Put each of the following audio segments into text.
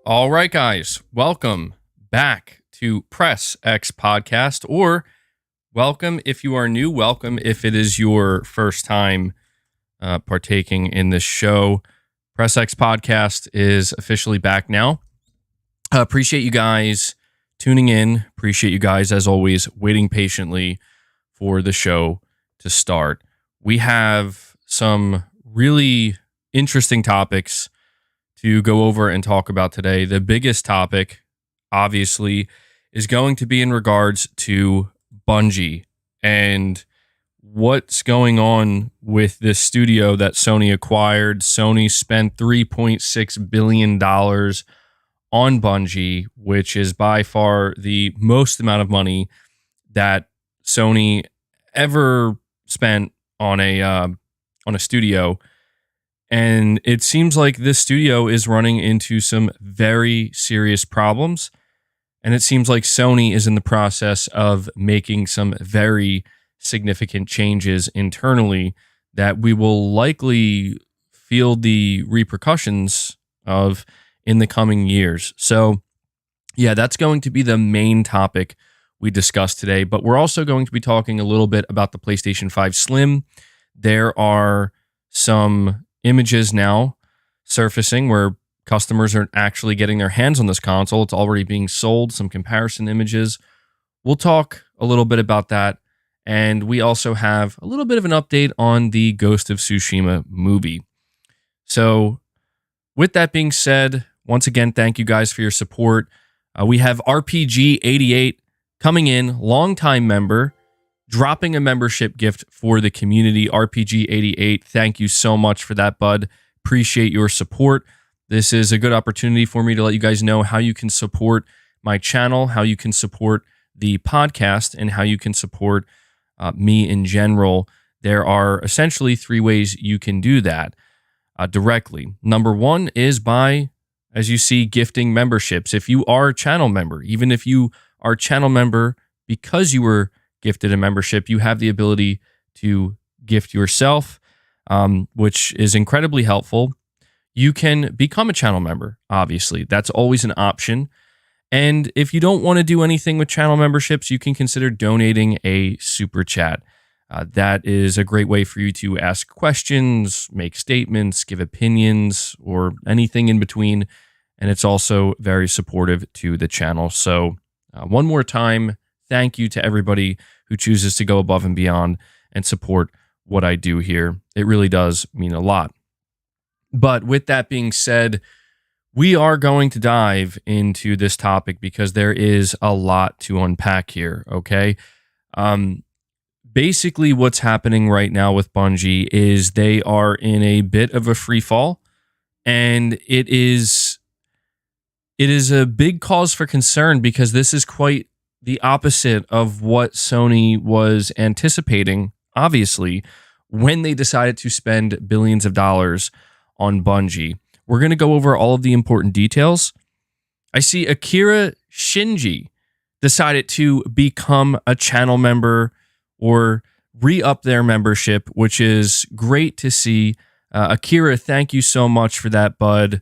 All right, guys, welcome back to Press X Podcast, or welcome if you are new, welcome if it is your first time partaking in this show. Press X Podcast is officially back now. Appreciate you guys tuning in. Appreciate you guys, as always, waiting patiently for the show to start. We have some really interesting topics to go over and talk about today. The biggest topic, obviously, is going to be in regards to Bungie and what's going on with this studio that Sony acquired. Sony spent $3.6 billion on Bungie, which is by far the most amount of money that Sony ever spent on a studio. And it seems like this studio is running into some very serious problems. And it seems like Sony is in the process of making some very significant changes internally that we will likely feel the repercussions of in the coming years. So, yeah, that's going to be the main topic we discuss today. But we're also going to be talking a little bit about the PlayStation 5 Slim. There are some images now surfacing where customers are actually getting their hands on this console. It's already being sold, some comparison images. We'll talk a little bit about that. And we also have a little bit of an update on the Ghost of Tsushima movie. So with that being said, once again, thank you guys for your support. We have RPG88 coming in, longtime member, dropping a membership gift for the community. RPG88, thank you so much for that, bud. Appreciate your support. This is a good opportunity for me to let you guys know how you can support my channel, how you can support the podcast, and how you can support me in general. There are essentially three ways you can do that directly. Number one is by, as you see, gifting memberships. If you are a channel member, even if you are a channel member because you were gifted a membership, you have the ability to gift yourself, which is incredibly helpful. You can become a channel member, obviously. That's always an option. And if you don't want to do anything with channel memberships, you can consider donating a super chat. That is a great way for you to ask questions, make statements, give opinions, or anything in between. And it's also very supportive to the channel. So one more time, thank you to everybody who chooses to go above and beyond and support what I do here. It really does mean a lot. But with that being said, we are going to dive into this topic because there is a lot to unpack here, okay? Basically, what's happening right now with Bungie is they are in a bit of a free fall, and it is a big cause for concern because this is quite the opposite of what Sony was anticipating, obviously, when they decided to spend billions of dollars on Bungie. We're going to go over all of the important details. I see Akira Shinji decided to become a channel member or re-up their membership, which is great to see. Akira, thank you so much for that, bud.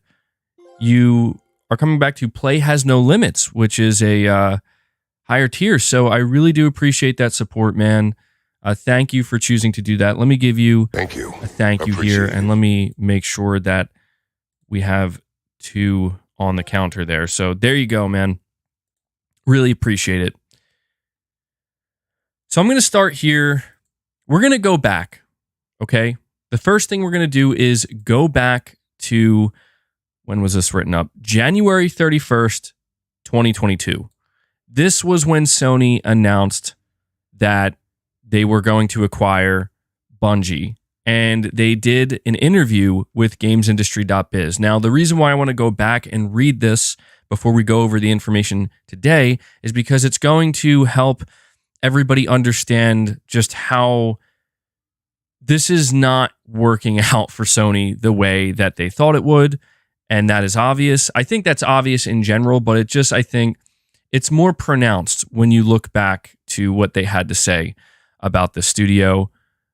You are coming back to Play Has No Limits, which is a higher tier. So I really do appreciate that support, man. Thank you for choosing to do that. Let me give you a thank you here, and let me make sure that we have two on the counter there. So there you go, man. Really appreciate it. So I'm going to start here. We're going to go back, okay? The first thing we're going to do is go back to, when was this written up? January 31st, 2022. This was when Sony announced that they were going to acquire Bungie, and they did an interview with GamesIndustry.biz. Now, the reason why I want to go back and read this before we go over the information today is because it's going to help everybody understand just how this is not working out for Sony the way that they thought it would, and that is obvious. I think that's obvious in general, but I think it's more pronounced when you look back to what they had to say about the studio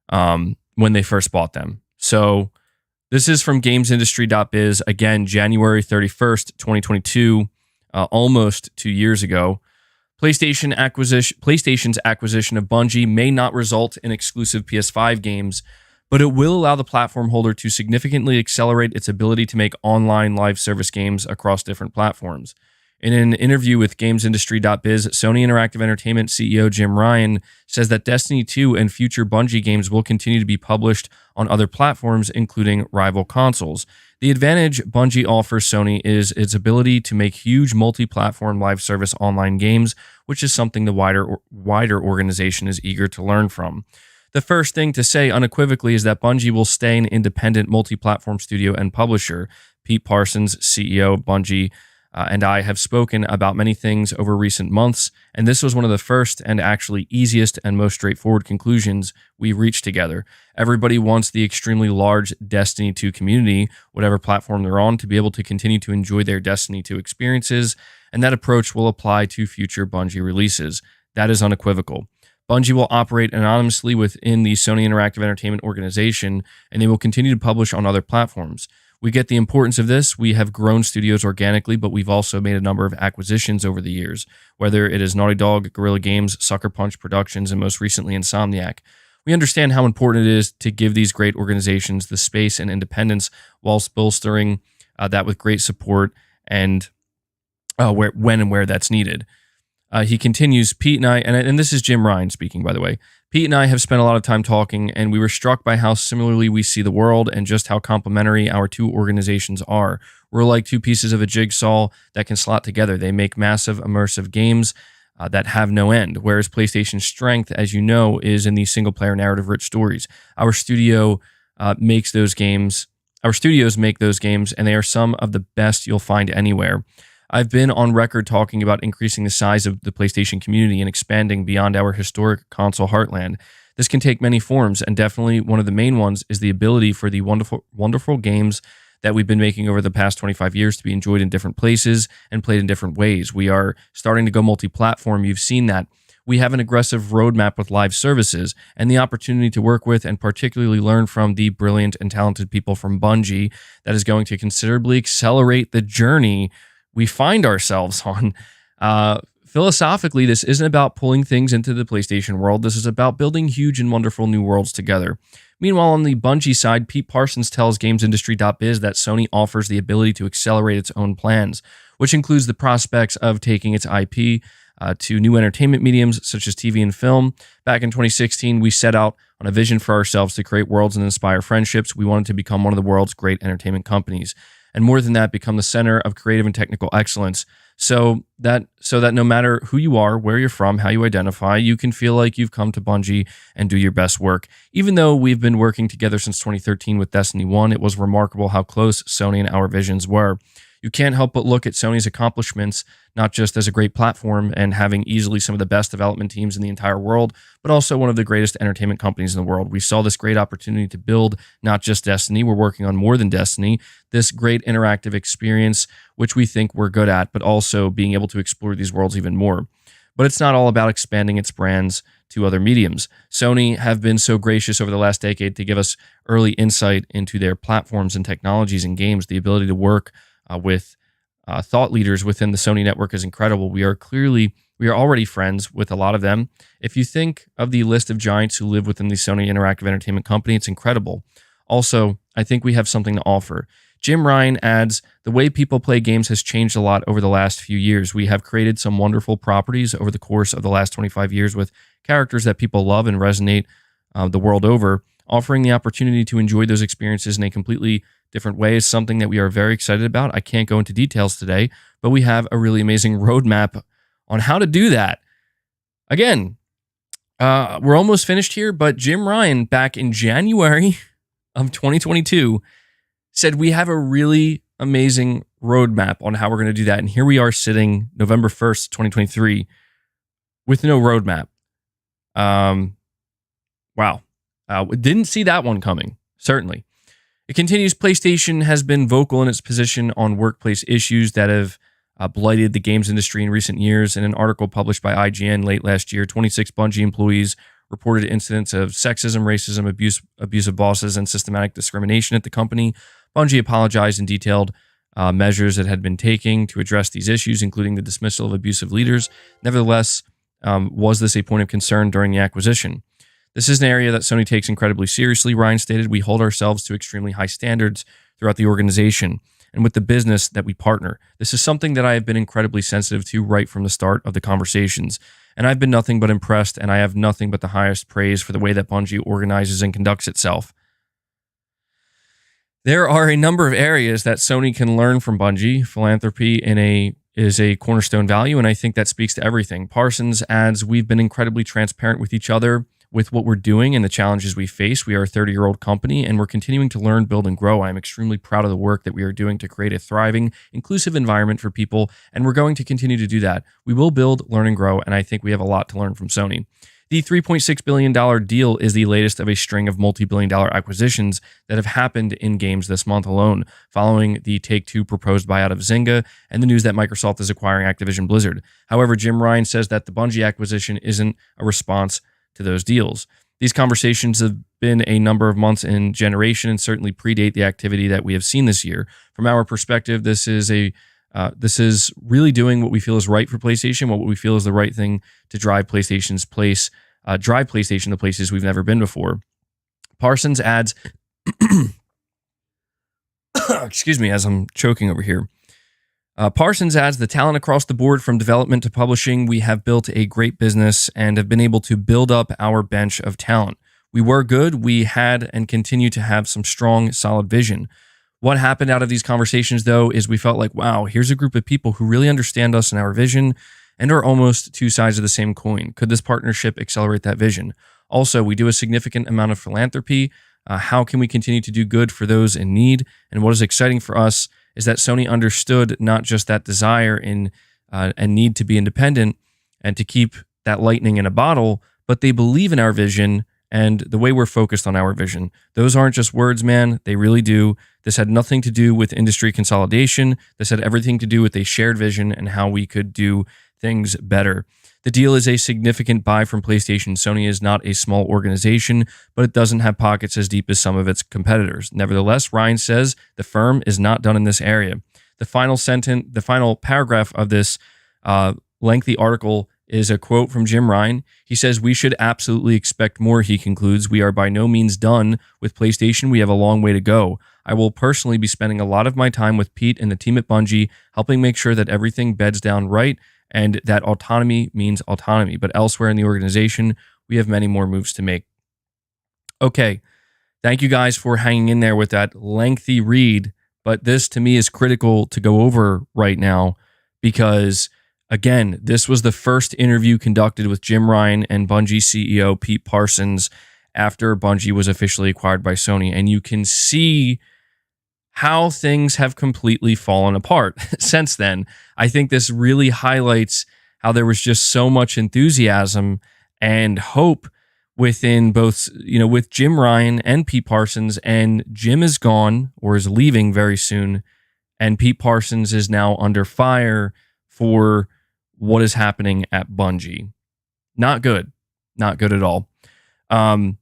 when they first bought them. So This is from gamesindustry.biz, again, January 31st, 2022, almost 2 years ago. PlayStation's acquisition of Bungie may not result in exclusive PS5 games, but it will allow the platform holder to significantly accelerate its ability to make online live service games across different platforms. In an interview with GamesIndustry.biz, Sony Interactive Entertainment CEO Jim Ryan says that Destiny 2 and future Bungie games will continue to be published on other platforms, including rival consoles. The advantage Bungie offers Sony is its ability to make huge multi-platform live service online games, which is something the wider organization is eager to learn from. The first thing to say unequivocally is that Bungie will stay an independent multi-platform studio and publisher. Pete Parsons, CEO of Bungie, and I have spoken about many things over recent months, and this was one of the first and actually easiest and most straightforward conclusions we reached together. Everybody wants the extremely large Destiny 2 community, whatever platform they're on, to be able to continue to enjoy their Destiny 2 experiences, and that approach will apply to future Bungie releases. That is unequivocal. Bungie will operate anonymously within the Sony Interactive Entertainment organization, and they will continue to publish on other platforms. We get the importance of this. We have grown studios organically, but we've also made a number of acquisitions over the years, whether it is Naughty Dog, Guerrilla Games, Sucker Punch Productions, and most recently Insomniac. We understand how important it is to give these great organizations the space and independence whilst bolstering that with great support and when and where that's needed. He continues, Pete and I, and this is Jim Ryan speaking, by the way, Pete and I have spent a lot of time talking, and we were struck by how similarly we see the world and just how complementary our two organizations are. We're like two pieces of a jigsaw that can slot together. They make massive, immersive games that have no end, whereas PlayStation's strength, as you know, is in these single-player narrative-rich stories. Our studios make those games, and they are some of the best you'll find anywhere. I've been on record talking about increasing the size of the PlayStation community and expanding beyond our historic console heartland. This can take many forms, and definitely one of the main ones is the ability for the wonderful games that we've been making over the past 25 years to be enjoyed in different places and played in different ways. We are starting to go multi-platform. You've seen that. We have an aggressive roadmap with live services and the opportunity to work with and particularly learn from the brilliant and talented people from Bungie that is going to considerably accelerate the journey we find ourselves on. Philosophically, this isn't about pulling things into the PlayStation world. This is about building huge and wonderful new worlds together. Meanwhile, on the Bungie side, Pete Parsons tells GamesIndustry.biz that Sony offers the ability to accelerate its own plans, which includes the prospects of taking its IP to new entertainment mediums such as TV and film. Back in 2016, we set out on a vision for ourselves to create worlds and inspire friendships. We wanted to become one of the world's great entertainment companies. And more than that, become the center of creative and technical excellence so that no matter who you are, where you're from, how you identify, you can feel like you've come to Bungie and do your best work. Even though we've been working together since 2013 with Destiny 1, it was remarkable how close Sony and our visions were. You can't help but look at Sony's accomplishments, not just as a great platform and having easily some of the best development teams in the entire world, but also one of the greatest entertainment companies in the world. We saw this great opportunity to build not just Destiny, we're working on more than Destiny, this great interactive experience, which we think we're good at, but also being able to explore these worlds even more. But it's not all about expanding its brands to other mediums. Sony have been so gracious over the last decade to give us early insight into their platforms and technologies and games. The ability to work with thought leaders within the Sony network is incredible. We are already friends with a lot of them. If you think of the list of giants who live within the Sony Interactive Entertainment Company, it's incredible. Also, I think we have something to offer. Jim Ryan adds, the way people play games has changed a lot over the last few years. We have created some wonderful properties over the course of the last 25 years with characters that people love and resonate the world over. Offering the opportunity to enjoy those experiences in a completely different way is something that we are very excited about. I can't go into details today, but we have a really amazing roadmap on how to do that. Again, we're almost finished here, but Jim Ryan back in January of 2022 said we have a really amazing roadmap on how we're going to do that. And here we are sitting November 1st, 2023 with no roadmap. Wow. Didn't see that one coming, certainly. It continues, PlayStation has been vocal in its position on workplace issues that have blighted the games industry in recent years. In an article published by IGN late last year, 26 Bungie employees reported incidents of sexism, racism, abuse of bosses, and systematic discrimination at the company. Bungie apologized and detailed measures it had been taking to address these issues, including the dismissal of abusive leaders. Nevertheless, was this a point of concern during the acquisition? This is an area that Sony takes incredibly seriously, Ryan stated. We hold ourselves to extremely high standards throughout the organization and with the business that we partner. This is something that I have been incredibly sensitive to right from the start of the conversations. And I've been nothing but impressed, and I have nothing but the highest praise for the way that Bungie organizes and conducts itself. There are a number of areas that Sony can learn from Bungie. Philanthropy is a cornerstone value, and I think that speaks to everything. Parsons adds, we've been incredibly transparent with each other with what we're doing and the challenges we face. We are a 30-year-old company, and we're continuing to learn, build, and grow. I'm extremely proud of the work that we are doing to create a thriving, inclusive environment for people, and we're going to continue to do that. We will build, learn, and grow, and I think we have a lot to learn from Sony. The $3.6 billion deal is the latest of a string of multi-billion-dollar acquisitions that have happened in games this month alone, following the Take-Two proposed buyout of Zynga and the news that Microsoft is acquiring Activision Blizzard. However, Jim Ryan says that the Bungie acquisition isn't a response to those deals. These conversations have been a number of months in generation and certainly predate the activity that we have seen this year. From our perspective, this is really doing what we feel is right for PlayStation, what we feel is the right thing to drive PlayStation to places we've never been before. Parsons adds, excuse me, as I'm choking over here. Parsons adds, the talent across the board from development to publishing, we have built a great business and have been able to build up our bench of talent. We were good. We had and continue to have some strong, solid vision. What happened out of these conversations, though, is we felt like, wow, here's a group of people who really understand us and our vision and are almost two sides of the same coin. Could this partnership accelerate that vision? Also, we do a significant amount of philanthropy. How can we continue to do good for those in need? And what is exciting for us is that Sony understood not just that desire and need to be independent and to keep that lightning in a bottle, but they believe in our vision and the way we're focused on our vision. Those aren't just words, man. They really do. This had nothing to do with industry consolidation. This had everything to do with a shared vision and how we could do things better. The deal is a significant buy from PlayStation. Sony is not a small organization, but it doesn't have pockets as deep as some of its competitors. Nevertheless, Ryan says the firm is not done in this area. The final paragraph of this lengthy article is a quote from Jim Ryan. He says, we should absolutely expect more, he concludes. We are by no means done with PlayStation. We have a long way to go. I will personally be spending a lot of my time with Pete and the team at Bungie, helping make sure that everything beds down right and that autonomy means autonomy. But elsewhere in the organization, we have many more moves to make. Okay, thank you guys for hanging in there with that lengthy read. But this, to me, is critical to go over right now because, again, this was the first interview conducted with Jim Ryan and Bungie CEO Pete Parsons after Bungie was officially acquired by Sony. And you can see how things have completely fallen apart since then. I think this really highlights how there was just so much enthusiasm and hope within both, with Jim Ryan and Pete Parsons, and Jim is gone or is leaving very soon, and Pete Parsons is now under fire for what is happening at Bungie. Not good. Not good at all. Akira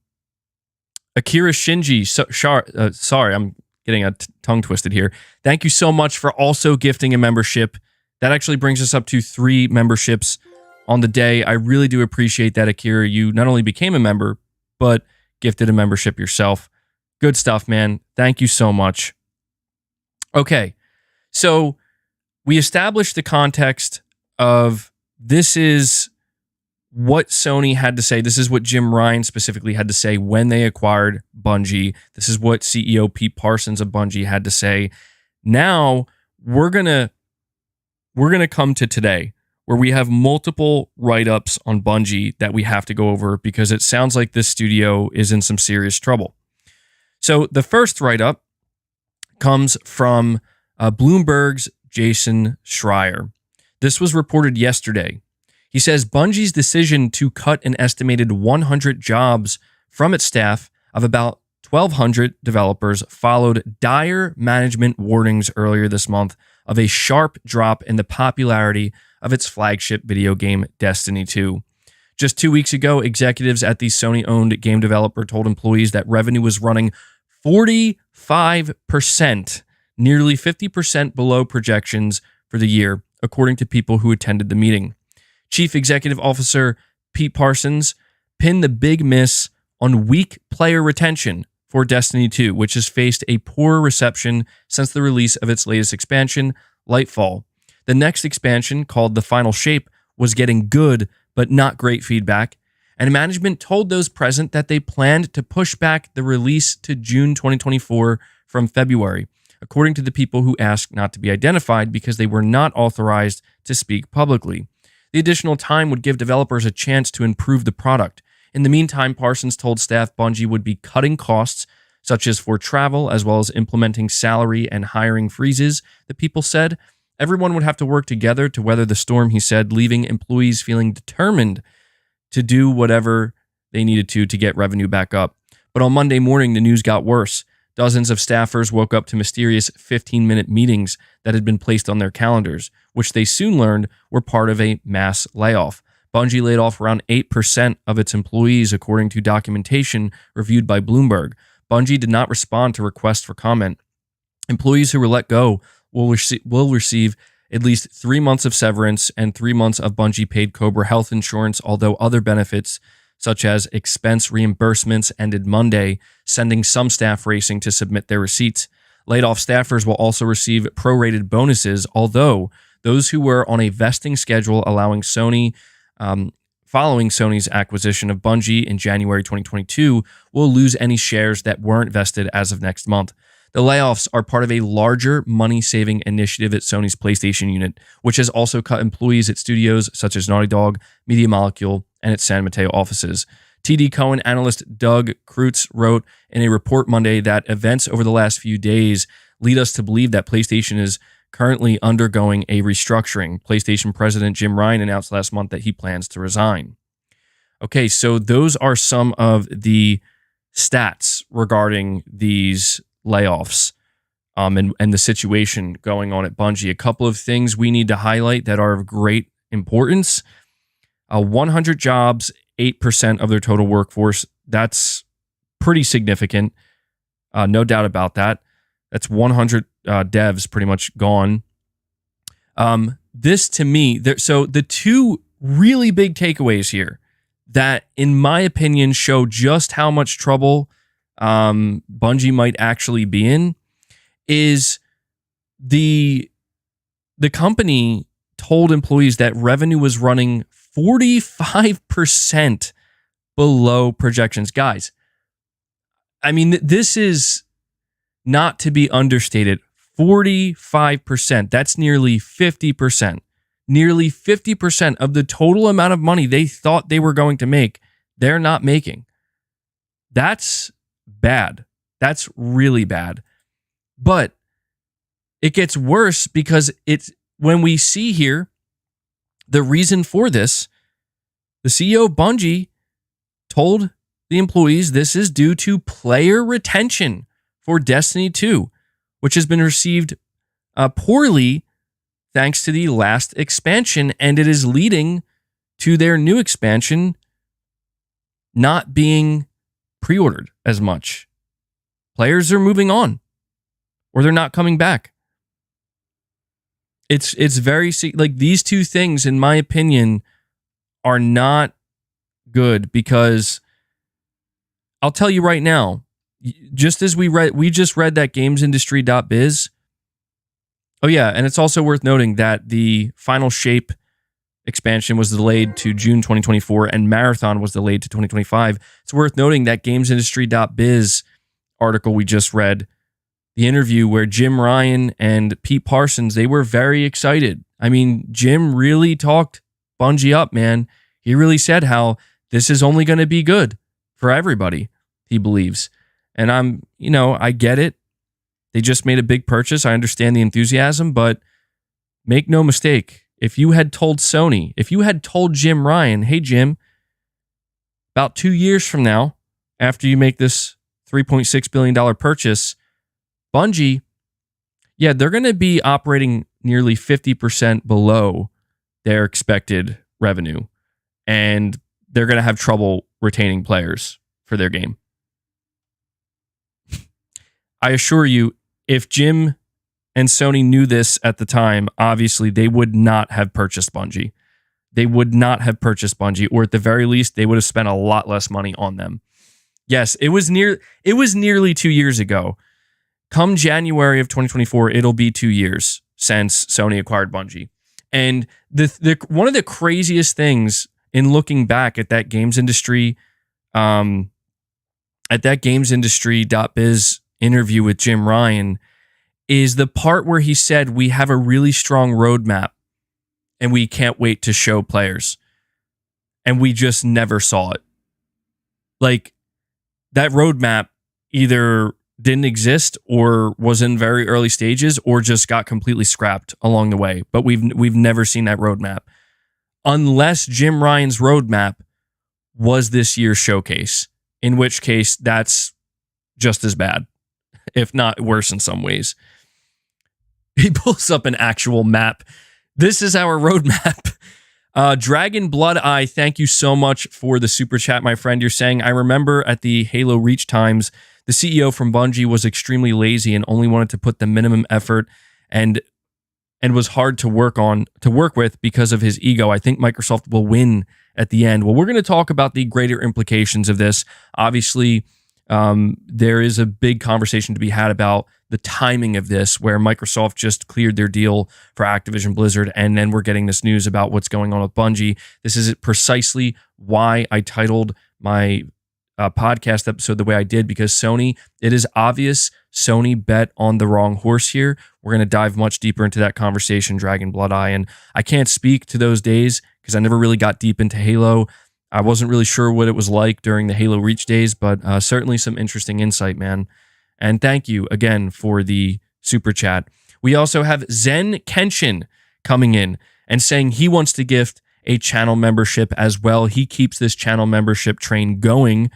Shinji, sorry, I'm getting a tongue twisted here. Thank you so much for also gifting a membership. That actually brings us up to 3 memberships on the day. I really do appreciate that, Akira. You not only became a member, but gifted a membership yourself. Good stuff, man. Thank you so much. Okay, so we established the context of this is what Sony had to say. This is what Jim Ryan specifically had to say when they acquired Bungie. This is what CEO Pete Parsons of Bungie had to say. Now we're gonna come to today, where we have multiple write-ups on Bungie that we have to go over because it sounds like this studio is in some serious trouble. So the first write-up comes from Bloomberg's Jason Schreier. This was reported yesterday. He says Bungie's decision to cut an estimated 100 jobs from its staff of about 1,200 developers followed dire management warnings earlier this month of a sharp drop in the popularity of its flagship video game, Destiny 2. Just 2 weeks ago, executives at the Sony-owned game developer told employees that revenue was running 45%, nearly 50% below projections for the year, according to people who attended the meeting. Chief Executive Officer Pete Parsons pinned the big miss on weak player retention for Destiny 2, which has faced a poor reception since the release of its latest expansion, Lightfall. The next expansion, called The Final Shape, was getting good but not great feedback, and management told those present that they planned to push back the release to June 2024 from February, according to the people who asked not to be identified because they were not authorized to speak publicly. The additional time would give developers a chance to improve the product. In the meantime, Parsons told staff Bungie would be cutting costs, such as for travel, as well as implementing salary and hiring freezes, the people said. Everyone would have to work together to weather the storm, he said, leaving employees feeling determined to do whatever they needed to get revenue back up. But on Monday morning, the news got worse. Dozens of staffers woke up to mysterious 15-minute meetings that had been placed on their calendars, which they soon learned were part of a mass layoff. Bungie laid off around 8% of its employees, according to documentation reviewed by Bloomberg. Bungie did not respond to requests for comment. Employees who were let go will receive at least 3 months of severance and 3 months of Bungie-paid Cobra health insurance, although other benefits, such as expense reimbursements, ended Monday, sending some staff racing to submit their receipts. Laid-off staffers will also receive prorated bonuses, although those who were on a vesting schedule following Sony's acquisition of Bungie in January 2022 will lose any shares that weren't vested as of next month. The layoffs are part of a larger money-saving initiative at Sony's PlayStation unit, which has also cut employees at studios such as Naughty Dog, Media Molecule, and its San Mateo offices. TD Cowen analyst Doug Kreutz wrote in a report Monday that events over the last few days lead us to believe that PlayStation is currently undergoing a restructuring. PlayStation President Jim Ryan announced last month that he plans to resign. Okay, so those are some of the stats regarding these layoffs and the situation going on at Bungie. A couple of things we need to highlight that are of great importance. 100 jobs, 8% of their total workforce. That's pretty significant. No doubt about that. That's 100 devs pretty much gone. This to me, so the two really big takeaways here that, in my opinion, show just how much trouble Bungie might actually be in is the company told employees that revenue was running 45% below projections. Guys, I mean, this is not to be understated. 45%. That's nearly 50%. Nearly 50% of the total amount of money they thought they were going to make, they're not making. That's bad. That's really bad. But it gets worse because it's when we see here the reason for this, the CEO of Bungie told the employees this is due to player retention for Destiny 2, which has been received poorly thanks to the last expansion, and it is leading to their new expansion not being pre-ordered as much. Players are moving on, or they're not coming back. It's very, like, these two things, in my opinion, are not good, because I'll tell you right now, just as we just read that gamesindustry.biz. Oh yeah, and it's also worth noting that the Final Shape expansion was delayed to June 2024 and Marathon was delayed to 2025. It's worth noting that gamesindustry.biz article we just read, the interview where Jim Ryan and Pete Parsons, they were very excited. I mean, Jim really talked Bungie up, man. He really said how this is only going to be good for everybody, he believes. And I get it. They just made a big purchase. I understand the enthusiasm, but make no mistake. If you had told Sony, if you had told Jim Ryan, hey, Jim, about 2 years from now, after you make this $3.6 billion purchase, Bungie, yeah, they're going to be operating nearly 50% below their expected revenue. And they're going to have trouble retaining players for their game. I assure you, if Jim and Sony knew this at the time, obviously they would not have purchased Bungie. They would not have purchased Bungie, or at the very least, they would have spent a lot less money on them. Yes, it was nearly 2 years ago. Come January of 2024, it'll be 2 years since Sony acquired Bungie. And the one of the craziest things in looking back at that games industry, at that gamesindustry.biz interview with Jim Ryan, is the part where he said, we have a really strong roadmap and we can't wait to show players. And we just never saw it. Like, that roadmap either didn't exist or was in very early stages or just got completely scrapped along the way. But we've never seen that roadmap. Unless Jim Ryan's roadmap was this year's showcase, in which case that's just as bad, if not worse in some ways. He pulls up an actual map. This is our roadmap. Dragon Blood Eye, thank you so much for the super chat, my friend. You're saying, I remember at the Halo Reach times, the CEO from Bungie was extremely lazy and only wanted to put the minimum effort and was hard to work with because of his ego. I think Microsoft will win at the end. Well, we're going to talk about the greater implications of this. Obviously, there is a big conversation to be had about the timing of this, where Microsoft just cleared their deal for Activision Blizzard, and then we're getting this news about what's going on with Bungie. This is precisely why I titled my podcast episode the way I did, because Sony, it is obvious Sony bet on the wrong horse here. We're going to dive much deeper into that conversation, Dragon Blood Eye, and I can't speak to those days because I never really got deep into Halo. I wasn't really sure what it was like during the Halo Reach days, but certainly some interesting insight, man. And thank you again for the super chat. We also have Zen Kenshin coming in and saying he wants to gift a channel membership as well. He keeps this channel membership train going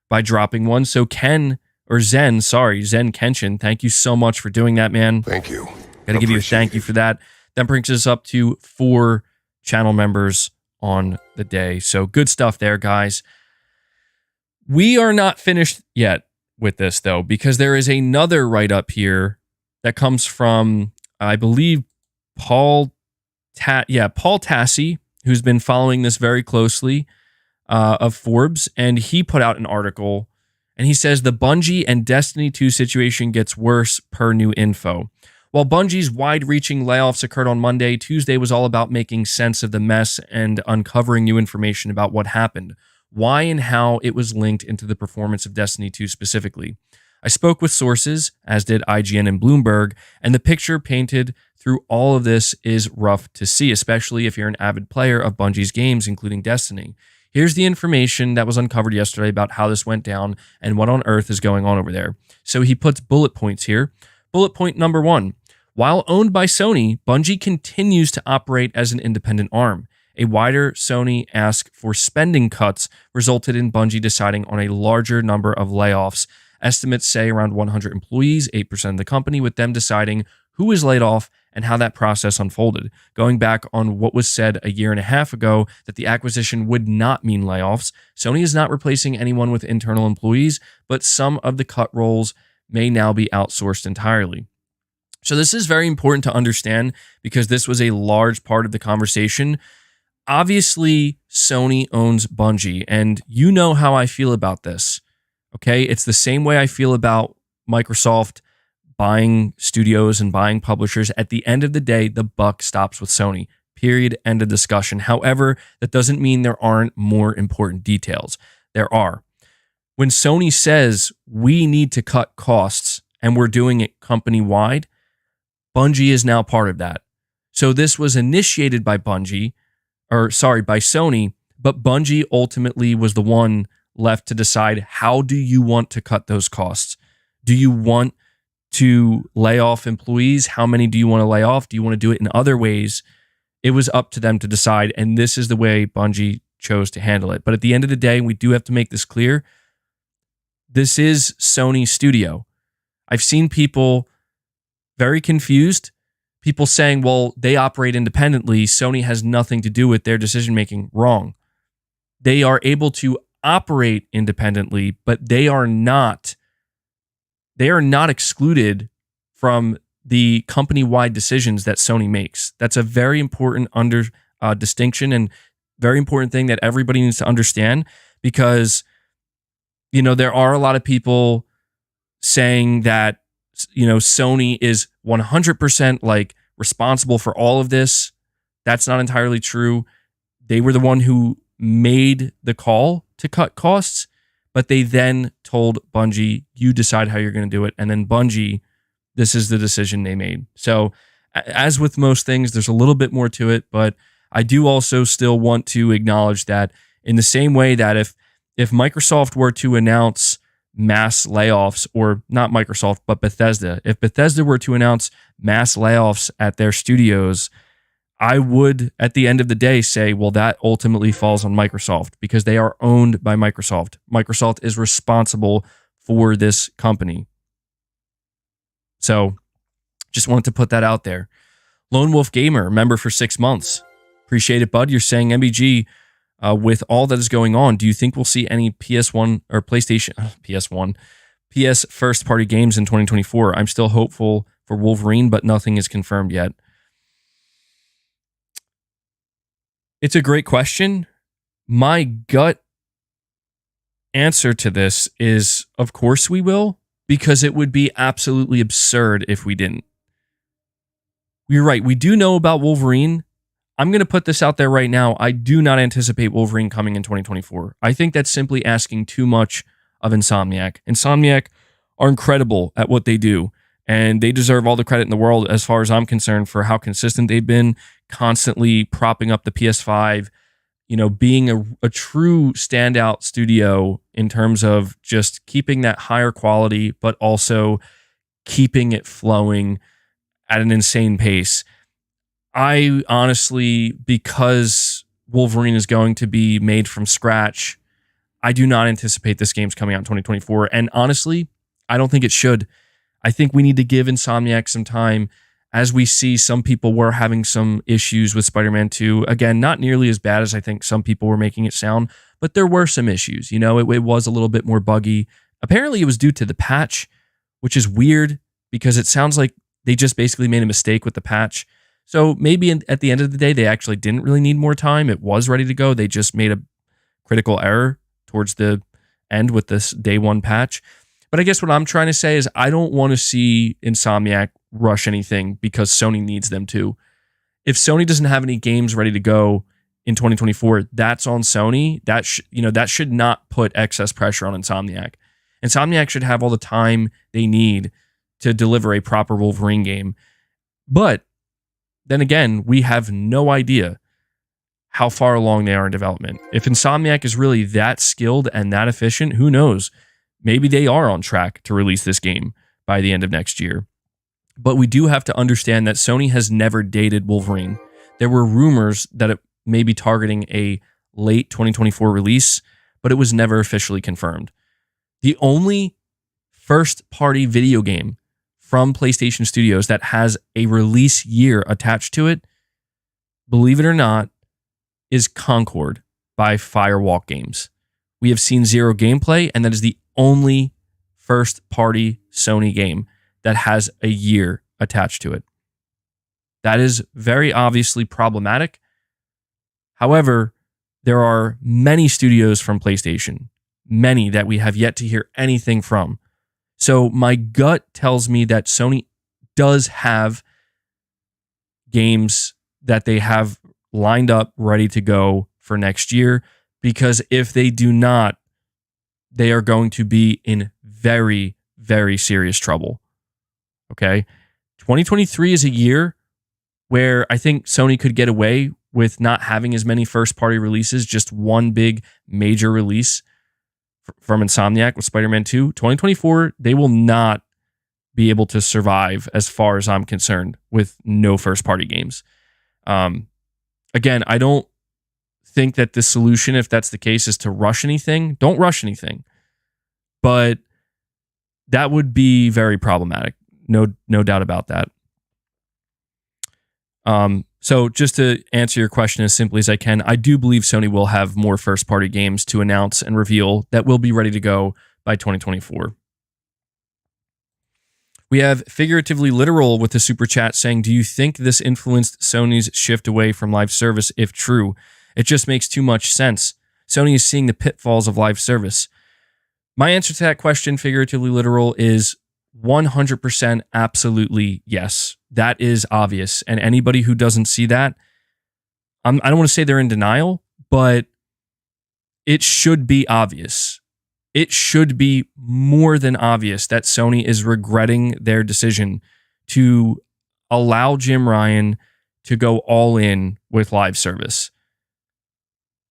by dropping one. So Zen Kenshin, thank you so much for doing that, man. Thank you. Gotta give you a thank you for that. That brings us up to 4 channel members on the day. So good stuff there, guys. We are not finished yet with this, though, because there is another write-up here that comes from, I believe, Paul Tassi, who's been following this very closely, of Forbes, and he put out an article, and he says the Bungie and Destiny 2 situation gets worse per new info. While Bungie's wide-reaching layoffs occurred on Monday, Tuesday was all about making sense of the mess and uncovering new information about what happened, why and how it was linked into the performance of Destiny 2 specifically. I spoke with sources, as did IGN and Bloomberg, and the picture painted through all of this is rough to see, especially if you're an avid player of Bungie's games, including Destiny. Here's the information that was uncovered yesterday about how this went down and what on earth is going on over there. So he puts bullet points here. Bullet point number 1. While owned by Sony, Bungie continues to operate as an independent arm. A wider Sony ask for spending cuts resulted in Bungie deciding on a larger number of layoffs. Estimates say around 100 employees, 8% of the company, with them deciding who was laid off and how that process unfolded. Going back on what was said a year and a half ago that the acquisition would not mean layoffs, Sony is not replacing anyone with internal employees, but some of the cut roles may now be outsourced entirely. So this is very important to understand because this was a large part of the conversation. Obviously, Sony owns Bungie, and you know how I feel about this, okay? It's the same way I feel about Microsoft buying studios and buying publishers. At the end of the day, the buck stops with Sony, period, end of discussion. However, that doesn't mean there aren't more important details. There are. When Sony says we need to cut costs and we're doing it company-wide, Bungie is now part of that. So this was initiated by by Sony, but Bungie ultimately was the one left to decide, how do you want to cut those costs? Do you want to lay off employees? How many do you want to lay off? Do you want to do it in other ways? It was up to them to decide, and this is the way Bungie chose to handle it. But at the end of the day, we do have to make this clear, this is Sony's studio. I've seen people very confused, people saying, well, they operate independently, Sony has nothing to do with their decision-making. Wrong. They are able to operate independently, but they are not excluded from the company-wide decisions that Sony makes. That's a very important distinction and very important thing that everybody needs to understand, because there are a lot of people saying that Sony is 100% like responsible for all of this. That's not entirely true. They were the one who made the call to cut costs, but they then told Bungie, you decide how you're going to do it. And then Bungie, this is the decision they made. So as with most things, there's a little bit more to it, but I do also still want to acknowledge that in the same way that if Microsoft were to announce mass layoffs, or not Microsoft, but Bethesda, if Bethesda were to announce mass layoffs at their studios, I would, at the end of the day, say, well, that ultimately falls on Microsoft because they are owned by Microsoft. Microsoft is responsible for this company. So just wanted to put that out there. Lone Wolf Gamer, member for 6 months. Appreciate it, bud. You're saying, MBG, with all that is going on, do you think we'll see any PS1 or PS first-party games in 2024? I'm still hopeful for Wolverine, but nothing is confirmed yet. It's a great question. My gut answer to this is, of course we will, because it would be absolutely absurd if we didn't. You're right. We do know about Wolverine. I'm going to put this out there right now. I do not anticipate Wolverine coming in 2024. I think that's simply asking too much of Insomniac. Insomniac are incredible at what they do, and they deserve all the credit in the world as far as I'm concerned for how consistent they've been, constantly propping up the PS5, being a true standout studio in terms of just keeping that higher quality, but also keeping it flowing at an insane pace. I honestly, because Wolverine is going to be made from scratch, I do not anticipate this game's coming out in 2024. And honestly, I don't think it should. I think we need to give Insomniac some time. As we see, some people were having some issues with Spider-Man 2. Again, not nearly as bad as I think some people were making it sound, but there were some issues. It was a little bit more buggy. Apparently, it was due to the patch, which is weird because it sounds like they just basically made a mistake with the patch. So maybe at the end of the day, they actually didn't really need more time. It was ready to go. They just made a critical error towards the end with this day one patch. But I guess what I'm trying to say is I don't want to see Insomniac rush anything because Sony needs them to. If Sony doesn't have any games ready to go in 2024, that's on Sony. That should not put excess pressure on Insomniac. Insomniac should have all the time they need to deliver a proper Wolverine game. But then again, we have no idea how far along they are in development. If Insomniac is really that skilled and that efficient, who knows? Maybe they are on track to release this game by the end of next year. But we do have to understand that Sony has never dated Wolverine. There were rumors that it may be targeting a late 2024 release, but it was never officially confirmed. The only first-party video game from PlayStation Studios that has a release year attached to it, believe it or not, is Concord by Firewalk Games. We have seen zero gameplay, and that is the only first-party Sony game that has a year attached to it. That is very obviously problematic. However, there are many studios from PlayStation, many that we have yet to hear anything from. So my gut tells me that Sony does have games that they have lined up ready to go for next year, because if they do not, they are going to be in very, very serious trouble. Okay? 2023 is a year where I think Sony could get away with not having as many first-party releases, just one big major release from Insomniac with Spider-Man 2. 2024, they will not be able to survive as far as I'm concerned with no first-party games. Again, I don't think that the solution, if that's the case, is to rush anything. Don't rush anything. But that would be very problematic. No doubt about that. So just to answer your question as simply as I can, I do believe Sony will have more first-party games to announce and reveal that will be ready to go by 2024. We have Figuratively Literal with the super chat saying, do you think this influenced Sony's shift away from live service? If true, it just makes too much sense. Sony is seeing the pitfalls of live service. My answer to that question, Figuratively Literal, is 100% absolutely yes. That is obvious. And anybody who doesn't see that, I don't want to say they're in denial, but it should be obvious. It should be more than obvious that Sony is regretting their decision to allow Jim Ryan to go all in with live service.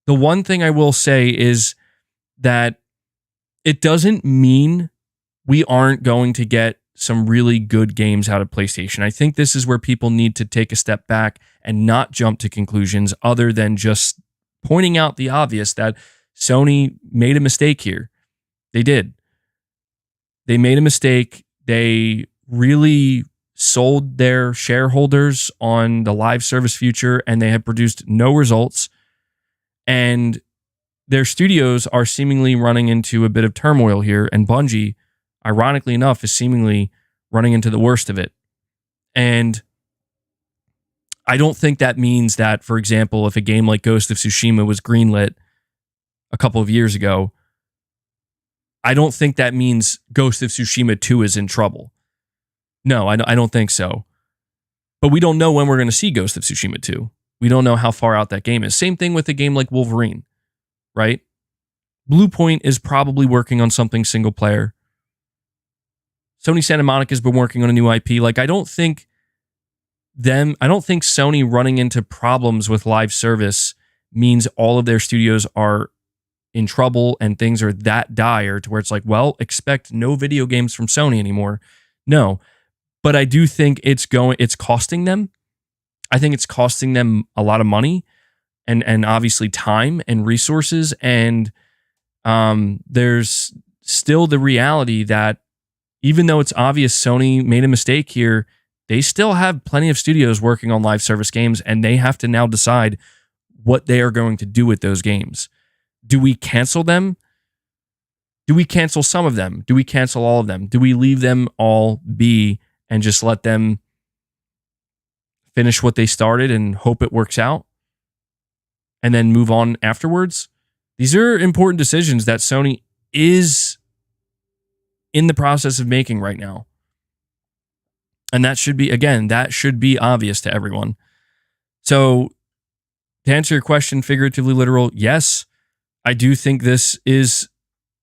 The one thing I will say is that it doesn't mean we aren't going to get some really good games out of PlayStation. I think this is where people need to take a step back and not jump to conclusions other than just pointing out the obvious that Sony made a mistake here. They did. They made a mistake. They really sold their shareholders on the live service future, and they have produced no results. And their studios are seemingly running into a bit of turmoil here, and Bungie, ironically enough, is seemingly running into the worst of it. And I don't think that means that, for example, if a game like Ghost of Tsushima was greenlit a couple of years ago, I don't think that means Ghost of Tsushima 2 is in trouble. No, I don't think so. But we don't know when we're going to see Ghost of Tsushima 2. We don't know how far out that game is. Same thing with a game like Wolverine, right? Bluepoint is probably working on something single player. Sony Santa Monica's been working on a new IP. Like, I don't think Sony running into problems with live service means all of their studios are in trouble and things are that dire to where it's like, well, expect no video games from Sony anymore. No, but I do think it's costing them. I think it's costing them a lot of money and obviously time and resources. And there's still the reality that even though it's obvious Sony made a mistake here, they still have plenty of studios working on live service games, and they have to now decide what they are going to do with those games. Do we cancel them? Do we cancel some of them? Do we cancel all of them? Do we leave them all be and just let them finish what they started and hope it works out and then move on afterwards? These are important decisions that Sony is in the process of making right now. And that should be obvious to everyone. So to answer your question, Figuratively Literal, yes, I do think this is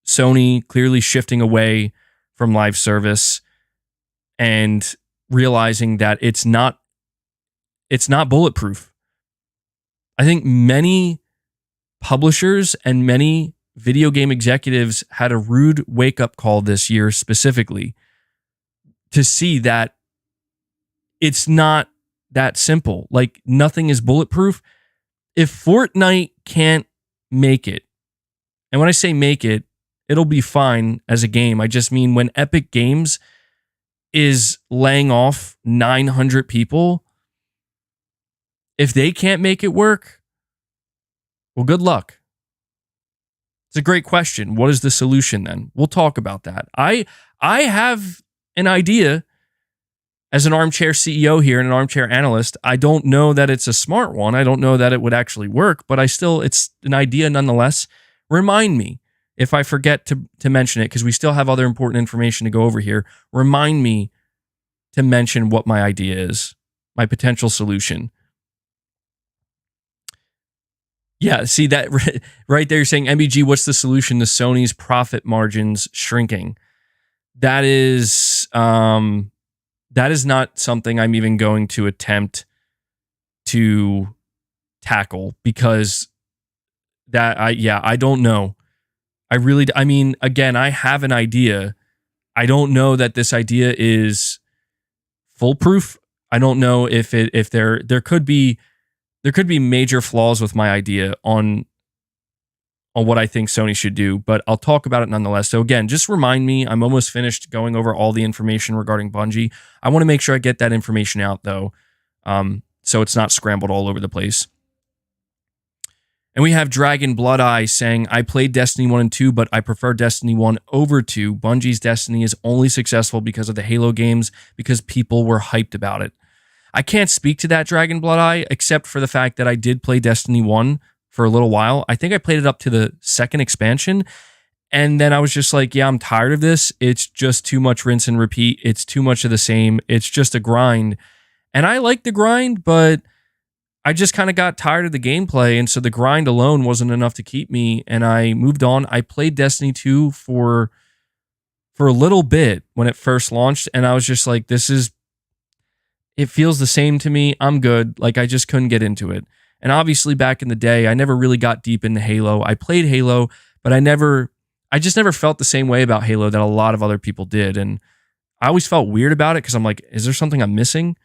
Sony clearly shifting away from live service and realizing that it's not bulletproof. I think many publishers and many video game executives had a rude wake-up call this year specifically to see that it's not that simple. Like, nothing is bulletproof. If Fortnite can't make it, and when I say make it, it'll be fine as a game. I just mean when Epic Games is laying off 900 people, if they can't make it work, well, good luck. It's a great question. What is the solution then? We'll talk about that. I have an idea as an armchair CEO here and an armchair analyst. I don't know that it's a smart one. I don't know that it would actually work, but it's an idea nonetheless. Remind me if I forget to mention it, because we still have other important information to go over here. Remind me to mention what my idea is, my potential solution. Yeah, see that right there. You're saying, MBG, what's the solution to Sony's profit margins shrinking? That is not something I'm even going to attempt to tackle, because I don't know. Again, I have an idea. I don't know that this idea is foolproof. I don't know if there could be major flaws with my idea on what I think Sony should do, but I'll talk about it nonetheless. So again, just remind me, I'm almost finished going over all the information regarding Bungie. I want to make sure I get that information out though. so it's not scrambled all over the place. And we have Dragon Blood Eye saying, I played Destiny 1 and 2, but I prefer Destiny 1 over 2. Bungie's Destiny is only successful because of the Halo games, because people were hyped about it. I can't speak to that, Dragon Blood Eye, except for the fact that I did play Destiny 1 for a little while. I think I played it up to the second expansion, and then I was just like, yeah, I'm tired of this. It's just too much rinse and repeat. It's too much of the same. It's just a grind. And I like the grind, but I just kind of got tired of the gameplay, and so the grind alone wasn't enough to keep me, and I moved on. I played Destiny 2 for a little bit when it first launched, and I was just like, it feels the same to me. I'm good. Like, I just couldn't get into it. And obviously back in the day, I never really got deep into Halo. I played Halo, but I just never felt the same way about Halo that a lot of other people did, and I always felt weird about it because I'm like, is there something I'm missing?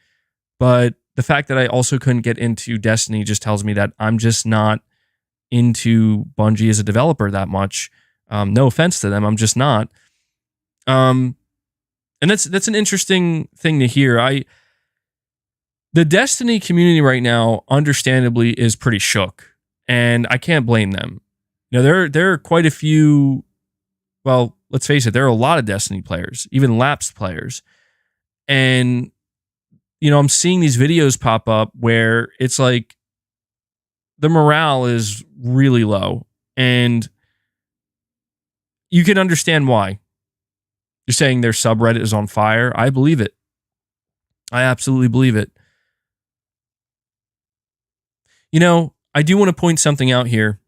But the fact that I also couldn't get into Destiny just tells me that I'm just not into Bungie as a developer that much. No offense to them, I'm just not. And that's an interesting thing to hear. The Destiny community right now, understandably, is pretty shook, and I can't blame them. You know, there are quite a few. Well, let's face it, there are a lot of Destiny players, even lapsed players, and you know, I'm seeing these videos pop up where it's like the morale is really low, and you can understand why. You're saying their subreddit is on fire. I believe it. I absolutely believe it. You know, I do want to point something out here.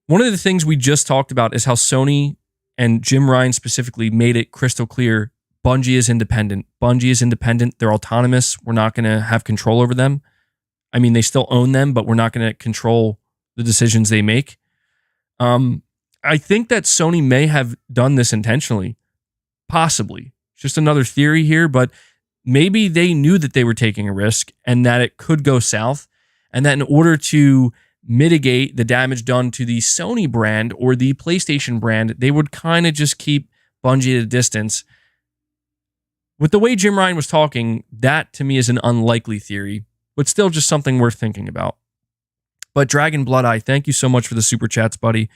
One of the things we just talked about is how Sony and Jim Ryan specifically made it crystal clear Bungie is independent. Bungie is independent. They're autonomous. We're not going to have control over them. I mean, they still own them, but we're not going to control the decisions they make. I think that Sony may have done this intentionally. Possibly. Just another theory here, but maybe they knew that they were taking a risk and that it could go south, and that in order to mitigate the damage done to the Sony brand or the PlayStation brand, they would kind of just keep Bungie at a distance. With the way Jim Ryan was talking, that to me is an unlikely theory, but still just something worth thinking about. But Dragon Blood Eye, thank you so much for the super chats, buddy.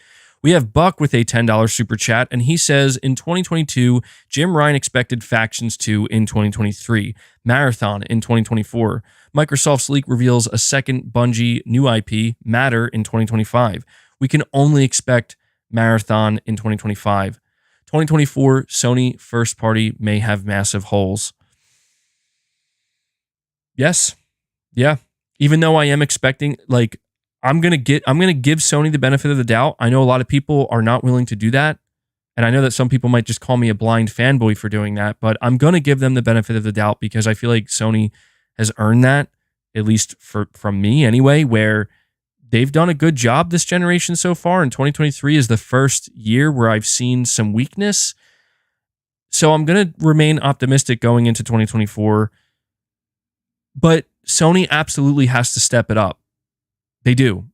We have Buck with a $10 super chat, and he says, in 2022, Jim Ryan expected Factions 2 in 2023, Marathon in 2024. Microsoft's leak reveals a second Bungie new IP, Matter, in 2025. We can only expect Marathon in 2025. 2024, Sony first party may have massive holes. Yes. Yeah. Even though I am expecting, like, I'm going to give Sony the benefit of the doubt. I know a lot of people are not willing to do that. And I know that some people might just call me a blind fanboy for doing that, but I'm going to give them the benefit of the doubt because I feel like Sony has earned that, at least from me anyway, where they've done a good job this generation so far. And 2023 is the first year where I've seen some weakness. So I'm going to remain optimistic going into 2024. But Sony absolutely has to step it up. They do.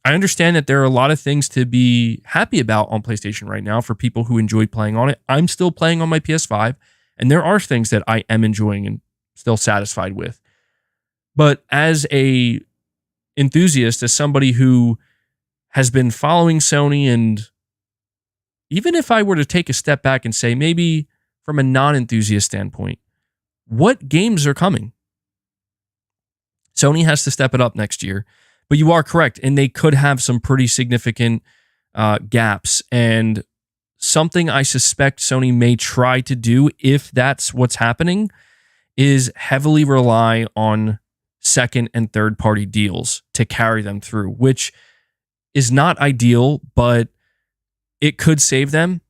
I understand that there are a lot of things to be happy about on PlayStation right now for people who enjoy playing on it. I'm still playing on my PS5, and there are things that I am enjoying and still satisfied with. But as a enthusiast, as somebody who has been following Sony, and even if I were to take a step back and say maybe from a non-enthusiast standpoint, what games are coming? Sony has to step it up next year. But you are correct, and they could have some pretty significant gaps. And something I suspect Sony may try to do, if that's what's happening, is heavily rely on second and third party deals to carry them through, which is not ideal, but it could save them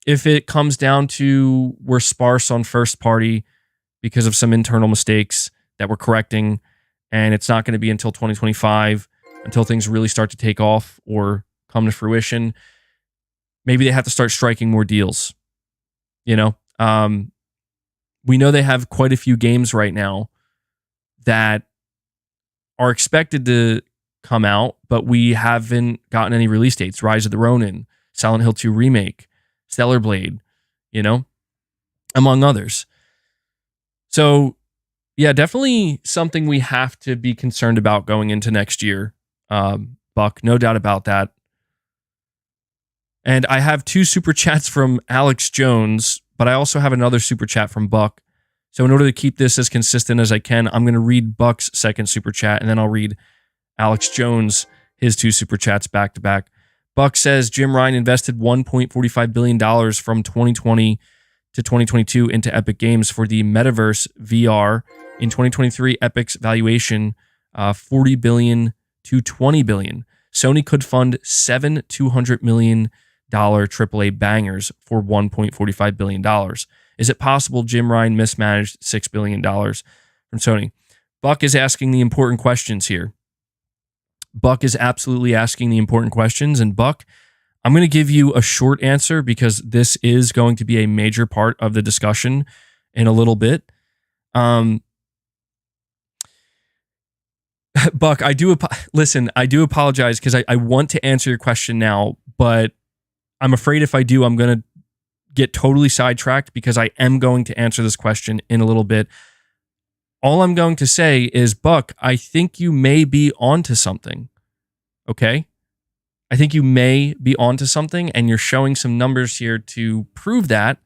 if it comes down to we're sparse on first party because of some internal mistakes that we're correcting. And it's not going to be until 2025 until things really start to take off or come to fruition. Maybe they have to start striking more deals. You know, we know they have quite a few games right now that are expected to come out, but we haven't gotten any release dates. Rise of the Ronin, Silent Hill 2 Remake, Stellar Blade, you know, among others. So Yeah, definitely something we have to be concerned about going into next year, Buck. No doubt about that. And I have 2 super chats from Alex Jones, but I also have another super chat from Buck. So in order to keep this as consistent as I can, I'm going to read Buck's second super chat, and then I'll read Alex Jones, his 2 super chats back to back. Buck says Jim Ryan invested $1.45 billion from 2020 to 2022 into Epic Games for the Metaverse VR. In 2023, Epic's valuation, $40 billion to $20 billion. Sony could fund 7 $200 million AAA bangers for $1.45 billion. Is it possible Jim Ryan mismanaged $6 billion from Sony? Buck is asking the important questions here. Buck is absolutely asking the important questions. And Buck, I'm going to give you a short answer because this is going to be a major part of the discussion in a little bit. Buck, I do apologize because I want to answer your question now, but I'm afraid if I do, I'm going to get totally sidetracked because I am going to answer this question in a little bit. All I'm going to say is, Buck, I think you may be onto something. Okay? I think you may be onto something, and you're showing some numbers here to prove that.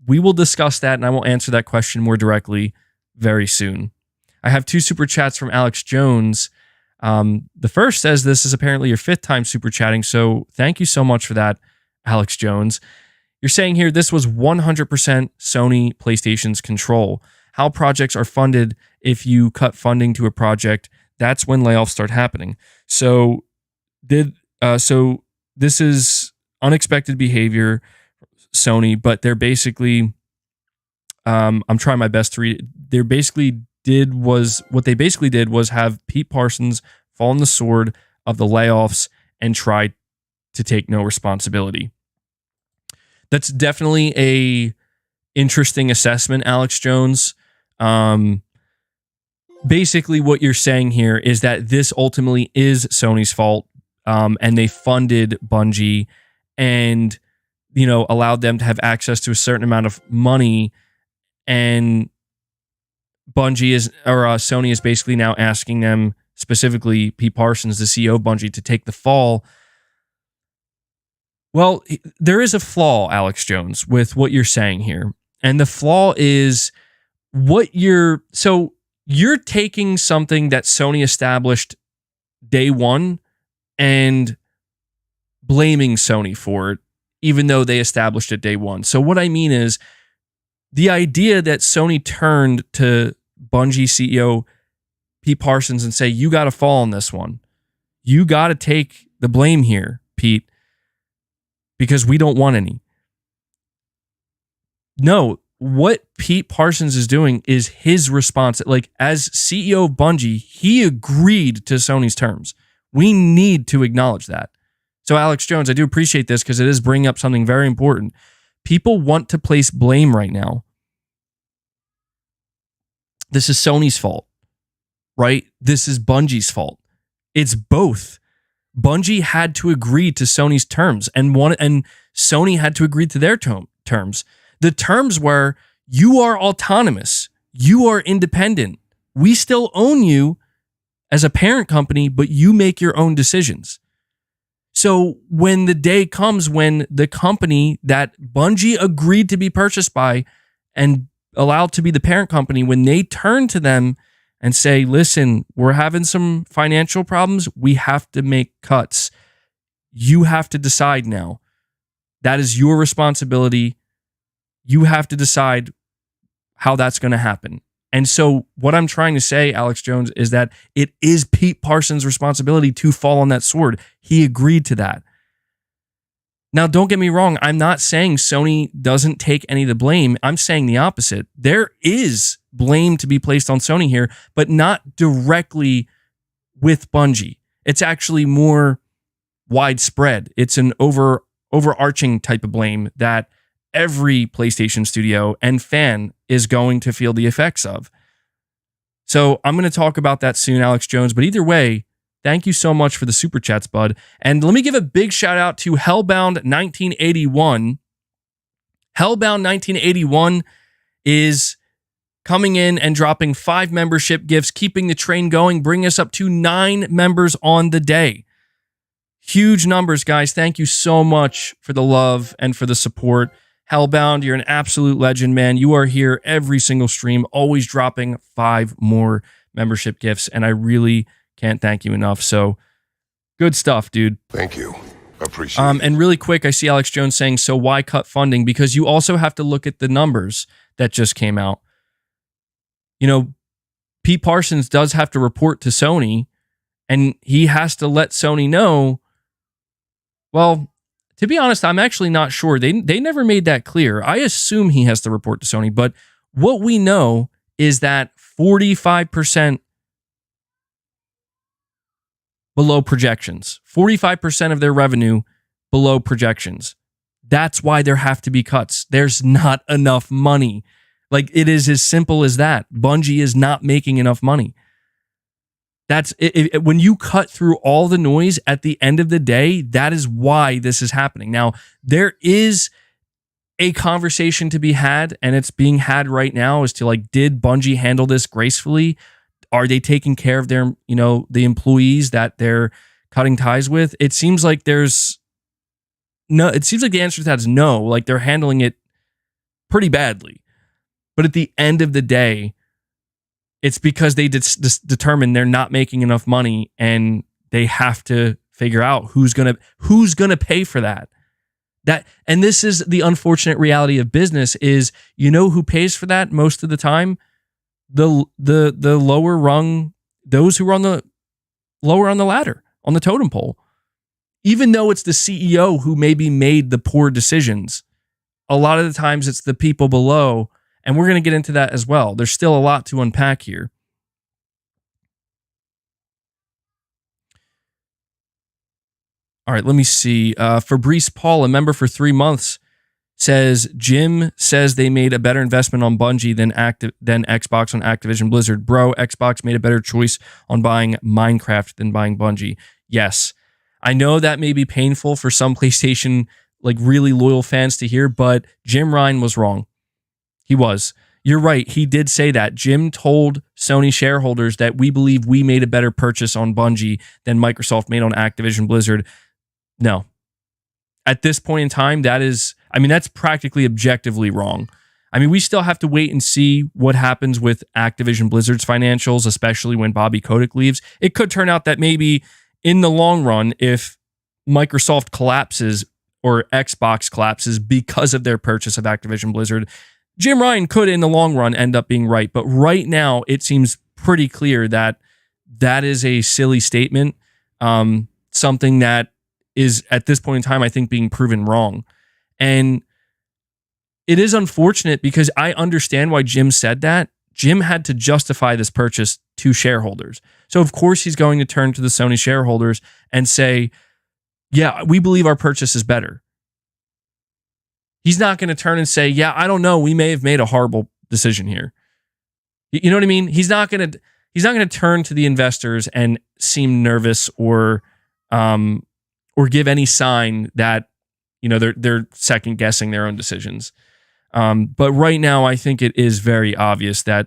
We will discuss that, and I will answer that question more directly very soon. I have 2 super chats from Alex Jones. The first says this is apparently your 5th time super chatting, so thank you so much for that, Alex Jones. You're saying here this was 100% Sony PlayStation's control. How projects are funded, if you cut funding to a project, that's when layoffs start happening. So this is unexpected behavior, Sony, but they're basically, I'm trying my best to read it. What they basically did was have Pete Parsons fall on the sword of the layoffs and try to take no responsibility. That's definitely a interesting assessment, Alex Jones. Basically what you're saying here is that this ultimately is Sony's fault, and they funded Bungie and, allowed them to have access to a certain amount of money, and Sony is basically now asking them, specifically Pete Parsons, the CEO of Bungie, to take the fall. Well, there is a flaw, Alex Jones, with what you're saying here. And the flaw is you're taking something that Sony established day one and blaming Sony for it, even though they established it day one. So what I mean is the idea that Sony turned to Bungie CEO Pete Parsons and say, you got to fall on this one. You got to take the blame here, Pete, because we don't want any. No, what Pete Parsons is doing is his response. Like, as CEO of Bungie, he agreed to Sony's terms. We need to acknowledge that. So, Alex Jones, I do appreciate this because it is bringing up something very important. People want to place blame right now. This is Sony's fault, right? This is Bungie's fault. It's both. Bungie had to agree to Sony's terms, and Sony had to agree to their terms. The terms were, you are autonomous. You are independent. We still own you as a parent company, but you make your own decisions. So when the day comes when the company that Bungie agreed to be purchased by and allowed to be the parent company, when they turn to them and say, listen, we're having some financial problems, we have to make cuts. You have to decide now. That is your responsibility. You have to decide how that's going to happen. And so what I'm trying to say, Alex Jones, is that it is Pete Parsons' responsibility to fall on that sword. He agreed to that. Now, don't get me wrong. I'm not saying Sony doesn't take any of the blame. I'm saying the opposite. There is blame to be placed on Sony here, but not directly with Bungie. It's actually more widespread. It's an overarching type of blame that every PlayStation studio and fan is going to feel the effects of. So I'm going to talk about that soon, Alex Jones. But either way, thank you so much for the super chats, bud. And let me give a big shout out to Hellbound 1981. Hellbound 1981 is coming in and dropping 5 membership gifts, keeping the train going, bringing us up to 9 members on the day. Huge numbers, guys. Thank you so much for the love and for the support. Hellbound, you're an absolute legend, man. You are here every single stream, always dropping 5 more membership gifts, and I really can't thank you enough. So, good stuff, dude. Thank you. Appreciate it. And really quick, I see Alex Jones saying, so why cut funding? Because you also have to look at the numbers that just came out. You know, Pete Parsons does have to report to Sony, and he has to let Sony know. Well, to be honest, I'm actually not sure. They never made that clear. I assume he has to report to Sony, but what we know is that 45% below projections, 45% of their revenue below projections. That's why there have to be cuts. There's not enough money. Like, it is as simple as that. Bungie is not making enough money. That's it. When you cut through all the noise at the end of the day, that is why this is happening. Now, there is a conversation to be had, and it's being had right now, as to, like, did Bungie handle this gracefully? Are they taking care of their, the employees that they're cutting ties with? It seems like there's no, it seems like the answer to that is no. Like, they're handling it pretty badly. But at the end of the day, it's because they determine they're not making enough money, and they have to figure out who's gonna pay for that. And this is the unfortunate reality of business: is who pays for that most of the time? The lower rung, those who are on the lower on the ladder, on the totem pole. Even though it's the CEO who maybe made the poor decisions, a lot of the times it's the people below. And we're going to get into that as well. There's still a lot to unpack here. All right, let me see. Fabrice Paul, a member for 3 months, says, Jim says they made a better investment on Bungie than Xbox on Activision Blizzard. Bro, Xbox made a better choice on buying Minecraft than buying Bungie. Yes, I know that may be painful for some PlayStation, like, really loyal fans to hear, but Jim Ryan was wrong. He was. You're right. He did say that. Jim told Sony shareholders that we believe we made a better purchase on Bungie than Microsoft made on Activision Blizzard. No. At this point in time, that's practically objectively wrong. I mean, we still have to wait and see what happens with Activision Blizzard's financials, especially when Bobby Kotick leaves. It could turn out that maybe in the long run, if Microsoft collapses or Xbox collapses because of their purchase of Activision Blizzard, Jim Ryan could, in the long run, end up being right. But right now, it seems pretty clear that that is a silly statement. Something that is, at this point in time, I think, being proven wrong. And it is unfortunate because I understand why Jim said that. Jim had to justify this purchase to shareholders. So, of course, he's going to turn to the Sony shareholders and say, yeah, we believe our purchase is better. He's not going to turn and say, yeah, I don't know, we may have made a horrible decision here. You know what I mean? He's not going to turn to the investors and seem nervous or give any sign that they're second guessing their own decisions. But right now, I think it is very obvious that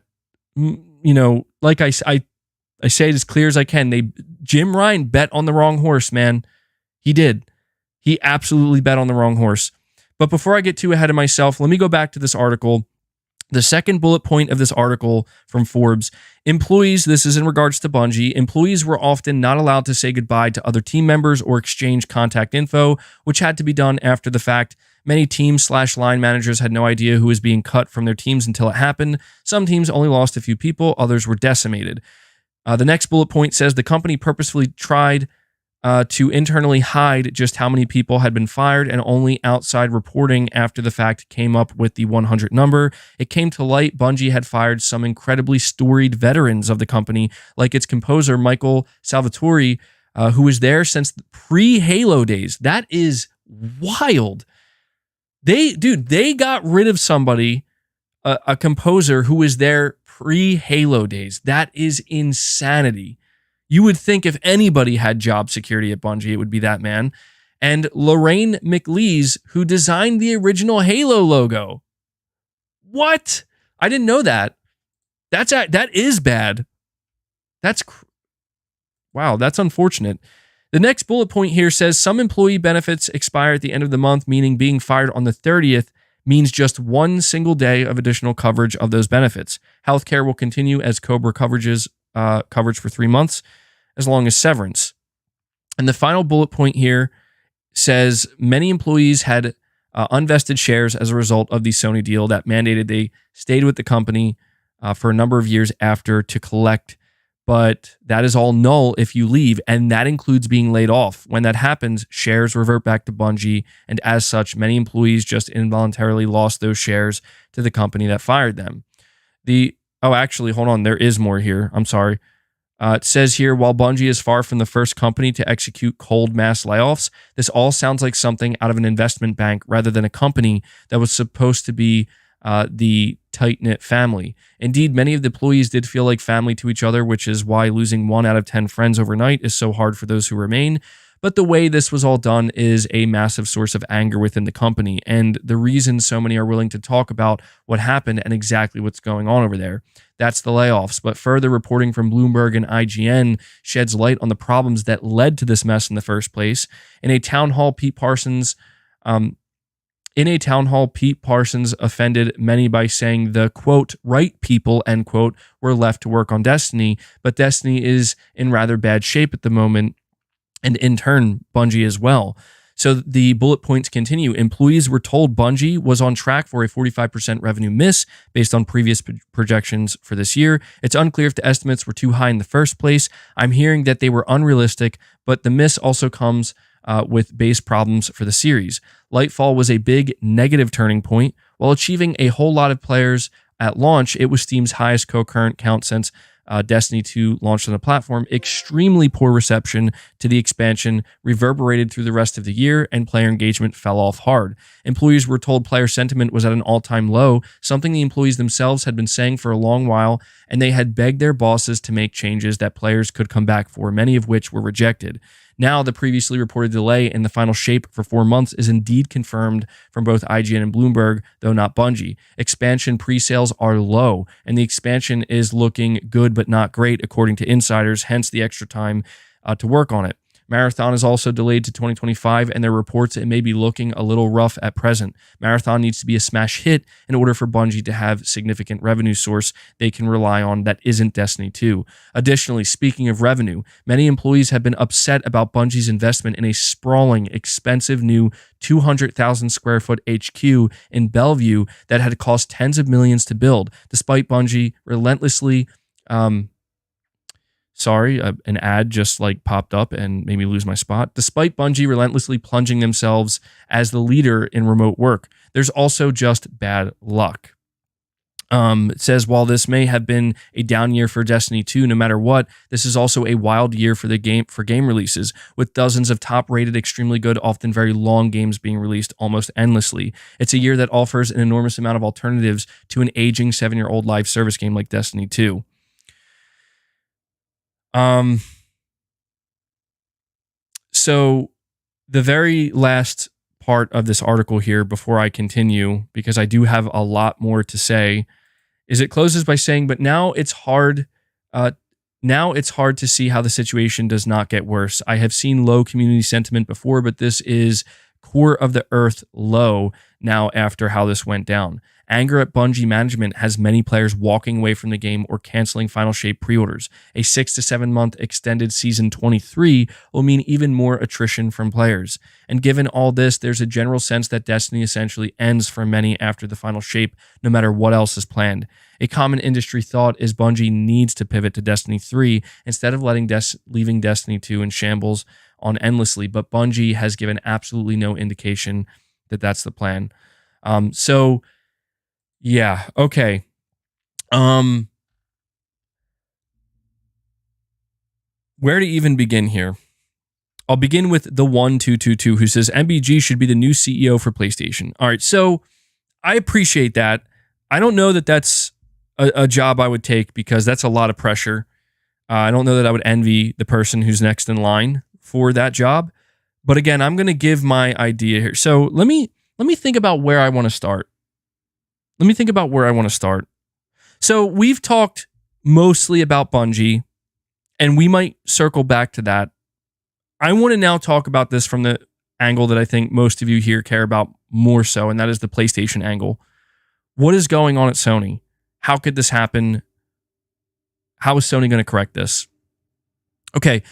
like I say it as clear as I can. Jim Ryan bet on the wrong horse, man. He did. He absolutely bet on the wrong horse. But before I get too ahead of myself, let me go back to this article. The second bullet point of this article from Forbes: employees, this is in regards to Bungie, employees were often not allowed to say goodbye to other team members or exchange contact info, which had to be done after the fact. Many team/line managers had no idea who was being cut from their teams until it happened. Some teams only lost a few people, others were decimated. The next bullet point says the company purposefully tried to internally hide just how many people had been fired, and only outside reporting after the fact came up with the 100 number. It came to light Bungie had fired some incredibly storied veterans of the company, like its composer Michael Salvatore, who was there since the pre-Halo days. That is wild. They got rid of somebody, a composer who was there pre-Halo days. That is insanity. You would think if anybody had job security at Bungie, it would be that man. And Lorraine McLeese, who designed the original Halo logo. What? I didn't know that. That is bad. Wow, that's unfortunate. The next bullet point here says some employee benefits expire at the end of the month, meaning being fired on the 30th means just one single day of additional coverage of those benefits. Healthcare will continue as COBRA coverage for 3 months, as long as severance. And the final bullet point here says many employees had unvested shares as a result of the Sony deal that mandated they stayed with the company for a number of years after to collect. But that is all null if you leave, and that includes being laid off. When that happens, shares revert back to Bungie, and as such, many employees just involuntarily lost those shares to the company that fired them. Actually, hold on, there is more here. I'm sorry. It says here, while Bungie is far from the first company to execute cold mass layoffs, this all sounds like something out of an investment bank rather than a company that was supposed to be the tight-knit family. Indeed, many of the employees did feel like family to each other, which is why losing 1 out of 10 friends overnight is so hard for those who remain. But the way this was all done is a massive source of anger within the company, and the reason so many are willing to talk about what happened and exactly what's going on over there. That's the layoffs. But further reporting from Bloomberg and IGN sheds light on the problems that led to this mess in the first place. In a town hall, Pete Parsons offended many by saying the, quote, right people, end quote, were left to work on Destiny, but Destiny is in rather bad shape at the moment, and in turn, Bungie as well. So the bullet points continue. Employees were told Bungie was on track for a 45% revenue miss based on previous projections for this year. It's unclear if the estimates were too high in the first place. I'm hearing that they were unrealistic, but the miss also comes with base problems for the series. Lightfall was a big negative turning point. While achieving a whole lot of players at launch, it was Steam's highest concurrent count since Destiny 2 launched on the platform. Extremely poor reception to the expansion reverberated through the rest of the year, and player engagement fell off hard. Employees were told player sentiment was at an all-time low, something the employees themselves had been saying for a long while, and they had begged their bosses to make changes that players could come back for, many of which were rejected. Now, the previously reported delay in the final shape for 4 months is indeed confirmed from both IGN and Bloomberg, though not Bungie. Expansion pre-sales are low, and the expansion is looking good but not great, according to insiders, hence the extra time to work on it. Marathon is also delayed to 2025, and there are reports it may be looking a little rough at present. Marathon needs to be a smash hit in order for Bungie to have significant revenue source they can rely on that isn't Destiny 2. Additionally, speaking of revenue, many employees have been upset about Bungie's investment in a sprawling, expensive new 200,000 square foot HQ in Bellevue that had cost tens of millions to build, despite Bungie relentlessly an ad just popped up and made me lose my spot. Despite Bungie relentlessly plunging themselves as the leader in remote work, there's also just bad luck. It says, while this may have been a down year for Destiny 2, no matter what, this is also a wild year for game releases, with dozens of top-rated, extremely good, often very long games being released almost endlessly. It's a year that offers an enormous amount of alternatives to an aging 7-year-old live service game like Destiny 2. So the very last part of this article here before I continue, because I do have a lot more to say, is it closes by saying, but now it's hard to see how the situation does not get worse. I have seen low community sentiment before, but this is core of the earth low now after how this went down. Anger at Bungie management has many players walking away from the game or canceling Final Shape pre-orders. A 6 to 7 month extended Season 23 will mean even more attrition from players. And given all this, there's a general sense that Destiny essentially ends for many after the Final Shape, no matter what else is planned. A common industry thought is Bungie needs to pivot to Destiny 3 instead of leaving Destiny 2 in shambles on endlessly, but Bungie has given absolutely no indication that that's the plan. Yeah, okay. Where to even begin here? I'll begin with the 1222 who says MBG should be the new CEO for PlayStation. All right, so I appreciate that. I don't know that that's a job I would take because that's a lot of pressure. I don't know that I would envy the person who's next in line for that job. But again, I'm going to give my idea here. So let me think about where I want to start. So we've talked mostly about Bungie, and we might circle back to that. I want to now talk about this from the angle that I think most of you here care about more so, and that is the PlayStation angle. What is going on at Sony? How could this happen? How is Sony going to correct this? Okay,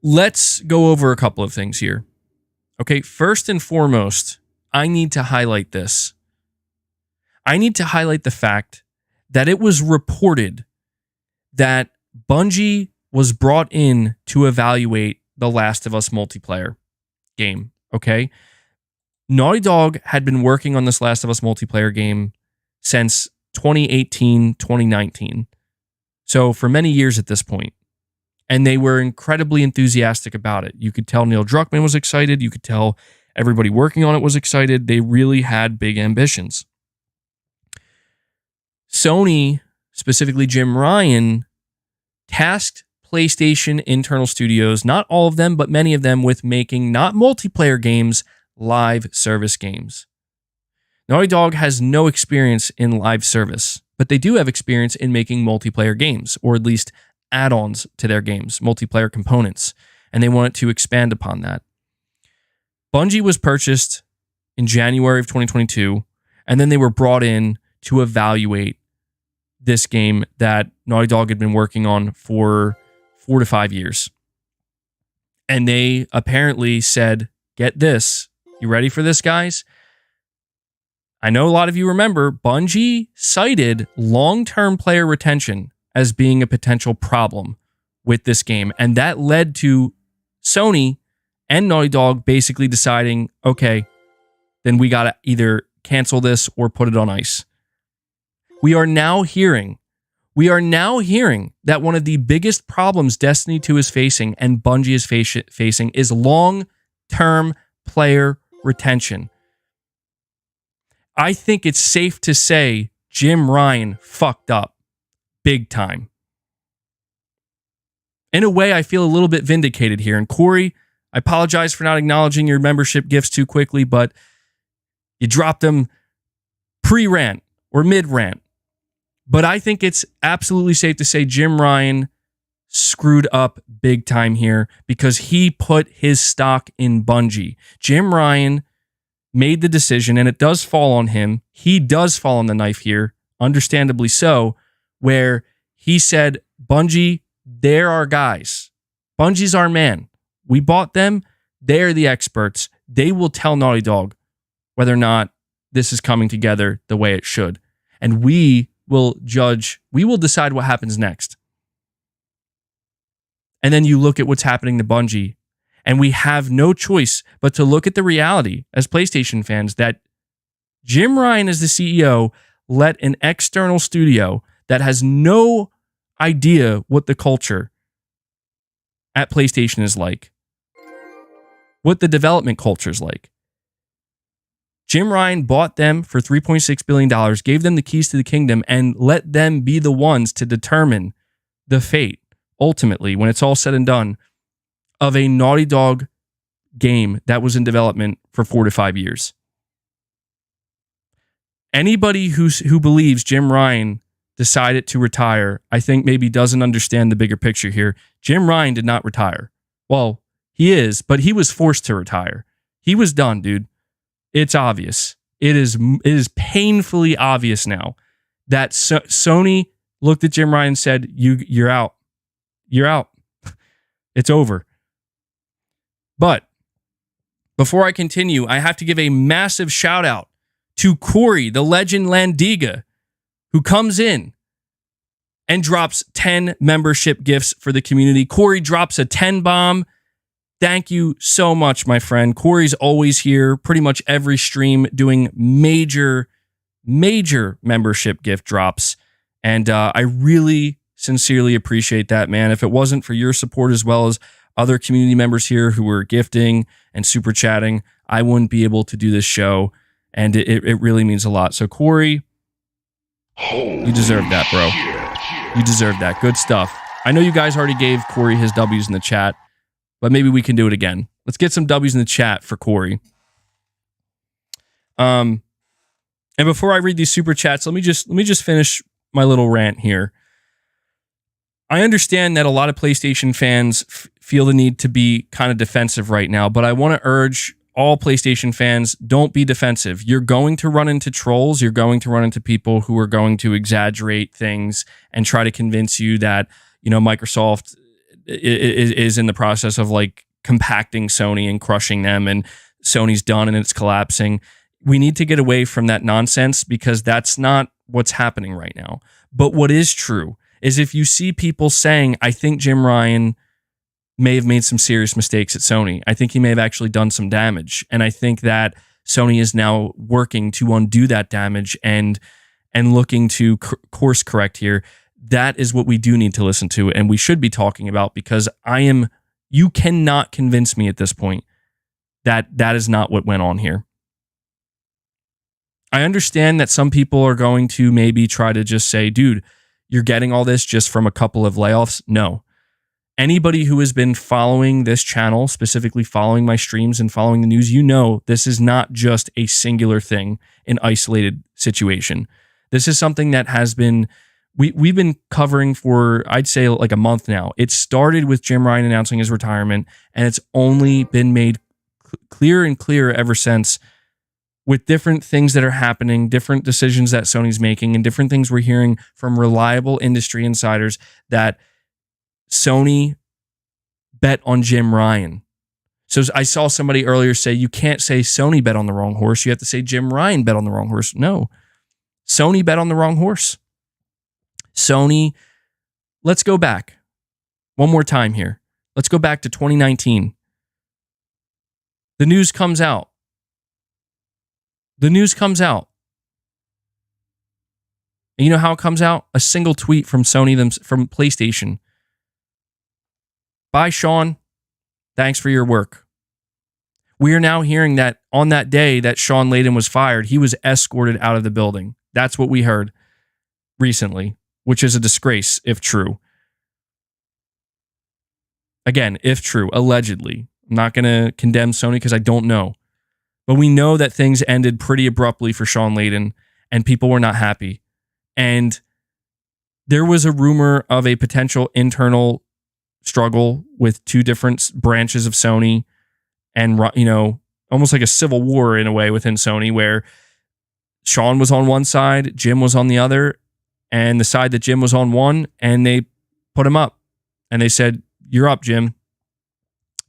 let's go over a couple of things here. Okay, first and foremost, I need to highlight this. I need to highlight the fact that it was reported that Bungie was brought in to evaluate The Last of Us multiplayer game, okay? Naughty Dog had been working on this Last of Us multiplayer game since 2018, 2019. So for many years at this point. And they were incredibly enthusiastic about it. You could tell Neil Druckmann was excited. You could tell everybody working on it was excited. They really had big ambitions. Sony, specifically Jim Ryan, tasked PlayStation internal studios, not all of them, but many of them, with making not multiplayer games, live service games. Naughty Dog has no experience in live service, but they do have experience in making multiplayer games, or at least add-ons to their games, multiplayer components, and they wanted to expand upon that. Bungie was purchased in January of 2022, and then they were brought in to evaluate this game that Naughty Dog had been working on for 4 to 5 years. And they apparently said, get this, you ready for this, guys? I know a lot of you remember, Bungie cited long-term player retention as being a potential problem with this game. And that led to Sony and Naughty Dog basically deciding, okay, then we got to either cancel this or put it on ice. We are now hearing that one of the biggest problems Destiny 2 is facing and Bungie is facing is long-term player retention. I think it's safe to say Jim Ryan fucked up big time. In a way, I feel a little bit vindicated here. And Corey, I apologize for not acknowledging your membership gifts too quickly, but you dropped them pre-rant or mid-rant. But I think it's absolutely safe to say Jim Ryan screwed up big time here because he put his stock in Bungie. Jim Ryan made the decision, and it does fall on him. He does fall on the knife here, understandably so, where he said, Bungie, they're our guys. Bungie's our man. We bought them. They're the experts. They will tell Naughty Dog whether or not this is coming together the way it should. And we will judge, we will decide what happens next. And then you look at what's happening to Bungie, and we have no choice but to look at the reality as PlayStation fans that Jim Ryan, as the CEO, let an external studio that has no idea what the culture at PlayStation is like, what the development culture is like. Jim Ryan bought them for $3.6 billion, gave them the keys to the kingdom, and let them be the ones to determine the fate, ultimately, when it's all said and done, of a Naughty Dog game that was in development for 4 to 5 years. Anybody who believes Jim Ryan decided to retire, I think maybe doesn't understand the bigger picture here. Jim Ryan did not retire. Well, he is, but he was forced to retire. He was done, dude. It's obvious. It is painfully obvious now that Sony looked at Jim Ryan and said, you're out. You're out. It's over. But before I continue, I have to give a massive shout out to Corey, the legend Landiga, who comes in and drops 10 membership gifts for the community. Corey drops a 10 bomb. Thank you so much, my friend. Corey's always here, pretty much every stream, doing major membership gift drops. And I really sincerely appreciate that, man. If it wasn't for your support as well as other community members here who were gifting and super chatting, I wouldn't be able to do this show. And it really means a lot. So, Corey, you deserve that, bro. You deserve that. Good stuff. I know you guys already gave Corey his W's in the chat, but maybe we can do it again. Let's get some W's in the chat for Corey. And before I read these super chats, let me just finish my little rant here. I understand that a lot of PlayStation fans feel the need to be kind of defensive right now, but I want to urge all PlayStation fans, don't be defensive. You're going to run into trolls. You're going to run into people who are going to exaggerate things and try to convince you that, Microsoft is in the process of like compacting Sony and crushing them, and Sony's done and it's collapsing. We need to get away from that nonsense because that's not what's happening right now. But what is true is if you see people saying, I think Jim Ryan may have made some serious mistakes at Sony. I think he may have actually done some damage. And I think that Sony is now working to undo that damage and looking to course correct here. That is what we do need to listen to and we should be talking about, because you cannot convince me at this point that that is not what went on here. I understand that some people are going to maybe try to just say, dude, you're getting all this just from a couple of layoffs. No. Anybody who has been following this channel, specifically following my streams and following the news, this is not just a singular thing, an isolated situation. This is something that has been, we've been covering for, I'd say, like a month now. It started with Jim Ryan announcing his retirement, and it's only been made clearer and clearer ever since, with different things that are happening, different decisions that Sony's making, and different things we're hearing from reliable industry insiders that Sony bet on Jim Ryan. So I saw somebody earlier say, you can't say Sony bet on the wrong horse. You have to say Jim Ryan bet on the wrong horse. No, Sony bet on the wrong horse. Sony, let's go back one more time here. Let's go back to 2019. The news comes out. And you know how it comes out? A single tweet from Sony, from PlayStation. Bye, Sean. Thanks for your work. We are now hearing that on that day that Sean Layden was fired, he was escorted out of the building. That's what we heard recently, which is a disgrace if true. Again, if true, allegedly. I'm not going to condemn Sony because I don't know. But we know that things ended pretty abruptly for Sean Layden and people were not happy. And there was a rumor of a potential internal struggle with two different branches of Sony and, almost like a civil war in a way within Sony, where Sean was on one side, Jim was on the other, and the side that Jim was on won, and they put him up. And they said, you're up, Jim.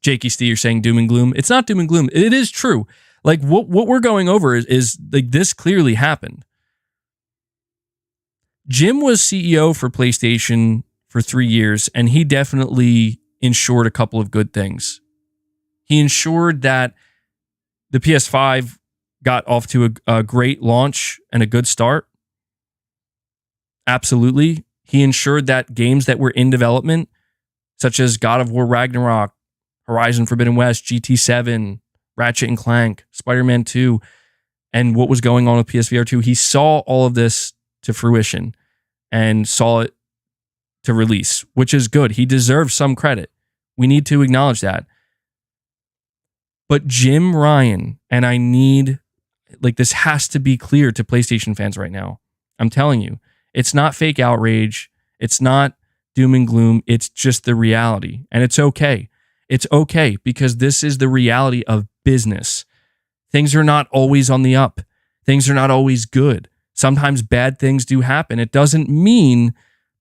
Jakey Stee, you're saying doom and gloom. It's not doom and gloom. It is true. Like what we're going over is like this clearly happened. Jim was CEO for PlayStation for 3 years, and he definitely ensured a couple of good things. He ensured that the PS5 got off to a great launch and a good start. Absolutely. He ensured that games that were in development, such as God of War Ragnarok, Horizon Forbidden West, GT7, Ratchet and Clank, Spider-Man 2, and what was going on with PSVR 2, he saw all of this to fruition and saw it to release, which is good. He deserves some credit. We need to acknowledge that. But Jim Ryan, and I need, this has to be clear to PlayStation fans right now. I'm telling you, it's not fake outrage. It's not doom and gloom. It's just the reality. And it's okay. It's okay because this is the reality of business. Things are not always on the up. Things are not always good. Sometimes bad things do happen. It doesn't mean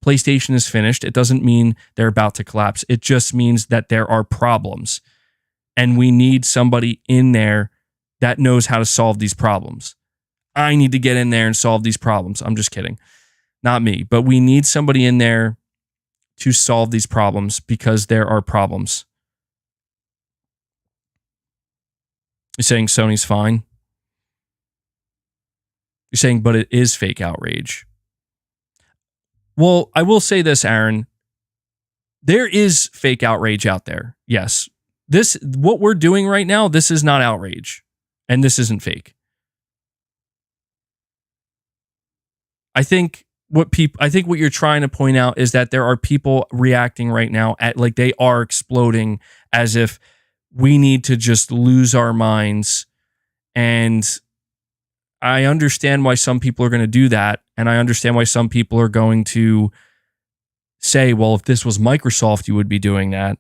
PlayStation is finished. It doesn't mean they're about to collapse. It just means that there are problems. And we need somebody in there that knows how to solve these problems. I need to get in there and solve these problems. I'm just kidding. Not me. But we need somebody in there to solve these problems because there are problems. You're saying Sony's fine? You're saying, but it is fake outrage. Well, I will say this, Aaron. There is fake outrage out there. Yes. What we're doing right now, this is not outrage. And this isn't fake. I think what you're trying to point out is that there are people reacting right now at like they are exploding as if we need to just lose our minds. And I understand why some people are going to do that, and I understand why some people are going to say, well, if this was Microsoft, you would be doing that.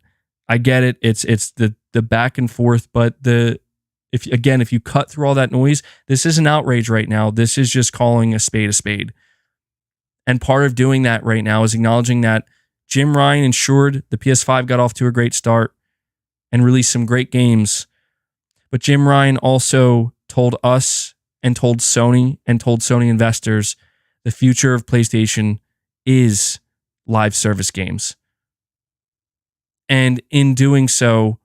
I get it. It's the back and forth, but if you cut through all that noise, this is an outrage right now. This is just calling a spade a spade. And part of doing that right now is acknowledging that Jim Ryan ensured the PS5 got off to a great start and released some great games. But Jim Ryan also told us and told Sony investors the future of PlayStation is live service games. And in doing so,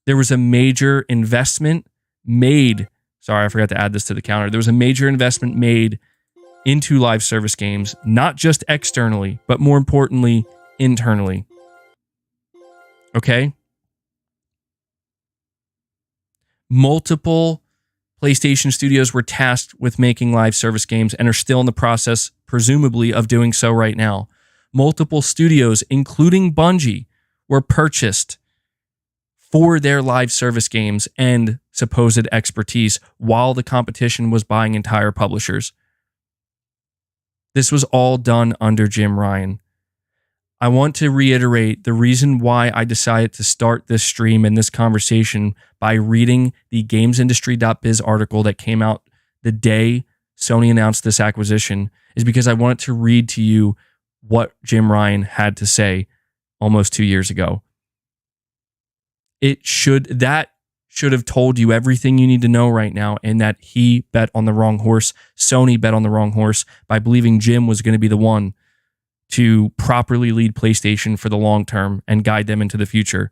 there was a major investment made. Sorry, I forgot to add this to the counter. There was a major investment made into live service games, not just externally, but more importantly, internally. Okay? Multiple PlayStation studios were tasked with making live service games and are still in the process, presumably, of doing so right now. Multiple studios, including Bungie, were purchased for their live service games and supposed expertise while the competition was buying entire publishers. This was all done under Jim Ryan. I want to reiterate the reason why I decided to start this stream and this conversation by reading the GamesIndustry.biz article that came out the day Sony announced this acquisition is because I wanted to read to you what Jim Ryan had to say almost 2 years ago. That should have told you everything you need to know right now, and that he bet on the wrong horse. Sony bet on the wrong horse by believing Jim was going to be the one to properly lead PlayStation for the long term and guide them into the future.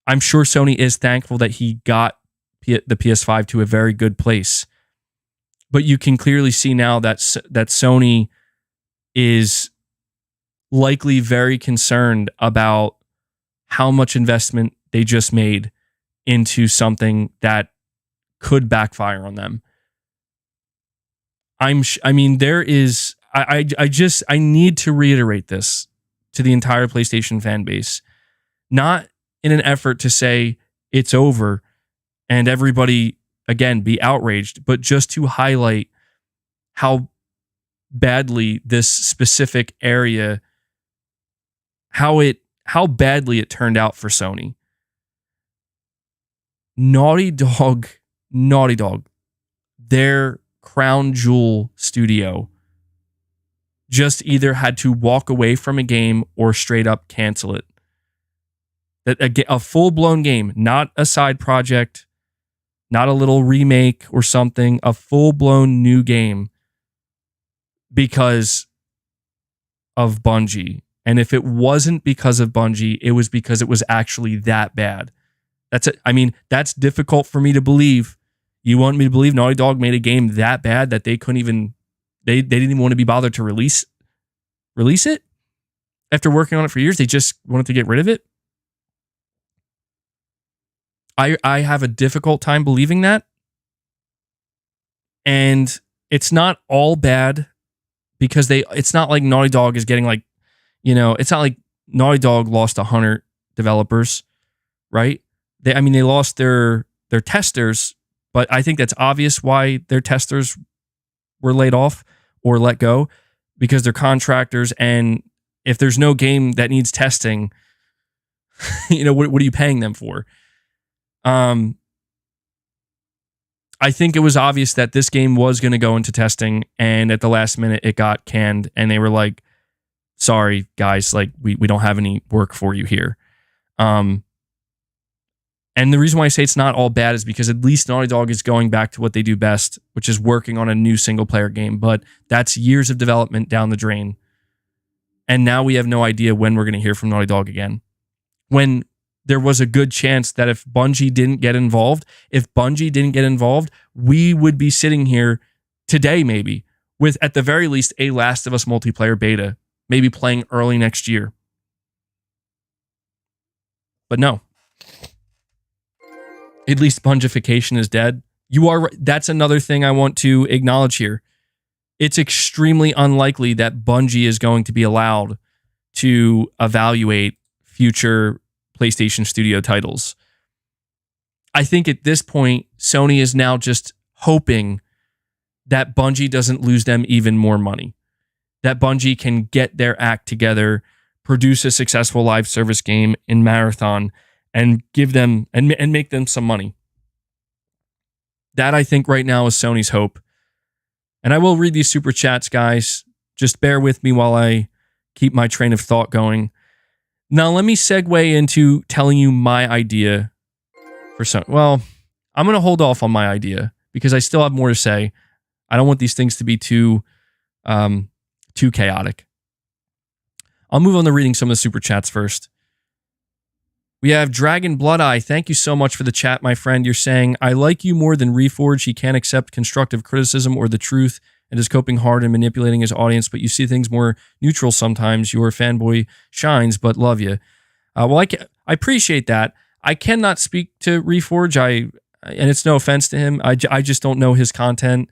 I'm sure Sony is thankful that he got the PS5 to a very good place. But you can clearly see now that Sony is likely very concerned about how much investment they just made into something that could backfire on them. I need to reiterate this to the entire PlayStation fan base, not in an effort to say it's over and everybody, again, be outraged, but just to highlight how badly this specific area, how badly it turned out for Sony. Naughty Dog, their crown jewel studio, just either had to walk away from a game or straight up cancel it. A full-blown game, not a side project, not a little remake or something, a full-blown new game because of Bungie. And if it wasn't because of Bungie, it was because it was actually that bad. That's difficult for me to believe. You want me to believe Naughty Dog made a game that bad that they couldn't even, they didn't even want to be bothered to release it? After working on it for years, they just wanted to get rid of it? I have a difficult time believing that. And it's not all bad because it's not like Naughty Dog is getting it's not like Naughty Dog lost 100 developers, right? They lost their testers, but I think that's obvious why their testers were laid off or let go, because they're contractors. And if there's no game that needs testing, what are you paying them for? I think it was obvious that this game was going to go into testing, and at the last minute it got canned, and they were like, sorry guys, we don't have any work for you here. And the reason why I say it's not all bad is because at least Naughty Dog is going back to what they do best, which is working on a new single player game. But that's years of development down the drain. And now we have no idea when we're going to hear from Naughty Dog again. When there was a good chance that if Bungie didn't get involved, we would be sitting here today maybe with, at the very least, a Last of Us multiplayer beta, maybe playing early next year. But no. At least Bungification is dead. That's another thing I want to acknowledge here. It's extremely unlikely that Bungie is going to be allowed to evaluate future PlayStation Studio titles. I think at this point, Sony is now just hoping that Bungie doesn't lose them even more money. That Bungie can get their act together, produce a successful live service game in Marathon, and give them and make them some money. That, I think, right now is Sony's hope. And I will read these super chats, guys. Just bear with me while I keep my train of thought going. Now, let me segue into telling you my idea for Sony. Well, I'm going to hold off on my idea because I still have more to say. I don't want these things to be too chaotic. I'll move on to reading some of the super chats first. We have Dragon Blood Eye. Thank you so much for the chat, my friend. You're saying, I like you more than Reforge. He can't accept constructive criticism or the truth and is coping hard and manipulating his audience, but you see things more neutral sometimes. Your fanboy shines, but love you. I appreciate that. I cannot speak to Reforge. And it's no offense to him. I just don't know his content.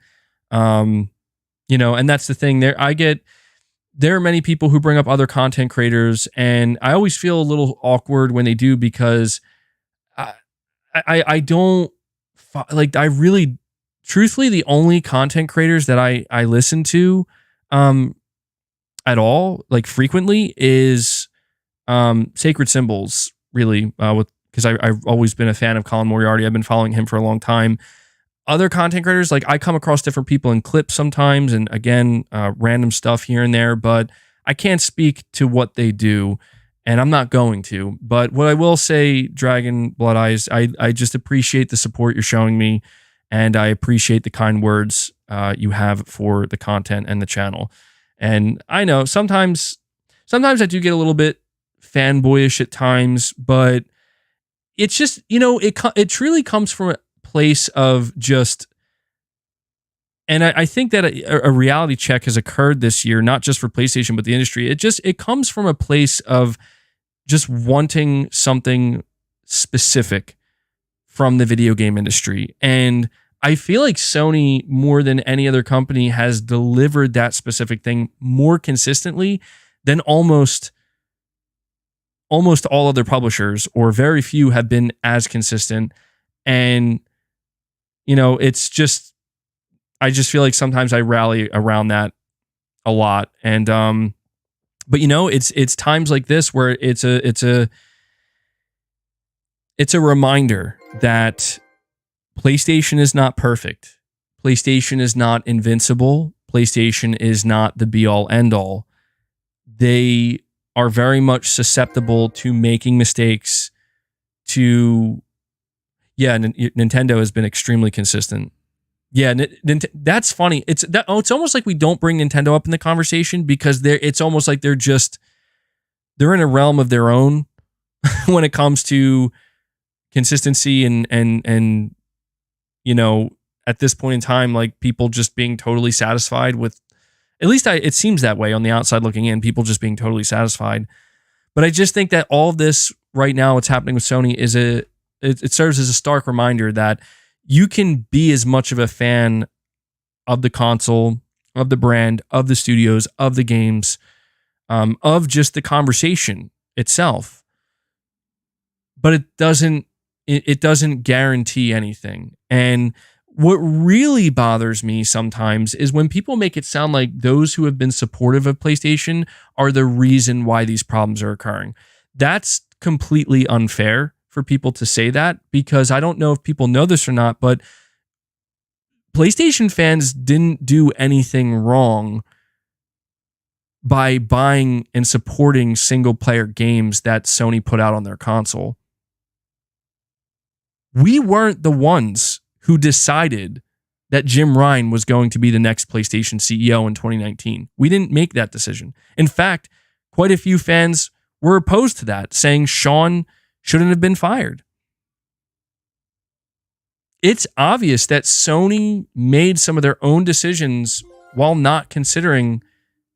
And that's the thing. There are many people who bring up other content creators, and I always feel a little awkward when they do because I don't like. I really, truthfully, the only content creators that I listen to at all, like frequently, is Sacred Symbols. Really, because I've always been a fan of Colin Moriarty. I've been following him for a long time. Other content creators, like I come across different people in clips sometimes, and again, random stuff here and there, but I can't speak to what they do, and I'm not going to. But what I will say, Dragon Blood Eyes, I just appreciate the support you're showing me, and I appreciate the kind words you have for the content and the channel. And I know sometimes I do get a little bit fanboyish at times, but it's just, it truly comes from a place of just, and I think that a reality check has occurred this year, not just for PlayStation, but the industry. It comes from a place of just wanting something specific from the video game industry. And I feel like Sony, more than any other company, has delivered that specific thing more consistently than almost all other publishers, or very few have been as consistent. And it's just, I just feel like sometimes I rally around that a lot. And, but it's times like this where it's a reminder that PlayStation is not perfect. PlayStation is not invincible. PlayStation is not the be all end all. They are very much susceptible to making mistakes, Nintendo has been extremely consistent. Yeah, that's funny. It's almost like we don't bring Nintendo up in the conversation because it's almost like they're in a realm of their own when it comes to consistency and at this point in time, like people just being totally satisfied with, at least it seems that way on the outside looking in, people just being totally satisfied. But I just think that all of this right now, what's happening with Sony it serves as a stark reminder that you can be as much of a fan of the console, of the brand, of the studios, of the games, of just the conversation itself. But it doesn't guarantee anything. And what really bothers me sometimes is when people make it sound like those who have been supportive of PlayStation are the reason why these problems are occurring. That's completely unfair for people to say that, because I don't know if people know this or not, but PlayStation fans didn't do anything wrong by buying and supporting single player games that Sony put out on their console. We weren't the ones who decided that Jim Ryan was going to be the next PlayStation CEO in 2019. We didn't make that decision. In fact, quite a few fans were opposed to that, saying Sean shouldn't have been fired. It's obvious that Sony made some of their own decisions while not considering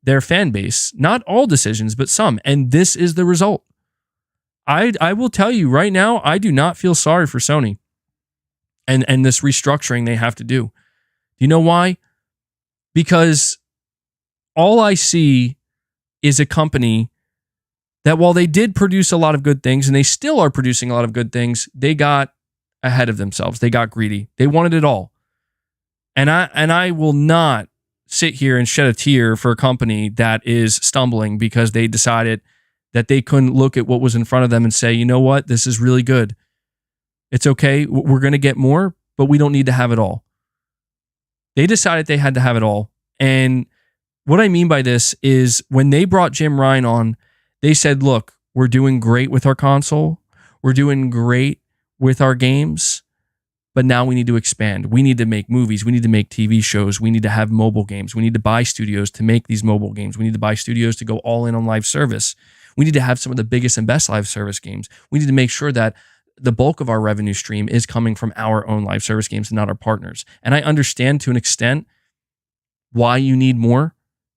their fan base. Not all decisions, but some. And this is the result. I will tell you right now, I do not feel sorry for Sony and this restructuring they have to do. Do you know why? Because all I see is a company that, while they did produce a lot of good things, and they still are producing a lot of good things, they got ahead of themselves. They got greedy. They wanted it all. And I will not sit here and shed a tear for a company that is stumbling because they decided that they couldn't look at what was in front of them and say, you know what, this is really good. It's okay. We're going to get more, but we don't need to have it all. They decided they had to have it all. And what I mean by this is when they brought Jim Ryan on, they said, look, we're doing great with our console. We're doing great with our games. But now we need to expand. We need to make movies. We need to make TV shows. We need to have mobile games. We need to buy studios to make these mobile games. We need to buy studios to go all in on live service. We need to have some of the biggest and best live service games. We need to make sure that the bulk of our revenue stream is coming from our own live service games and not our partners. And I understand to an extent why you need more,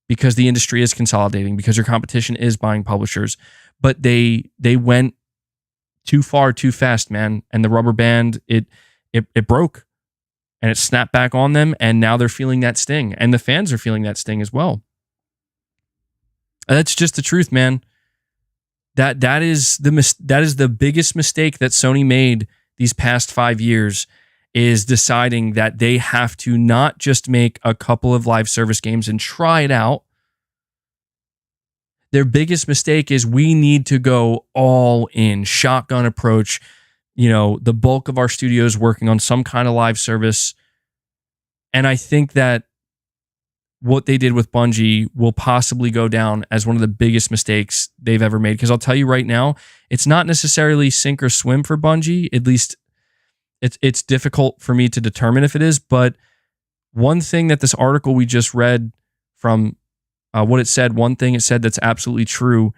because the industry is consolidating, because your competition is buying publishers. But they went too far, too fast, man. And the rubber band, it broke and it snapped back on them. And now they're feeling that sting. And the fans are feeling that sting as well. That's just the truth, man. That is the biggest mistake that Sony made these past 5 years, is deciding that they have to not just make a couple of live service games and try it out. Their biggest mistake is we need to go all in, shotgun approach. You know, the bulk of our studios working on some kind of live service. And I think that what they did with Bungie will possibly go down as one of the biggest mistakes they've ever made. Because I'll tell you right now, it's not necessarily sink or swim for Bungie. At least it's difficult for me to determine if it is. But one thing that this article we just read from what it said, one thing it said that's absolutely true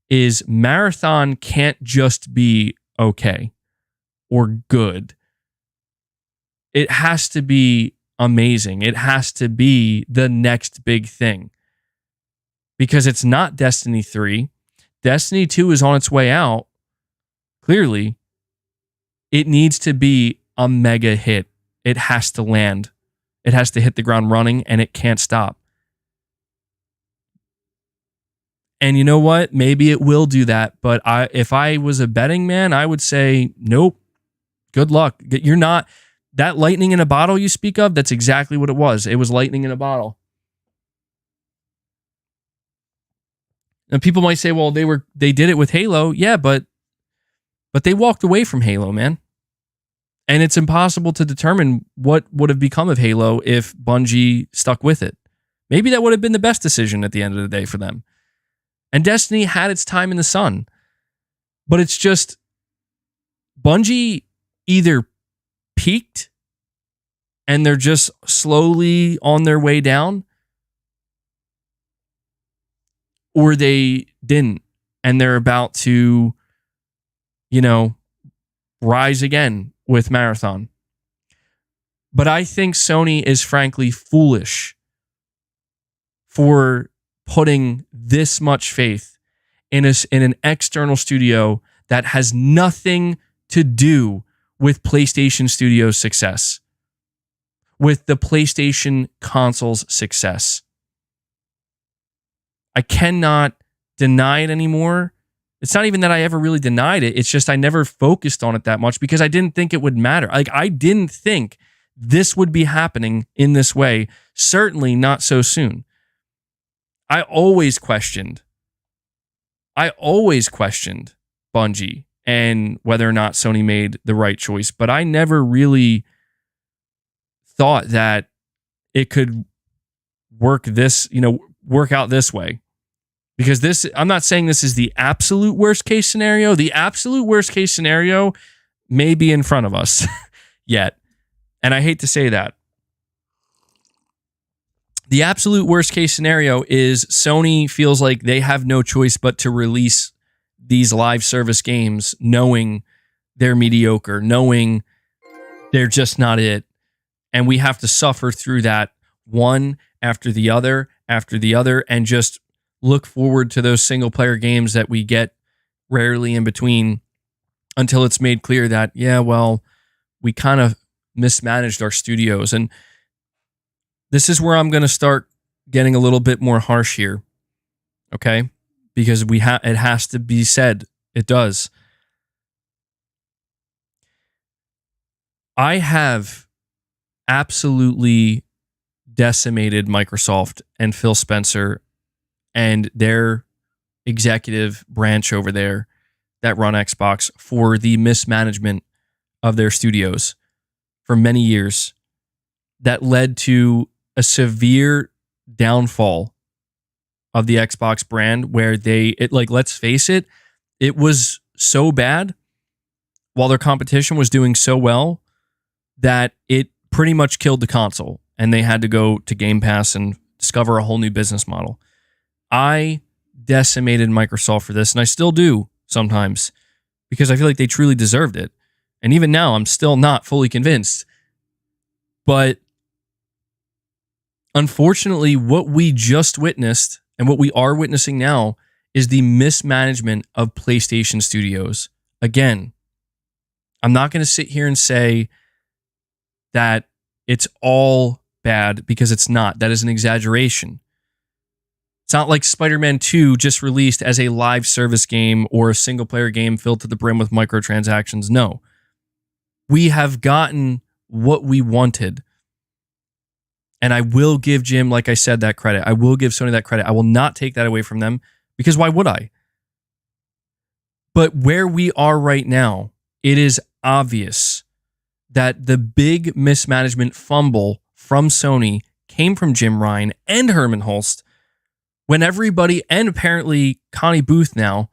is Marathon can't just be okay or good. It has to be amazing. It has to be the next big thing. Because it's not Destiny 3. Destiny 2 is on its way out. Clearly, it needs to be a mega hit. It has to land. It has to hit the ground running, and it can't stop. And you know what? Maybe it will do that. But if I was a betting man, I would say, nope. Good luck. You're not... That lightning in a bottle you speak of, that's exactly what it was. It was lightning in a bottle. And people might say, well, they did it with Halo. Yeah, but they walked away from Halo, man. And it's impossible to determine what would have become of Halo if Bungie stuck with it. Maybe that would have been the best decision at the end of the day for them. And Destiny had its time in the sun. But it's just, Bungie either peaked and they're just slowly on their way down, or they didn't and they're about to, rise again with Marathon. But I think Sony is frankly foolish for putting this much faith in an external studio that has nothing to do with PlayStation Studios' success, with the PlayStation console's success. I cannot deny it anymore. It's not even that I ever really denied it. It's just I never focused on it that much because I didn't think it would matter. I didn't think this would be happening in this way. Certainly not so soon. I always questioned Bungie and whether or not Sony made the right choice. But I never really thought that it could work out this way. Because I'm not saying this is the absolute worst case scenario. The absolute worst case scenario may be in front of us yet. And I hate to say that. The absolute worst case scenario is Sony feels like they have no choice but to release these live service games knowing they're mediocre, knowing they're just not it. And we have to suffer through that one after the other, and just look forward to those single player games that we get rarely in between until it's made clear that, yeah, well, we kind of mismanaged our studios. And this is where I'm going to start getting a little bit more harsh here. Okay? Because it has to be said. It does. I have absolutely decimated Microsoft and Phil Spencer and their executive branch over there that run Xbox for the mismanagement of their studios for many years that led to a severe downfall of the Xbox brand where let's face it, it was so bad while their competition was doing so well that it pretty much killed the console and they had to go to Game Pass and discover a whole new business model. I decimated Microsoft for this, and I still do sometimes because I feel like they truly deserved it. And even now, I'm still not fully convinced. But unfortunately, what we just witnessed and what we are witnessing now is the mismanagement of PlayStation Studios. Again, I'm not going to sit here and say that it's all bad because it's not. That is an exaggeration. It's not like Spider-Man 2 just released as a live service game or a single-player game filled to the brim with microtransactions. No. We have gotten what we wanted. And I will give Jim, like I said, that credit. I will give Sony that credit. I will not take that away from them because why would I? But where we are right now, it is obvious that the big mismanagement fumble from Sony came from Jim Ryan and Herman Hulst when everybody, and apparently Connie Booth now,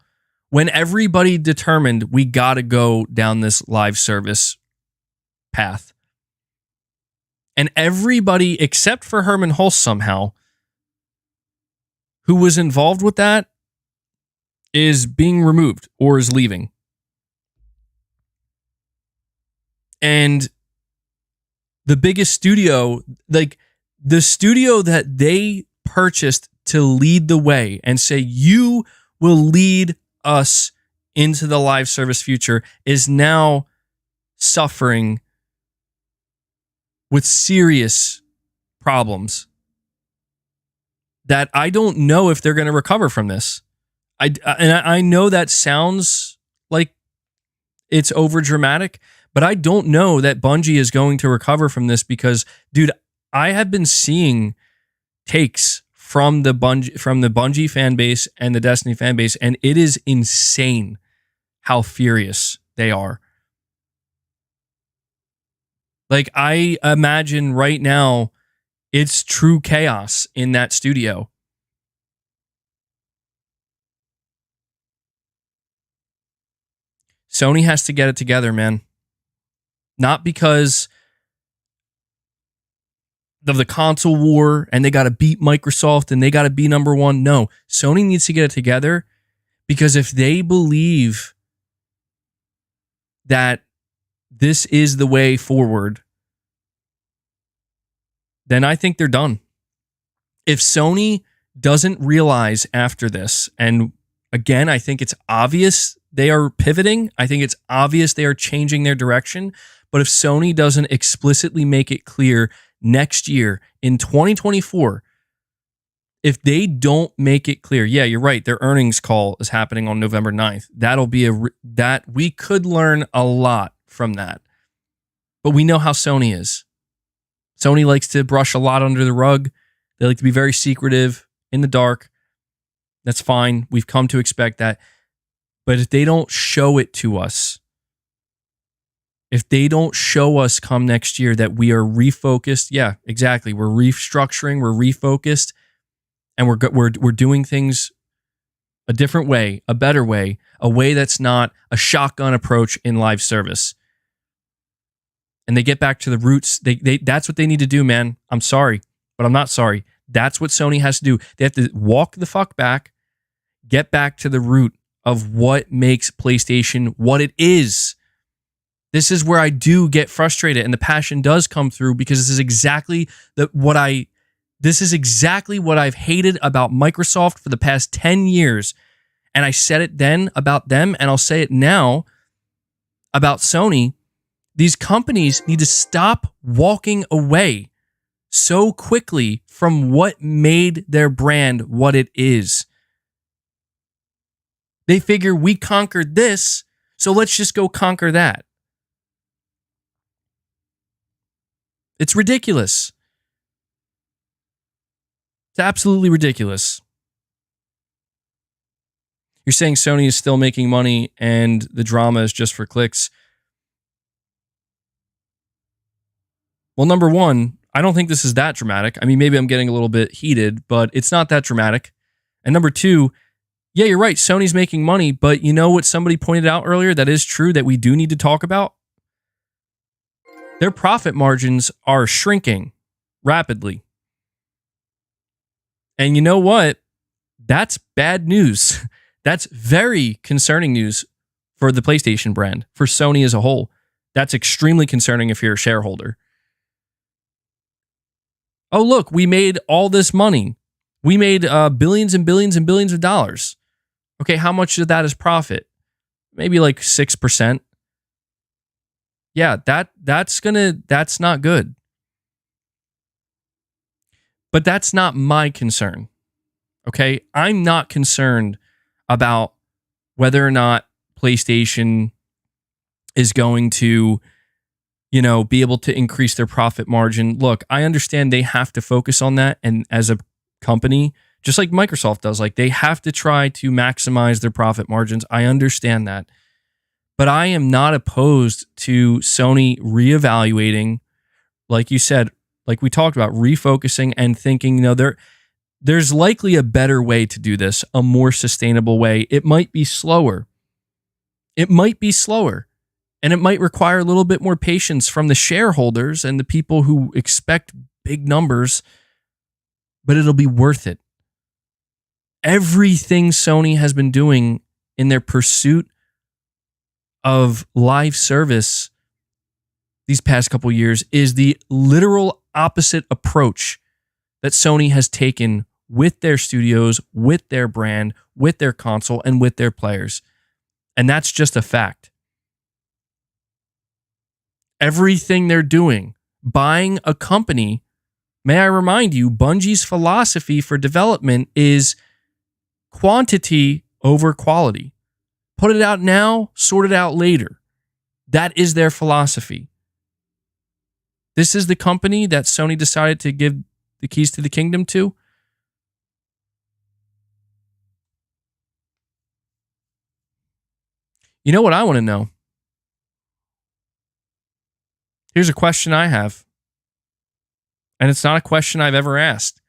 when everybody determined we got to go down this live service path. And everybody except for Herman Hulst somehow, who was involved with that, is being removed or is leaving. And the biggest studio, like the studio that they purchased to lead the way and say, you will lead us into the live service future, is now suffering with serious problems that I don't know if they're going to recover from this. I know that sounds like it's over dramatic, but I don't know that Bungie is going to recover from this because, dude, I have been seeing takes from the Bungie fan base and the Destiny fan base, and it is insane how furious they are. Like, I imagine right now it's true chaos in that studio. Sony has to get it together, man. Not because of the console war and they got to beat Microsoft and they got to be number one. No, Sony needs to get it together because if they believe that this is the way forward, then I think they're done. If Sony doesn't realize after this, and again, I think it's obvious they are pivoting. I think it's obvious they are changing their direction. But if Sony doesn't explicitly make it clear next year in 2024, if they don't make it clear, yeah, you're right, their earnings call is happening on November 9th. That'll be that we could learn a lot from that. But we know how Sony is. Sony likes to brush a lot under the rug. They like to be very secretive, in the dark. That's fine. We've come to expect that. But if they don't show it to us, if they don't show us come next year that we are refocused, yeah, exactly. We're restructuring, we're refocused, and we're doing things a different way, a better way, a way that's not a shotgun approach in live service. And they get back to the roots. That's what they need to do, man. I'm sorry, but I'm not sorry. That's what Sony has to do. They have to walk the fuck back, get back to the root of what makes PlayStation what it is. This is where I do get frustrated and the passion does come through because this is exactly what I've hated about Microsoft for the past 10 years. And I said it then about them and I'll say it now about Sony. These companies need to stop walking away so quickly from what made their brand what it is. They figure we conquered this, so let's just go conquer that. It's ridiculous. It's absolutely ridiculous. You're saying Sony is still making money and the drama is just for clicks. Well, number one, I don't think this is that dramatic. I mean, maybe I'm getting a little bit heated, but it's not that dramatic. And number two, yeah, you're right. Sony's making money, but you know what somebody pointed out earlier that is true that we do need to talk about? Their profit margins are shrinking rapidly. And you know what? That's bad news. That's very concerning news for the PlayStation brand, for Sony as a whole. That's extremely concerning if you're a shareholder. Oh, look, we made all this money. We made billions and billions and billions of dollars. Okay, how much of that is profit? Maybe like 6%. Yeah, that's not good. But that's not my concern. Okay, I'm not concerned about whether or not PlayStation is going to, be able to increase their profit margin. Look, I understand they have to focus on that, and as a company, just like Microsoft does, like they have to try to maximize their profit margins. I understand that. But I am not opposed to Sony reevaluating, like you said, like we talked about, refocusing and thinking, there's likely a better way to do this, a more sustainable way. It might be slower. And it might require a little bit more patience from the shareholders and the people who expect big numbers, but it'll be worth it. Everything Sony has been doing in their pursuit of live service these past couple years is the literal opposite approach that Sony has taken with their studios, with their brand, with their console, and with their players. And that's just a fact. Everything they're doing, buying a company, may I remind you, Bungie's philosophy for development is quantity over quality. Put it out now, sort it out later. That is their philosophy. This is the company that Sony decided to give the keys to the kingdom to. You know what I want to know? Here's a question I have. And it's not a question I've ever asked.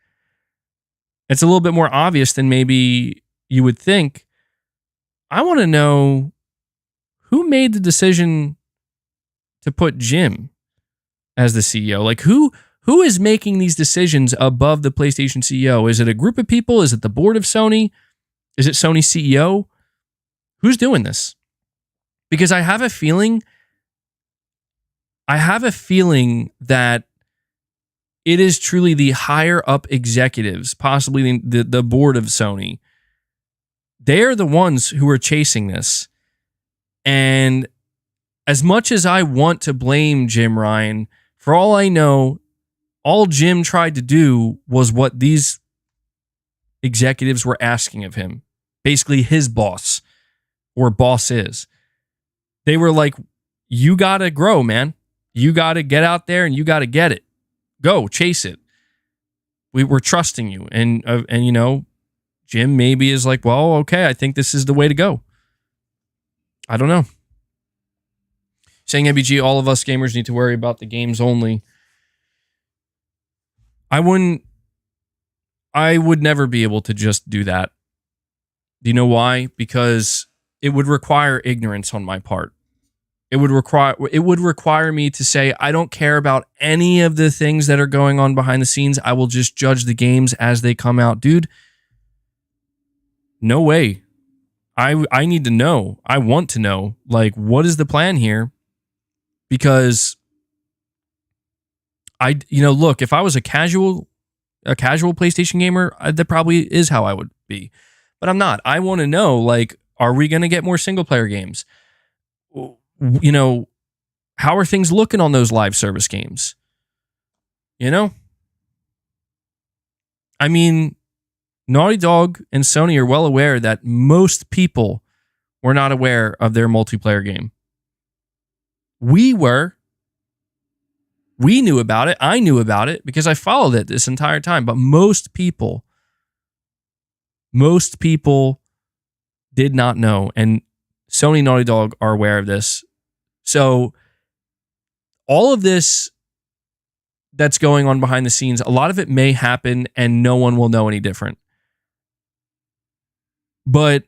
It's a little bit more obvious than maybe you would think. I want to know who made the decision to put Jim as the CEO. Like who is making these decisions above the PlayStation CEO? Is it a group of people? Is it the board of Sony? Is it Sony's CEO? Who's doing this? Because I have a feeling that it is truly the higher up executives, possibly the board of Sony. They're the ones who are chasing this. And as much as I want to blame Jim Ryan, for all I know, all Jim tried to do was what these executives were asking of him. Basically, his boss or boss is. They were like, you got to grow, man. You got to get out there and you got to get it. Go, chase it. We're trusting you. And Jim maybe is like, well, okay, I think this is the way to go. I don't know. Saying MBG, all of us gamers need to worry about the games only. I would never be able to just do that. Do you know why? Because it would require ignorance on my part. It would require me to say, I don't care about any of the things that are going on behind the scenes. I will just judge the games as they come out. Dude, no way. I need to know. I want to know, like, what is the plan here? Because look, if I was a casual PlayStation gamer, that probably is how I would be. But I'm not. I want to know, like, are we going to get more single player games? How are things looking on those live service games? I mean, Naughty Dog and Sony are well aware that most people were not aware of their multiplayer game. We were. We knew about it. I knew about it because I followed it this entire time. But most people did not know. And Sony and Naughty Dog are aware of this. So all of this that's going on behind the scenes, a lot of it may happen and no one will know any different. But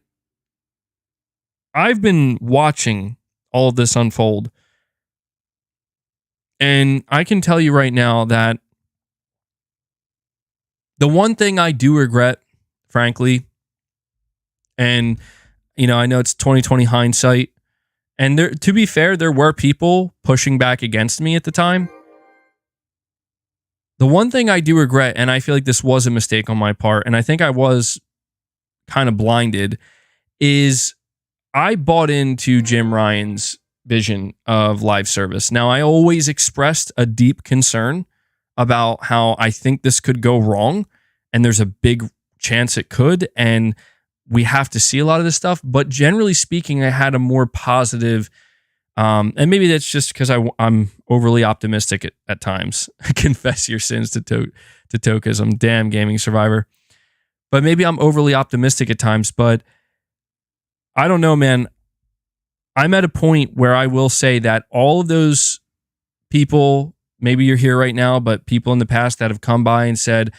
I've been watching all of this unfold. And I can tell you right now that the one thing I do regret, frankly, and I know it's 2020 hindsight, and there, to be fair, there were people pushing back against me at the time. The one thing I do regret, and I feel like this was a mistake on my part, and I think I was kind of blinded, is I bought into Jim Ryan's vision of live service. Now, I always expressed a deep concern about how I think this could go wrong, and there's a big chance it could, and we have to see a lot of this stuff. But generally speaking, I had a more positive, and maybe that's just because I'm overly optimistic at times. Confess your sins to Tokism. Damn, gaming survivor. But maybe I'm overly optimistic at times, but I don't know, man. I'm at a point where I will say that all of those people, maybe you're here right now, but people in the past that have come by and said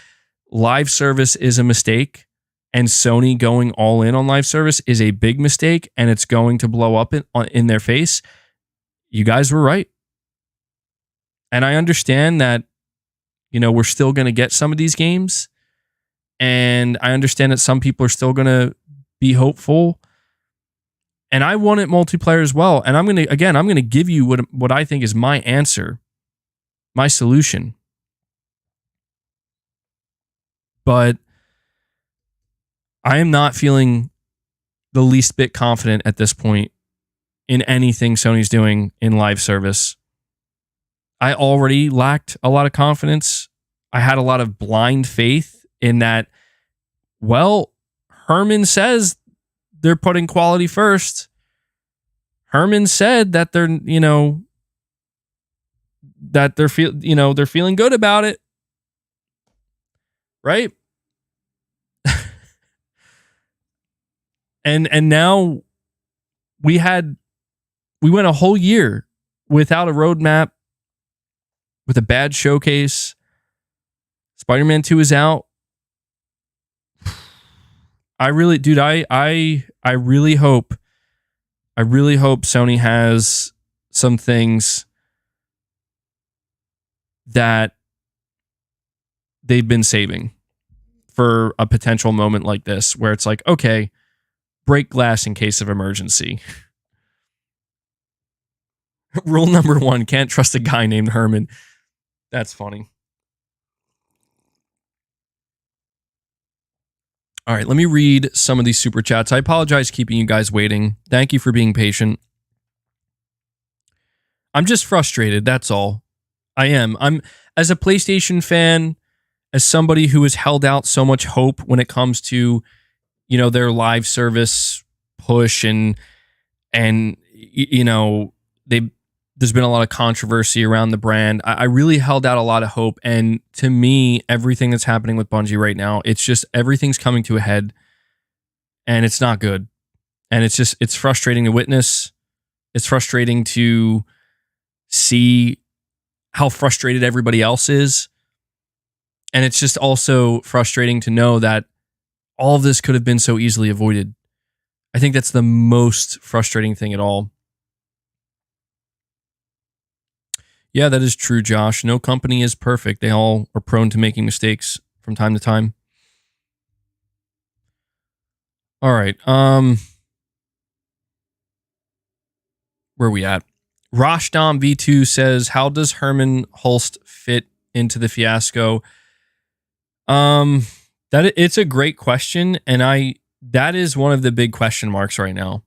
live service is a mistake and Sony going all in on live service is a big mistake and it's going to blow up in their face. You guys were right. And I understand that, we're still going to get some of these games. And I understand that some people are still going to be hopeful. And I want it multiplayer as well. And I'm going to give you what I think is my answer, my solution. But I am not feeling the least bit confident at this point in anything Sony's doing in live service. I already lacked a lot of confidence. I had a lot of blind faith in that, well, Herman says they're putting quality first. Herman said that they're feeling good about it. Right? and now we went a whole year without a roadmap, with a bad showcase. Spider-Man 2 is out. I really hope Sony has some things that they've been saving for a potential moment like this, where it's like, okay, break glass in case of emergency. Rule number 1, can't trust a guy named Herman. That's funny. All right, let me read some of these super chats. I apologize keeping you guys waiting. Thank you for being patient. I'm just frustrated, that's all. I'm as a PlayStation fan, as somebody who has held out so much hope when it comes to, their live service push and there's been a lot of controversy around the brand. I really held out a lot of hope. And to me, everything that's happening with Bungie right now, it's just everything's coming to a head and it's not good. And it's frustrating to witness. It's frustrating to see how frustrated everybody else is. And it's just also frustrating to know that all of this could have been so easily avoided. I think that's the most frustrating thing at all. Yeah, that is true, Josh. No company is perfect. They all are prone to making mistakes from time to time. All right. Where are we at? Rashdom V2 says, how does Herman Hulst fit into the fiasco? It's a great question, and that is one of the big question marks right now.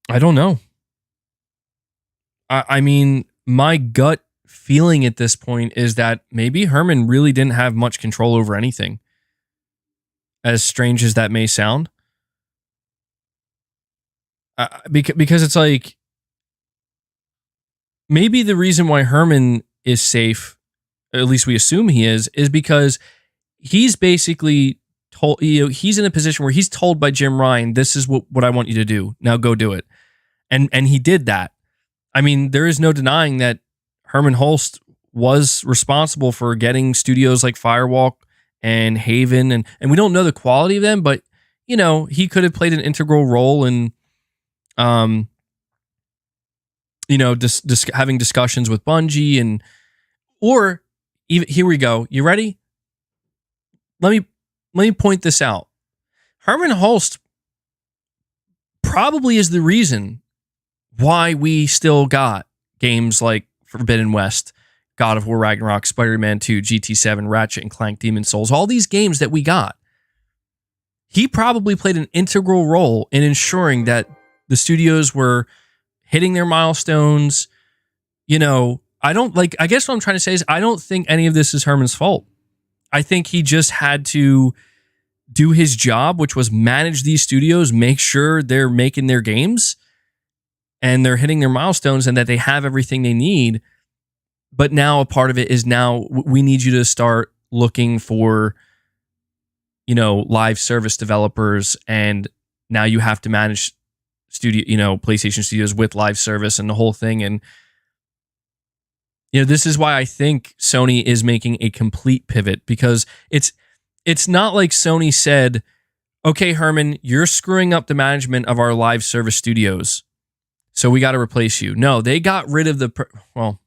I don't know. I mean, my gut feeling at this point is that maybe Herman really didn't have much control over anything. As strange as that may sound. because it's like maybe the reason why Herman is safe, at least we assume he is because he's basically told, he's in a position where he's told by Jim Ryan, this is what I want you to do. Now go do it. And he did that. I mean, there is no denying that Herman Hulst was responsible for getting studios like Firewalk and Haven, and we don't know the quality of them, but he could have played an integral role in having discussions with Bungie or even, here we go. You ready? Let me point this out. Herman Hulst probably is the reason why we still got games like Forbidden West, God of War Ragnarok, Spider-Man 2, GT7, Ratchet and Clank, Demon's Souls, all these games that we got. He probably played an integral role in ensuring that the studios were hitting their milestones. I guess what I'm trying to say is I don't think any of this is Herman's fault. I think he just had to do his job, which was manage these studios, make sure they're making their games and they're hitting their milestones and that they have everything they need. But now a part of it is now we need you to start looking for, live service developers. And now you have to manage PlayStation studios with live service and the whole thing. And, this is why I think Sony is making a complete pivot, because it's not like Sony said, okay, Herman, you're screwing up the management of our live service studios, so we got to replace you. No, they got rid of let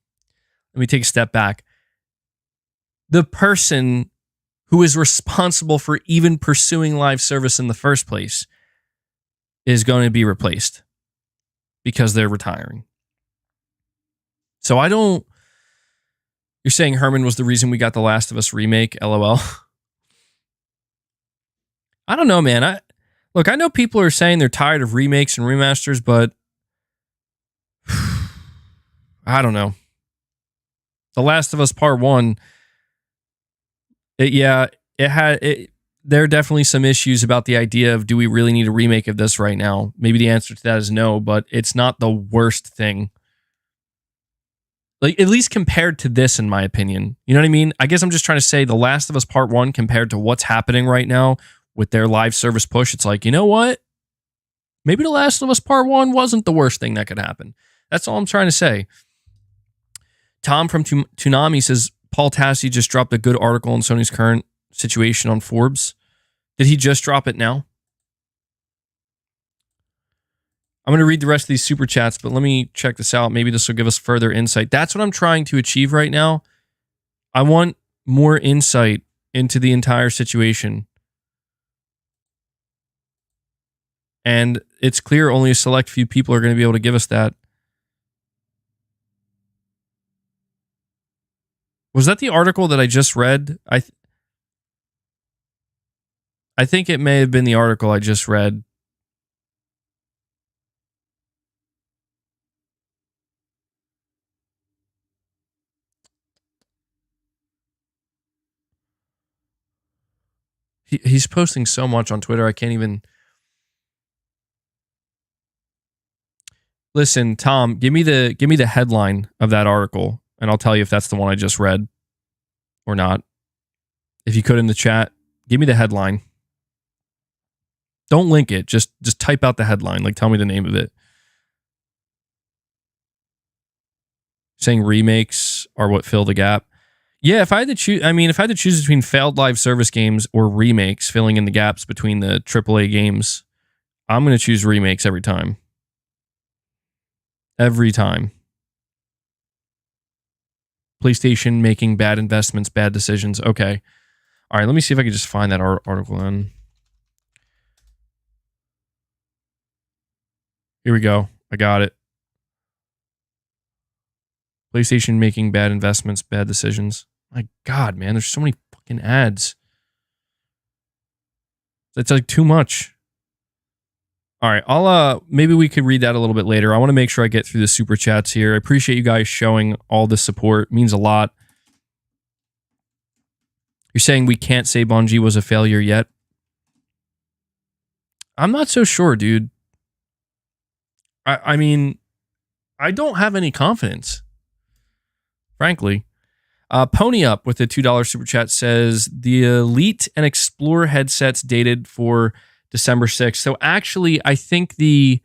me take a step back. The person who is responsible for even pursuing live service in the first place is going to be replaced because they're retiring. So you're saying Herman was the reason we got The Last of Us remake, LOL. I don't know, man. I know people are saying they're tired of remakes and remasters, but I don't know. The Last of Us Part 1, there are definitely some issues about the idea of, do we really need a remake of this right now? Maybe the answer to that is no, but it's not the worst thing. Like, at least compared to this, in my opinion. You know what I mean? I guess I'm just trying to say The Last of Us Part 1 compared to what's happening right now with their live service push, it's like, you know what? Maybe The Last of Us Part 1 wasn't the worst thing that could happen. That's all I'm trying to say. Tom from Toonami says, Paul Tassi just dropped a good article on Sony's current situation on Forbes. Did he just drop it now? I'm going to read the rest of these super chats, but let me check this out. Maybe this will give us further insight. That's what I'm trying to achieve right now. I want more insight into the entire situation. And it's clear only a select few people are going to be able to give us that. Was that the article that I just read? I think it may have been the article I just read. He's posting so much on Twitter, I can't even... Listen, Tom, give me the headline of that article, and I'll tell you if that's the one I just read or not. If you could in the chat, give me the headline. Don't link it. Just type out the headline. Like, tell me the name of it. Saying remakes are what fill the gap. Yeah, if I had to choose between failed live service games or remakes filling in the gaps between the AAA games, I'm going to choose remakes every time. Every time. PlayStation making bad investments, bad decisions. Okay. All right, let me see if I can just find that article in. Here we go. I got it. PlayStation making bad investments, bad decisions. My God, man, there's so many fucking ads. It's like too much. All right, maybe we could read that a little bit later. I want to make sure I get through the super chats here. I appreciate you guys showing all this support. It means a lot. You're saying we can't say Bungie was a failure yet? I'm not so sure, dude. I mean, I don't have any confidence, frankly. Pony Up with a $2 super chat says the Elite and Explorer headsets dated for December 6th. So actually, I think the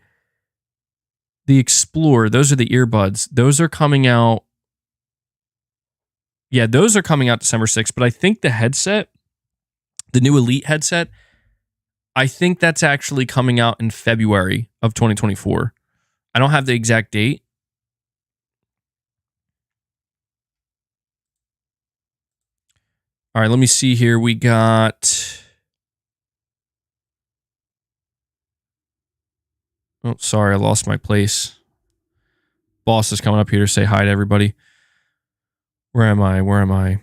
Explorer, those are the earbuds. Those are coming out. Yeah, those are coming out December 6th. But I think the headset, the new Elite headset, I think that's actually coming out in February of 2024. I don't have the exact date. All right, let me see here. We got... Oh, sorry, I lost my place. Boss is coming up here to say hi to everybody. Where am I?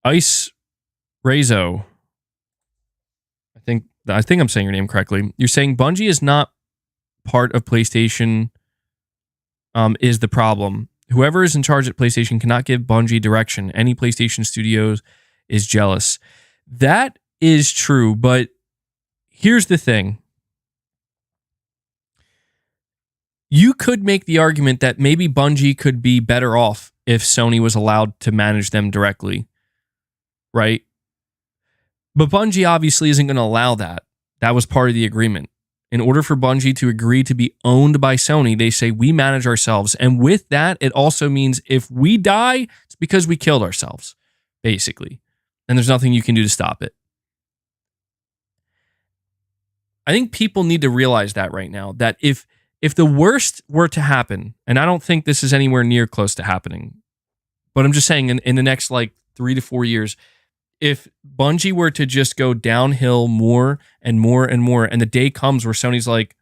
Ice Razo. I think I'm saying your name correctly. You're saying Bungie is not part of PlayStation is the problem. Whoever is in charge at PlayStation cannot give Bungie direction. Any PlayStation studios is jealous. That is true, but here's the thing. You could make the argument that maybe Bungie could be better off if Sony was allowed to manage them directly, right? But Bungie obviously isn't going to allow that. That was part of the agreement. In order for Bungie to agree to be owned by Sony, they say we manage ourselves. And with that, it also means if we die, it's because we killed ourselves, basically. And there's nothing you can do to stop it. I think people need to realize that right now, that if the worst were to happen, and I don't think this is anywhere near close to happening, but I'm just saying in the next 3 to 4 years, if Bungie were to just go downhill more and more and more, and the day comes where Sony's like,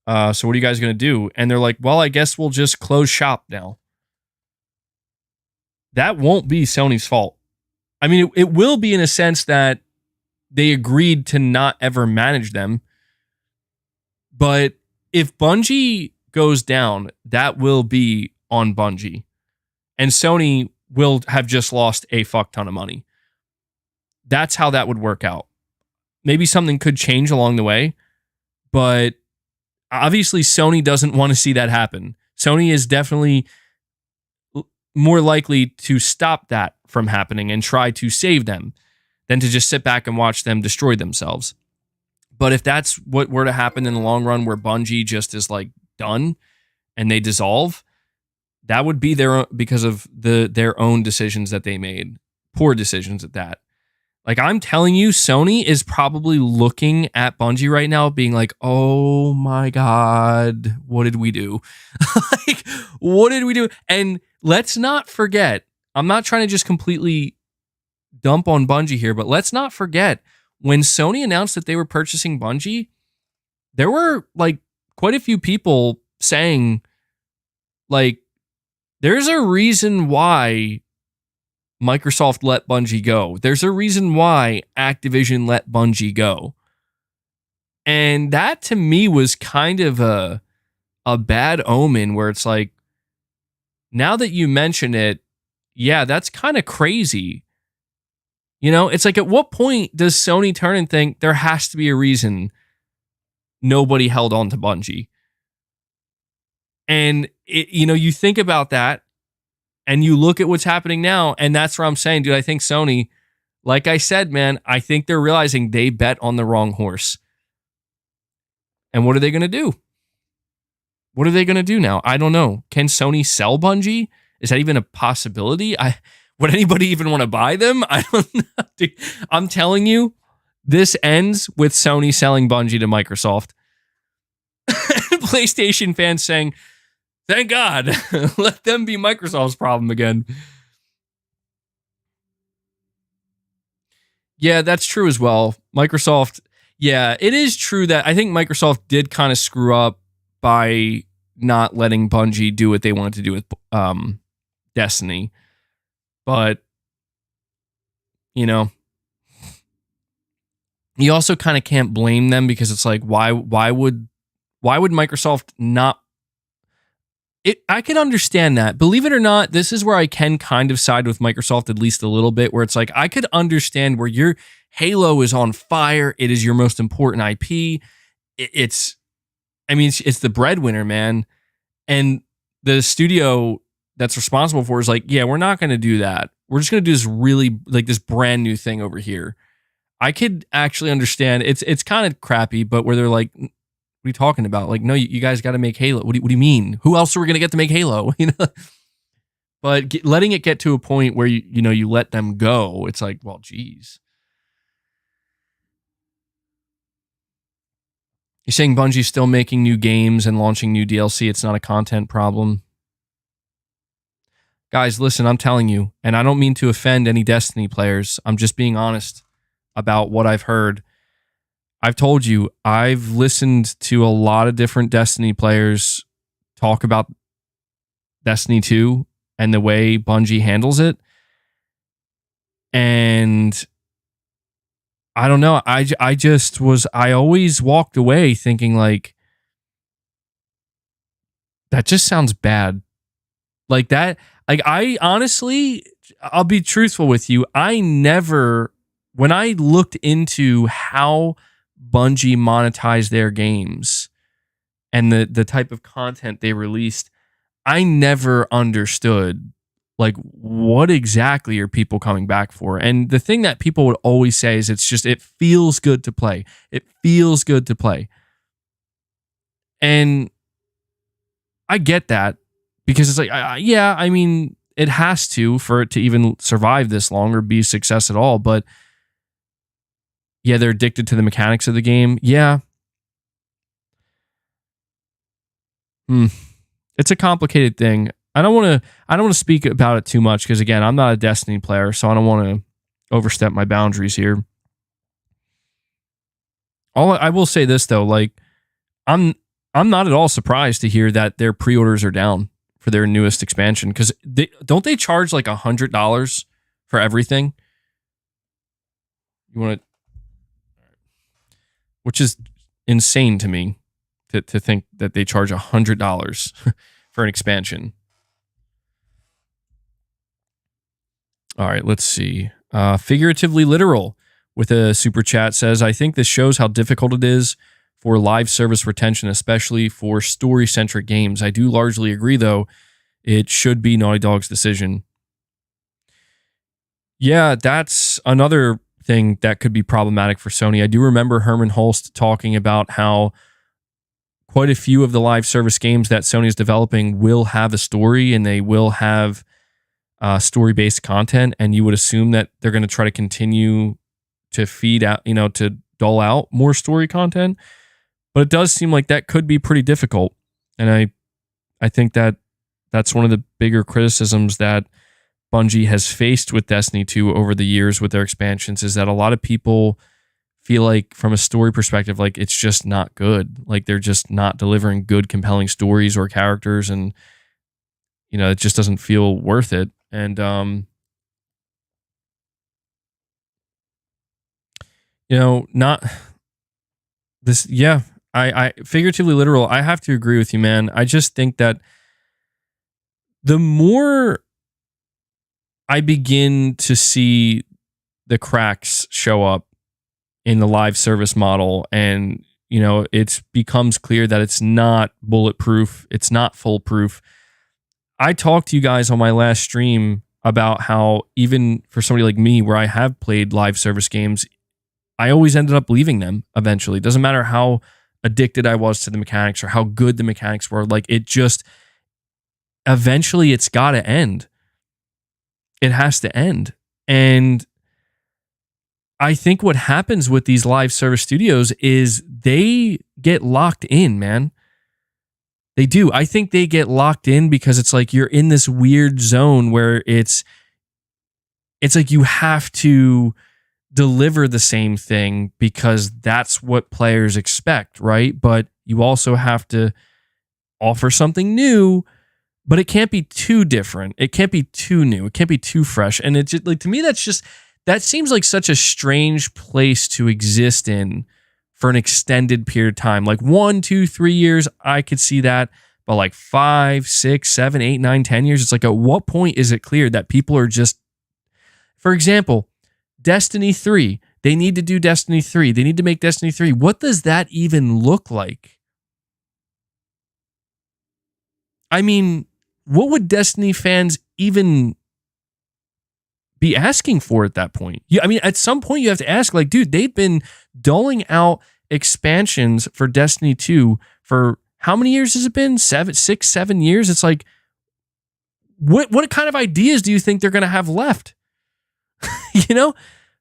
so what are you guys going to do? And they're like, well, I guess we'll just close shop now. That won't be Sony's fault. I mean, it will be in a sense that they agreed to not ever manage them. But if Bungie goes down, that will be on Bungie. And Sony will have just lost a fuck ton of money. That's how that would work out. Maybe something could change along the way, but obviously Sony doesn't want to see that happen. Sony is definitely more likely to stop that from happening and try to save them than to just sit back and watch them destroy themselves. But if that's what were to happen in the long run, where Bungie just is done and they dissolve, that would be because of their own decisions that they made. Poor decisions at that. I'm telling you, Sony is probably looking at Bungie right now being like, oh my God, what did we do? What did we do? And let's not forget, I'm not trying to just completely dump on Bungie here, but let's not forget, when Sony announced that they were purchasing Bungie, there were quite a few people saying there's a reason why Microsoft let Bungie go. There's a reason why Activision let Bungie go. And that to me was kind of a bad omen, where it's now that you mention it, yeah, that's kind of crazy. It's at what point does Sony turn and think there has to be a reason nobody held on to Bungie? And you think about that and you look at what's happening now, and that's where I'm saying, dude, I think Sony, like I said, man, I think they're realizing they bet on the wrong horse. And what are they going to do? What are they going to do now? I don't know. Can Sony sell Bungie? Is that even a possibility? Would anybody even want to buy them? I don't know. Dude, I'm telling you, this ends with Sony selling Bungie to Microsoft. PlayStation fans saying, thank God, let them be Microsoft's problem again. Yeah, that's true as well. Microsoft, yeah, it is true that I think Microsoft did kind of screw up by not letting Bungie do what they wanted to do with Destiny. But, you also kind of can't blame them, because it's why would Microsoft not? I can understand that. Believe it or not, this is where I can kind of side with Microsoft at least a little bit, where it's I could understand where your Halo is on fire. It is your most important IP. It's I mean, it's the breadwinner, man. And the studio that's responsible for is like, yeah, we're not going to do that. We're just going to do this really like this brand new thing over here. I could actually understand. It's kind of crappy, but where they're like, what are you talking about? Like, no, you guys got to make Halo. What do you mean? Who else are we going to get to make Halo? You know. But letting it get to a point where you let them go, it's like, well, geez. You're saying Bungie's still making new games and launching new DLC. It's not a content problem. Guys, listen, I'm telling you, and I don't mean to offend any Destiny players. I'm just being honest about what I've heard. I've told you, I've listened to a lot of different Destiny players talk about Destiny 2 and the way Bungie handles it. And I don't know. I always walked away thinking like, that just sounds bad. Like that. Like I honestly, I'll be truthful with you. When I looked into how Bungie monetized their games and the type of content they released, I never understood like what exactly are people coming back for. And the thing that people would always say is it feels good to play. It feels good to play. And I get that because it's like, yeah, I mean, it has to for it to even survive this long or be a success at all. But yeah, they're addicted to the mechanics of the game. Yeah. It's a complicated thing. I don't want to speak about it too much because again, I'm not a Destiny player, so I don't want to overstep my boundaries here. I will say this though, like I'm not at all surprised to hear that their pre-orders are down for their newest expansion because don't they charge like $100 for everything? You want to, which is insane to me to think that they charge $100 for an expansion. All right, let's see. Figuratively literal with a super chat says, I think this shows how difficult it is for live service retention, especially for story-centric games. I do largely agree, though. It should be Naughty Dog's decision. Yeah, that's another thing that could be problematic for Sony. I do remember Herman Hulst talking about how quite a few of the live service games that Sony is developing will have a story and they will have story-based content, and you would assume that they're going to try to continue to feed out, to dole out more story content. But it does seem like that could be pretty difficult. And I think that's one of the bigger criticisms that Bungie has faced with Destiny 2 over the years with their expansions is that a lot of people feel like from a story perspective, like it's just not good. Like they're just not delivering good, compelling stories or characters. And, it just doesn't feel worth it. And, not this. Yeah, I figuratively literal. I have to agree with you, man. I just think that the more I begin to see the cracks show up in the live service model and, it becomes clear that it's not bulletproof. It's not foolproof. I talked to you guys on my last stream about how even for somebody like me, where I have played live service games, I always ended up leaving them eventually. It doesn't matter how addicted I was to the mechanics or how good the mechanics were. Like it just, eventually it's got to end. It has to end. And I think what happens with these live service studios is they get locked in, man. They do. I think they get locked in because it's like you're in this weird zone where it's like you have to deliver the same thing because that's what players expect, right? But you also have to offer something new, but it can't be too different. It can't be too new. It can't be too fresh. And it's just, like, to me, that seems like such a strange place to exist in for an extended period of time. Like 1, 2, 3 years, I could see that. But like 5, 6, 7, 8, 9, 10 years, it's like at what point is it clear that people are just, for example, Destiny 3, they need to do Destiny 3. They need to make Destiny 3. What does that even look like? I mean, what would Destiny fans even be asking for at that point? I mean, at some point you have to ask, like, dude, they've been doling out expansions for Destiny 2 for how many years has it been? 6, 7 years? It's like, what kind of ideas do you think they're going to have left?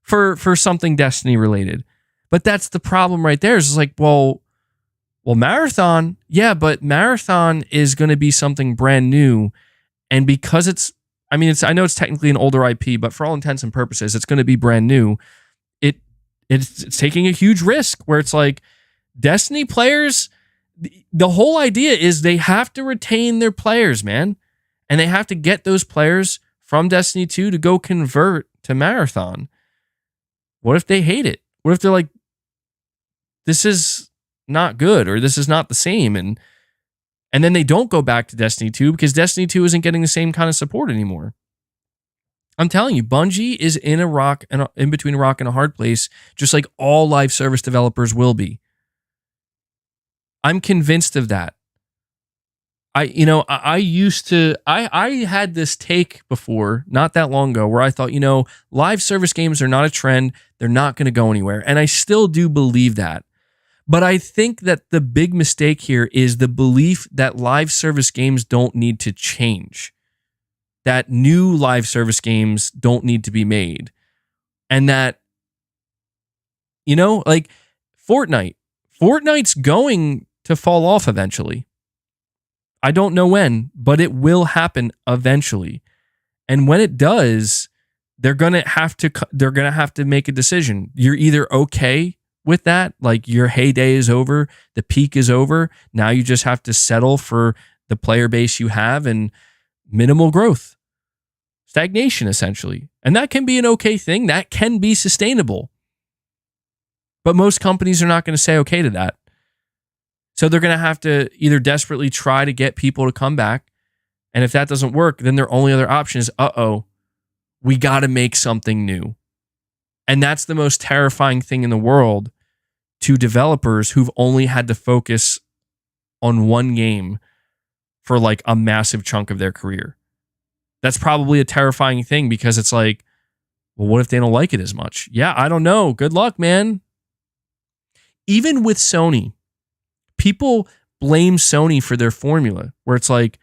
For something Destiny related. But that's the problem right there. Is like, well, Marathon, yeah, but Marathon is going to be something brand new. And because I know it's technically an older IP, but for all intents and purposes, it's going to be brand new. It's taking a huge risk where it's like Destiny players, the whole idea is they have to retain their players, man. And they have to get those players from Destiny 2 to go convert to Marathon. What if they hate it? What if they're like, this is not good, or this is not the same, and then they don't go back to Destiny 2 because Destiny 2 isn't getting the same kind of support anymore? I'm telling you, Bungie is in between a rock and a hard place, just like all live service developers will be. I'm convinced of that. I had this take before, not that long ago, where I thought, live service games are not a trend. They're not going to go anywhere. And I still do believe that. But I think that the big mistake here is the belief that live service games don't need to change, that new live service games don't need to be made. And that, like Fortnite's going to fall off eventually. I don't know when, but it will happen eventually. And when it does, they're going to have to make a decision. You're either okay with that, like your heyday is over, the peak is over. Now you just have to settle for the player base you have and minimal growth. Stagnation, essentially. And that can be an okay thing. That can be sustainable. But most companies are not going to say okay to that. So they're going to have to either desperately try to get people to come back. And if that doesn't work, then their only other option is, we got to make something new. And that's the most terrifying thing in the world to developers who've only had to focus on one game for like a massive chunk of their career. That's probably a terrifying thing because it's like, well, what if they don't like it as much? Yeah, I don't know. Good luck, man. Even with Sony, people blame Sony for their formula, where it's like,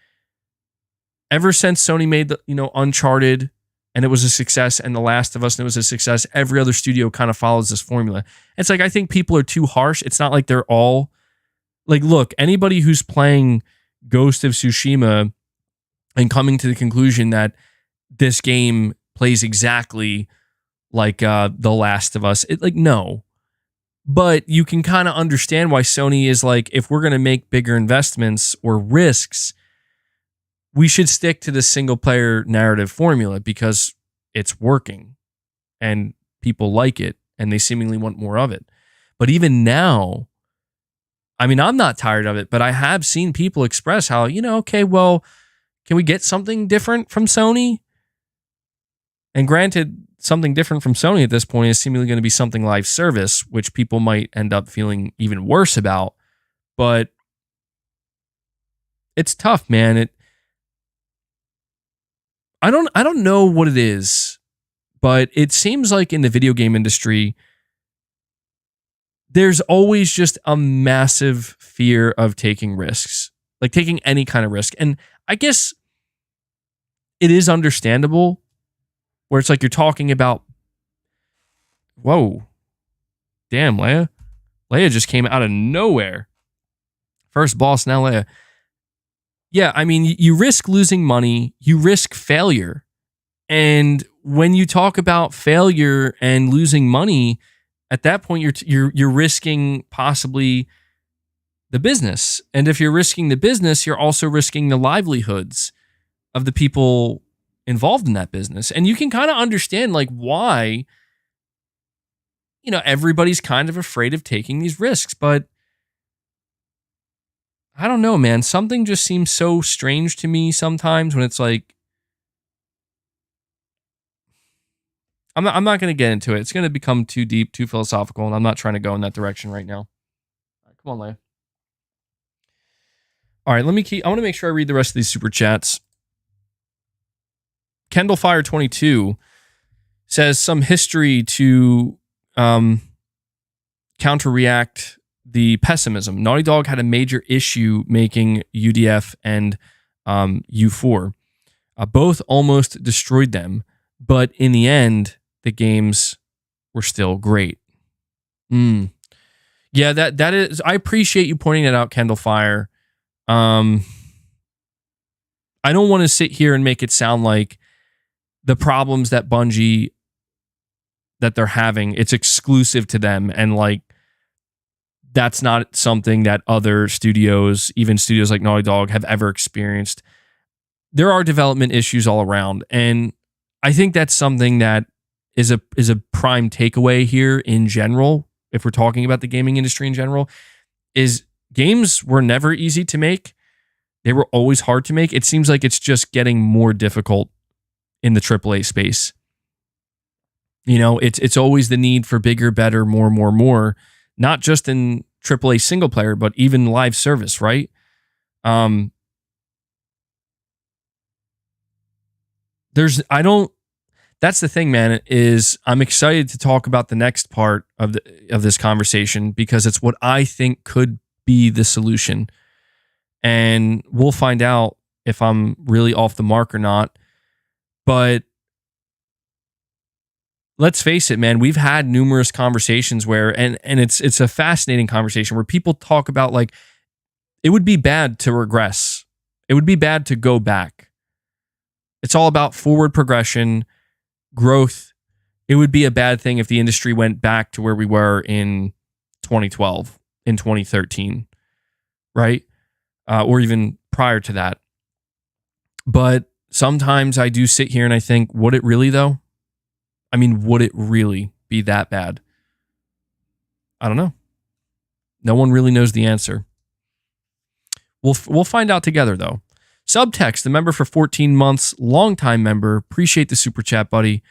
ever since Sony made the, Uncharted and it was a success, and The Last of Us and it was a success, every other studio kind of follows this formula. It's like, I think people are too harsh. It's not like they're all like, look, anybody who's playing Ghost of Tsushima and coming to the conclusion that this game plays exactly like The Last of Us, no. But you can kind of understand why Sony is like, if we're going to make bigger investments or risks, we should stick to the single player narrative formula because it's working and people like it and they seemingly want more of it. But even now, I mean, I'm not tired of it, but I have seen people express how, okay, well, can we get something different from Sony? And granted, something different from Sony at this point is seemingly going to be something live service, which people might end up feeling even worse about. But it's tough, man. I don't know what it is, but it seems like in the video game industry, there's always just a massive fear of taking risks, like taking any kind of risk. And I guess it is understandable, where it's like you're talking about, whoa, damn, Leia. Leia just came out of nowhere. First boss, now Leia. Yeah, I mean, you risk losing money, you risk failure. And when you talk about failure and losing money, at that point you're risking possibly the business. And if you're risking the business, you're also risking the livelihoods of the people involved in that business. And you can kind of understand like why, everybody's kind of afraid of taking these risks. But I don't know, man. Something just seems so strange to me sometimes when it's like, I'm not going to get into it. It's going to become too deep, too philosophical, and I'm not trying to go in that direction right now. All right, come on, Leia. All right, I want to make sure I read the rest of these super chats. Kendall Fire 22 says some history to counter-react the pessimism. Naughty Dog had a major issue making UDF and U4. Both almost destroyed them, but in the end, the games were still great. Yeah, that is. I appreciate you pointing that out, Kendall Fire. I don't want to sit here and make it sound like the problems that Bungie that they're having, it's exclusive to them, and like that's not something that other studios, even studios like Naughty Dog, have ever experienced. There are development issues all around, and I think that's something that is a prime takeaway here in general. If we're talking about the gaming industry in general, is games were never easy to make. They were always hard to make. It seems like it's just getting more difficult in the AAA space. You know, it's always the need for bigger, better, more, not just in AAA single player, but even live service, right? That's the thing, man, is I'm excited to talk about the next part of this conversation because it's what I think could be the solution. And we'll find out if I'm really off the mark or not. But let's face it, man, we've had numerous conversations where, and it's a fascinating conversation where people talk about like, it would be bad to regress. It would be bad to go back. It's all about forward progression, growth. It would be a bad thing if the industry went back to where we were in 2012, in 2013, right? Or even prior to that. But sometimes I do sit here and I think, would it really though? I mean, would it really be that bad? I don't know. No one really knows the answer. We'll find out together though. Subtext, the member for 14 months, longtime member. Appreciate the super chat, buddy.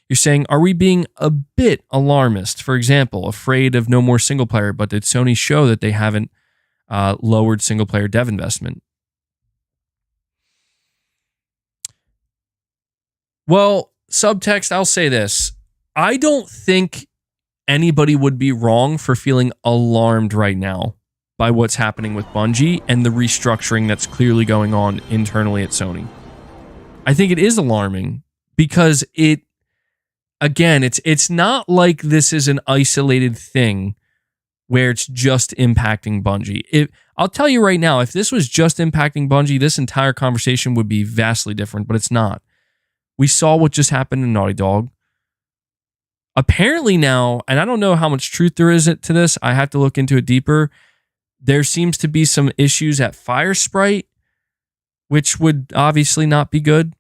You're saying, are we being a bit alarmist? For example, afraid of no more single player, but did Sony show that they haven't lowered single player dev investment? Well, subtext, I'll say this. I don't think anybody would be wrong for feeling alarmed right now by what's happening with Bungie and the restructuring that's clearly going on internally at Sony. I think it is alarming because it's not like this is an isolated thing where it's just impacting Bungie. I'll tell you right now, if this was just impacting Bungie, this entire conversation would be vastly different, but it's not. We saw what just happened in Naughty Dog. Apparently now, and I don't know how much truth there is to this, I have to look into it deeper. There seems to be some issues at Firesprite, which would obviously not be good.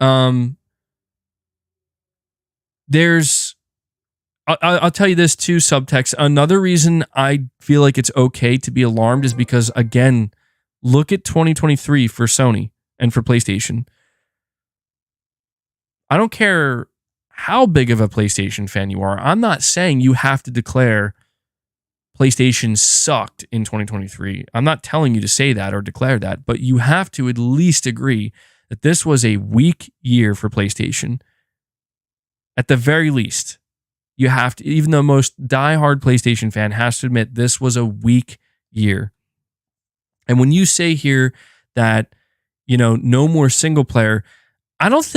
I'll tell you this too, subtext. Another reason I feel like it's okay to be alarmed is because, again, look at 2023 for Sony and for PlayStation. I don't care how big of a PlayStation fan you are. I'm not saying you have to declare PlayStation sucked in 2023. I'm not telling you to say that or declare that, but you have to at least agree that this was a weak year for PlayStation. At the very least, you have to, even the most diehard PlayStation fan has to admit this was a weak year. And when you say here that, no more single player, I don't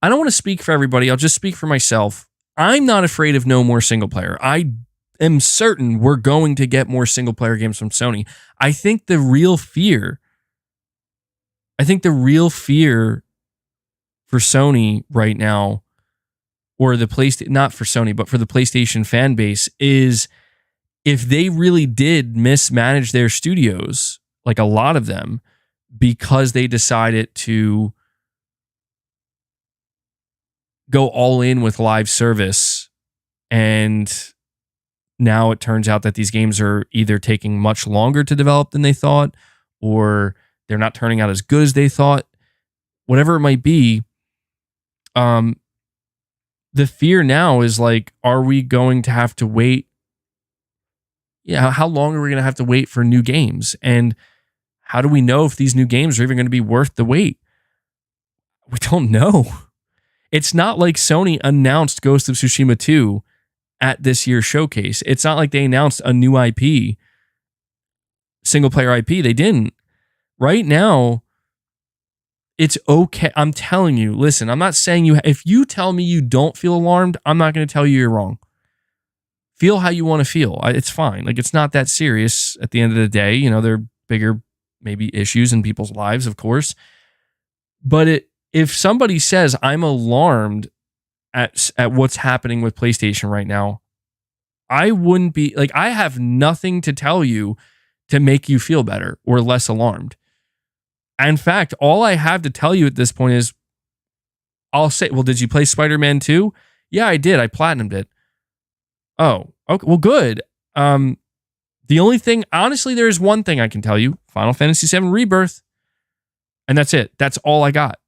want to speak for everybody. I'll just speak for myself. I'm not afraid of no more single player. I am certain we're going to get more single player games from Sony. I think the real fear for Sony right now, or not for Sony, but for the PlayStation fan base, is if they really did mismanage their studios, like a lot of them, because they decided to go all in with live service, and now it turns out that these games are either taking much longer to develop than they thought, or they're not turning out as good as they thought. Whatever it might be, the fear now is like, are we going to have to wait? Yeah, how long are we going to have to wait for new games? And How do we know if these new games are even going to be worth the wait? We don't know. It's not like Sony announced Ghost of Tsushima 2 at this year's showcase. It's not like they announced a new IP, single player IP. They didn't. Right now, it's okay. I'm telling you, listen, I'm not saying if you tell me you don't feel alarmed, I'm not going to tell you you're wrong. Feel how you want to feel. It's fine. Like, it's not that serious at the end of the day. You know, there are bigger maybe issues in people's lives, of course. But if somebody says I'm alarmed at what's happening with PlayStation right now, I wouldn't be like, I have nothing to tell you to make you feel better or less alarmed. In fact, all I have to tell you at this point is I'll say, well, did you play Spider-Man 2? Yeah, I did. I platinumed it. Oh, okay. Well, good. The only thing, honestly, there's one thing I can tell you. Final Fantasy VII Rebirth. And that's it. That's all I got.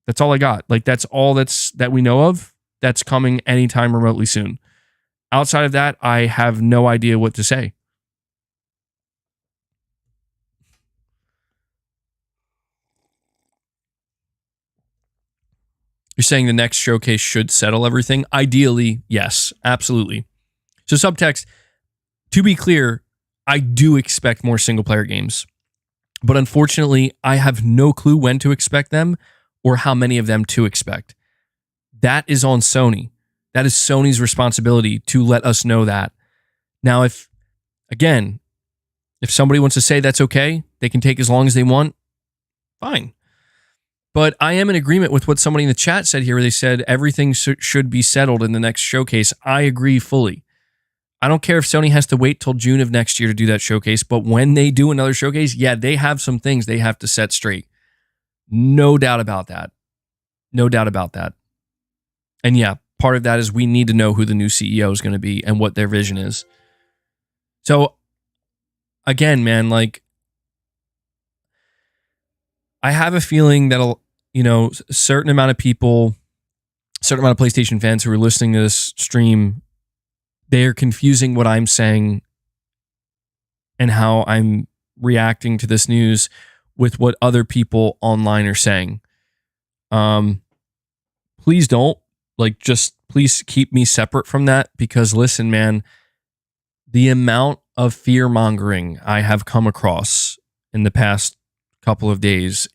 That's all I got. Like, that's all that we know of. That's coming anytime remotely soon. Outside of that, I have no idea what to say. You're saying the next showcase should settle everything? Ideally, yes, absolutely. So subtext, to be clear, I do expect more single-player games. But unfortunately, I have no clue when to expect them or how many of them to expect. That is on Sony. That is Sony's responsibility to let us know that. Now, if somebody wants to say that's okay, they can take as long as they want, fine. But I am in agreement with what somebody in the chat said here, where they said everything should be settled in the next showcase. I agree fully. I don't care if Sony has to wait till June of next year to do that showcase, but when they do another showcase, yeah, they have some things they have to set straight. No doubt about that. No doubt about that. And yeah, part of that is we need to know who the new CEO is going to be and what their vision is. So again, man, like, I have a feeling that, a certain amount of people, certain amount of PlayStation fans who are listening to this stream, they are confusing what I'm saying and how I'm reacting to this news with what other people online are saying. Please don't. Like, just please keep me separate from that, because listen, man, the amount of fear mongering I have come across in the past couple of days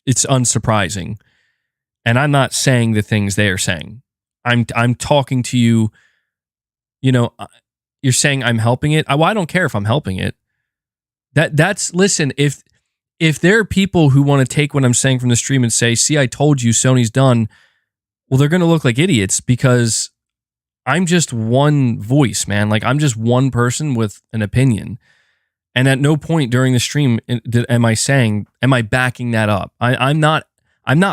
it's unsurprising. And I'm not saying the things they are saying. I'm talking to you, you're saying I'm helping it. Well, I don't care if I'm helping it. Listen, if there are people who want to take what I'm saying from the stream and say, see, I told you Sony's done, well, they're going to look like idiots, because I'm just one voice, man. Like, I'm just one person with an opinion. And at no point during the stream am I backing that up. I'm not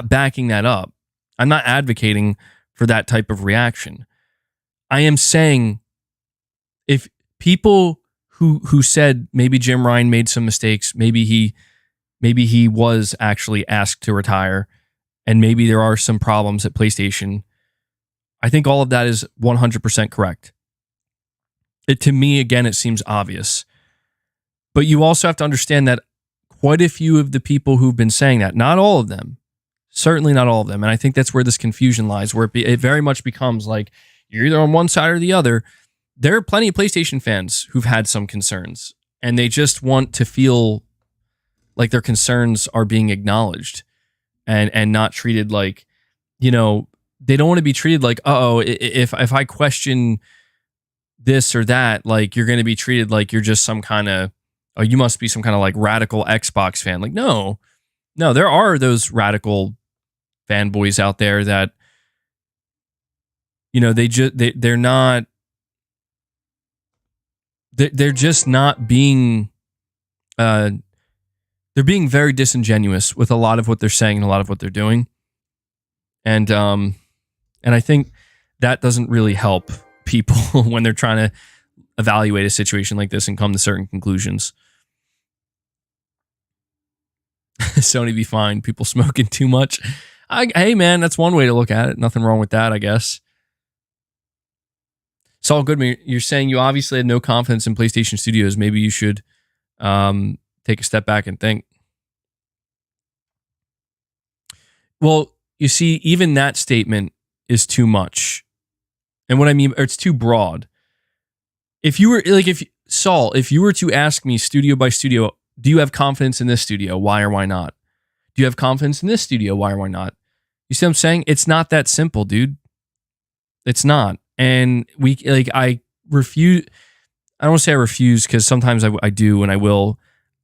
backing that up. I'm not advocating for that type of reaction. I am saying, if people who said maybe Jim Ryan made some mistakes, maybe he was actually asked to retire, and maybe there are some problems at PlayStation, I think all of that is 100% correct. To me, again, it seems obvious. But you also have to understand that quite a few of the people who've been saying that, not all of them, certainly not all of them, and I think that's where this confusion lies, where it very much becomes like you're either on one side or the other. There are plenty of PlayStation fans who've had some concerns, and they just want to feel like their concerns are being acknowledged and not treated like, they don't want to be treated like, if I question this or that, like, you're going to be treated like you're just some kind of, you must be some kind of like radical Xbox fan. Like, no, there are those radical fanboys out there that, they're not, they're just not being, they're being very disingenuous with a lot of what they're saying and a lot of what they're doing. And I think that doesn't really help people when they're trying to evaluate a situation like this and come to certain conclusions. Sony be fine. People smoking too much. Hey, man, that's one way to look at it. Nothing wrong with that, I guess. Saul Goodman, you're saying you obviously had no confidence in PlayStation Studios. Maybe you should take a step back and think. Well, you see, even that statement is too much. And what I mean, or it's too broad. If you were if you were to ask me studio by studio, do you have confidence in this studio? Why or why not? Do you have confidence in this studio? Why or why not? You see what I'm saying? It's not that simple, dude. It's not. And I refuse. I don't want to say I refuse because sometimes I do and I will.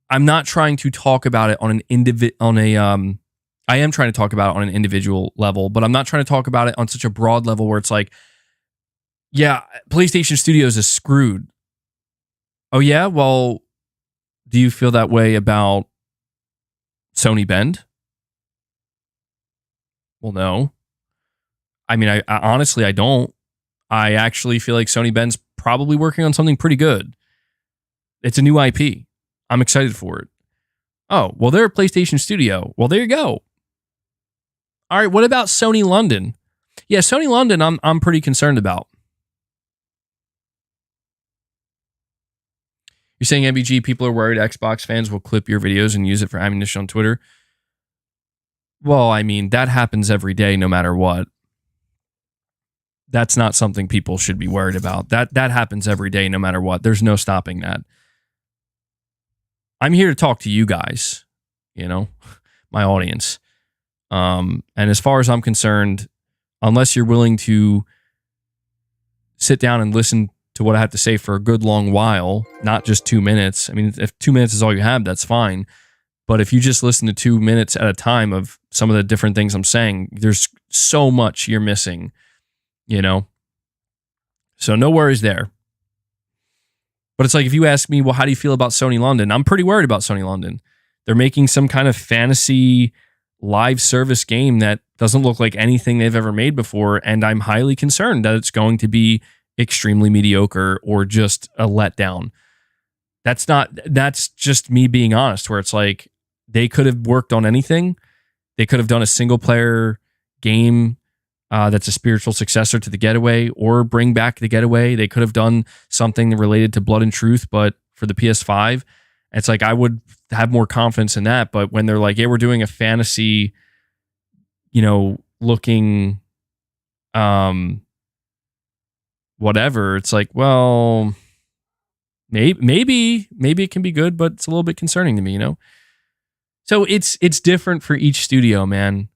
I'm not trying to talk about it on an I am trying to talk about it on an individual level, but I'm not trying to talk about it on such a broad level where it's like, yeah, PlayStation Studios is screwed. Oh yeah? Well, do you feel that way about Sony Bend? Well, no. I mean, I honestly, I don't. I actually feel like Sony Bend's probably working on something pretty good. It's a new IP. I'm excited for it. Oh, well, they're a PlayStation Studio. Well, there you go. All right, what about Sony London? Yeah, Sony London, I'm pretty concerned about. You're saying, MBG, people are worried Xbox fans will clip your videos and use it for ammunition on Twitter? Well, I mean, that happens every day no matter what. That's not something people should be worried about. That happens every day no matter what. There's no stopping that. I'm here to talk to you guys, my audience. And as far as I'm concerned, unless you're willing to sit down and listen to what I have to say for a good long while, not just 2 minutes. I mean, if 2 minutes is all you have, that's fine. But if you just listen to 2 minutes at a time of some of the different things I'm saying, there's so much you're missing, So no worries there. But it's like, if you ask me, well, how do you feel about Sony London? I'm pretty worried about Sony London. They're making some kind of fantasy live service game that doesn't look like anything they've ever made before. And I'm highly concerned that it's going to be extremely mediocre or just a letdown. That's just me being honest, where it's like, they could have worked on anything. They could have done a single player game that's a spiritual successor to The Getaway, or bring back The Getaway. They could have done something related to Blood and Truth, but for the PS5. It's like, I would have more confidence in that. But when they're like, yeah, we're doing a fantasy, looking, whatever, it's like, well, maybe it can be good, but it's a little bit concerning to me, So it's different for each studio, man.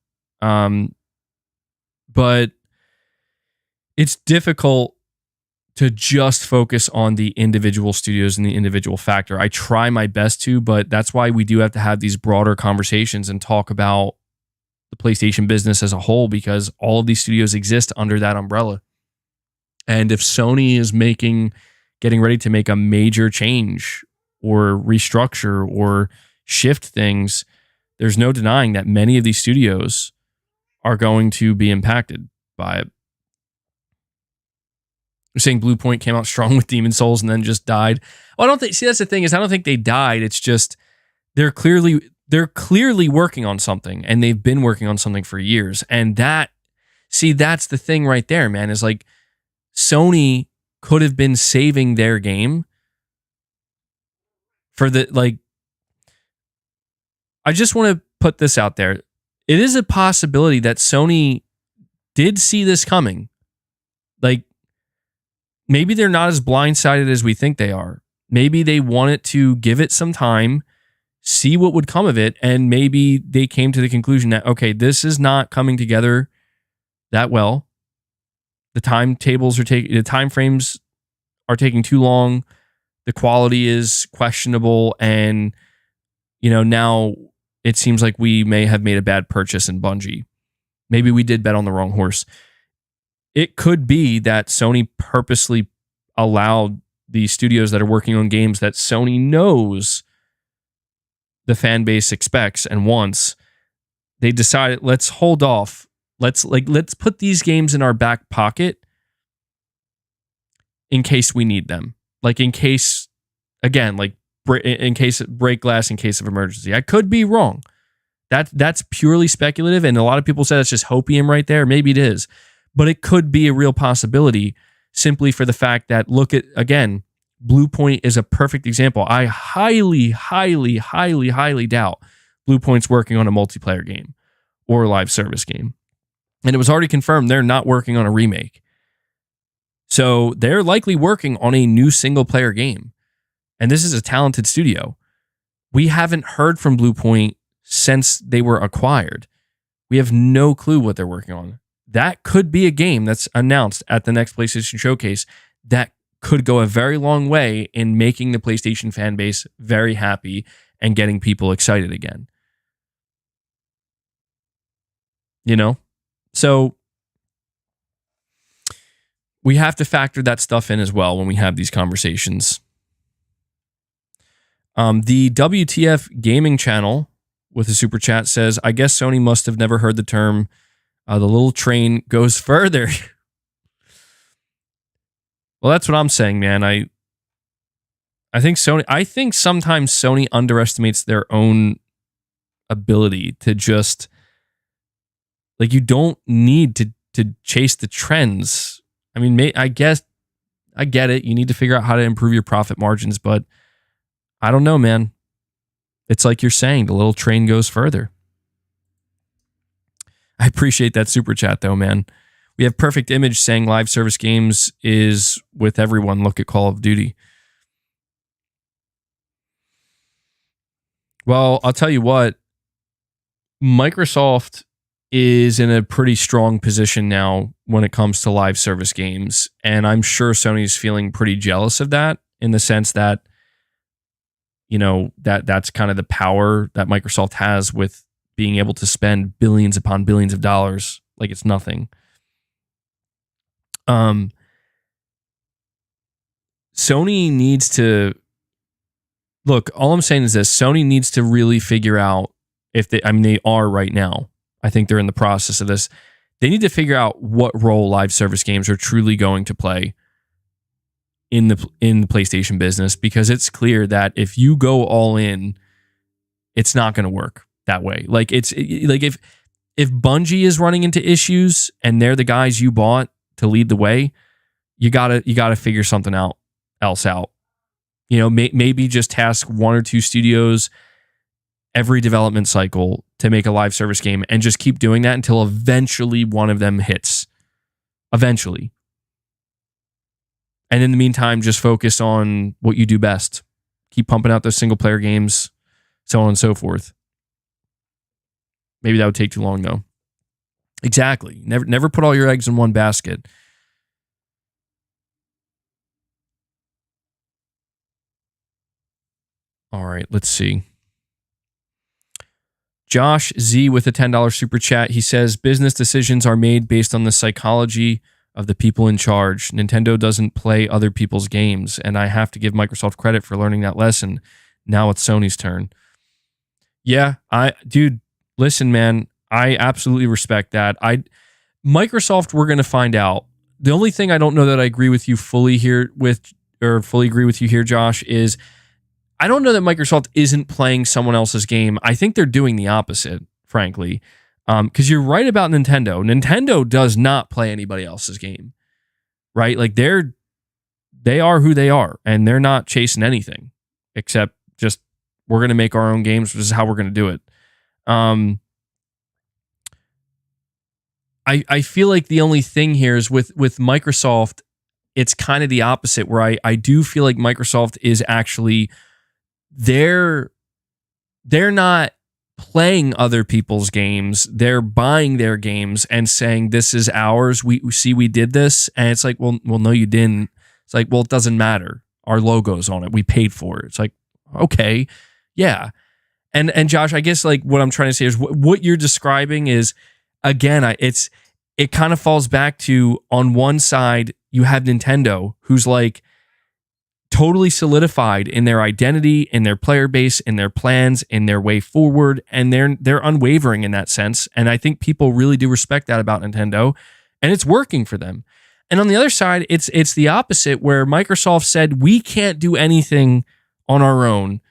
But it's difficult to just focus on the individual studios and the individual factor. I try my best to, but that's why we do have to have these broader conversations and talk about the PlayStation business as a whole, because all of these studios exist under that umbrella. And if Sony is getting ready to make a major change or restructure or shift things, there's no denying that many of these studios are going to be impacted by it. You're saying Blue Point came out strong with Demon Souls and then just died. Well, I don't think. See, that's the thing, is I don't think they died. It's just they're clearly working on something, and they've been working on something for years. And that's the thing right there, man. Is like, Sony could have been saving their game for I just want to put this out there. It is a possibility that Sony did see this coming. Like, maybe they're not as blindsided as we think they are. Maybe they wanted to give it some time, see what would come of it, and maybe they came to the conclusion that, okay, this is not coming together that well. The time frames are taking too long. The quality is questionable, and now it seems like we may have made a bad purchase in Bungie. Maybe we did bet on the wrong horse. It could be that Sony purposely allowed the studios that are working on games that Sony knows the fan base expects and wants. They decided, let's hold off. Let's put these games in our back pocket in case we need them. In case break glass in case of emergency. I could be wrong. That's purely speculative, and a lot of people say that's just hopium right there. Maybe it is, but it could be a real possibility, simply for the fact that, look at, again, Bluepoint is a perfect example. I highly, highly, highly, highly doubt Bluepoint's working on a multiplayer game or a live service game. And it was already confirmed they're not working on a remake. So they're likely working on a new single player game. And this is a talented studio. We haven't heard from Bluepoint since they were acquired. We have no clue what they're working on. That could be a game that's announced at the next PlayStation Showcase that could go a very long way in making the PlayStation fan base very happy and getting people excited again. You know? So we have to factor that stuff in as well when we have these conversations. The WTF Gaming channel with a super chat says, I guess Sony must have never heard the term, the little train goes further. Well, that's what I'm saying, man. I think sometimes Sony underestimates their own ability to just, like, you don't need to chase the trends. I mean, I guess I get it. You need to figure out how to improve your profit margins, but I don't know, man. It's like you're saying, the little train goes further. I appreciate that super chat, though, man. We have Perfect Image saying live service games is with everyone. Look at Call of Duty. Well, I'll tell you what. Microsoft is in a pretty strong position now when it comes to live service games. And I'm sure Sony's feeling pretty jealous of that in the sense that, you know, that's kind of the power that Microsoft has with being able to spend billions upon billions of dollars like it's nothing. Sony needs to look, all I'm saying is this: Sony needs to really figure out if they are right now. I think they're in the process of this. They need to figure out what role live service games are truly going to play in the PlayStation business, because it's clear that if you go all in, it's not going to work that way. Like if Bungie is running into issues and they're the guys you bought to lead the way, you gotta figure something else out. You know, maybe just task one or two studios every development cycle to make a live service game and just keep doing that until eventually one of them hits. Eventually. And in the meantime, just focus on what you do best. Keep pumping out those single player games, so on and so forth. Maybe that would take too long, though. Exactly. Never put all your eggs in one basket. All right, let's see. Josh Z with a $10 super chat. He says, business decisions are made based on the psychology of the people in charge. Nintendo doesn't play other people's games, and I have to give Microsoft credit for learning that lesson. Now it's Sony's turn. Yeah, dude, listen, man, I absolutely respect that. Microsoft, we're going to find out. The only thing I don't know that I agree with you fully agree with you here, Josh, is I don't know that Microsoft isn't playing someone else's game. I think they're doing the opposite, frankly. Because you're right about Nintendo. Nintendo does not play anybody else's game, right? Like they are who they are, and they're not chasing anything except just we're going to make our own games. This is how we're going to do it. I feel like the only thing here is with Microsoft, it's kind of the opposite, where I do feel like Microsoft is actually they're not playing other people's games. They're buying their games and saying, this is ours. We did this. And it's like, well, no, you didn't. It's like, well, it doesn't matter. Our logo's on it. We paid for it. It's like, okay, yeah. And Josh, I guess like what I'm trying to say is what you're describing is, again, it kind of falls back to, on one side, you have Nintendo, who's like totally solidified in their identity, in their player base, in their plans, in their way forward, and they're unwavering in that sense. And I think people really do respect that about Nintendo, and it's working for them. And on the other side, it's the opposite, where Microsoft said, we can't do anything on our own,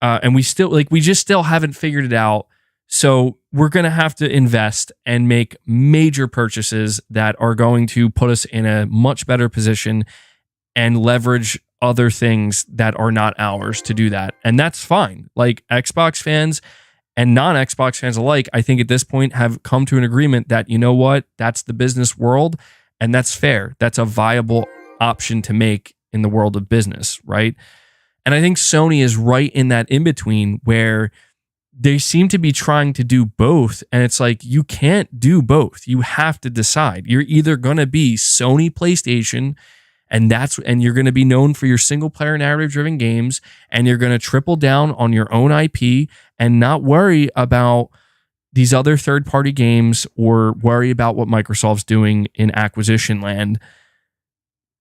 and we just still haven't figured it out. So we're going to have to invest and make major purchases that are going to put us in a much better position and leverage other things that are not ours to do that. And that's fine. Like Xbox fans and non-Xbox fans alike, I think at this point have come to an agreement that, you know what, that's the business world and that's fair. That's a viable option to make in the world of business, right? And I think Sony is right in that in-between where they seem to be trying to do both. And it's like, you can't do both. You have to decide. You're either going to be Sony PlayStation, and you're going to be known for your single player narrative driven games, and you're going to triple down on your own IP and not worry about these other third party games or worry about what Microsoft's doing in acquisition land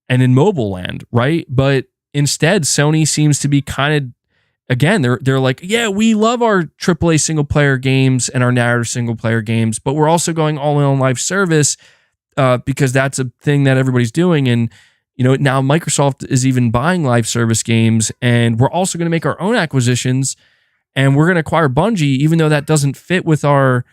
and in mobile land, right? But instead, Sony seems to be kind of, again, they're like, yeah, we love our AAA single player games and our narrative single player games, but we're also going all in on live service because that's a thing that everybody's doing. And now Microsoft is even buying live service games, and we're also going to make our own acquisitions, and we're going to acquire Bungie, even though that doesn't fit with our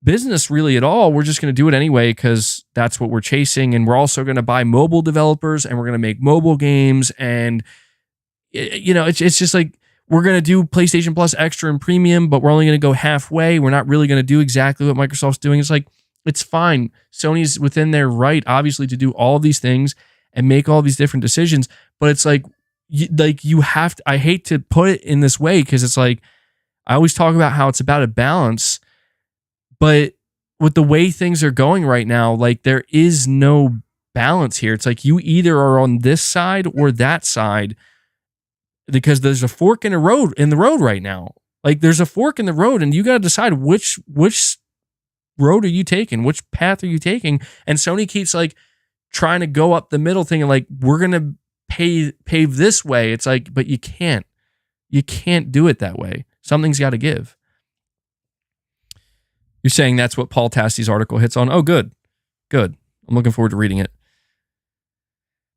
business really at all. We're just going to do it anyway because that's what we're chasing. And we're also going to buy mobile developers, and we're going to make mobile games. And it's just like, we're going to do PlayStation Plus Extra and Premium, but we're only going to go halfway. We're not really going to do exactly what Microsoft's doing. It's like, it's fine. Sony's within their right, obviously, to do all of these things and make all these different decisions. But it's like you have to, I hate to put it in this way because it's like, I always talk about how it's about a balance, but with the way things are going right now, like there is no balance here. It's like you either are on this side or that side, because there's a fork in the road right now. Like there's a fork in the road, and you got to decide which road are you taking, which path are you taking. And Sony keeps like trying to go up the middle thing and like, we're going to pave this way. It's like, but you can't do it that way. Something's got to give. You're saying that's what Paul Tassi's article hits on. Oh, good. I'm looking forward to reading it.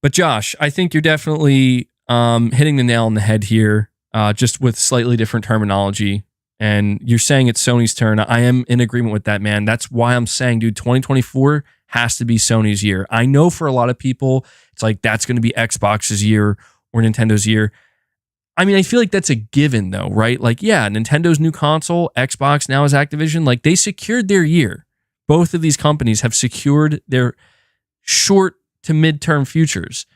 But Josh, I think you're definitely hitting the nail on the head here, just with slightly different terminology. And you're saying it's Sony's turn. I am in agreement with that, man. That's why I'm saying, dude, 2024 has to be Sony's year. I know for a lot of people, it's like that's going to be Xbox's year or Nintendo's year. I mean, I feel like that's a given though, right? Like, yeah, Nintendo's new console, Xbox now is Activision. Like they secured their year. Both of these companies have secured their short to midterm futures.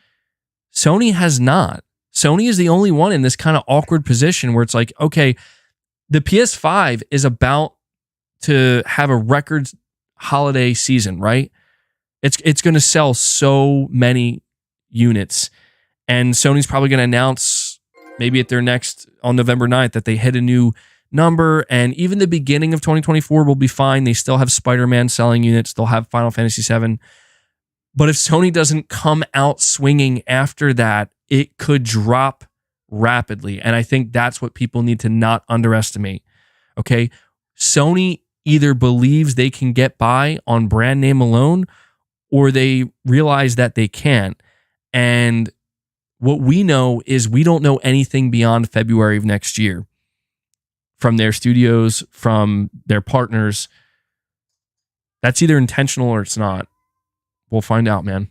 Sony has not. Sony is the only one in this kind of awkward position where it's like, okay, the PS5 is about to have a record holiday season, right? It's going to sell so many units, and Sony's probably going to announce maybe at their next on November 9th that they hit a new number, and even the beginning of 2024 will be fine. They still have Spider-Man selling units. They'll have Final Fantasy VII. But if Sony doesn't come out swinging after that, it could drop rapidly. And I think that's what people need to not underestimate. Okay? Sony either believes they can get by on brand name alone, or they realize that they can't. And what we know is we don't know anything beyond February of next year from their studios, from their partners. That's either intentional or it's not. We'll find out, man.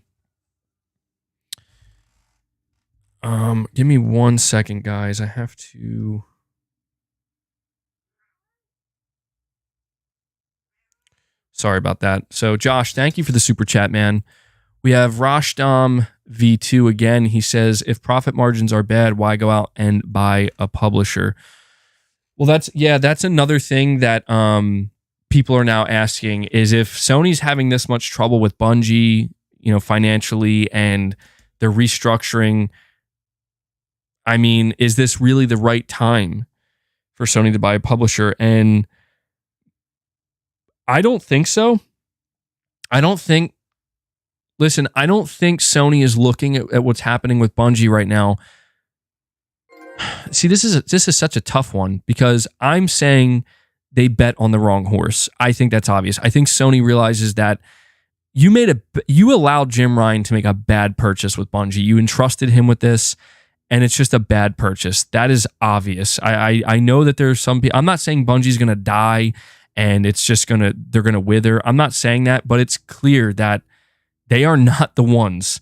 Give me 1 second, guys. I have to... Sorry about that. So, Josh, thank you for the super chat, man. We have Rashdam V2 again. He says, if profit margins are bad, why go out and buy a publisher? Well, that's another thing that people are now asking is if Sony's having this much trouble with Bungie, financially, and they're restructuring, I mean, is this really the right time for Sony to buy a publisher? And I don't think so. I don't think Sony is looking at what's happening with Bungie right now. See, this is such a tough one because I'm saying they bet on the wrong horse. I think that's obvious. I think Sony realizes that you allowed Jim Ryan to make a bad purchase with Bungie. You entrusted him with this, and it's just a bad purchase. That is obvious. I know that there's some people. I'm not saying Bungie's going to die and it's just they're going to wither. I'm not saying that, but it's clear that they are not the ones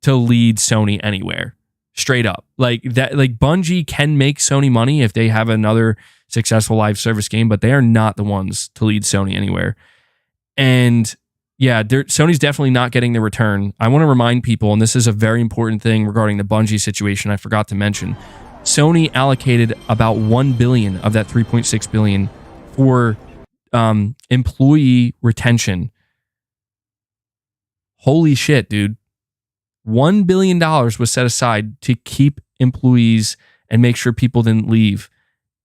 to lead Sony anywhere. straight up. Like that, like Bungie can make Sony money if they have another successful live service game, but they are not the ones to lead Sony anywhere. And yeah, Sony's definitely not getting the return. I want to remind people, and this is a very important thing regarding the Bungie situation I forgot to mention. Sony allocated about $1 billion of that $3.6 billion for employee retention. Holy shit, dude. $1 billion was set aside to keep employees and make sure people didn't leave.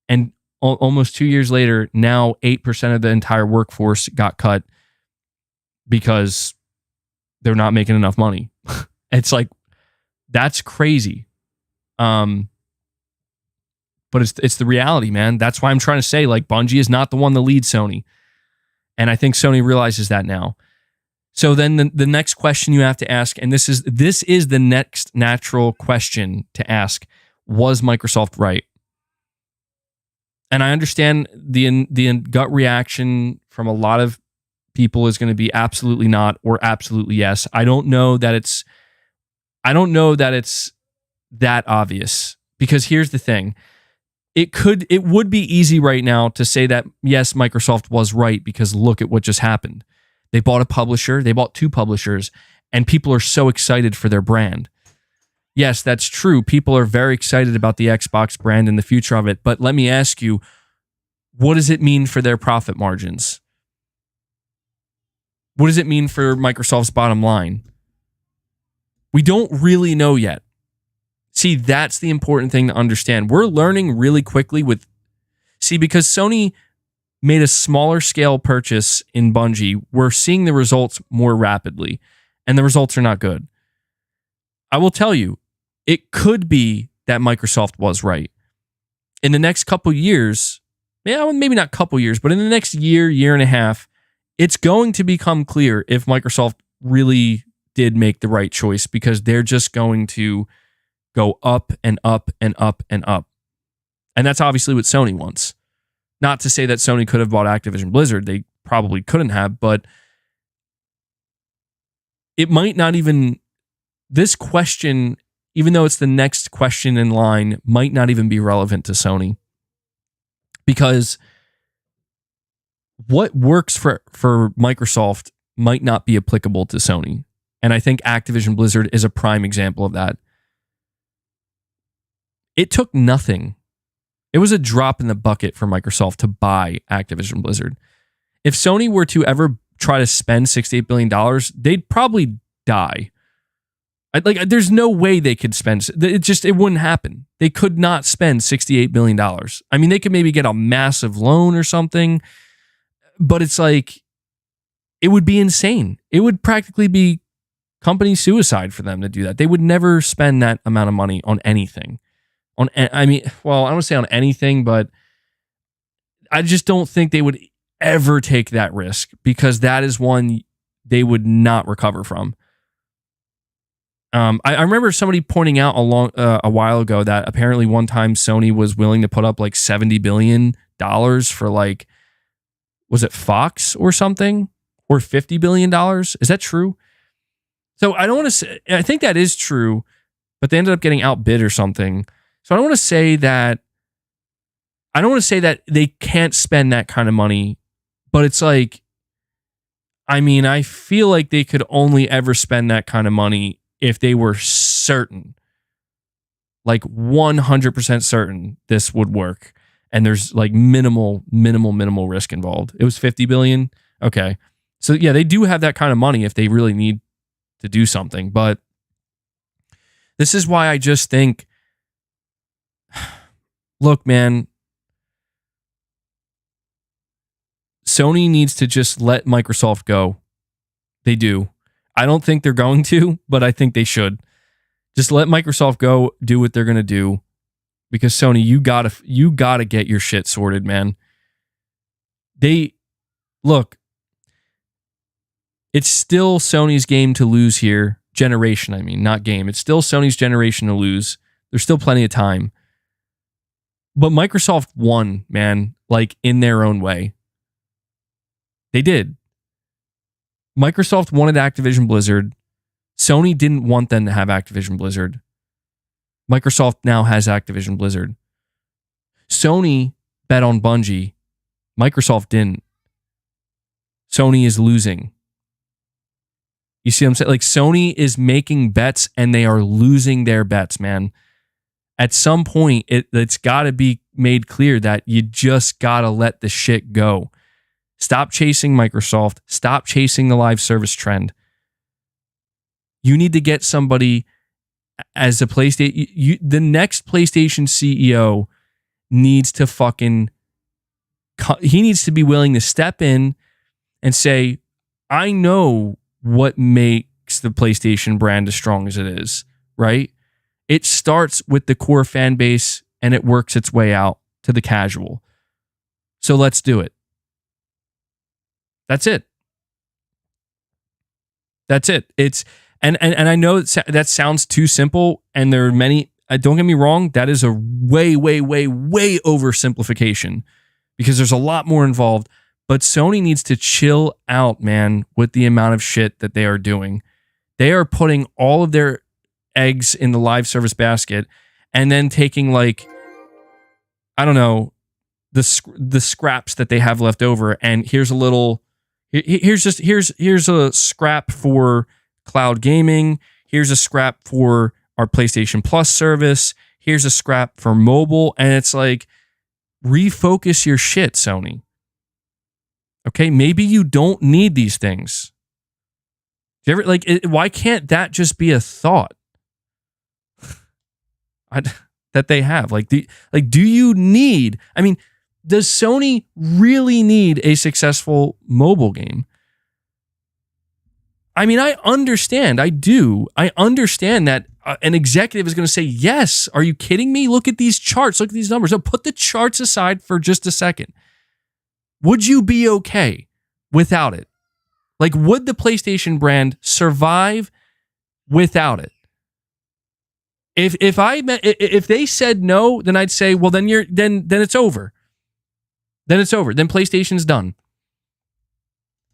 And almost 2 years later, now 8% of the entire workforce got cut because they're not making enough money. It's like, that's crazy. But it's the reality, man. That's why I'm trying to say, like, Bungie is not the one that leads Sony. And I think Sony realizes that now. So then the next question you have to ask, and this is the next natural question to ask: was Microsoft right? And I understand the gut reaction from a lot of people is going to be absolutely not or absolutely yes. I don't know that it's that obvious, because here's the thing. It would be easy right now to say that yes, Microsoft was right, because look at what just happened. They bought a publisher, they bought two publishers, and people are so excited for their brand. Yes, that's true. People are very excited about the Xbox brand and the future of it. But let me ask you, what does it mean for their profit margins? What does it mean for Microsoft's bottom line? We don't really know yet. See, that's the important thing to understand. We're learning really quickly because Sony made a smaller scale purchase in Bungie, we're seeing the results more rapidly, and the results are not good. I will tell you, it could be that Microsoft was right. In the next couple years, maybe not couple years, but in the next year and a half, it's going to become clear if Microsoft really did make the right choice, because they're just going to go up and up and up and up. And that's obviously what Sony wants. Not to say that Sony could have bought Activision Blizzard. They probably couldn't have, but it might not even, this question, even though it's the next question in line, might not even be relevant to Sony. Because what works for Microsoft might not be applicable to Sony. And I think Activision Blizzard is a prime example of that. It took nothing. It was a drop in the bucket for Microsoft to buy Activision Blizzard. If Sony were to ever try to spend $68 billion, they'd probably die. There's no way they could spend it wouldn't happen. They could not spend $68 billion. I mean, they could maybe get a massive loan or something, but it's like, it would be insane. It would practically be company suicide for them to do that. They would never spend that amount of money on anything. I don't want to say on anything, but I just don't think they would ever take that risk, because that is one they would not recover from. I remember somebody pointing out a while ago that apparently one time Sony was willing to put up like $70 billion for like, was it Fox or something? Or $50 billion? Is that true? So I don't want to say, I think that is true, but they ended up getting outbid or something. So I don't want to say that they can't spend that kind of money, but it's like, I mean, I feel like they could only ever spend that kind of money if they were certain, like 100% certain this would work. And there's like minimal risk involved. It was $50 billion. Okay. So yeah, they do have that kind of money if they really need to do something. But this is why I just think, look, man, Sony needs to just let Microsoft go. They do. I don't think they're going to, but I think they should. Just let Microsoft go, do what they're going to do. Because Sony, you gotta get your shit sorted, man. Look, it's still Sony's game to lose here. Generation, I mean, not game. It's still Sony's generation to lose. There's still plenty of time. But Microsoft won, man, like in their own way. They did. Microsoft wanted Activision Blizzard. Sony didn't want them to have Activision Blizzard. Microsoft now has Activision Blizzard. Sony bet on Bungie. Microsoft didn't. Sony is losing. You see what I'm saying? Like, Sony is making bets and they are losing their bets, man. At some point, it's got to be made clear that you just got to let the shit go. Stop chasing Microsoft. Stop chasing the live service trend. You need to get somebody as a PlayStation. The next PlayStation CEO needs to he needs to be willing to step in and say, I know what makes the PlayStation brand as strong as it is, right? It starts with the core fan base and it works its way out to the casual. So let's do it. That's it. That's it. It's and I know that sounds too simple, and there are many. Don't get me wrong. That is a way oversimplification, because there's a lot more involved. But Sony needs to chill out, man, with the amount of shit that they are doing. They are putting all of their eggs in the live service basket, and then taking, like, I don't know, the scraps that they have left over, and here's a scrap for cloud gaming. Here's a scrap for our PlayStation Plus service. Here's a scrap for mobile. And it's like, refocus your shit, Sony. Okay, maybe you don't need these things. Do you ever, like, why can't that just be a thought that they have? Like, do you need? I mean, does Sony really need a successful mobile game? I mean, I understand. I do. I understand that an executive is going to say, yes, are you kidding me? Look at these charts. Look at these numbers. So put the charts aside for just a second. Would you be okay without it? Like, would the PlayStation brand survive without it? If they said no, then I'd say, well, then it's over. Then it's over. Then PlayStation's done.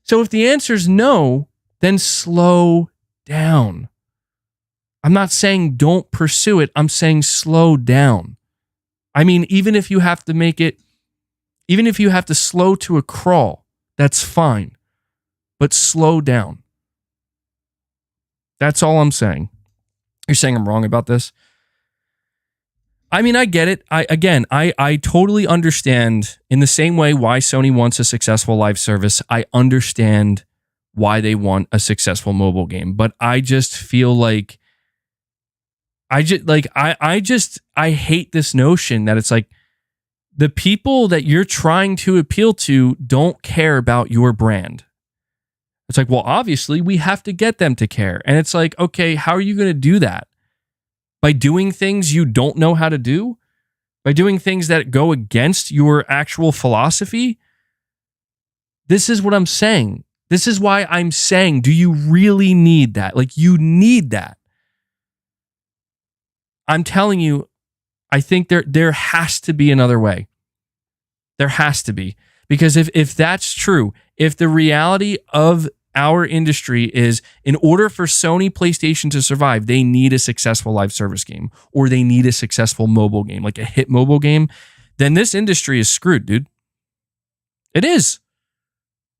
So if the answer is no, then slow down. I'm not saying don't pursue it. I'm saying slow down. I mean, even if you have to slow to a crawl, that's fine. But slow down. That's all I'm saying. You're saying I'm wrong about this? I mean, I get it. I totally understand, in the same way why Sony wants a successful live service. I understand why they want a successful mobile game, but I just feel like I hate this notion that it's like the people that you're trying to appeal to don't care about your brand. It's like, well, obviously we have to get them to care. And it's like, okay, how are you going to do that? By doing things you don't know how to do? By doing things that go against your actual philosophy? This is what I'm saying. This is why I'm saying, do you really need that? Like, you need that. I'm telling you, I think there has to be another way. There has to be. Because if that's true, if the reality of our industry is, in order for Sony PlayStation to survive, they need a successful live service game, or they need a successful mobile game, like a hit mobile game, then this industry is screwed, dude. It is.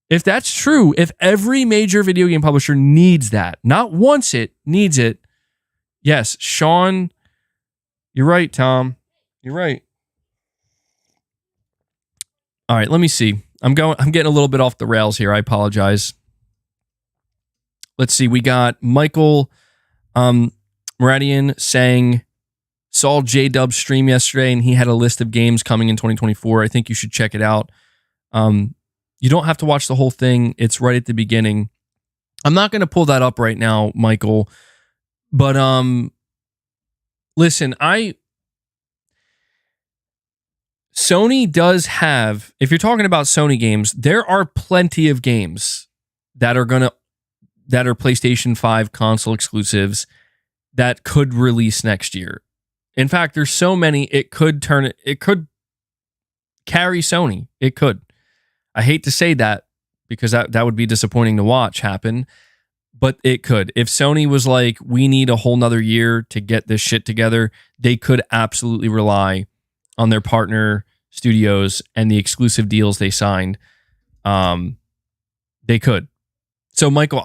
If that's true, if every major video game publisher needs that, not wants it, needs it. Yes, Sean, you're right, Tom. You're right. All right, let me see. I'm getting a little bit off the rails here. I apologize. Let's see. We got Michael Meridian saying, saw J-Dub's stream yesterday and he had a list of games coming in 2024. I think you should check it out. You don't have to watch the whole thing. It's right at the beginning. I'm not going to pull that up right now, Michael. But listen, Sony does have, if you're talking about Sony games, there are plenty of games that are PlayStation 5 console exclusives that could release next year. In fact, there's so many, it could carry Sony. It could. I hate to say that, because that would be disappointing to watch happen. but it could. If Sony was like, we need a whole nother year to get this shit together, they could absolutely rely on their partner studios and the exclusive deals they signed. They could. So, Michael,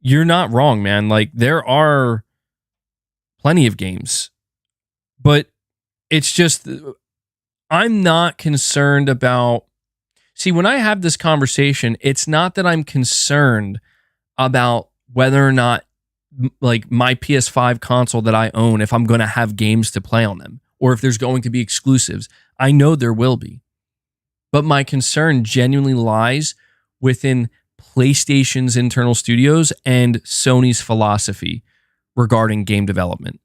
you're not wrong, man. Like, there are plenty of games, but it's just, I'm not concerned about. See, when I have this conversation, it's not that I'm concerned about whether or not, like, my PS5 console that I own, if I'm going to have games to play on them, or if there's going to be exclusives. I know there will be. But my concern genuinely lies within PlayStation's internal studios and Sony's philosophy regarding game development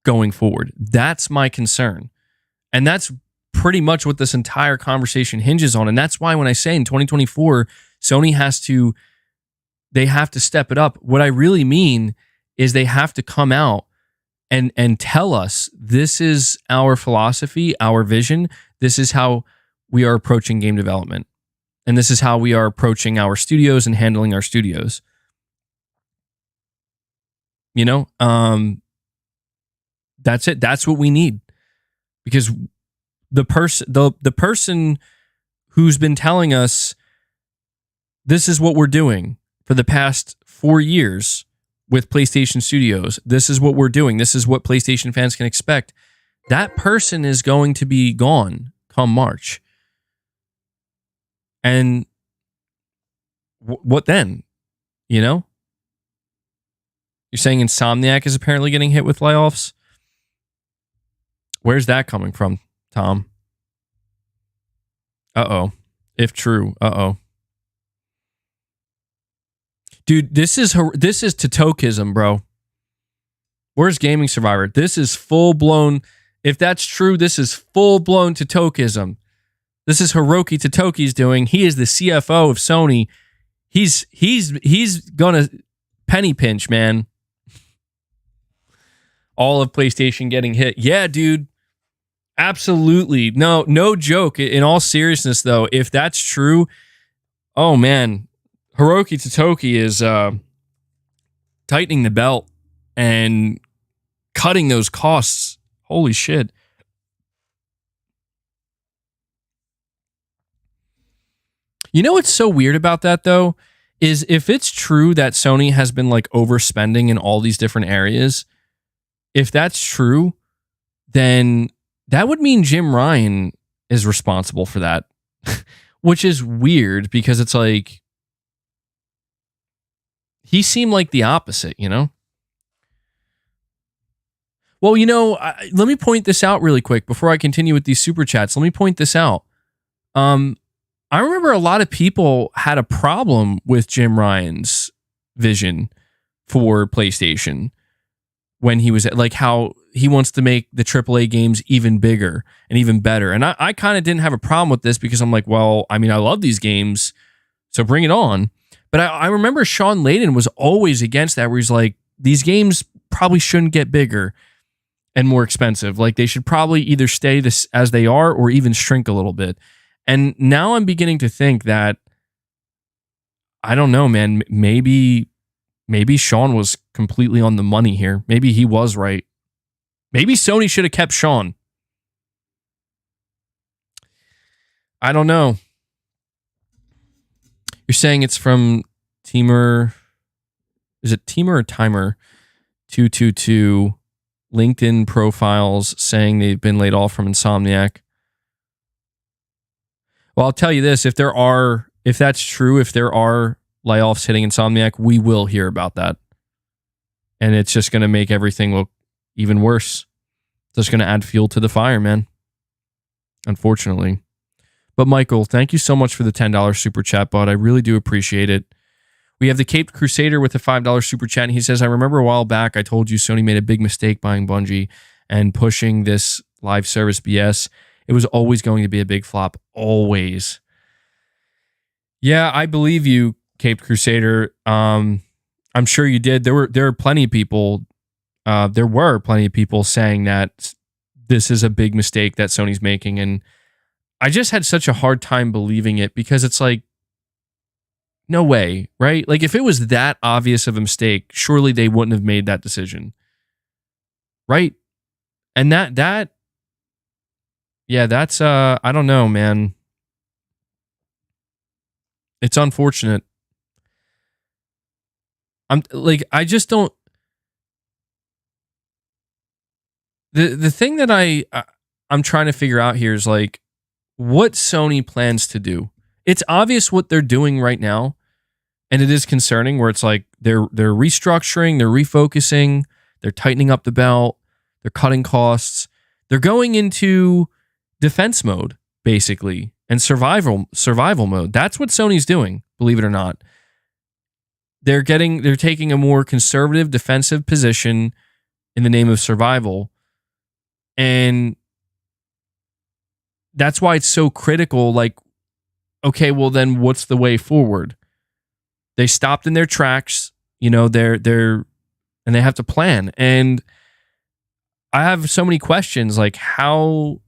going forward. That's my concern. And that's pretty much what this entire conversation hinges on. And that's why when I say in 2024, Sony they have to step it up. What I really mean is they have to come out and tell us, this is our philosophy, our vision. This is how we are approaching game development. And this is how we are approaching our studios and handling our studios. You know, that's it. That's what we need. Because the person who's been telling us this is what we're doing for the past 4 years with PlayStation Studios, this is what we're doing, this is what PlayStation fans can expect, that person is going to be gone come March. And what then? You know? You're saying Insomniac is apparently getting hit with layoffs? Where's that coming from, Tom? Uh-oh. If true, uh-oh. Dude, this is Totokism, bro. Where's Gaming Survivor? This is full-blown, if that's true, this is full-blown Totokism. This is Hiroki Totoki's doing. He is the CFO of Sony. He's gonna penny pinch, man. All of PlayStation getting hit. Yeah, dude. Absolutely. No joke. In all seriousness, though, if that's true, oh man, Hiroki Totoki is tightening the belt and cutting those costs. Holy shit. You know what's so weird about that, though, is if it's true that Sony has been like overspending in all these different areas, if that's true, then that would mean Jim Ryan is responsible for that, which is weird because it's like, he seemed like the opposite, you know? Well, you know, let me point this out really quick before I continue with these super chats. Let me point this out. I remember a lot of people had a problem with Jim Ryan's vision for PlayStation when he was like how he wants to make the AAA games even bigger and even better. And I kind of didn't have a problem with this because I'm like, well, I mean, I love these games, so bring it on. But I remember Sean Layden was always against that, where he's like, these games probably shouldn't get bigger and more expensive. Like, they should probably either stay this as they are or even shrink a little bit. And now I'm beginning to think that, I don't know, man, maybe Sean was completely on the money here. Maybe he was right. Maybe Sony should have kept Sean. I don't know. You're saying it's from Teamer. Is it Teamer or Timer? 222 LinkedIn profiles saying they've been laid off from Insomniac. Well, I'll tell you this, if that's true, if there are layoffs hitting Insomniac, we will hear about that. And it's just going to make everything look even worse. It's just going to add fuel to the fire, man. Unfortunately. But Michael, thank you so much for the $10 super chat, bud. I really do appreciate it. We have the Caped Crusader with a $5 super chat. And he says, I remember a while back, I told you Sony made a big mistake buying Bungie and pushing this live service BS. It was always going to be a big flop. Always. Yeah, I believe you, Caped Crusader. I'm sure you did. There were plenty of people. There were plenty of people saying that this is a big mistake that Sony's making, and I just had such a hard time believing it because it's like, No way, right? Like, if it was that obvious of a mistake, surely they wouldn't have made that decision, right? And that's I don't know, man. It's unfortunate. I just don't. The thing that I'm trying to figure out here is like what Sony plans to do. It's obvious what they're doing right now, and it is concerning. Where it's like they're restructuring, they're refocusing, they're tightening up the belt, they're cutting costs, they're going into defense mode basically and survival mode. That's what Sony's doing. Believe it or not, they're taking a more conservative defensive position in the name of survival. And that's why it's so critical. Like, okay, well then what's the way forward? They stopped in their tracks, they're and they have to plan. And I have so many questions like how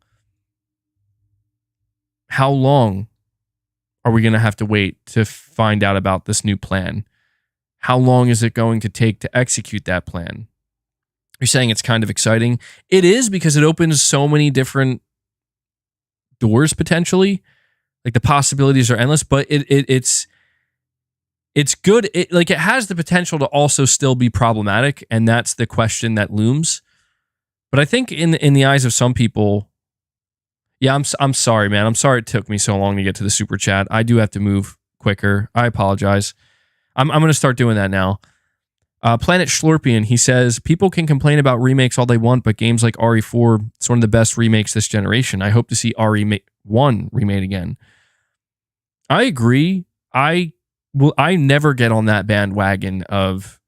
long are we going to have to wait to find out about this new plan? How long is it going to take to execute that plan? You're saying it's kind of exciting. It is, because it opens so many different doors potentially. Like the possibilities are endless, but it's good. It has the potential to also still be problematic, and that's the question that looms. But I think in the eyes of some people, yeah, I'm sorry, man. I'm sorry it took me so long to get to the super chat. I do have to move quicker. I apologize. I'm going to start doing that now. Planet Schlorpian, he says, people can complain about remakes all they want, but games like RE4, it's one of the best remakes this generation. I hope to see RE1 remade again. I agree. I never get on that bandwagon of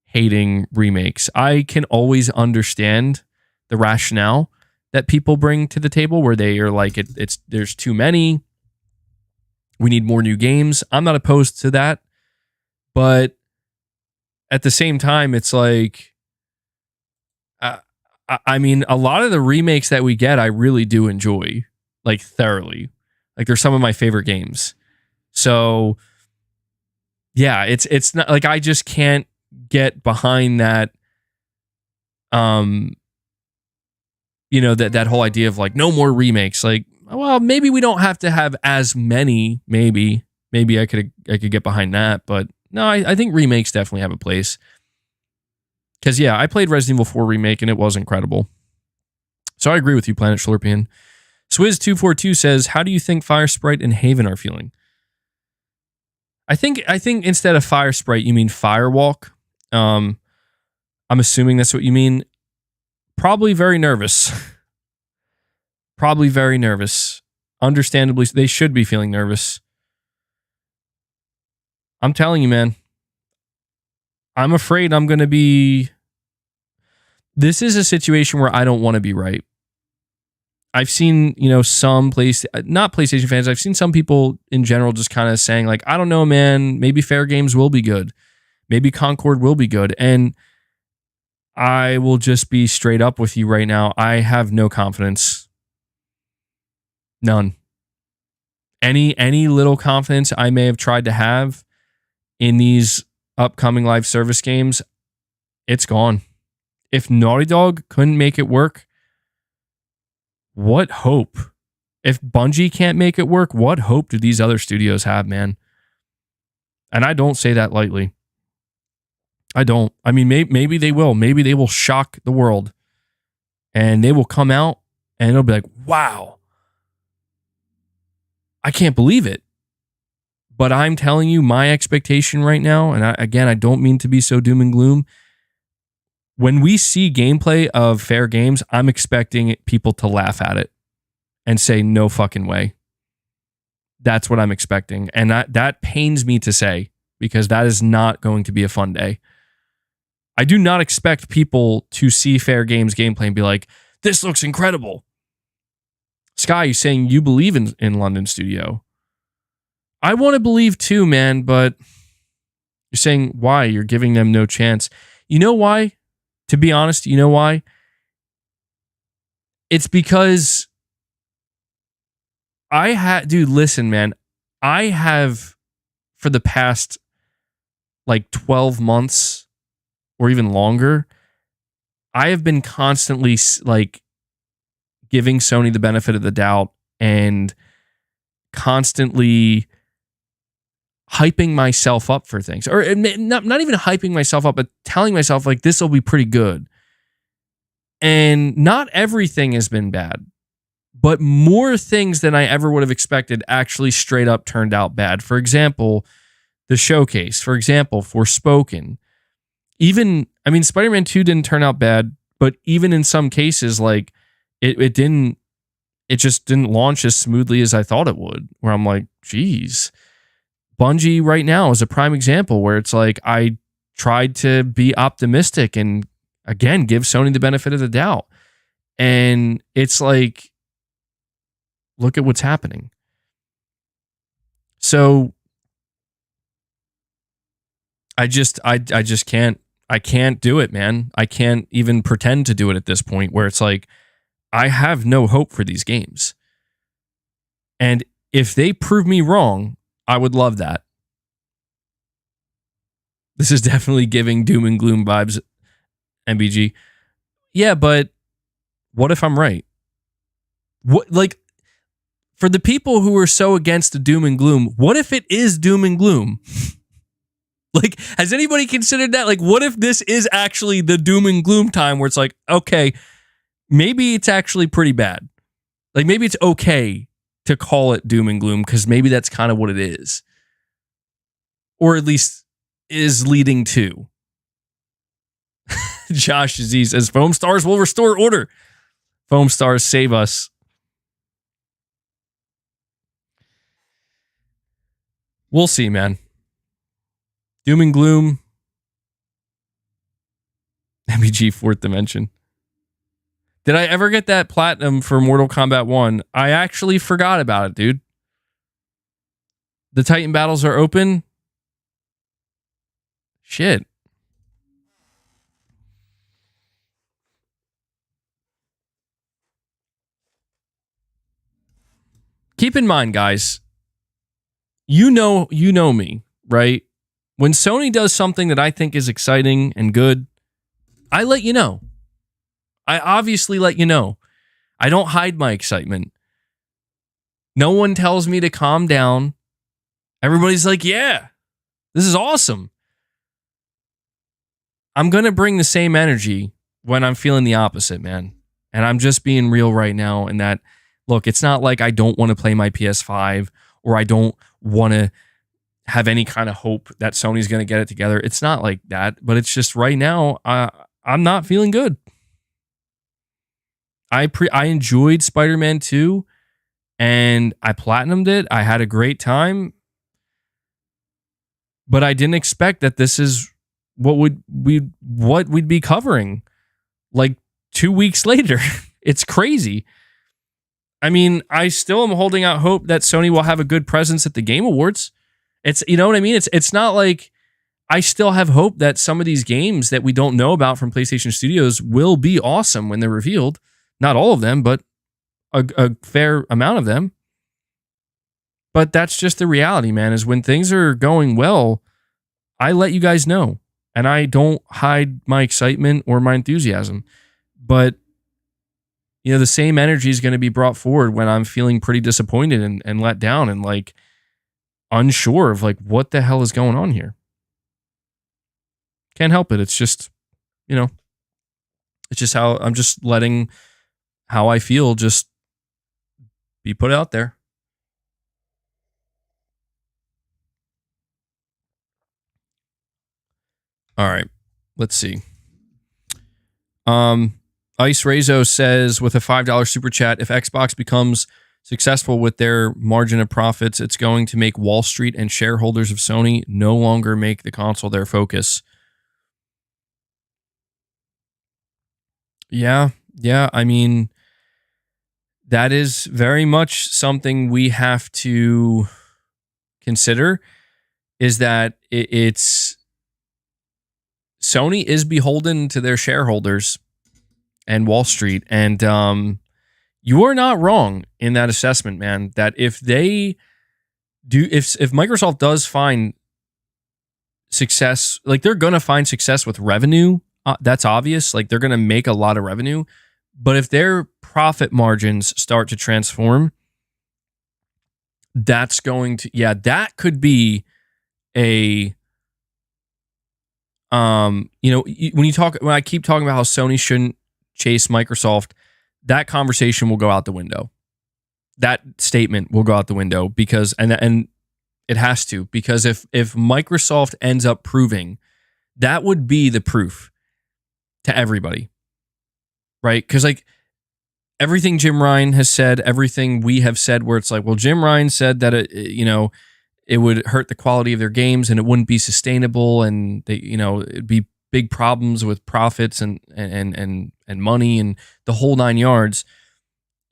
hating remakes. I can always understand the rationale that people bring to the table where they are like, there's too many. We need more new games. I'm not opposed to that. But at the same time, it's like, I mean, a lot of the remakes that we get, I really do enjoy, like thoroughly. Like they're some of my favorite games. So yeah, it's not like I just can't get behind that. That whole idea of like no more remakes. Like, well, maybe we don't have to have as many. Maybe I could get behind that, but no, I think remakes definitely have a place. Because, yeah, I played Resident Evil 4 Remake, and it was incredible. So I agree with you, Planet Schlorpian. Swizz242 says, how do you think Fire Sprite and Haven are feeling? I think instead of Fire Sprite, you mean Firewalk. I'm assuming that's what you mean. Probably very nervous. Probably very nervous. Understandably, they should be feeling nervous. I'm telling you, man. I'm afraid I'm going to be... This is a situation where I don't want to be right. I've seen, some not PlayStation fans, I've seen some people in general just kind of saying like, I don't know, man, maybe Fair Games will be good. Maybe Concord will be good. And I will just be straight up with you right now. I have no confidence. None. Any little confidence I may have tried to have in these upcoming live service games, it's gone. If Naughty Dog couldn't make it work, what hope? If Bungie can't make it work, what hope do these other studios have, man? And I don't say that lightly. I don't. I mean, maybe they will. Maybe they will shock the world. And they will come out and it'll be like, wow. I can't believe it. But I'm telling you, my expectation right now, and I don't mean to be so doom and gloom, when we see gameplay of Fair Games, I'm expecting people to laugh at it and say, no fucking way. That's what I'm expecting. And that pains me to say, because that is not going to be a fun day. I do not expect people to see Fair Games gameplay and be like, this looks incredible. Sky, you saying you believe in London Studio. I want to believe too, man, but you're saying why? You're giving them no chance. You know why? To be honest, you know why? It's because dude, listen, man. I have for the past like 12 months or even longer, I have been constantly like giving Sony the benefit of the doubt and constantly hyping myself up for things, or not even hyping myself up, but telling myself like this will be pretty good. And not everything has been bad, but more things than I ever would have expected actually straight up turned out bad. For example, the showcase. For example, Forspoken. Even, I mean, Spider-Man 2 didn't turn out bad, but even in some cases, like it just didn't launch as smoothly as I thought it would, where I'm like, geez. Bungie right now is a prime example where it's like I tried to be optimistic and, again, give Sony the benefit of the doubt. And it's like, look at what's happening. So I just can't do it, man. I can't even pretend to do it at this point where it's like, I have no hope for these games. And if they prove me wrong, I would love that. This is definitely giving doom and gloom vibes, MBG. Yeah, but what if I'm right? What, like, for the people who are so against the doom and gloom, what if it is doom and gloom? Like, has anybody considered that? Like, what if this is actually the doom and gloom time where it's like, okay, maybe it's actually pretty bad. Like, maybe it's okay to call it doom and gloom because maybe that's kind of what it is. Or at least is leading to. Josh Aziz says, Foam Stars will restore order. Foam Stars save us. We'll see, man. Doom and gloom. MBG Fourth Dimension. Did I ever get that platinum for Mortal Kombat 1? I actually forgot about it, dude. The Titan battles are open. Shit. Keep in mind, guys, you know me, right? When Sony does something that I think is exciting and good, I let you know. I obviously let you know. I don't hide my excitement. No one tells me to calm down. Everybody's like, yeah, this is awesome. I'm going to bring the same energy when I'm feeling the opposite, man. And I'm just being real right now in that, look, it's not like I don't want to play my PS5 or I don't want to have any kind of hope that Sony's going to get it together. It's not like that, but it's just right now, I'm not feeling good. I enjoyed Spider-Man 2 and I platinumed it. I had a great time, but I didn't expect that this is what we'd be covering like 2 weeks later. It's crazy. I mean, I still am holding out hope that Sony will have a good presence at the Game Awards. It's, you know what I mean? It's not like I still have hope that some of these games that we don't know about from PlayStation Studios will be awesome when they're revealed. Not all of them, but a fair amount of them. But that's just the reality, man, is when things are going well, I let you guys know. And I don't hide my excitement or my enthusiasm. But, you know, the same energy is going to be brought forward when I'm feeling pretty disappointed and let down and like unsure of like what the hell is going on here. Can't help it. It's just, you know, it's just how I'm just letting how I feel just be put out there. All right, let's see. Ice Rezo says with a $5 super chat, if Xbox becomes successful with their margin of profits, it's going to make Wall Street and shareholders of Sony no longer make the console their focus. Yeah. I mean, that is very much something we have to consider, is that it's Sony is beholden to their shareholders and Wall Street. And you are not wrong in that assessment, man, that if they if Microsoft does find success, like they're gonna find success with revenue, that's obvious. Like they're gonna make a lot of revenue, but if their profit margins start to transform, that's going to that could be a when I keep talking about how Sony shouldn't chase Microsoft, that conversation will go out the window. That statement will go out the window because and it has to, because if Microsoft ends up proving, that would be the proof to everybody, right? Because like everything Jim Ryan has said, everything we have said, where it's like, well, Jim Ryan said that it would hurt the quality of their games and it wouldn't be sustainable, and they, it'd be big problems with profits and money and the whole nine yards.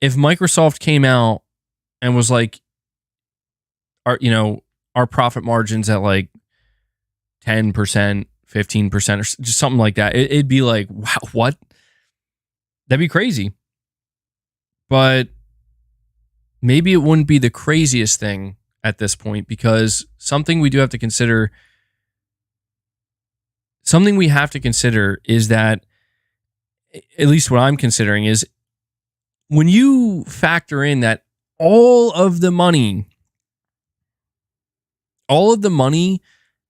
If Microsoft came out and was like, our profit margins at like 10%, 15%, or just something like that, it'd be like, wow, what? That'd be crazy. But maybe it wouldn't be the craziest thing at this point, because something we have to consider is that, at least what I'm considering is, when you factor in that all of the money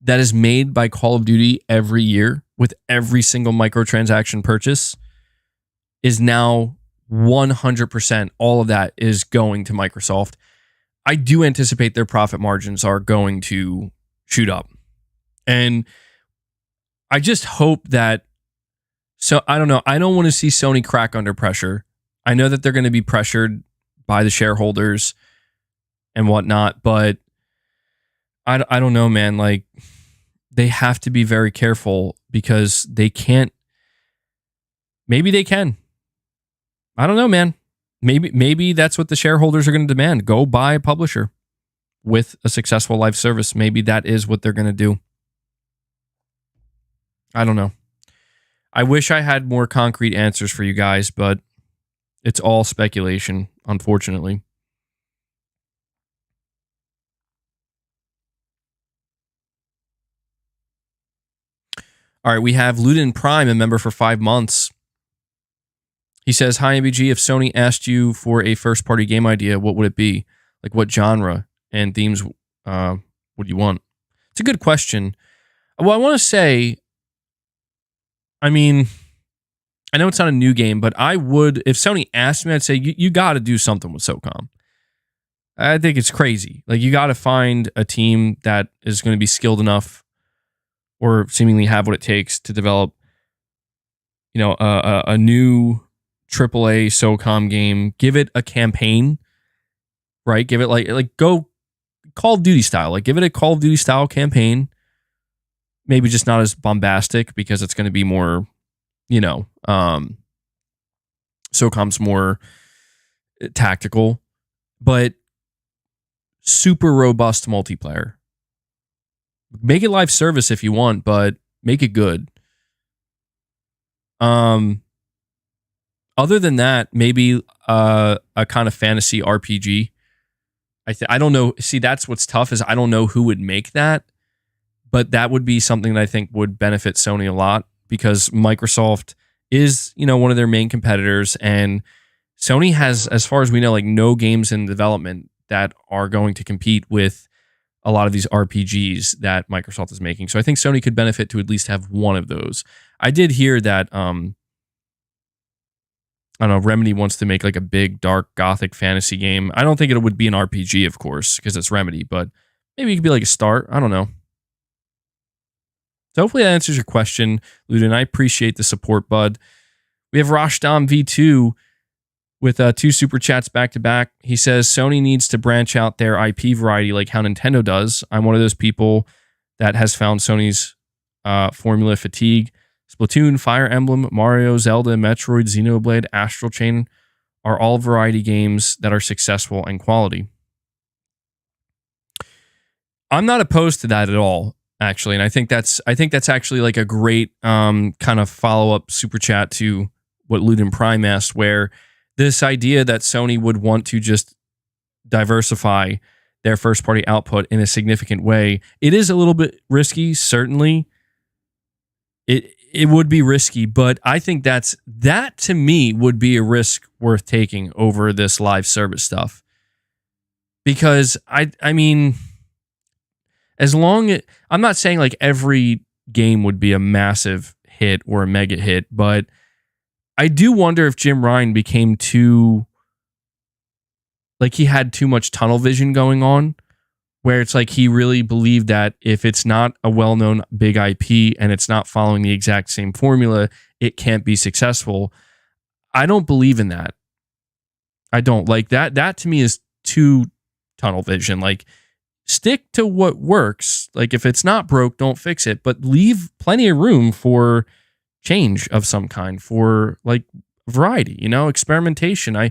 that is made by Call of Duty every year with every single microtransaction purchase is now 100%, all of that is going to Microsoft. I do anticipate their profit margins are going to shoot up. And I just hope that, so I don't know, I don't want to see Sony crack under pressure. I know that they're going to be pressured by the shareholders and whatnot, but I don't know, man. Like, they have to be very careful, because they can't, maybe they can. I don't know, man. Maybe that's what the shareholders are going to demand. Go buy a publisher with a successful live service. Maybe that is what they're going to do. I don't know. I wish I had more concrete answers for you guys, but it's all speculation, unfortunately. All right, we have Ludin Prime, a member for 5 months. He says, hi, MBG. If Sony asked you for a first-party game idea, what would it be? Like, what genre and themes would you want? It's a good question. Well, I want to say, I mean, I know it's not a new game, but I would, if Sony asked me, I'd say, you got to do something with SOCOM. I think it's crazy. Like, you got to find a team that is going to be skilled enough, or seemingly have what it takes to develop, a new AAA SOCOM game. Give it a campaign, right? Give it like go Call of Duty style. Like, give it a Call of Duty style campaign. Maybe just not as bombastic, because it's going to be more, SOCOM's more tactical, but super robust multiplayer. Make it live service if you want, but make it good. Other than that, maybe a kind of fantasy RPG. I don't know. See, that's what's tough, is I don't know who would make that, but that would be something that I think would benefit Sony a lot, because Microsoft is, one of their main competitors, and Sony has, as far as we know, like no games in development that are going to compete with a lot of these RPGs that Microsoft is making. So I think Sony could benefit to at least have one of those. I did hear that, I don't know, Remedy wants to make like a big, dark, gothic fantasy game. I don't think it would be an RPG, of course, because it's Remedy, but maybe it could be like a start. I don't know. So hopefully that answers your question, Ludin. I appreciate the support, bud. We have Rashdam V2 with 2 super chats back to back. He says, Sony needs to branch out their IP variety like how Nintendo does. I'm one of those people that has found Sony's formula fatigue. Splatoon, Fire Emblem, Mario, Zelda, Metroid, Xenoblade, Astral Chain are all variety games that are successful and quality. I'm not opposed to that at all, actually, and I think that's actually like a great kind of follow-up super chat to what Ludin Prime asked, where this idea that Sony would want to just diversify, their first-party output in a significant way. It is a little bit risky, certainly. It would be risky, but I think that to me would be a risk worth taking over this live service stuff. Because I mean, I'm not saying like every game would be a massive hit or a mega hit, but I do wonder if Jim Ryan became he had too much tunnel vision going on, where it's like he really believed that if it's not a well-known big IP and it's not following the exact same formula, it can't be successful. I don't believe in that. I don't like that. That to me is too tunnel vision. Like, stick to what works. Like, if it's not broke, don't fix it, but leave plenty of room for change of some kind, for like variety, experimentation. I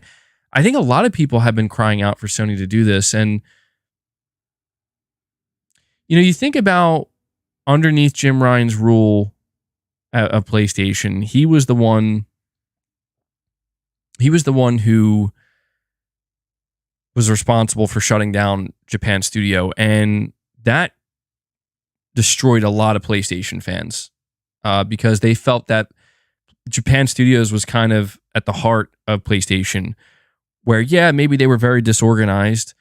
think a lot of people have been crying out for Sony to do this. And, you think about underneath Jim Ryan's rule of PlayStation, he was the one who was responsible for shutting down Japan Studio. And that destroyed a lot of PlayStation fans because they felt that Japan Studios was kind of at the heart of PlayStation, where, yeah, maybe they were very disorganized.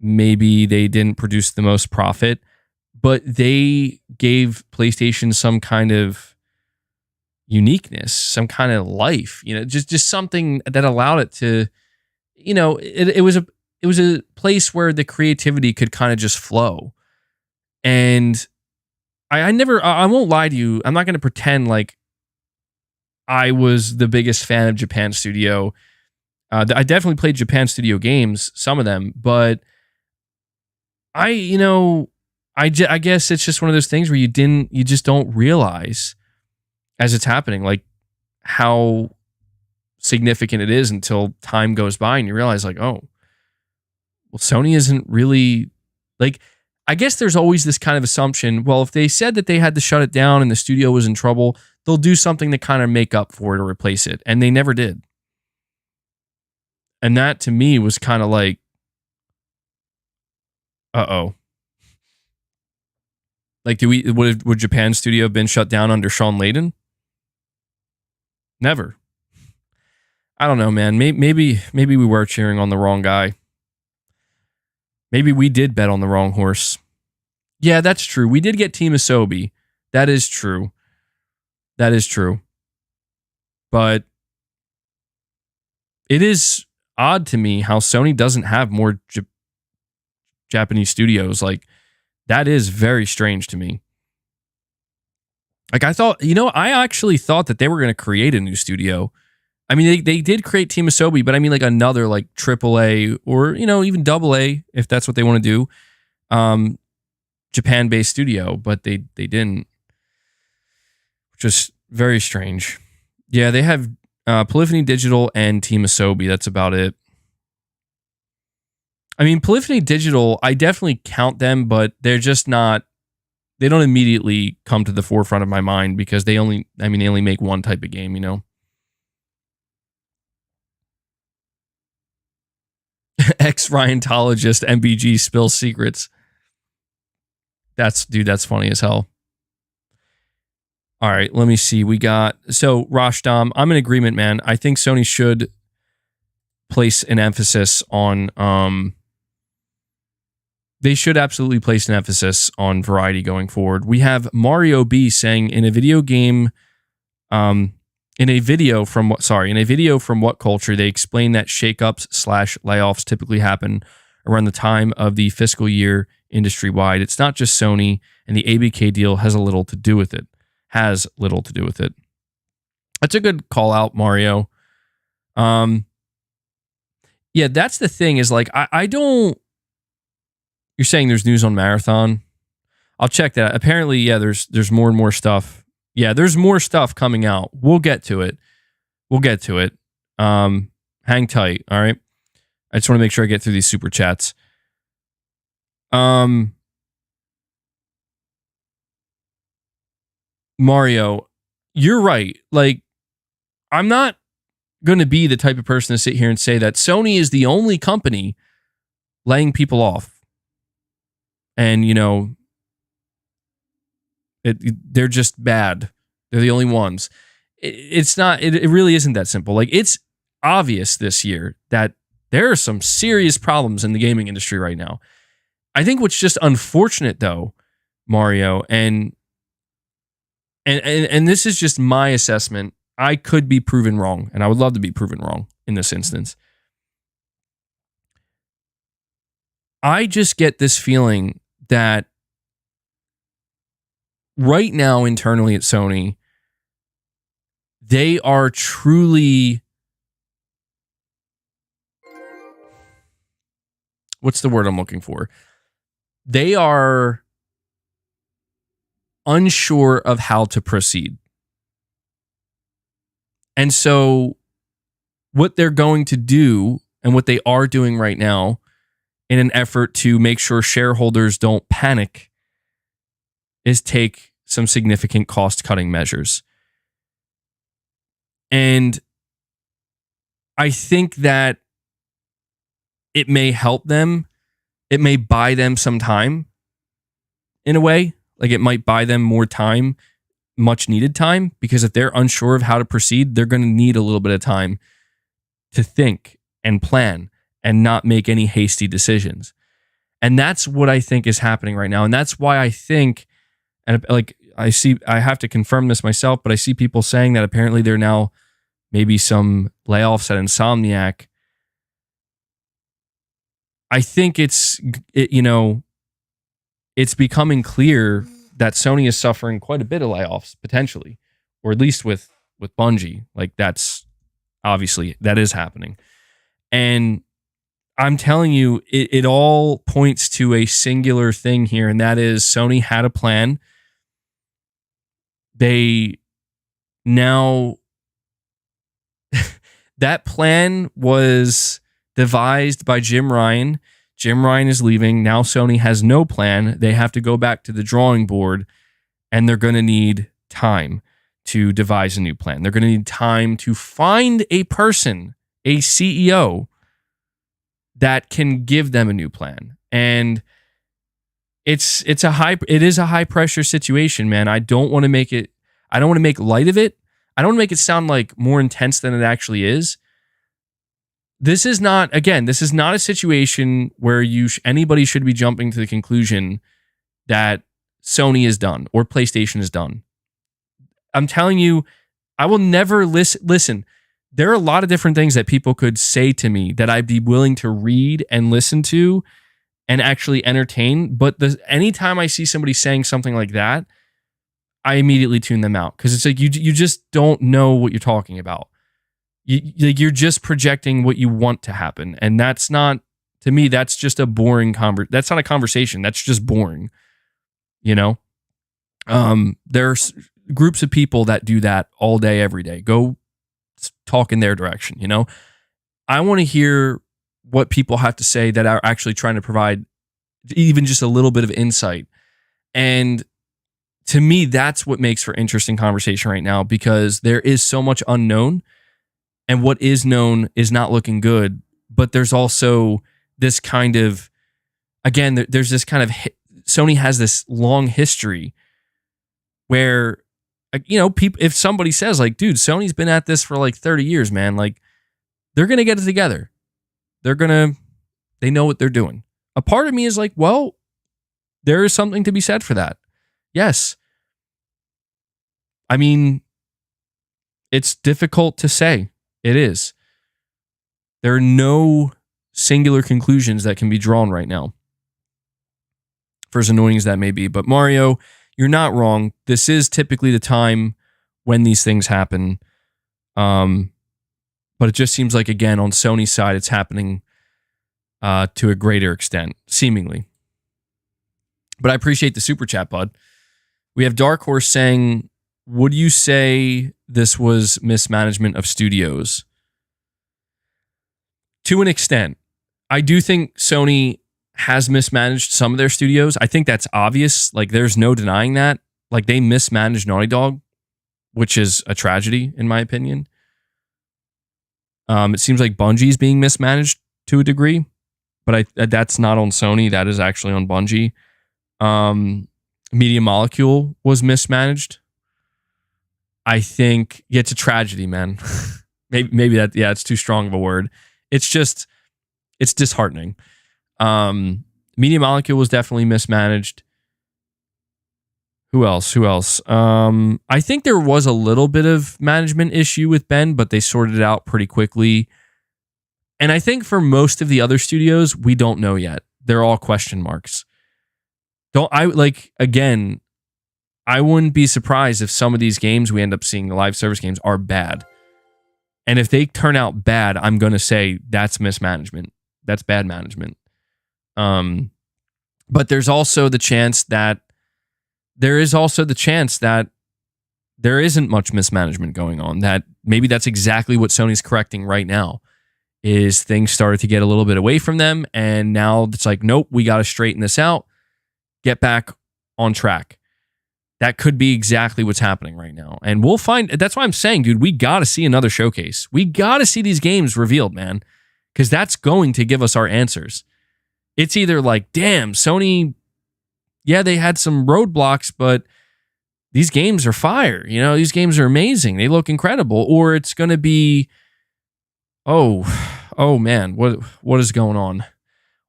Maybe they didn't produce the most profit, but they gave PlayStation some kind of uniqueness, some kind of life, just something that allowed it to, it was a place where the creativity could kind of just flow. And I won't lie to you. I'm not going to pretend like I was the biggest fan of Japan Studio. I definitely played Japan Studio games, some of them, but I guess it's just one of those things where you just don't realize as it's happening, like how significant it is until time goes by and you realize like, oh, well, Sony isn't really like, I guess there's always this kind of assumption, well, if they said that they had to shut it down and the studio was in trouble, they'll do something to kind of make up for it or replace it. And they never did. And that to me was kind of like, uh-oh. Like, would Japan Studio have been shut down under Sean Layden? Never. I don't know, man. Maybe we were cheering on the wrong guy. Maybe we did bet on the wrong horse. Yeah, that's true. We did get Team Asobi. That is true. But it is odd to me how Sony doesn't have more Japanese studios. Like, that is very strange to me. Like, I actually thought that they were going to create a new studio. I mean, they did create Team Asobi, but I mean like another like AAA or, even AA, if that's what they want to do. Japan-based studio, but they didn't. Which is very strange. Yeah, they have Polyphony Digital and Team Asobi. That's about it. I mean, Polyphony Digital, I definitely count them, but they're just not, they don't immediately come to the forefront of my mind because they only make one type of game, Ex-Ryantologist MBG spills secrets. That's funny as hell. All right, let me see. So Rashdam, I'm in agreement, man. I think Sony should place an emphasis on, they should absolutely place an emphasis on variety going forward. We have Mario B saying in a video from What Culture, they explain that shakeups / layoffs typically happen around the time of the fiscal year industry-wide. It's not just Sony, and the ABK deal has little to do with it. That's a good call out, Mario. Yeah, that's the thing is like, I don't, you're saying there's news on Marathon. I'll check that. Apparently, yeah, there's more and more stuff. Yeah, there's more stuff coming out. We'll get to it. Hang tight, all right? I just want to make sure I get through these super chats. Mario, you're right. Like, I'm not going to be the type of person to sit here and say that Sony is the only company laying people off. And, they're just bad. They're the only ones. It's not, it really isn't that simple. Like, it's obvious this year that there are some serious problems in the gaming industry right now. I think what's just unfortunate, though, Mario, and this is just my assessment. I could be proven wrong, and I would love to be proven wrong in this instance. I just get this feeling that right now internally at Sony, they are truly, what's the word I'm looking for? They are unsure of how to proceed. And so what they're going to do and what they are doing right now in an effort to make sure shareholders don't panic is take some significant cost-cutting measures. And I think that it may help them. It may buy them some time in a way. Like, it might buy them more time, much needed time, because if they're unsure of how to proceed, they're going to need a little bit of time to think and plan and not make any hasty decisions. And that's what I think is happening right now. And that's why I think, and like, I have to confirm this myself, but I see people saying that apparently there are now maybe some layoffs at Insomniac. I think it's becoming clear that Sony is suffering quite a bit of layoffs potentially, or at least with Bungie. Like, that's obviously, that is happening. And I'm telling you, it all points to a singular thing here, and that is Sony had a plan. They now, that plan was devised by Jim Ryan. Jim Ryan is leaving. Now Sony has no plan. They have to go back to the drawing board, and they're going to need time to devise a new plan. They're going to need time to find a person, a CEO, that can give them a new plan. And it is a high pressure situation, man. I don't want to make light of it. I don't want to make it sound like more intense than it actually is. This is not a situation where anybody should be jumping to the conclusion that Sony is done or PlayStation is done. I'm telling you, I will never listen. There are a lot of different things that people could say to me that I'd be willing to read and listen to and actually entertain. But anytime I see somebody saying something like that, I immediately tune them out, because it's like you just don't know what you're talking about. You're just projecting what you want to happen, and that's not, to me, that's just a boring that's not a conversation. That's just boring. There's groups of people that do that all day, every day. Go talk in their direction. I want to hear what people have to say that are actually trying to provide even just a little bit of insight. And to me, that's what makes for interesting conversation right now, because there is so much unknown, and what is known is not looking good. But there's also this kind of, again, there's this kind of, Sony has this long history where, people, if somebody says like, dude, Sony's been at this for like 30 years, man, like, they're going to get it together. They know what they're doing. A part of me is like, well, there is something to be said for that. Yes. I mean, it's difficult to say. It is. There are no singular conclusions that can be drawn right now, for as annoying as that may be. But Mario, you're not wrong. This is typically the time when these things happen. But it just seems like, again, on Sony's side, it's happening to a greater extent, seemingly. But I appreciate the super chat, bud. We have Dark Horse saying, would you say this was mismanagement of studios? To an extent. I do think Sony has mismanaged some of their studios. I think that's obvious. Like, there's no denying that. Like, they mismanaged Naughty Dog, which is a tragedy, in my opinion. It seems like Bungie's being mismanaged to a degree, but that's not on Sony. That is actually on Bungie. Media Molecule was mismanaged. I think it's a tragedy, man. maybe that, yeah, it's too strong of a word. It's disheartening. Media Molecule was definitely mismanaged. Who else? I think there was a little bit of management issue with Ben, but they sorted it out pretty quickly. And I think for most of the other studios, we don't know yet. They're all question marks. I wouldn't be surprised if some of these games we end up seeing, the live service games, are bad. And if they turn out bad, I'm going to say that's mismanagement. That's bad management. But there's also the chance that there isn't much mismanagement going on. That maybe that's exactly what Sony's correcting right now, is things started to get a little bit away from them. And now it's like, nope, we got to straighten this out. Get back on track. That could be exactly what's happening right now. And we'll find, that's why I'm saying, dude, we got to see another showcase. We got to see these games revealed, man, because that's going to give us our answers. It's either like, damn, Sony, yeah, they had some roadblocks, but these games are fire. You know, these games are amazing. They look incredible. Or it's going to be, oh man, what is going on?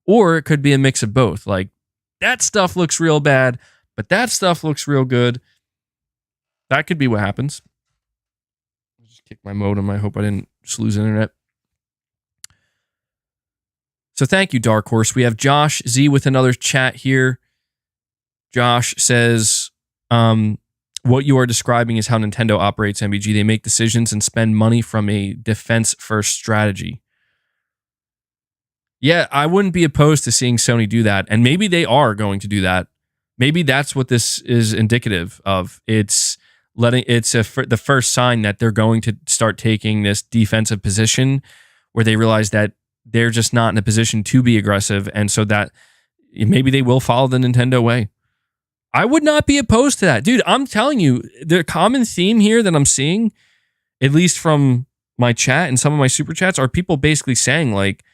Or it could be a mix of both. Like, that stuff looks real bad, but that stuff looks real good. That could be what happens. I just kicked my modem. I hope I didn't just lose internet. So thank you, Dark Horse. We have Josh Z with another chat here. Josh says, what you are describing is how Nintendo operates, MBG. They make decisions and spend money from a defense-first strategy. Yeah, I wouldn't be opposed to seeing Sony do that. And maybe they are going to do that. Maybe that's what this is indicative of. It's the first sign that they're going to start taking this defensive position where they realize that they're just not in a position to be aggressive. And so that maybe they will follow the Nintendo way. I would not be opposed to that. Dude, I'm telling you, the common theme here that I'm seeing, at least from my chat and some of my super chats, are people basically saying, like,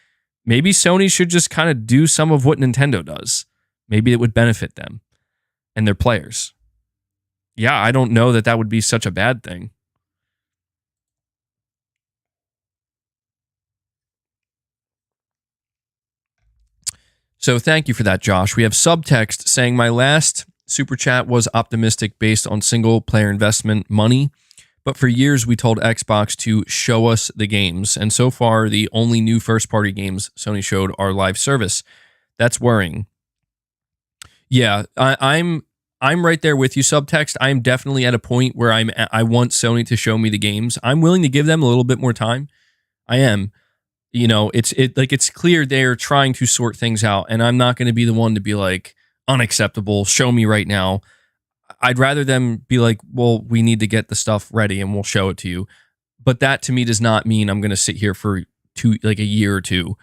maybe Sony should just kind of do some of what Nintendo does. Maybe it would benefit them and their players. Yeah, I don't know that would be such a bad thing. So thank you for that, Josh. We have subtext saying my last super chat was optimistic based on single player investment money, but for years we told Xbox to show us the games, and so far the only new first party games Sony showed are live service. That's worrying. Yeah, I'm right there with you, subtext. I'm definitely at a point where I want Sony to show me the games. I'm willing to give them a little bit more time. I am. You know, it's clear they're trying to sort things out, and I'm not going to be the one to be like, unacceptable, show me right now. I'd rather them be like, well, we need to get the stuff ready and we'll show it to you. But that to me does not mean I'm going to sit here for a year or two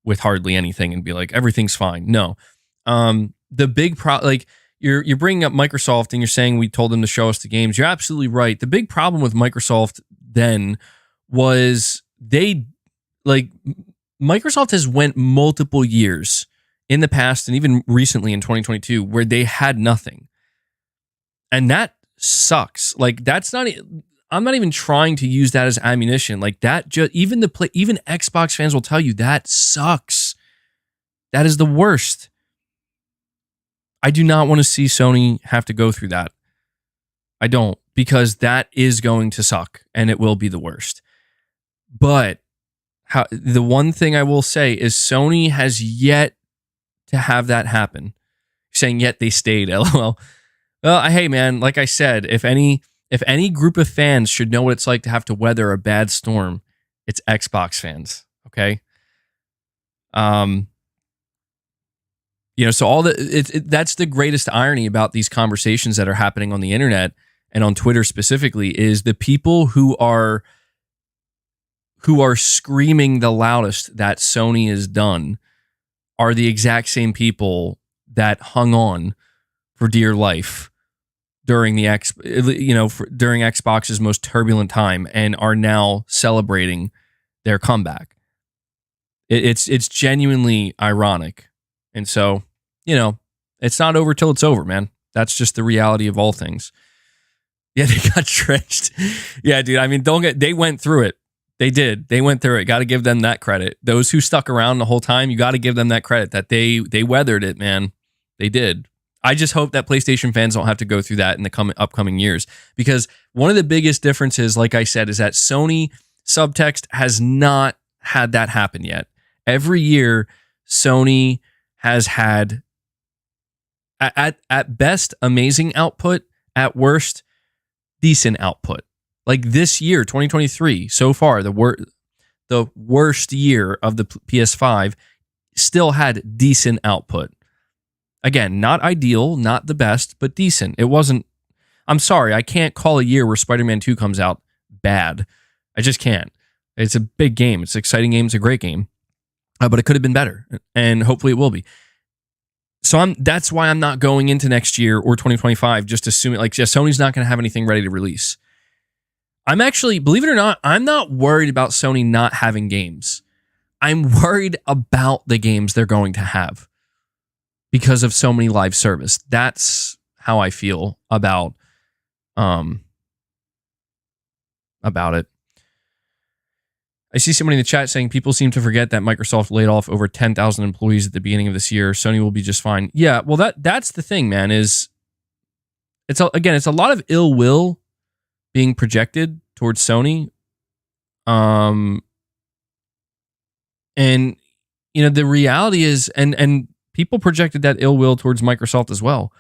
with hardly anything and be like, everything's fine. No. The big you're bringing up Microsoft and you're saying we told them to show us the games. You're absolutely right. The big problem with Microsoft then was Microsoft has went multiple years in the past and even recently in 2022 where they had nothing. And that sucks. Like, that's not, I'm not even trying to use that as ammunition. Like, that even Xbox fans will tell you that sucks. That is the worst. I do not want to see Sony have to go through that. I don't, because that is going to suck and it will be the worst. But the one thing I will say is Sony has yet to have that happen. Saying yet they stayed, LOL. Well, hey man, like I said, if any group of fans should know what it's like to have to weather a bad storm, it's Xbox fans. Okay. So that's the greatest irony about these conversations that are happening on the internet and on Twitter specifically, is the people who are screaming the loudest that Sony is done are the exact same people that hung on for dear life during during Xbox's most turbulent time and are now celebrating their comeback. It's genuinely ironic. And so, It's not over till it's over, man. That's just the reality of all things. Yeah, they got trenched. Yeah, dude. I mean, they went through it. They did. They went through it. Got to give them that credit. Those who stuck around the whole time, you got to give them that credit that they weathered it, man. They did. I just hope that PlayStation fans don't have to go through that in the upcoming years, because one of the biggest differences, like I said, is that Sony Subtext has not had that happen yet. Every year, Sony has had, at best, amazing output, at worst, decent output. Like this year, 2023, so far, the worst year of the PS5, still had decent output. Again, not ideal, not the best, but decent. It wasn't, I'm sorry, I can't call a year where Spider-Man 2 comes out bad. I just can't. It's a big game. It's an exciting game. It's a great game. But it could have been better, and hopefully it will be. So that's why I'm not going into next year or 2025 just assuming, like, yeah, Sony's not going to have anything ready to release. I'm actually, believe it or not, I'm not worried about Sony not having games. I'm worried about the games they're going to have because of so many live service. That's how I feel about it. I see somebody in the chat saying people seem to forget that Microsoft laid off over 10,000 employees at the beginning of this year. Sony will be just fine. Yeah, well, that's the thing, man, is it's a lot of ill will being projected towards Sony. And you know, the reality is, and people projected that ill will towards Microsoft as well.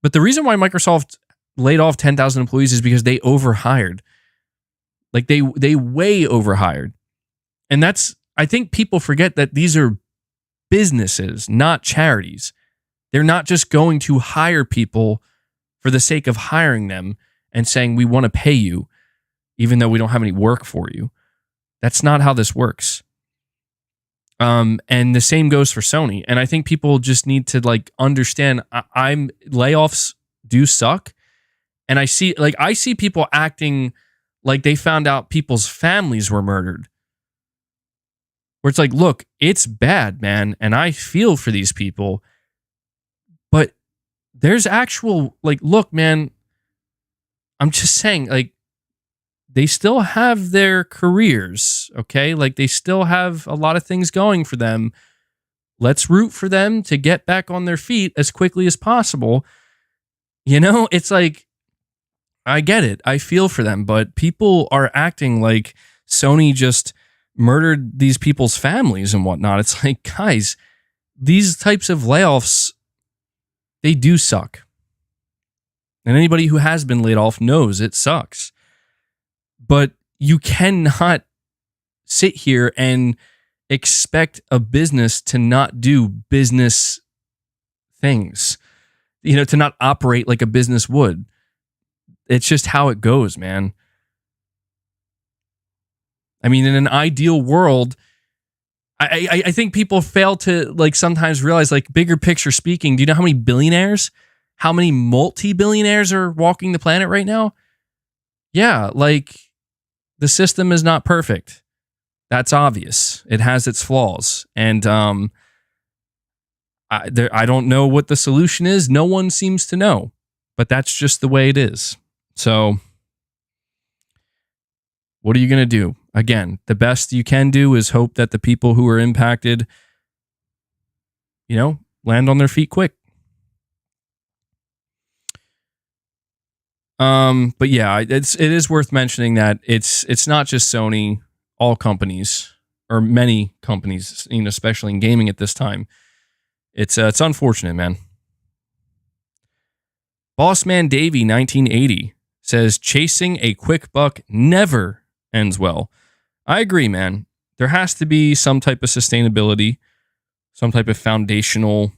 But the reason why Microsoft laid off 10,000 employees is because they overhired. Like they way overhired. And I think people forget that these are businesses, not charities. They're not just going to hire people for the sake of hiring them and saying, we want to pay you, even though we don't have any work for you. That's not how this works. And the same goes for Sony. And I think people just need to like understand layoffs do suck. And I see people acting like they found out people's families were murdered. Where it's like, look, it's bad, man, and I feel for these people. But there's actual, like, look, man, I'm just saying, like, they still have their careers, okay? Like, they still have a lot of things going for them. Let's root for them to get back on their feet as quickly as possible. You know, it's like, I get it. I feel for them, but people are acting like Sony just murdered these people's families and whatnot. It's like, guys, these types of layoffs, they do suck. And anybody who has been laid off knows it sucks. But you cannot sit here and expect a business to not do business things, you know, to not operate like a business would. It's just how it goes, man. I mean, in an ideal world, I think people fail to like sometimes realize, like, bigger picture speaking, do you know how many billionaires, how many multi-billionaires are walking the planet right now? Yeah, like the system is not perfect. That's obvious. It has its flaws. And I don't know what the solution is. No one seems to know, but that's just the way it is. So what are you going to do? Again, the best you can do is hope that the people who are impacted, you know, land on their feet quick. But yeah, it is worth mentioning that it's not just Sony. All companies, or many companies, you know, especially in gaming at this time, it's unfortunate, man. Bossman Davey 1980 says chasing a quick buck never ends well. I agree, man. There has to be some type of sustainability, some type of foundational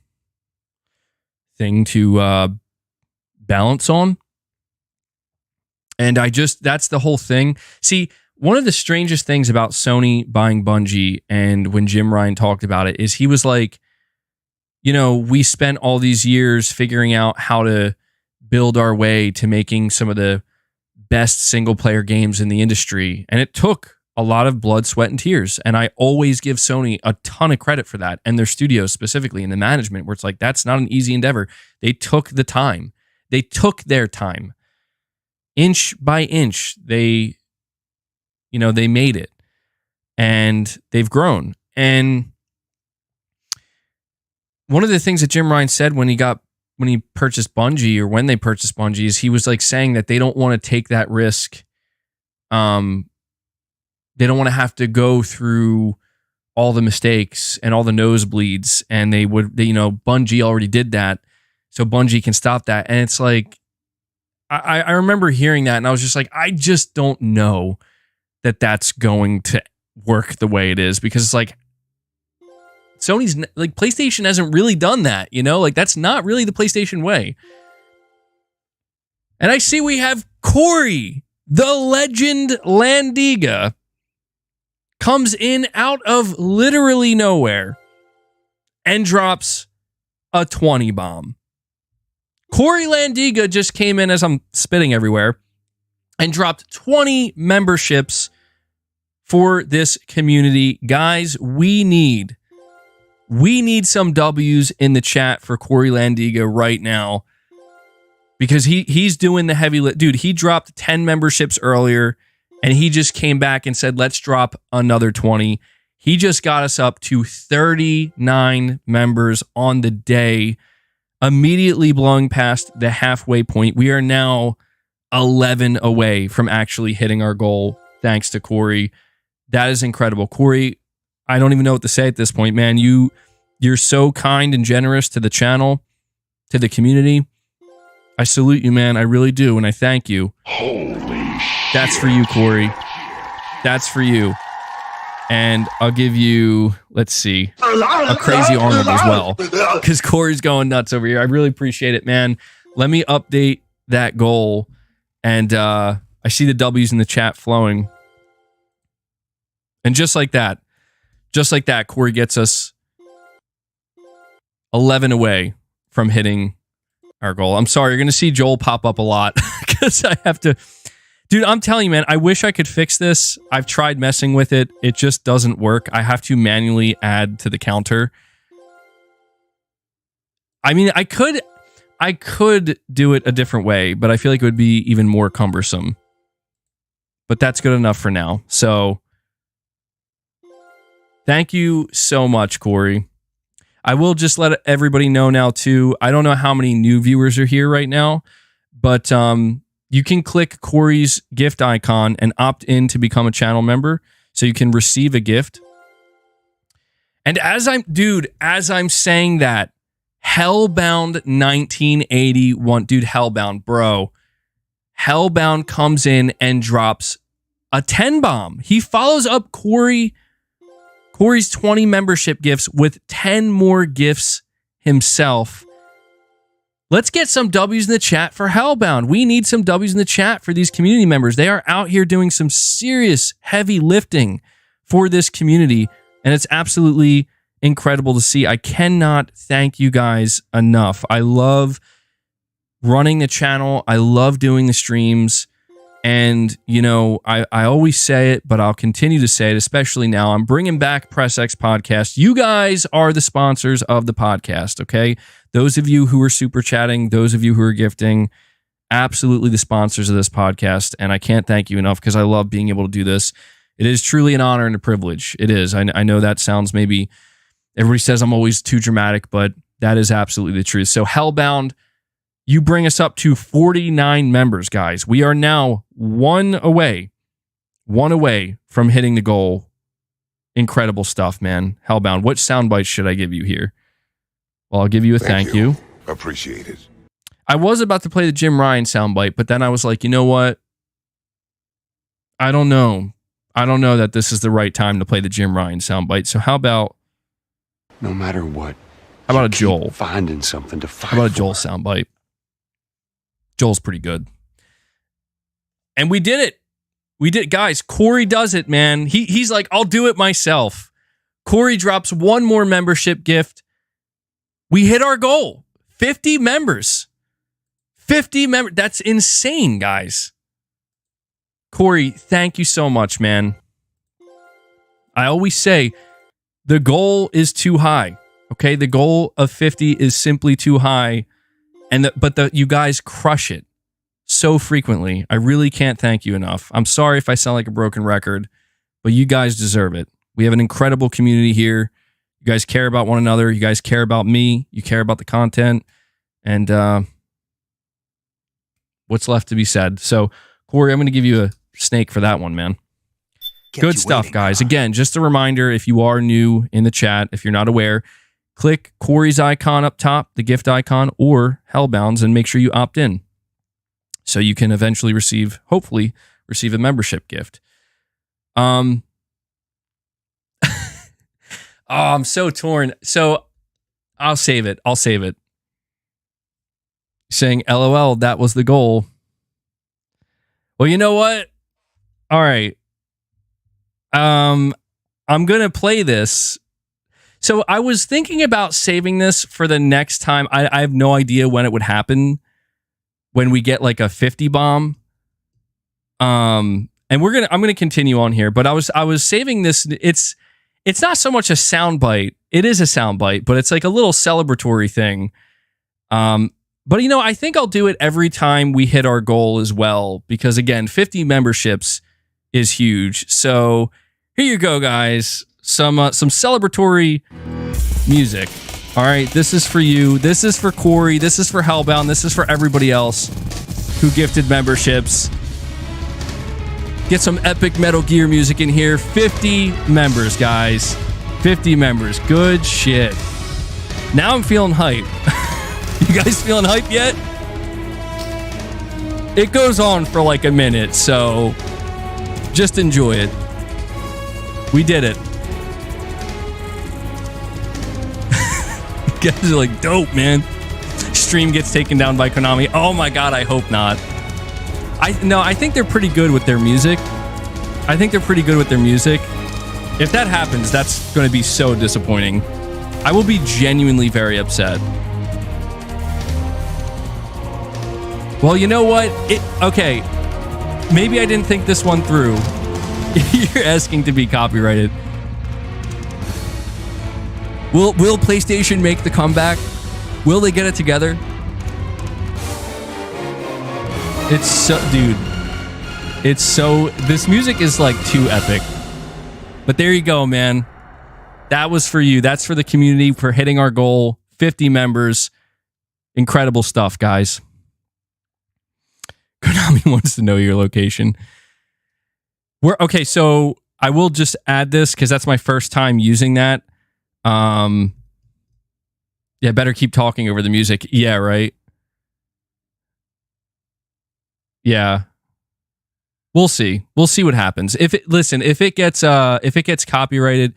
thing to balance on. And that's the whole thing. See, one of the strangest things about Sony buying Bungie, and when Jim Ryan talked about it, is he was like, you know, we spent all these years figuring out how to build our way to making some of the best single player games in the industry. And it took a lot of blood, sweat, and tears. And I always give Sony a ton of credit for that, and their studios specifically, and the management, where it's like, that's not an easy endeavor. They took the time. They took their time. Inch by inch, they made it. And they've grown. And one of the things that Jim Ryan said when he purchased Bungie, or when they purchased Bungie, is he was like saying that they don't want to take that risk. They don't want to have to go through all the mistakes and all the nosebleeds, and Bungie already did that, so Bungie can stop that. And it's like, I remember hearing that, and I was just like, I just don't know that that's going to work the way it is, because it's like, Sony's like, PlayStation hasn't really done that, like that's not really the PlayStation way. And I see we have Corey, the legend Landiga, comes in out of literally nowhere and drops a 20 bomb. Corey Landiga just came in, as I'm spitting everywhere, and dropped 20 memberships for this community. Guys, we need some W's in the chat for Corey Landiga right now, because he's doing the heavy lift. Dude, he dropped 10 memberships earlier, and he just came back and said, let's drop another 20. He just got us up to 39 members on the day, immediately blowing past the halfway point. We are now 11 away from actually hitting our goal, thanks to Corey. That is incredible. Corey, I don't even know what to say at this point, man. You're so kind and generous to the channel, to the community. I salute you, man. I really do, and I thank you. Holy shit. That's for you, Corey. That's for you. And I'll give you, let's see, a crazy arm as well, because Corey's going nuts over here. I really appreciate it, man. Let me update that goal. And I see the W's in the chat flowing. And just like that, Corey gets us 11 away from hitting our goal. I'm sorry, you're going to see Joel pop up a lot, because I have to... Dude, I'm telling you, man, I wish I could fix this. I've tried messing with it. It just doesn't work. I have to manually add to the counter. I mean, I could do it a different way, but I feel like it would be even more cumbersome. But that's good enough for now. So, thank you so much, Corey. I will just let everybody know now, too. I don't know how many new viewers are here right now, but you can click Corey's gift icon and opt in to become a channel member, so you can receive a gift. And as I'm saying that, Hellbound 1981, dude, Hellbound, bro. Hellbound comes in and drops a 10 bomb. He follows up Corey's 20 membership gifts with 10 more gifts himself. Let's get some W's in the chat for Hellbound. We need some W's in the chat for these community members. They are out here doing some serious heavy lifting for this community, and it's absolutely incredible to see. I cannot thank you guys enough. I love running the channel. I love doing the streams. And, I always say it, but I'll continue to say it, especially now. I'm bringing back Press X Podcast. You guys are the sponsors of the podcast, okay? Those of you who are super chatting, those of you who are gifting, absolutely the sponsors of this podcast. And I can't thank you enough, because I love being able to do this. It is truly an honor and a privilege. It is. I know that sounds, maybe everybody says I'm always too dramatic, but that is absolutely the truth. So Hellbound, you bring us up to 49 members, guys. We are now one away from hitting the goal. Incredible stuff, man. Hellbound, what soundbite should I give you here? Well, I'll give you a thank you. Appreciate it. I was about to play the Jim Ryan soundbite, but then I was like, you know what? I don't know that this is the right time to play the Jim Ryan soundbite. So how about... No matter what. How about a Joel? Finding something to fight. How about a Joel soundbite? Joel's pretty good. And we did it. We did, guys. Corey does it, man. He's like, I'll do it myself. Corey drops one more membership gift. We hit our goal. 50 members. 50 members. That's insane, guys. Corey, thank you so much, man. I always say the goal is too high. Okay, the goal of 50 is simply too high, but you guys crush it so frequently. I really can't thank you enough. I'm sorry if I sound like a broken record, but you guys deserve it. We have an incredible community here. You guys care about one another. You guys care about me. You care about the content, and what's left to be said. So, Corey, I'm going to give you a snake for that one, man. Good stuff, guys. Again, just a reminder, if you are new in the chat, if you're not aware, click Corey's icon up top, the gift icon, or Hellbound's, and make sure you opt in so you can eventually hopefully receive a membership gift. Oh, I'm so torn. So I'll save it. Saying, LOL, that was the goal. Well, you know what? All right. I'm going to play this. So I was thinking about saving this for the next time. I have no idea when it would happen, when we get like a 50 bomb. And I'm going to continue on here, but I was saving this. It's not so much a soundbite. It is a soundbite, but it's like a little celebratory thing. But I think I'll do it every time we hit our goal as well, because again, 50 memberships is huge. So here you go, guys. Some celebratory music. All right, this is for you. This is for Corey. This is for Hellbound. This is for everybody else who gifted memberships. Get some epic Metal Gear music in here. 50 members, guys. 50 members. Good shit. Now I'm feeling hype. You guys feeling hype yet? It goes on for like a minute, so just enjoy it. We did it. You guys are like, dope, man. Stream gets taken down by Konami. Oh my god, I hope not. I think they're pretty good with their music. If that happens, that's going to be so disappointing. I will be genuinely very upset. Well, you know what? Okay. Maybe I didn't think this one through. You're asking to be copyrighted. Will PlayStation make the comeback? Will they get it together? It's so, dude. It's so, this music is like too epic. But there you go, man. That was for you. That's for the community, for hitting our goal. 50 members. Incredible stuff, guys. Konami wants to know your location. Okay, so I will just add this because that's my first time using that. Yeah, better keep talking over the music. Yeah, right. Yeah. We'll see. We'll see what happens. If it gets copyrighted,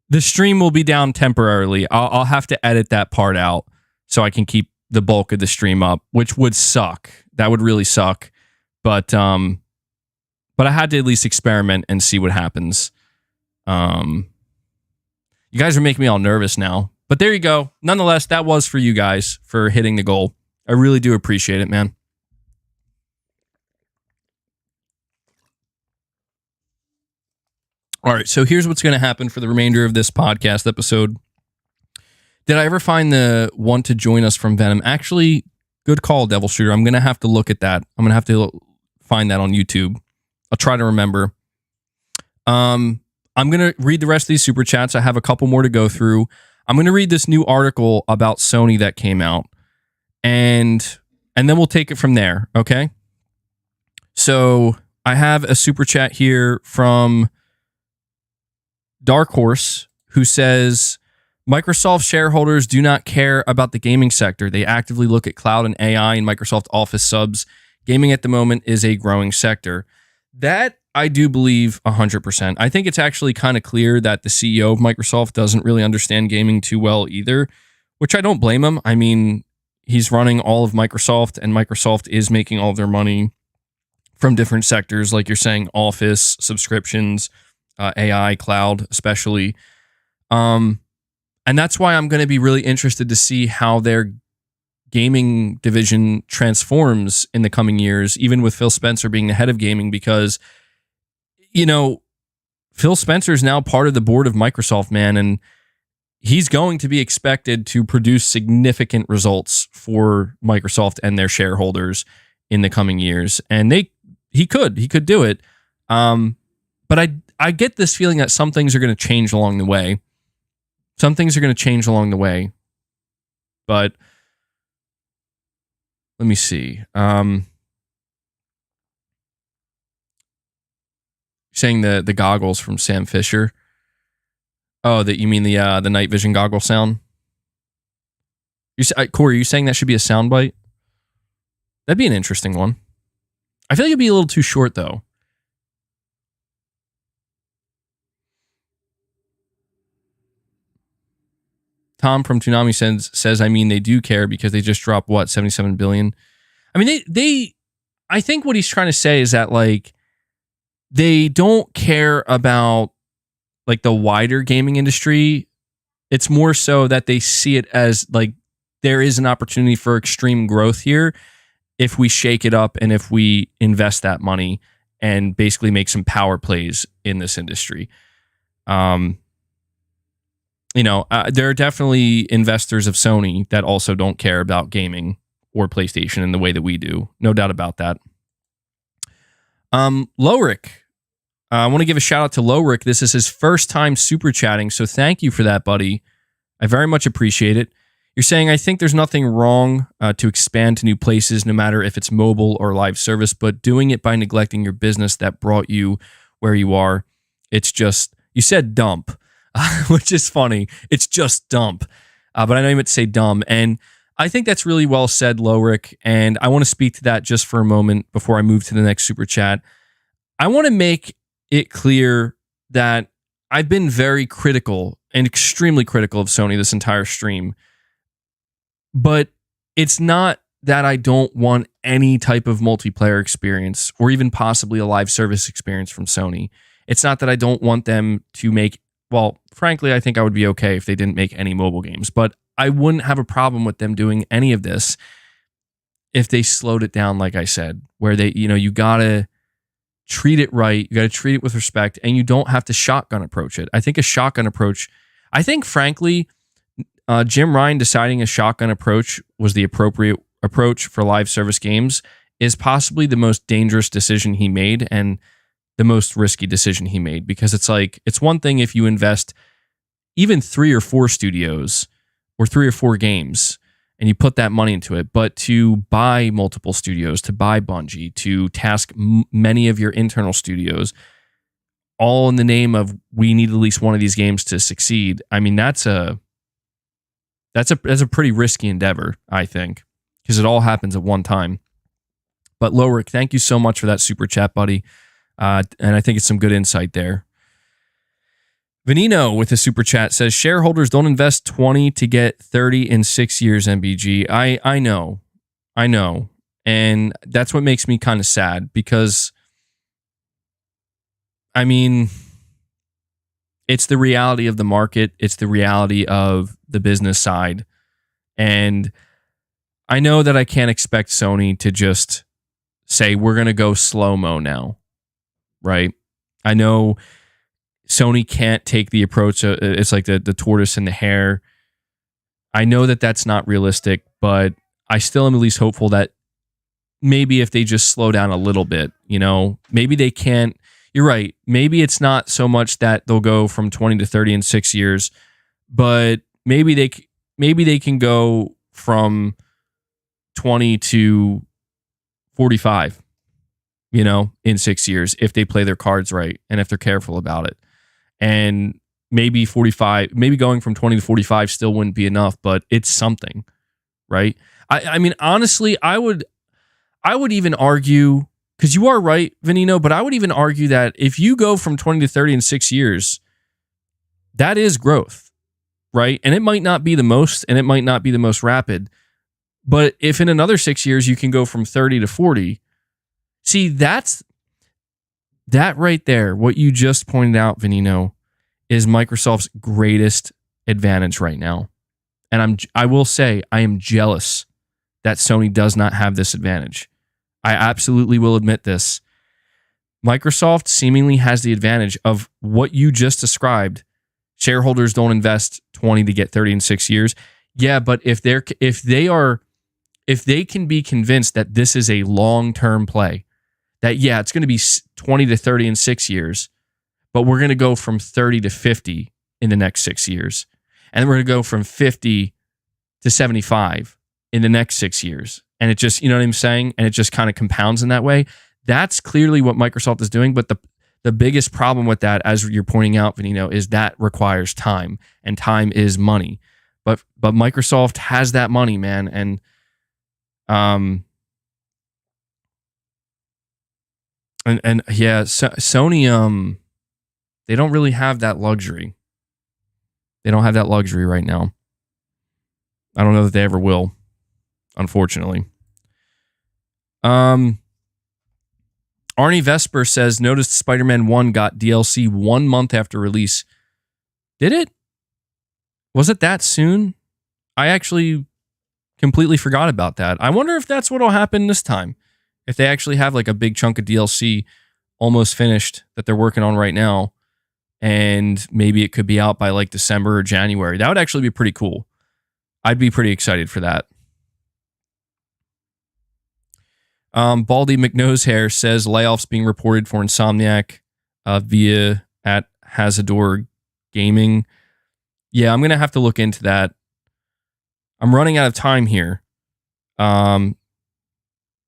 the stream will be down temporarily. I'll have to edit that part out so I can keep the bulk of the stream up, which would suck. That would really suck. But I had to at least experiment and see what happens. You guys are making me all nervous now. But there you go. Nonetheless, that was for you guys for hitting the goal. I really do appreciate it, man. All right, so here's what's going to happen for the remainder of this podcast episode. Did I ever find the one to join us from Venom? Actually, good call, Devil Shooter. I'm going to have to look at that. I'm going to have to find that on YouTube. I'll try to remember. I'm going to read the rest of these super chats. I have a couple more to go through. I'm going to read this new article about Sony that came out, and then we'll take it from there, okay? So I have a super chat here from Dark Horse, who says, Microsoft shareholders do not care about the gaming sector. They actively look at cloud and AI and Microsoft Office subs. Gaming at the moment is a growing sector. That I do believe 100%. I think it's actually kind of clear that the CEO of Microsoft doesn't really understand gaming too well either, which I don't blame him. I mean, he's running all of Microsoft, and Microsoft is making all of their money from different sectors, like you're saying, Office, subscriptions, AI, cloud, especially. And that's why I'm going to be really interested to see how their gaming division transforms in the coming years, even with Phil Spencer being the head of gaming, because, you know, Phil Spencer is now part of the board of Microsoft, man, and he's going to be expected to produce significant results for Microsoft and their shareholders in the coming years. And he could do it. But I get this feeling that some things are going to change along the way. Some things are going to change along the way. But let me see. Saying the goggles from Sam Fisher. Oh, that you mean the night vision goggle sound? Corey, are you saying that should be a soundbite? That'd be an interesting one. I feel like it'd be a little too short, though. Tom from Toonami says, I mean, they do care because they just dropped, what, $77 billion? I mean, I think what he's trying to say is that, like, they don't care about, like, the wider gaming industry. It's more so that they see it as, like, there is an opportunity for extreme growth here if we shake it up and if we invest that money and basically make some power plays in this industry. There are definitely investors of Sony that also don't care about gaming or PlayStation in the way that we do. No doubt about that. Lowrick. I want to give a shout out to Lowrick. This is his first time super chatting, so thank you for that, buddy. I very much appreciate it. You're saying, I think there's nothing wrong to expand to new places, no matter if it's mobile or live service, but doing it by neglecting your business that brought you where you are, it's just, you said dump, which is funny. It's just dump. But I know you meant to say dumb. And I think that's really well said, Lowrick. And I want to speak to that just for a moment before I move to the next super chat. I want to make it clear that I've been very critical and extremely critical of Sony this entire stream. But it's not that I don't want any type of multiplayer experience or even possibly a live service experience from Sony. It's not that I don't want them to make, well, frankly, I think I would be okay if they didn't make any mobile games, but I wouldn't have a problem with them doing any of this if they slowed it down, like I said, where they, you got to treat it right. You got to treat it with respect, and you don't have to shotgun approach it. I think a shotgun approach, frankly, Jim Ryan deciding a shotgun approach was the appropriate approach for live service games is possibly the most dangerous decision he made and the most risky decision he made, because it's one thing if you invest even 3 or 4 studios or 3 or 4 games and you put that money into it, but to buy multiple studios, to buy Bungie, to task many of your internal studios, all in the name of we need at least one of these games to succeed. I mean, that's a pretty risky endeavor, I think, because it all happens at one time. But Lowrick, thank you so much for that super chat, buddy. And I think it's some good insight there. Venino with a super chat says, shareholders don't invest 20 to get 30 in 6 years, MBG. I know. And that's what makes me kind of sad because, I mean, it's the reality of the market. It's the reality of the business side. And I know that I can't expect Sony to just say, we're going to go slow-mo now, right? I know Sony can't take the approach. It's like the tortoise and the hare. I know that that's not realistic, but I still am at least hopeful that maybe if they just slow down a little bit, maybe they can't. You're right. Maybe it's not so much that they'll go from 20 to 30 in 6 years, but maybe they can go from 20 to 45, in 6 years if they play their cards right and if they're careful about it. And maybe 45, maybe going from 20 to 45 still wouldn't be enough, but it's something, right? I mean, honestly, I would even argue, because you are right, Venino, but I would even argue that if you go from 20 to 30 in 6 years, that is growth, right? And it might not be the most, and it might not be the most rapid, but if in another 6 years you can go from 30 to 40, see, that right there, what you just pointed out, Venino, is Microsoft's greatest advantage right now. And I will say, I am jealous that Sony does not have this advantage. I absolutely will admit this. Microsoft seemingly has the advantage of what you just described. Shareholders don't invest 20 to get 30 in 6 years. Yeah, but if they can be convinced that this is a long-term play, that it's going to be 20 to 30 in 6 years, but we're going to go from 30 to 50 in the next 6 years. And then we're going to go from 50 to 75 in the next 6 years. And it just, you know what I'm saying? And it just kind of compounds in that way. That's clearly what Microsoft is doing. But the biggest problem with that, as you're pointing out, Venino, is that requires time, and time is money. But Microsoft has that money, man. And Sony, they don't really have that luxury. They don't have that luxury right now. I don't know that they ever will, unfortunately. Arnie Vesper says, noticed Spider-Man 1 got DLC 1 month after release. Did it? Was it that soon? I actually completely forgot about that. I wonder if that's what will happen this time. If they actually have like a big chunk of DLC almost finished that they're working on right now, and maybe it could be out by like December or January. That would actually be pretty cool. I'd be pretty excited for that. Baldy McNosehair says layoffs being reported for Insomniac via at Hazador Gaming. Yeah, I'm going to have to look into that. I'm running out of time here. But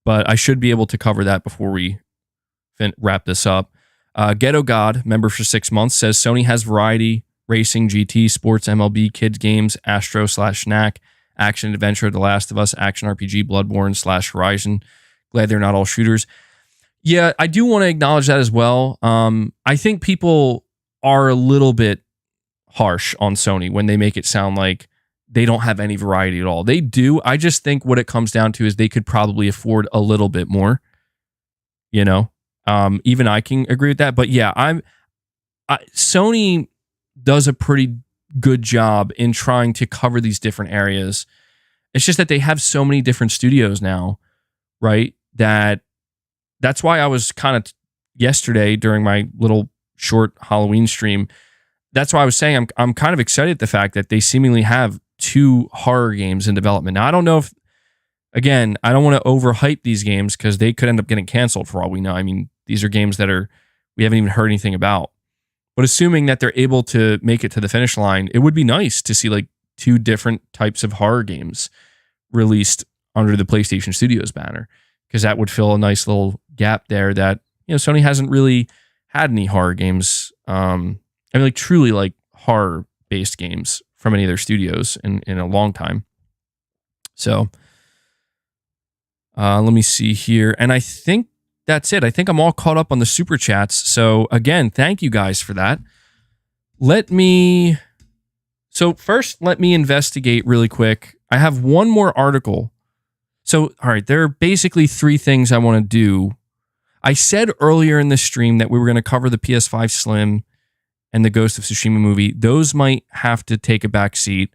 I should be able to cover that before we wrap this up. Ghetto God, member for 6 months, says Sony has variety, racing, GT, sports, MLB, kids games, Astro/Knack, action, adventure, The Last of Us, action RPG, Bloodborne / Horizon. Glad they're not all shooters. Yeah, I do want to acknowledge that as well. I think people are a little bit harsh on Sony when they make it sound like they don't have any variety at all. They do. I just think what it comes down to is they could probably afford a little bit more. You know, even I can agree with that. But yeah, Sony does a pretty good job in trying to cover these different areas. It's just that they have so many different studios now, right? That's why I was kind of yesterday during my little short Halloween stream. That's why I was saying I'm kind of excited at the fact that they seemingly have 2 horror games in development. Now, I don't know if, again, I don't want to overhype these games because they could end up getting canceled for all we know. I mean, these are games that we haven't even heard anything about. But assuming that they're able to make it to the finish line, it would be nice to see like 2 different types of horror games released under the PlayStation Studios banner, because that would fill a nice little gap there that, you know, Sony hasn't really had any horror games. I mean, like truly like horror-based games from any of their studios in a long time. So let me see here. And I think that's it. I think I'm all caught up on the super chats. So again, thank you guys for that. First, let me investigate really quick. I have one more article. So, all right, there are basically 3 things I want to do. I said earlier in the stream that we were going to cover the PS5 Slim and the Ghost of Tsushima movie. Those might have to take a back seat.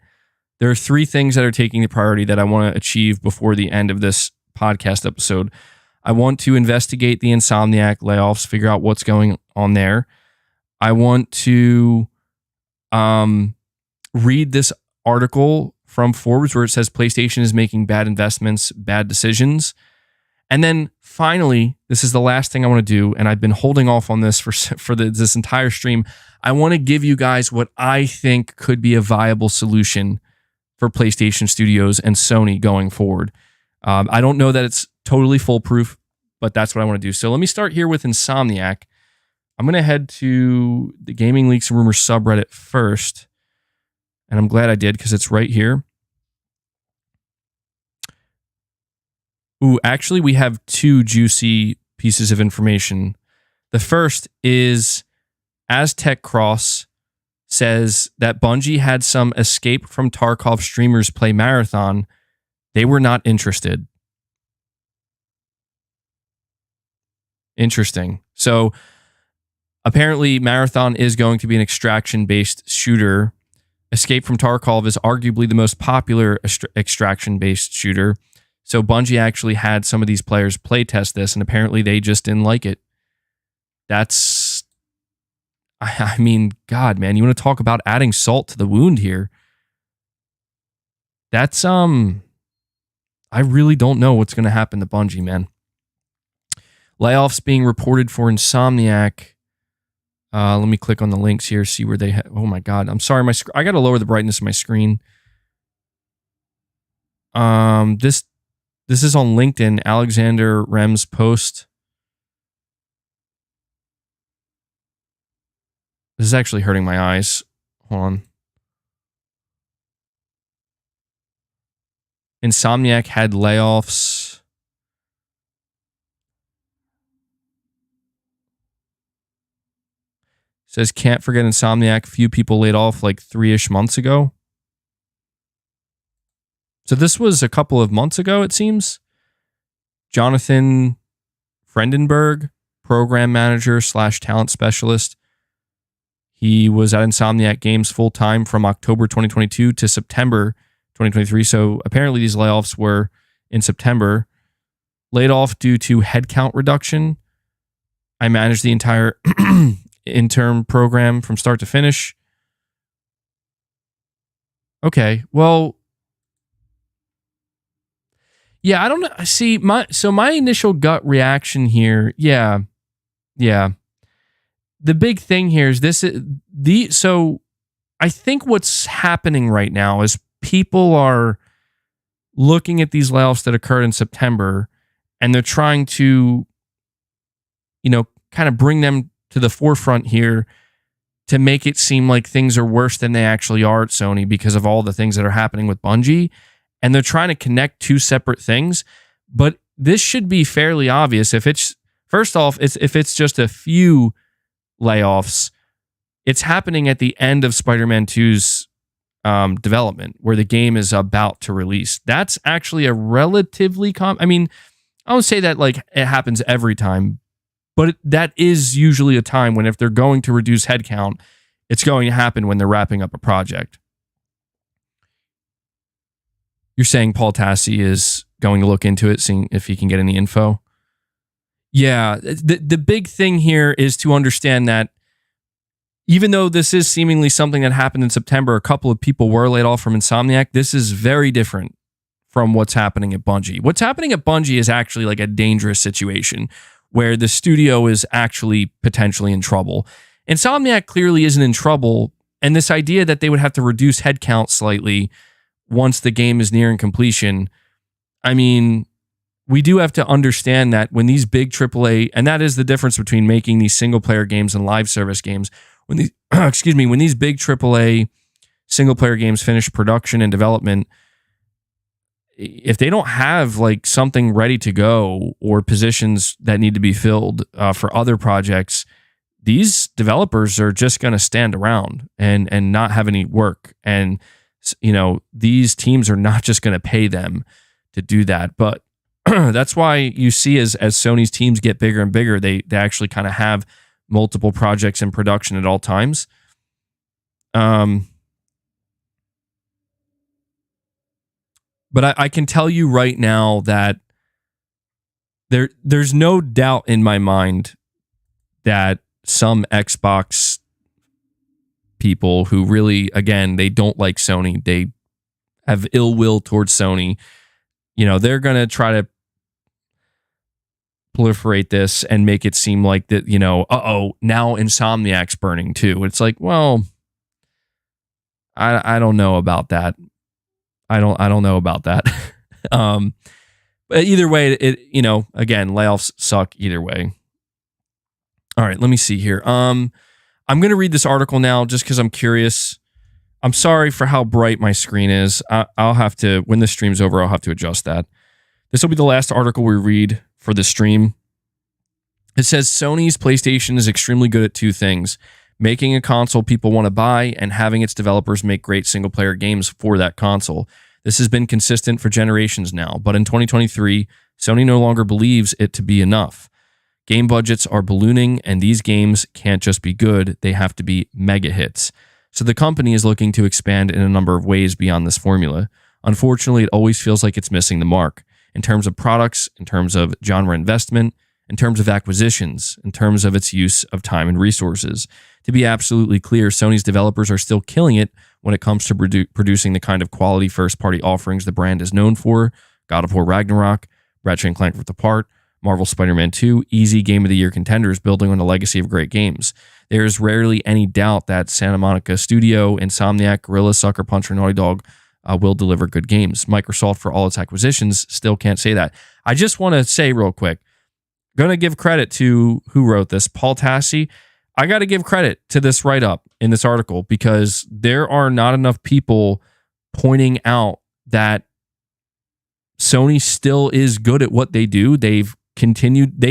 There are 3 things that are taking the priority that I want to achieve before the end of this podcast episode. I want to investigate the Insomniac layoffs, figure out what's going on there. I want to read this article from Forbes where it says PlayStation is making bad investments, bad decisions. And then finally, this is the last thing I want to do, and I've been holding off on this for this entire stream. I want to give you guys what I think could be a viable solution for PlayStation Studios and Sony going forward. I don't know that it's totally foolproof, but that's what I want to do. So let me start here with Insomniac. I'm going to head to the Gaming Leaks and Rumors subreddit first. And I'm glad I did because it's right here. Ooh, actually, we have 2 juicy pieces of information. The first is Aztec Cross says that Bungie had some Escape from Tarkov streamers play Marathon. They were not interested. Interesting. So apparently Marathon is going to be an extraction-based shooter. Escape from Tarkov is arguably the most popular extraction-based shooter. So Bungie actually had some of these players play test this, and apparently they just didn't like it. that's, I mean, God, man, you want to talk about adding salt to the wound here? That's, I really don't know what's going to happen to Bungie, man. Layoffs being reported for Insomniac. Let me click on the links here, see where they oh my God. I'm sorry, I got to lower the brightness of my screen. This is on LinkedIn, Alexander Rem's post. This is actually hurting my eyes. Hold on. Insomniac had layoffs. Says, can't forget Insomniac. Few people laid off like 3-ish months ago. So this was a couple of months ago, it seems. Jonathan Frendenberg, program manager / talent specialist. He was at Insomniac Games full-time from October 2022 to September 2023. So apparently these layoffs were in September. Laid off due to headcount reduction. I managed the entire intern program from start to finish. Okay, well, yeah, I don't know. See, my initial gut reaction here, yeah. The big thing here is so I think what's happening right now is people are looking at these layoffs that occurred in September, and they're trying to, kind of bring them to the forefront here to make it seem like things are worse than they actually are at Sony because of all the things that are happening with Bungie. And they're trying to connect two separate things. But this should be fairly obvious. If it's just a few layoffs, it's happening at the end of Spider-Man 2's development, where the game is about to release. That's actually a relatively I don't say that like it happens every time, but that is usually a time when if they're going to reduce headcount, it's going to happen when they're wrapping up a project. You're saying Paul Tassi is going to look into it, seeing if he can get any info? Yeah, the big thing here is to understand that even though this is seemingly something that happened in September, a couple of people were laid off from Insomniac. This is very different from what's happening at Bungie. What's happening at Bungie is actually like a dangerous situation where the studio is actually potentially in trouble. Insomniac clearly isn't in trouble, and this idea that they would have to reduce headcount slightly once the game is nearing completion, I mean, we do have to understand that when these big AAA, and that is the difference between making these single-player games and live service games, when these when these big AAA single-player games finish production and development, if they don't have like something ready to go or positions that need to be filled for other projects, these developers are just going to stand around and not have any work. And these teams are not just going to pay them to do that. But that's why you see as Sony's teams get bigger and bigger, they actually kind of have multiple projects in production at all times. But I can tell you right now that there's no doubt in my mind that some Xbox people who really, again, they don't like Sony, they have ill will towards Sony, they're going to try to proliferate this and make it seem like that, now Insomniac's burning too. It's like, well, I don't know about that. I don't know about that. But either way, again, layoffs suck either way. All right, let me see here. I'm going to read this article now just because I'm curious. I'm sorry for how bright my screen is. I'll have to, when this stream's over, I'll have to adjust that. This will be the last article we read for the stream. It says Sony's PlayStation is extremely good at two things: making a console people want to buy and having its developers make great single-player games for that console. This has been consistent for generations now, but in 2023, Sony no longer believes it to be enough. Game budgets are ballooning, and these games can't just be good, they have to be mega hits. So the company is looking to expand in a number of ways beyond this formula. Unfortunately, it always feels like it's missing the mark in terms of products, in terms of genre investment, in terms of acquisitions, in terms of its use of time and resources. To be absolutely clear, Sony's developers are still killing it when it comes to producing the kind of quality first-party offerings the brand is known for. God of War Ragnarok, Ratchet & Clank Rift Apart, Marvel Spider-Man 2, easy Game of the Year contenders building on a legacy of great games. There is rarely any doubt that Santa Monica Studio, Insomniac, Guerrilla, Sucker Punch, or Naughty Dog will deliver good games. Microsoft, for all its acquisitions, still can't say that. I just want to say real quick, going to give credit to who wrote this, Paul Tassi. I got to give credit to this write-up in this article because there are not enough people pointing out that Sony still is good at what they do. They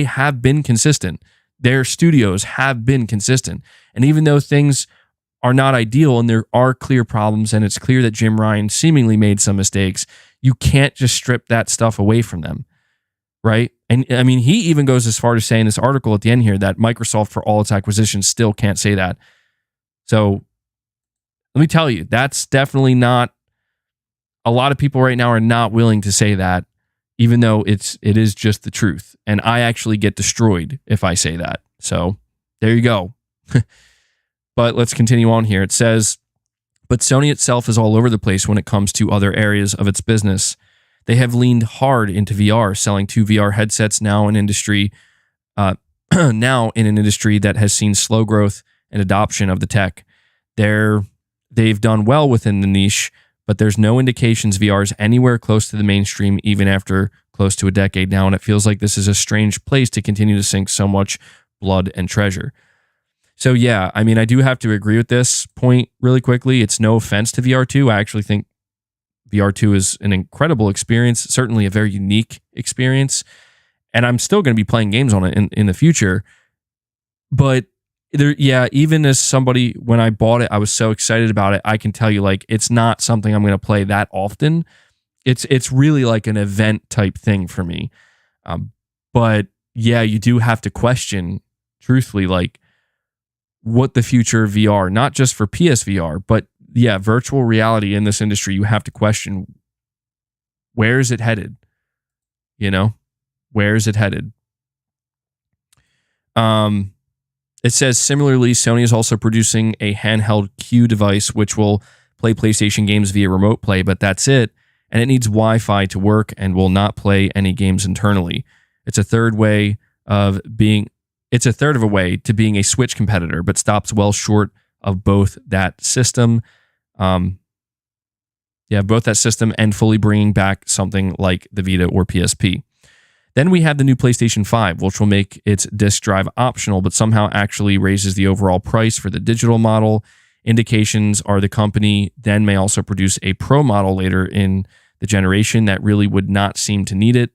have been consistent. Their studios have been consistent. And even though things are not ideal and there are clear problems and it's clear that Jim Ryan seemingly made some mistakes, you can't just strip that stuff away from them, right? And I mean, he even goes as far to say in this article at the end here that Microsoft, for all its acquisitions, still can't say that. So let me tell you, that's definitely not, a lot of people right now are not willing to say that, even though it is just the truth. And I actually get destroyed if I say that. So there you go. But let's continue on here. It says, but Sony itself is all over the place when it comes to other areas of its business. They have leaned hard into VR, selling 2 VR headsets now in an industry that has seen slow growth and adoption of the tech. They've done well within the niche, but there's no indications VR is anywhere close to the mainstream, even after close to a decade now. And it feels like this is a strange place to continue to sink so much blood and treasure. So yeah, I mean, I do have to agree with this point really quickly. It's no offense to VR2. I actually think VR2 is an incredible experience, certainly a very unique experience. And I'm still going to be playing games on it in the future. But even as somebody, when I bought it, I was so excited about it. I can tell you, like, it's not something I'm going to play that often. It's really like an event type thing for me. But yeah, you do have to question, truthfully, like, what the future of VR, not just for PSVR, but yeah, virtual reality in this industry, you have to question, where is it headed? You know, where is it headed? It says, similarly, Sony is also producing a handheld Q device, which will play PlayStation games via remote play, but that's it. And it needs Wi-Fi to work and will not play any games internally. It's a third of a way to being a Switch competitor, but stops well short of both that system. Both that system and fully bringing back something like the Vita or PSP. Then we have the new PlayStation 5, which will make its disc drive optional, but somehow actually raises the overall price for the digital model. Indications are the company then may also produce a Pro model later in the generation that really would not seem to need it.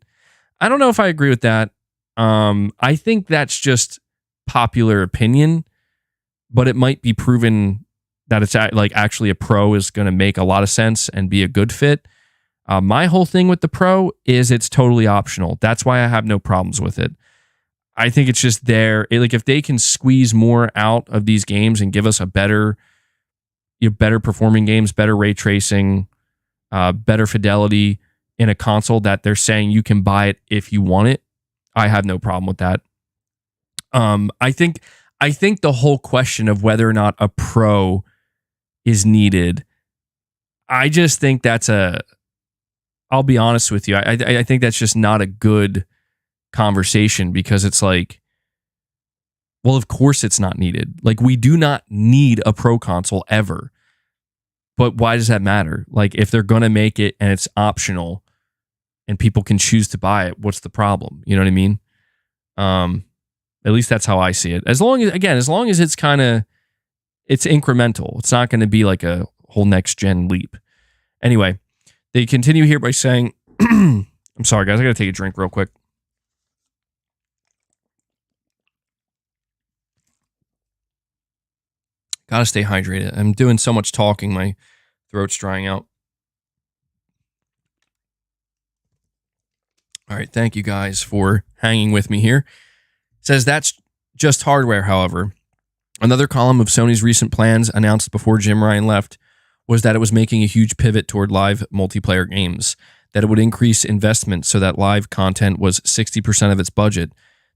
I don't know if I agree with that. I think that's just popular opinion, but it might be proven that it's like actually a Pro is going to make a lot of sense and be a good fit. My whole thing with the Pro is it's totally optional. That's why I have no problems with it. I think it's just there. Like, if they can squeeze more out of these games and give us a better performing games, better ray tracing, better fidelity in a console that they're saying you can buy it if you want it, I have no problem with that. I think the whole question of whether or not a Pro is needed, I just think I'll be honest with you. I think that's just not a good conversation, because it's like, well, of course it's not needed. Like, we do not need a Pro console ever. But why does that matter? Like, if they're going to make it and it's optional and people can choose to buy it, what's the problem? You know what I mean? At least that's how I see it. As long as it's it's incremental. It's not going to be like a whole next gen leap. Anyway, they continue here by saying, I'm sorry, guys, I got to take a drink real quick. Got to stay hydrated. I'm doing so much talking, my throat's drying out. All right, thank you guys for hanging with me here. It says that's just hardware, however. Another column of Sony's recent plans announced before Jim Ryan left was that it was making a huge pivot toward live multiplayer games, that it would increase investment so that live content was 60% of its budget,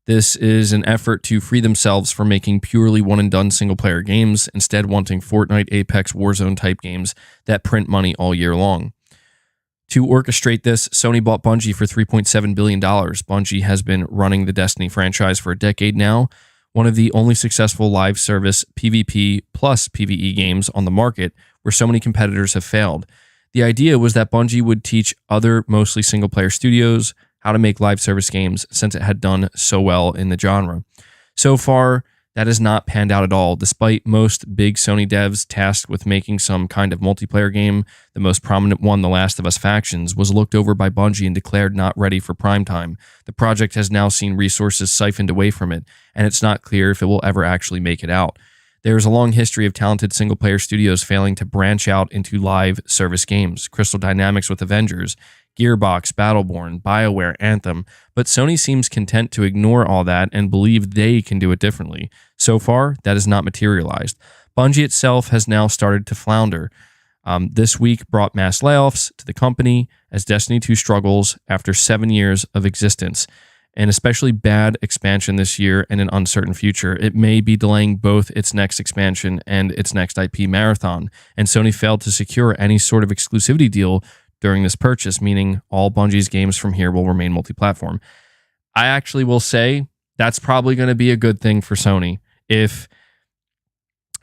This is an effort to free themselves from making purely one-and-done single-player games, instead wanting Fortnite, Apex, Warzone type games that print money all year long. To orchestrate this, Sony bought Bungie for $3.7 billion. Bungie has been running the Destiny franchise for a decade now, one of the only successful live service PvP plus PvE games on the market where so many competitors have failed. The idea was that Bungie would teach other mostly single-player studios how to make live service games since it had done so well in the genre. So far, that has not panned out at all. Despite most big Sony devs tasked with making some kind of multiplayer game, the most prominent one, The Last of Us Factions, was looked over by Bungie and declared not ready for prime time. The project has now seen resources siphoned away from it, and it's not clear if it will ever actually make it out. There is a long history of talented single-player studios failing to branch out into live service games. Crystal Dynamics with Avengers, Gearbox, Battleborn, BioWare, Anthem, but Sony seems content to ignore all that and believe they can do it differently. So far, that has not materialized. Bungie itself has now started to flounder. This week brought mass layoffs to the company as Destiny 2 struggles after 7 years of existence, and especially bad expansion this year and an uncertain future. It may be delaying both its next expansion and its next IP marathon, and Sony failed to secure any sort of exclusivity deal during this purchase, meaning all Bungie's games from here will remain multi-platform. I actually will say that's probably going to be a good thing for Sony. If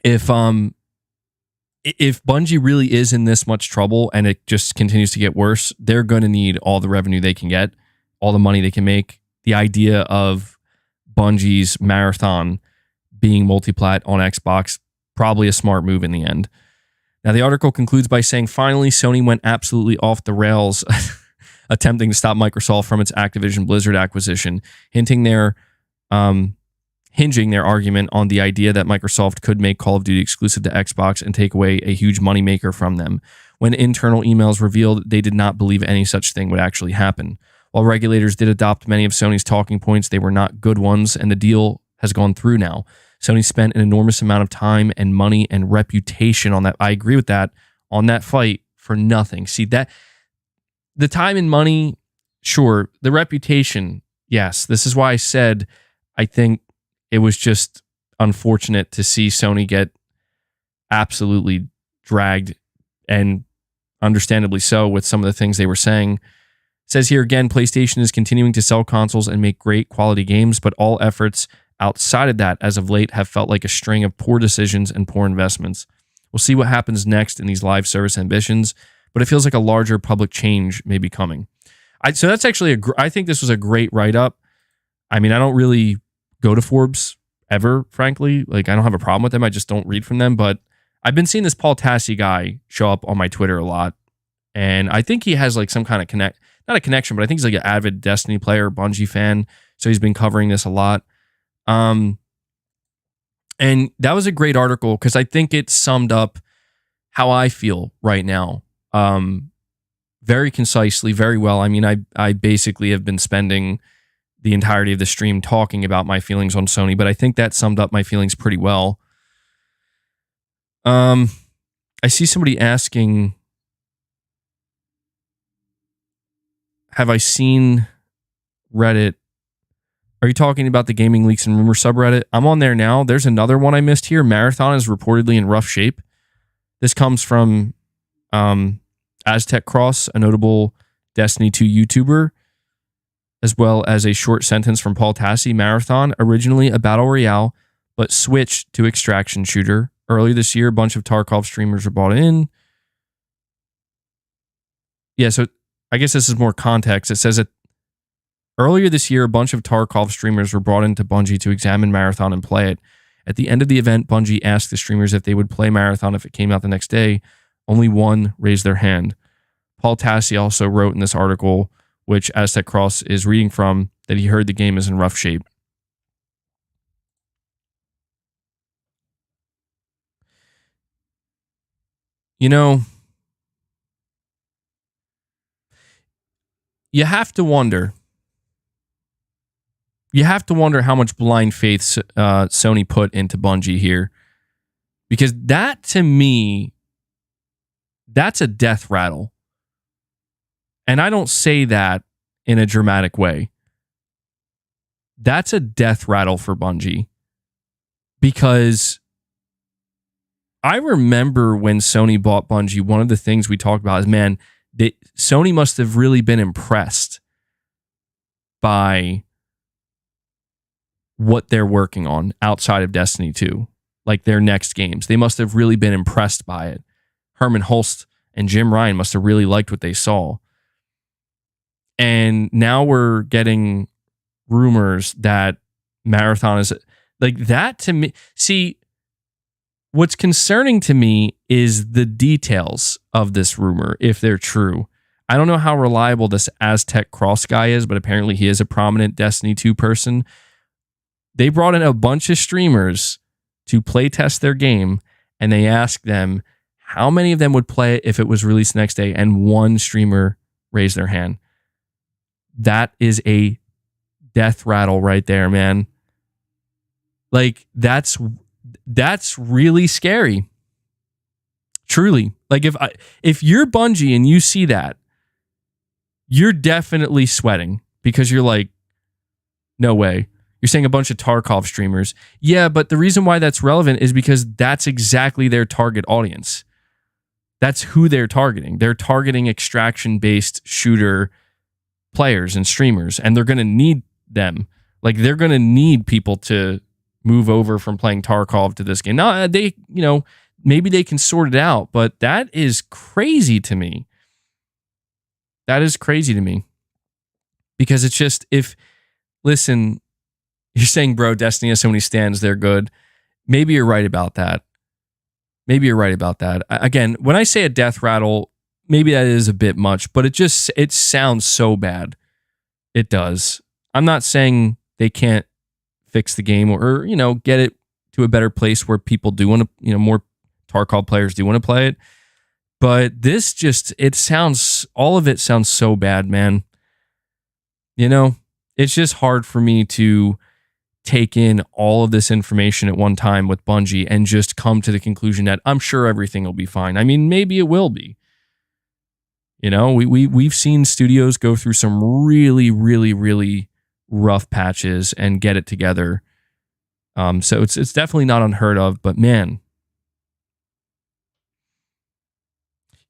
Bungie really is in this much trouble and it just continues to get worse, they're going to need all the revenue they can get, all the money they can make. The idea of Bungie's marathon being multi-plat on Xbox, probably a smart move in the end. Now, the article concludes by saying, finally, Sony went absolutely off the rails, attempting to stop Microsoft from its Activision Blizzard acquisition, hinging their argument on the idea that Microsoft could make Call of Duty exclusive to Xbox and take away a huge moneymaker from them, when internal emails revealed they did not believe any such thing would actually happen. While regulators did adopt many of Sony's talking points, they were not good ones, and the deal has gone through now. Sony spent an enormous amount of time and money and reputation on that. I agree with that, on that fight for nothing. See, that the time and money, sure. The reputation, yes. This is why I said I think it was just unfortunate to see Sony get absolutely dragged, and understandably so, with some of the things they were saying. It says here again, PlayStation is continuing to sell consoles and make great quality games, but all efforts outside of that as of late have felt like a string of poor decisions and poor investments. We'll see what happens next in these live service ambitions, but it feels like a larger public change may be coming. So that's actually I think this was a great write-up. I mean, I don't really go to Forbes ever, frankly. Like, I don't have a problem with them. I just don't read from them, but I've been seeing this Paul Tassi guy show up on my Twitter a lot, and I think he has like some kind of not a connection, but I think he's like an avid Destiny player, Bungie fan, so he's been covering this a lot. And that was a great article because I think it summed up how I feel right now. Very concisely, very well. I mean, I basically have been spending the entirety of the stream talking about my feelings on Sony, but I think that summed up my feelings pretty well. I see somebody asking, have I seen Reddit? Are you talking about the Gaming Leaks and Rumor subreddit? I'm on there now. There's another one I missed here. Marathon is reportedly in rough shape. This comes from Aztec Cross, a notable Destiny 2 YouTuber, as well as a short sentence from Paul Tassi. Marathon, originally a battle royale, but switched to extraction shooter. Earlier this year, a bunch of Tarkov streamers were brought in. Yeah, so I guess this is more context. It says that earlier this year, a bunch of Tarkov streamers were brought into Bungie to examine Marathon and play it. At the end of the event, Bungie asked the streamers if they would play Marathon if it came out the next day. Only one raised their hand. Paul Tassi also wrote in this article, which Aztec Cross is reading from, that he heard the game is in rough shape. You know, you have to wonder. You have to wonder how much blind faith Sony put into Bungie here. Because that, to me, that's a death rattle. And I don't say that in a dramatic way. that's a death rattle for Bungie. Because I remember when Sony bought Bungie, one of the things we talked about is, man, Sony must have really been impressed by what they're working on outside of Destiny 2, like their next games. They must have really been impressed by it. Herman Hulst and Jim Ryan must have really liked what they saw. And now we're getting rumors that Marathon is like that to me. See, what's concerning to me is the details of this rumor, if they're true. I don't know how reliable this Aztec Cross guy is, but apparently he is a prominent Destiny 2 person. They brought in a bunch of streamers to play test their game, and they asked them how many of them would play it if it was released the next day, and one streamer raised their hand. That is a death rattle right there, man. Like, that's really scary. Truly. Like, if you're Bungie and you see that, you're definitely sweating because you're like, no way. You're saying a bunch of Tarkov streamers. Yeah, but the reason why that's relevant is because that's exactly their target audience. That's who they're targeting. They're targeting extraction-based shooter players and streamers, and they're going to need them. Like, they're going to need people to move over from playing Tarkov to this game. Now, they, maybe they can sort it out, but that is crazy to me. That is crazy to me. Because it's just, listen, you're saying, bro, Destiny has so many stands, they're good. Maybe you're right about that. Again, when I say a death rattle, maybe that is a bit much, but it sounds so bad. It does. I'm not saying they can't fix the game or get it to a better place where people do want to, more Tarkov players do want to play it. But this all of it sounds so bad, man. It's just hard for me to take in all of this information at one time with Bungie and just come to the conclusion that I'm sure everything will be fine. I mean, maybe it will be. We've seen studios go through some really, really, really rough patches and get it together. So it's definitely not unheard of, but man.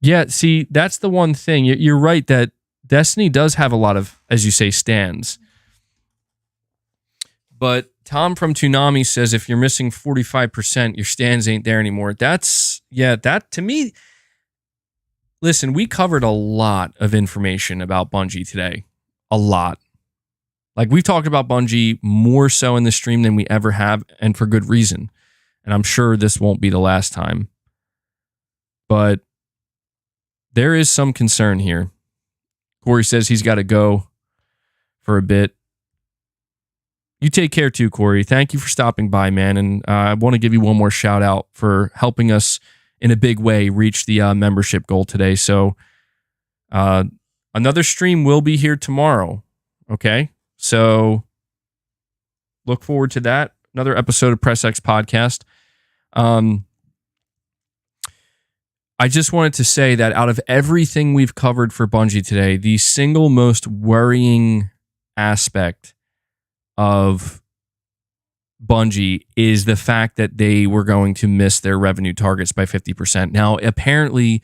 Yeah, see, that's the one thing. You're right that Destiny does have a lot of, as you say, stands. But Tom from Toonami says if you're missing 45%, your stands ain't there anymore. That to me, listen, we covered a lot of information about Bungie today. A lot. Like, we've talked about Bungie more so in the stream than we ever have, and for good reason. And I'm sure this won't be the last time. But there is some concern here. Corey says he's got to go for a bit. You take care too, Corey. Thank you for stopping by, man. And I want to give you one more shout out for helping us in a big way reach the membership goal today. So another stream will be here tomorrow. Okay. So look forward to that. Another episode of Press X Podcast. I just wanted to say that out of everything we've covered for Bungie today, the single most worrying aspect of Bungie is the fact that they were going to miss their revenue targets by 50%. Now, apparently,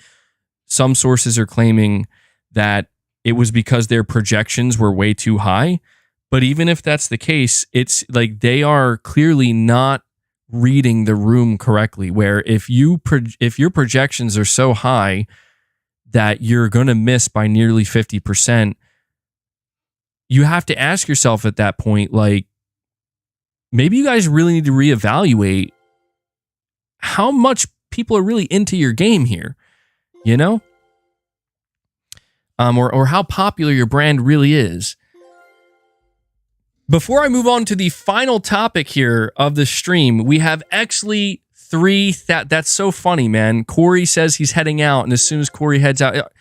some sources are claiming that it was because their projections were way too high. But even if that's the case, it's like they are clearly not reading the room correctly, where if your projections are so high that you're going to miss by nearly 50%, you have to ask yourself at that point, like, maybe you guys really need to reevaluate how much people are really into your game here, or how popular your brand really is. Before I move on to the final topic here of the stream, we have Exley 3. That's so funny, man. Corey says he's heading out, and as soon as Corey heads out,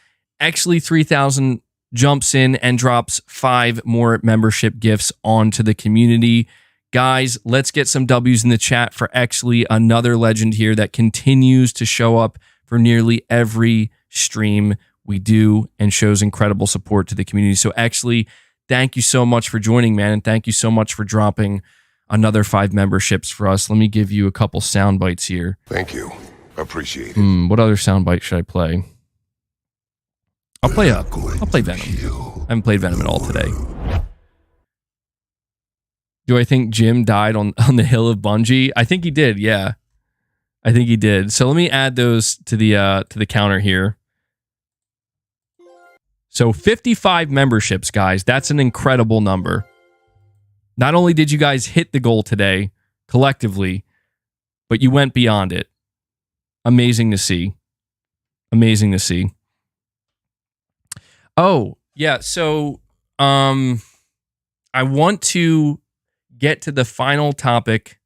Exley 3000 jumps in and drops 5 more membership gifts onto the community. Guys, let's get some W's in the chat for Exley, another legend here that continues to show up for nearly every stream we do and shows incredible support to the community. So Exley, thank you so much for joining, man. And thank you so much for dropping another 5 memberships for us. Let me give you a couple sound bites here. Thank you. Appreciate it. What other sound bite should I play? I'll play Venom. I haven't played Venom at all today. Do I think Jim died on the hill of Bungie? I think he did, yeah. I think he did. So let me add those to the counter here. So 55 memberships, guys. That's an incredible number. Not only did you guys hit the goal today, collectively, but you went beyond it. Amazing to see. Amazing to see. Oh, yeah. So I want to get to the final topic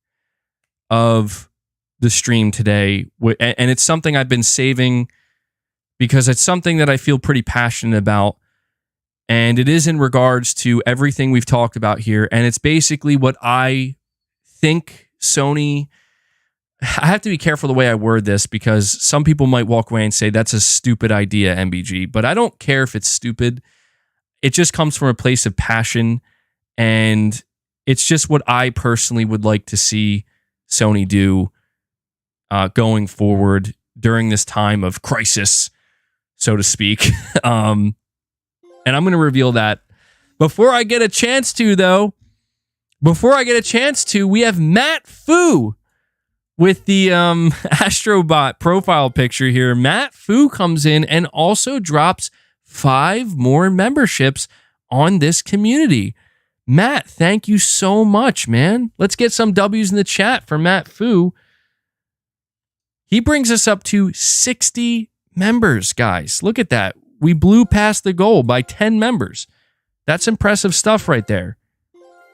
of the stream today. And it's something I've been saving because it's something that I feel pretty passionate about. And it is in regards to everything we've talked about here. And it's basically what I think Sony... I have to be careful the way I word this because some people might walk away and say that's a stupid idea, MBG. But I don't care if it's stupid. It just comes from a place of passion. And it's just what I personally would like to see Sony do going forward during this time of crisis, so to speak. And I'm going to reveal that. Before I get a chance to, though, we have Matt Fu with the Astrobot profile picture here. Matt Fu comes in and also drops 5 more memberships on this community. Matt, thank you so much, man. Let's get some W's in the chat for Matt Fu. He brings us up to 60 members, guys. Look at that. We blew past the goal by 10 members. That's impressive stuff right there.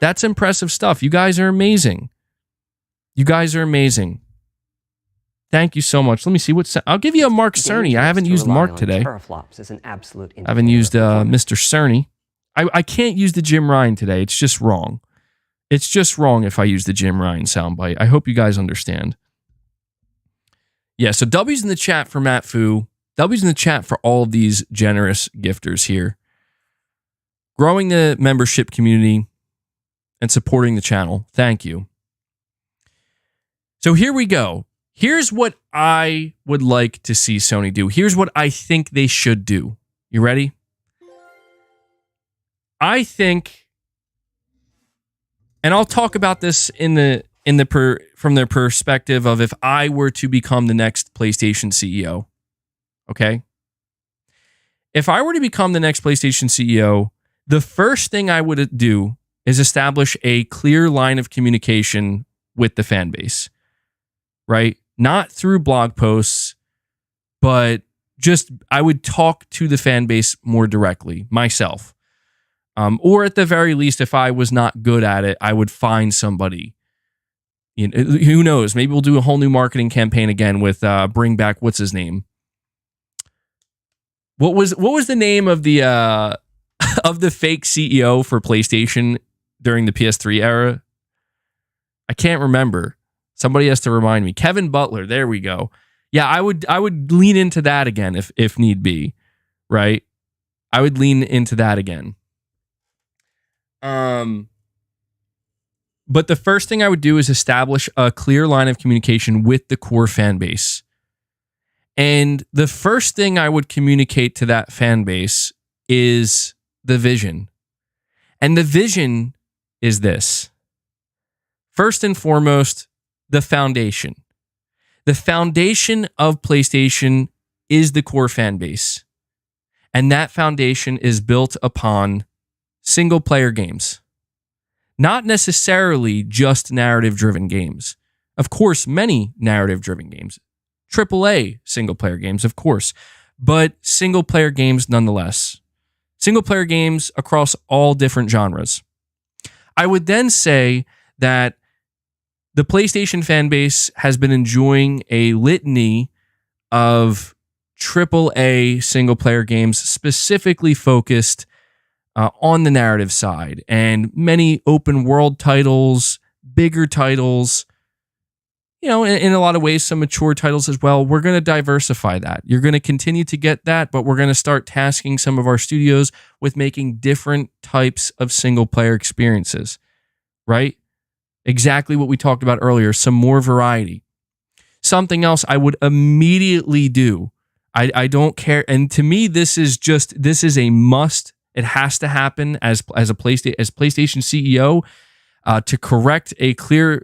That's impressive stuff. You guys are amazing. You guys are amazing. Thank you so much. Let me see I'll give you a Mark Cerny. I haven't used Mark today. I haven't used Mr. Cerny. I can't use the Jim Ryan today. It's just wrong. It's just wrong if I use the Jim Ryan soundbite. I hope you guys understand. Yeah, so W's in the chat for Matt Fu. W's in the chat for all of these generous gifters here. Growing the membership community and supporting the channel. Thank you. So here we go. Here's what I would like to see Sony do. Here's what I think they should do. You ready? I think, and I'll talk about this from the perspective of if I were to become the next PlayStation CEO. Okay? If I were to become the next PlayStation CEO, the first thing I would do is establish a clear line of communication with the fan base. Right? Not through blog posts, but just I would talk to the fan base more directly myself. Or at the very least, if I was not good at it, I would find somebody. You know, who knows? Maybe we'll do a whole new marketing campaign again with bring back what's his name? What was the name of the of the fake CEO for PlayStation during the PS3 era? I can't remember. Somebody has to remind me. Kevin Butler. There we go. Yeah, I would lean into that again if need be, right? I would lean into that again. But the first thing I would do is establish a clear line of communication with the core fan base. And the first thing I would communicate to that fan base is the vision. And the vision is this. First and foremost, the foundation. The foundation of PlayStation is the core fan base. And that foundation is built upon single-player games. Not necessarily just narrative-driven games. Of course, many narrative-driven games. AAA single-player games, of course. But single-player games nonetheless. Single-player games across all different genres. I would then say that the PlayStation fan base has been enjoying a litany of AAA single-player games specifically focused on the narrative side, and many open world titles, bigger titles, in a lot of ways, some mature titles as well. We're going to diversify that. You're going to continue to get that, but we're going to start tasking some of our studios with making different types of single player experiences, right? Exactly what we talked about earlier, some more variety. Something else I would immediately do. I don't care. And to me, this is a must. It has to happen as PlayStation CEO. To correct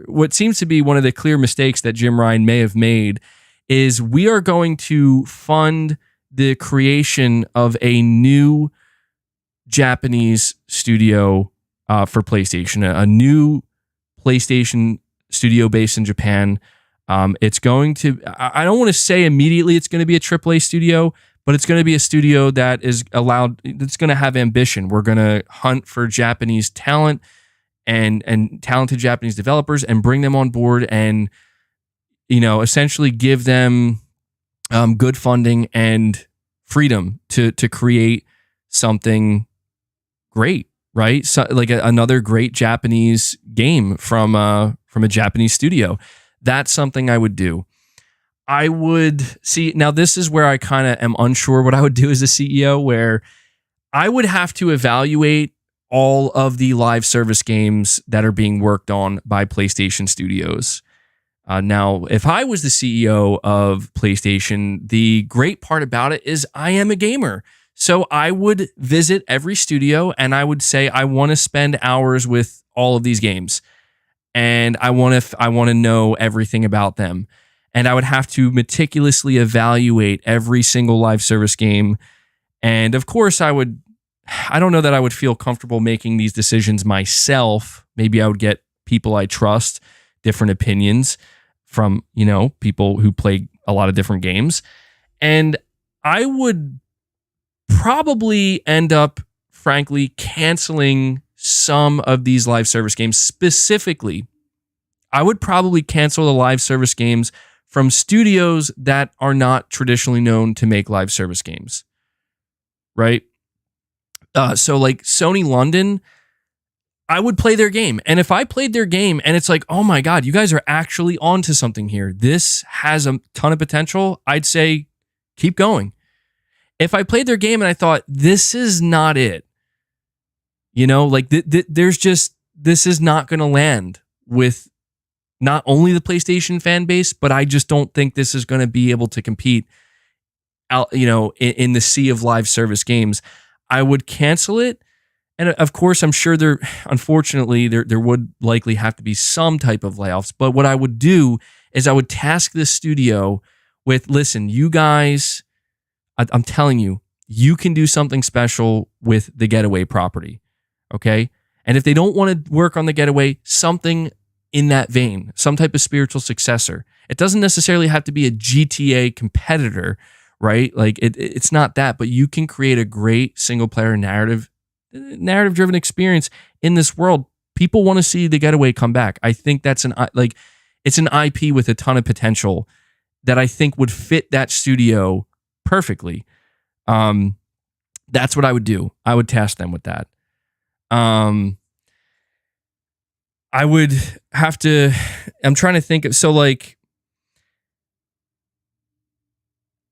what seems to be one of the clear mistakes that Jim Ryan may have made, is we are going to fund the creation of a new Japanese studio for PlayStation, a new PlayStation studio based in Japan. It's going to, I don't want to say immediately it's going to be a AAA studio, but it's going to be a studio that is that's going to have ambition. We're going to hunt for Japanese talent and talented Japanese developers and bring them on board and, essentially give them good funding and freedom to create something great, right? So, like another great Japanese game from a Japanese studio. That's something I would do. I would see, now this is where I kind of am unsure what I would do as a CEO, where I would have to evaluate all of the live service games that are being worked on by PlayStation Studios. Now, if I was the CEO of PlayStation, the great part about it is I am a gamer. So I would visit every studio and I would say, I want to spend hours with all of these games. And I want to know everything about them. And I would have to meticulously evaluate every single live service game. And of course, I don't know that I would feel comfortable making these decisions myself. Maybe I would get people I trust, different opinions from, people who play a lot of different games. And I would probably end up, frankly, canceling some of these live service games. Specifically, I would probably cancel the live service games from studios that are not traditionally known to make live service games, right? So like Sony London, I would play their game. And if I played their game and it's like, oh my God, you guys are actually onto something here. This has a ton of potential. I'd say, keep going. If I played their game and I thought, this is not it, this is not going to land with not only the PlayStation fan base, but I just don't think this is going to be able to compete out, in the sea of live service games. I would cancel it. And of course, I'm sure unfortunately, there would likely have to be some type of layoffs. But what I would do is I would task this studio with, listen, you guys, I'm telling you, you can do something special with the Getaway property. Okay. And if they don't want to work on the Getaway, something in that vein, some type of spiritual successor. It doesn't necessarily have to be a GTA competitor, right? Like it's not that, but you can create a great single player narrative-driven experience in this world. People want to see the Getaway come back. I think it's an IP with a ton of potential that I think would fit that studio perfectly. That's what I would do. I would task them with that. I would have to, I'm trying to think of, so like,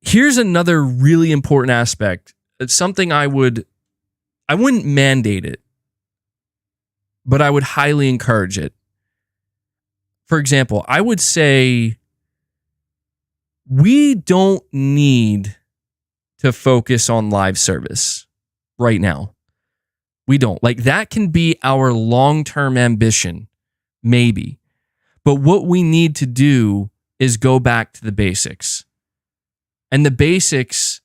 here's another really important aspect. It's something I wouldn't mandate it, but I would highly encourage it. For example, I would say we don't need to focus on live service right now. We don't. Like, that can be our long-term ambition, maybe. But what we need to do is go back to the basics. And the basics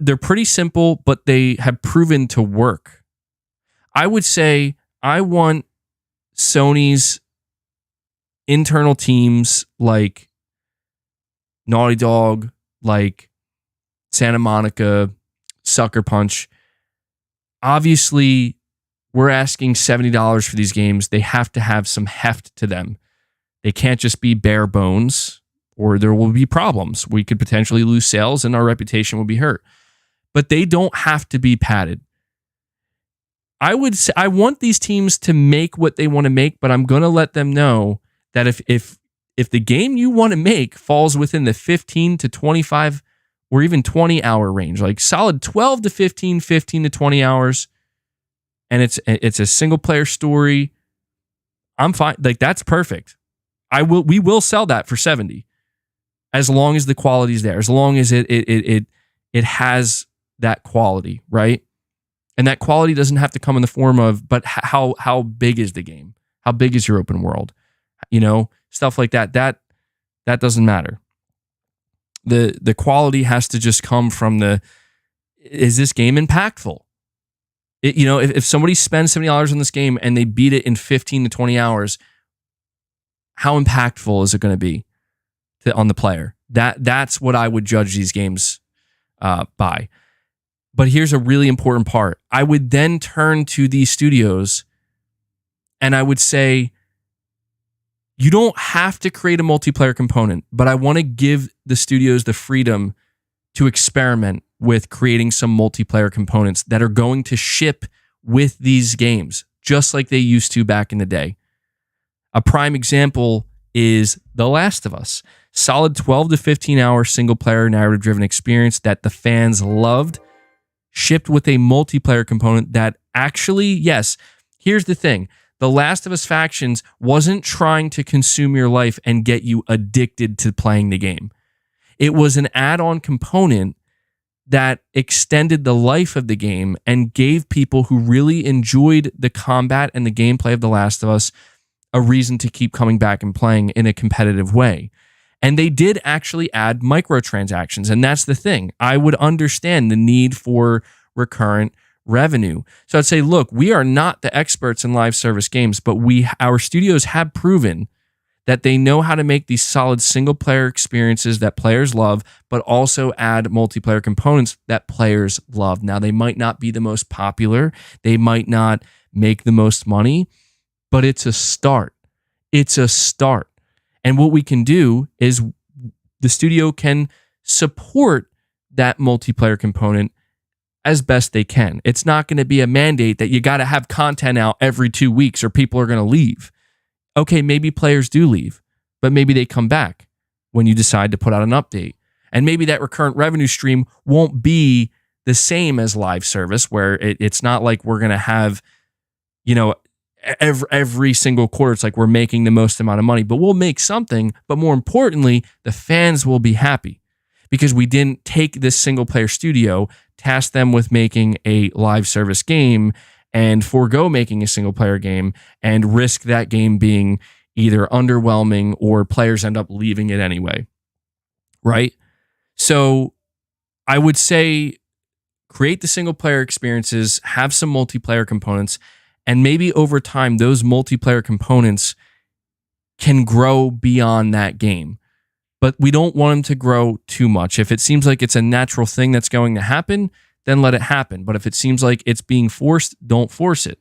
they're pretty simple, but they have proven to work. I would say I want Sony's internal teams like Naughty Dog, like Santa Monica, Sucker Punch. Obviously, we're asking $70 for these games. They have to have some heft to them. They can't just be bare bones, or there will be problems. We could potentially lose sales and our reputation will be hurt. But they don't have to be padded. I would say I want these teams to make what they want to make, but I'm going to let them know that if the game you want to make falls within the 15 to 25 or even 20 hour range, like solid 12 to 15, 15 to 20 hours, and it's a single player story, I'm fine. Like, that's perfect. We will sell that for 70, as long as the quality's there, as long as it has that quality, right? And that quality doesn't have to come in the form of, but how big is the game? How big is your open world? Stuff like that. That doesn't matter. The quality has to just come from is this game impactful? If somebody spends $70 on this game and they beat it in 15 to 20 hours, how impactful is it going to be on the player? That's what I would judge these games by. But here's a really important part. I would then turn to these studios and I would say, you don't have to create a multiplayer component, but I want to give the studios the freedom to experiment with creating some multiplayer components that are going to ship with these games, just like they used to back in the day. A prime example is The Last of Us. Solid 12 to 15 hour single player narrative driven experience that the fans loved, shipped with a multiplayer component that actually, yes, here's the thing. The Last of Us Factions wasn't trying to consume your life and get you addicted to playing the game. It was an add-on component that extended the life of the game and gave people who really enjoyed the combat and the gameplay of The Last of Us a reason to keep coming back and playing in a competitive way. And they did actually add microtransactions, and that's the thing. I would understand the need for recurrent revenue. So I'd say, look, we are not the experts in live service games, but our studios have proven that they know how to make these solid single player experiences that players love, but also add multiplayer components that players love. Now, they might not be the most popular, they might not make the most money, but it's a start. It's a start. And what we can do is the studio can support that multiplayer component as best they can. It's not going to be a mandate that you got to have content out every 2 weeks or people are going to leave. Okay, maybe players do leave, but maybe they come back when you decide to put out an update. And maybe that recurrent revenue stream won't be the same as live service, where it's not like we're going to have, every single quarter, it's like we're making the most amount of money, but we'll make something. But more importantly, the fans will be happy because we didn't take this single player studio, task them with making a live service game, and forego making a single player game and risk that game being either underwhelming or players end up leaving it anyway. Right? So I would say create the single player experiences, have some multiplayer components, and maybe over time, those multiplayer components can grow beyond that game. But we don't want them to grow too much. If it seems like it's a natural thing that's going to happen, then let it happen. But if it seems like it's being forced, don't force it.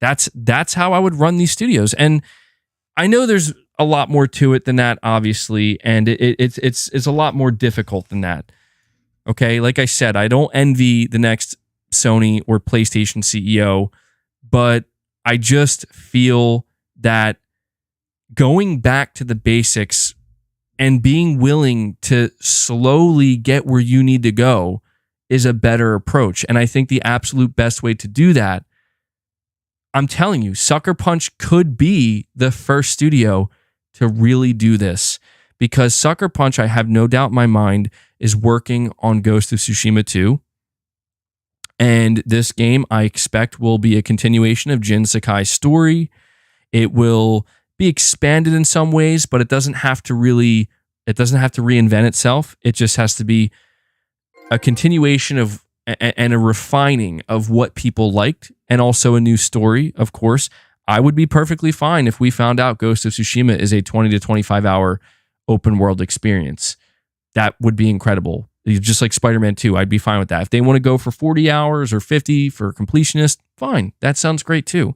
That's how I would run these studios. And I know there's a lot more to it than that, obviously, and it's a lot more difficult than that. Okay, like I said, I don't envy the next Sony or PlayStation CEO, but I just feel that going back to the basics and being willing to slowly get where you need to go is a better approach. And I think the absolute best way to do that, I'm telling you, Sucker Punch could be the first studio to really do this, because Sucker Punch, I have no doubt in my mind, is working on Ghost of Tsushima 2. And this game, I expect, will be a continuation of Jin Sakai's story. It will be expanded in some ways, but it doesn't have to reinvent itself. It just has to be a continuation of and a refining of what people liked, and also a new story, of course. I would be perfectly fine if we found out Ghost of Tsushima is a 20 to 25 hour open world experience. That would be incredible. Just like Spider-Man 2, I'd be fine with that. If they want to go for 40 hours or 50 for completionist, fine. That sounds great too.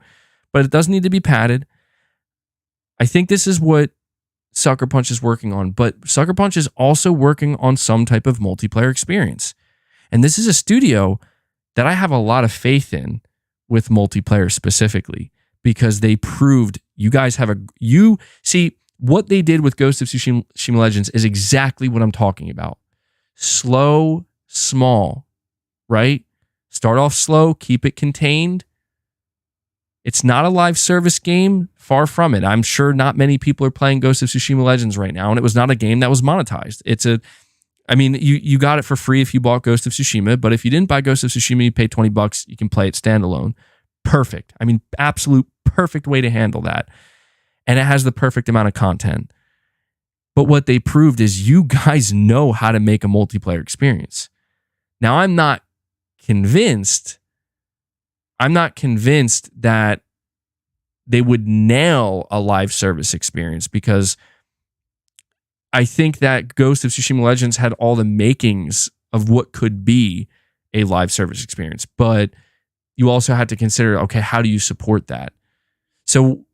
But it doesn't need to be padded. I think this is what Sucker Punch is working on, but Sucker Punch is also working on some type of multiplayer experience. And this is a studio that I have a lot of faith in with multiplayer specifically, because they proved you guys have see what they did with Ghost of Tsushima Legends is exactly what I'm talking about. Slow, small, right? Start off slow, keep it contained. It's not a live service game, far from it. I'm sure not many people are playing Ghost of Tsushima Legends right now, and it was not a game that was monetized. You got it for free if you bought Ghost of Tsushima, but if you didn't buy Ghost of Tsushima, you pay $20, you can play it standalone. Perfect. Absolute perfect way to handle that. And it has the perfect amount of content. But what they proved is you guys know how to make a multiplayer experience. Now, I'm not convinced that they would nail a live service experience, because I think that Ghost of Tsushima Legends had all the makings of what could be a live service experience. But you also had to consider, okay, how do you support that? So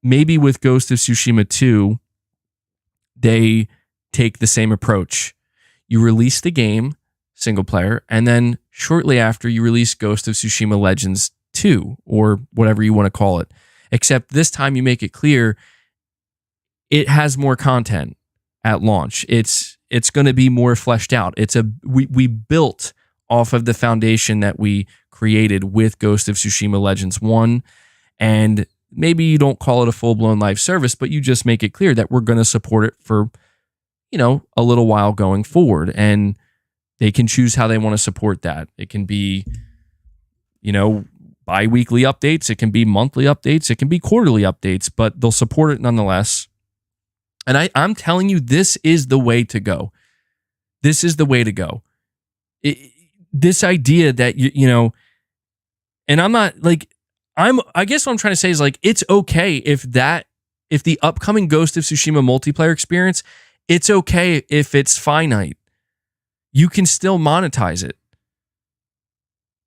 maybe with Ghost of Tsushima 2, they take the same approach. You release the game, single player, and then shortly after you release Ghost of Tsushima Legends 2, or whatever you want to call it. Except this time you make it clear it has more content at launch. It's going to be more fleshed out. We built off of the foundation that we created with Ghost of Tsushima Legends 1, and maybe you don't call it a full-blown live service, but you just make it clear that we're going to support it for, a little while going forward, and they can choose how they want to support that. It can be, bi-weekly updates, it can be monthly updates, it can be quarterly updates, but they'll support it nonetheless. And I'm telling you, this is the way to go. This is the way to go. This idea that, and I'm not like, I guess what I'm trying to say is like, it's okay if the upcoming Ghost of Tsushima multiplayer experience, it's okay if it's finite. You can still monetize it.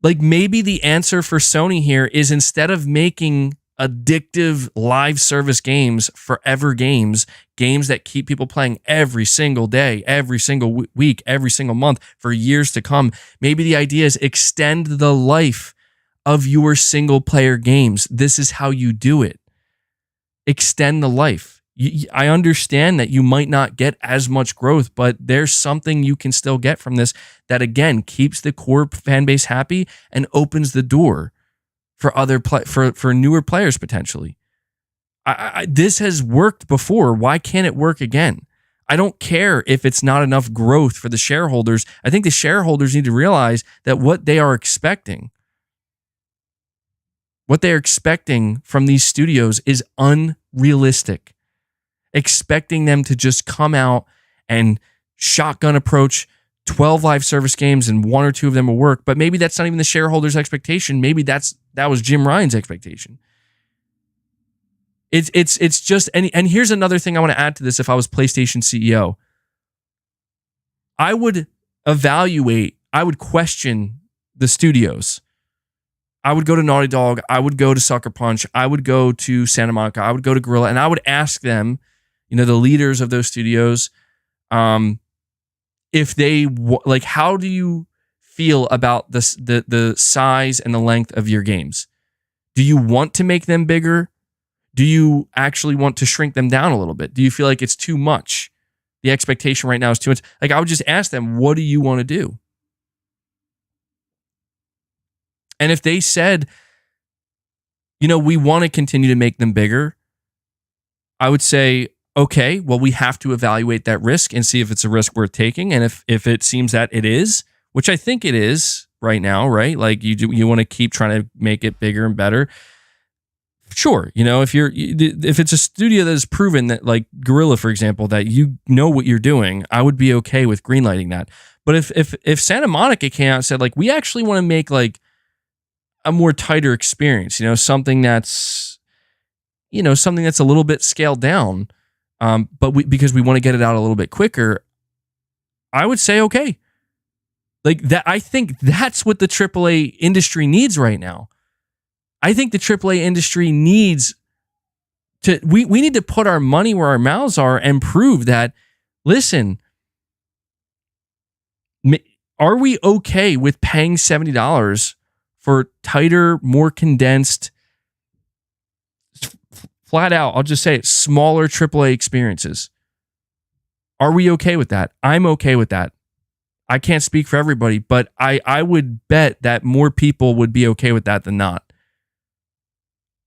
Like, maybe the answer for Sony here is, instead of making addictive live service games, forever games that keep people playing every single day, every single week, every single month for years to come, maybe the idea is extend the life of your single player games. This is how you do it. Extend the life. I understand that you might not get as much growth, but there's something you can still get from this that, again, keeps the core fan base happy and opens the door for other for newer players potentially. This has worked before. Why can't it work again? I don't care if it's not enough growth for the shareholders. I think the shareholders need to realize that what they are expecting from these studios is unrealistic. Expecting them to just come out and shotgun approach 12 live service games and one or two of them will work, but maybe that's not even the shareholders' expectation. Maybe that was Jim Ryan's expectation. It's just, and here's another thing I want to add to this. If I was PlayStation CEO, I would question the studios. I would go to Naughty Dog, I would go to Sucker Punch, I would go to Santa Monica, I would go to Guerrilla, and I would ask them, the leaders of those studios, if they like, how do you feel about the size and the length of your games? Do you want to make them bigger? Do you actually want to shrink them down a little bit? Do you feel like it's too much? The expectation right now is too much. Like, I would just ask them, what do you want to do? And if they said, we want to continue to make them bigger, I would say, okay, well, we have to evaluate that risk and see if it's a risk worth taking. And if it seems that it is, which I think it is right now, right? Like, you want to keep trying to make it bigger and better. Sure, if it's a studio that has proven that, like Guerrilla, for example, that you know what you're doing, I would be okay with greenlighting that. But if Santa Monica came out and said, like, we actually want to make like a more tighter experience, something that's a little bit scaled down, but because we want to get it out a little bit quicker, I would say okay. Like that, I think that's what the AAA industry needs right now. I think the AAA industry needs to. We need to put our money where our mouths are and prove that. Listen, are we okay with paying $70 for tighter, more condensed, flat out, I'll just say it, smaller AAA experiences. Are we okay with that? I'm okay with that. I can't speak for everybody, but I would bet that more people would be okay with that than not.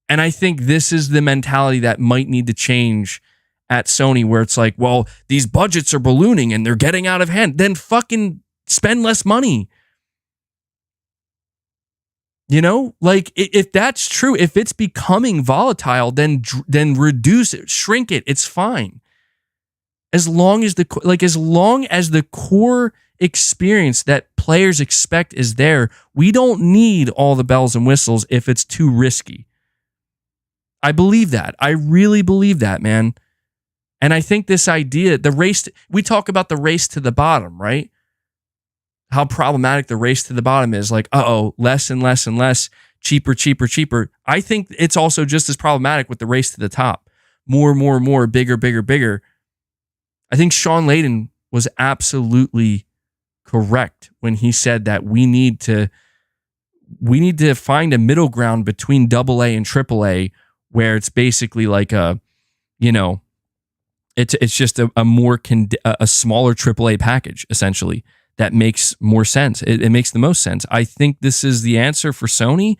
And I think this is the mentality that might need to change at Sony, where it's like, well, these budgets are ballooning and they're getting out of hand. Then fucking spend less money. You know, like if that's true, if it's becoming volatile, then reduce it, shrink it. It's fine. As long as the core experience that players expect is there, we don't need all the bells and whistles if it's too risky. I believe that. I really believe that, man. And I think this idea, we talk about the race to the bottom, right? How problematic the race to the bottom is. Like, less and less and less, cheaper, cheaper, cheaper. I think it's also just as problematic with the race to the top. More, more, more, bigger, bigger, bigger. I think Sean Layden was absolutely correct when he said that we need to find a middle ground between AA and AAA, where it's basically like a, you know, it's just a smaller AAA package, essentially, that makes more sense. It makes the most sense. I think this is the answer for Sony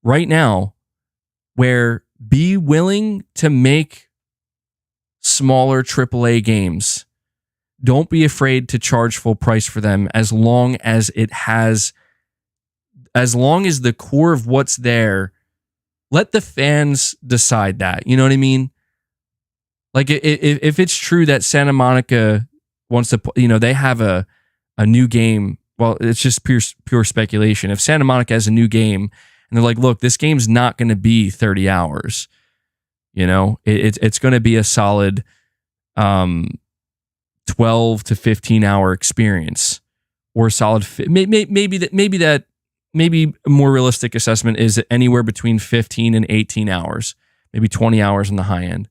right now, where be willing to make smaller AAA games. Don't be afraid to charge full price for them, as long as the core of what's there, let the fans decide that. You know what I mean? Like if it's true that Santa Monica wants to, you know, they have a new game. Well, it's just pure speculation. If Santa Monica has a new game and they're like, look, this game's not going to be 30 hours. You know, it's going to be a solid 12 to 15 hour experience, or a solid maybe a more realistic assessment is anywhere between 15 and 18 hours, maybe 20 hours on the high end.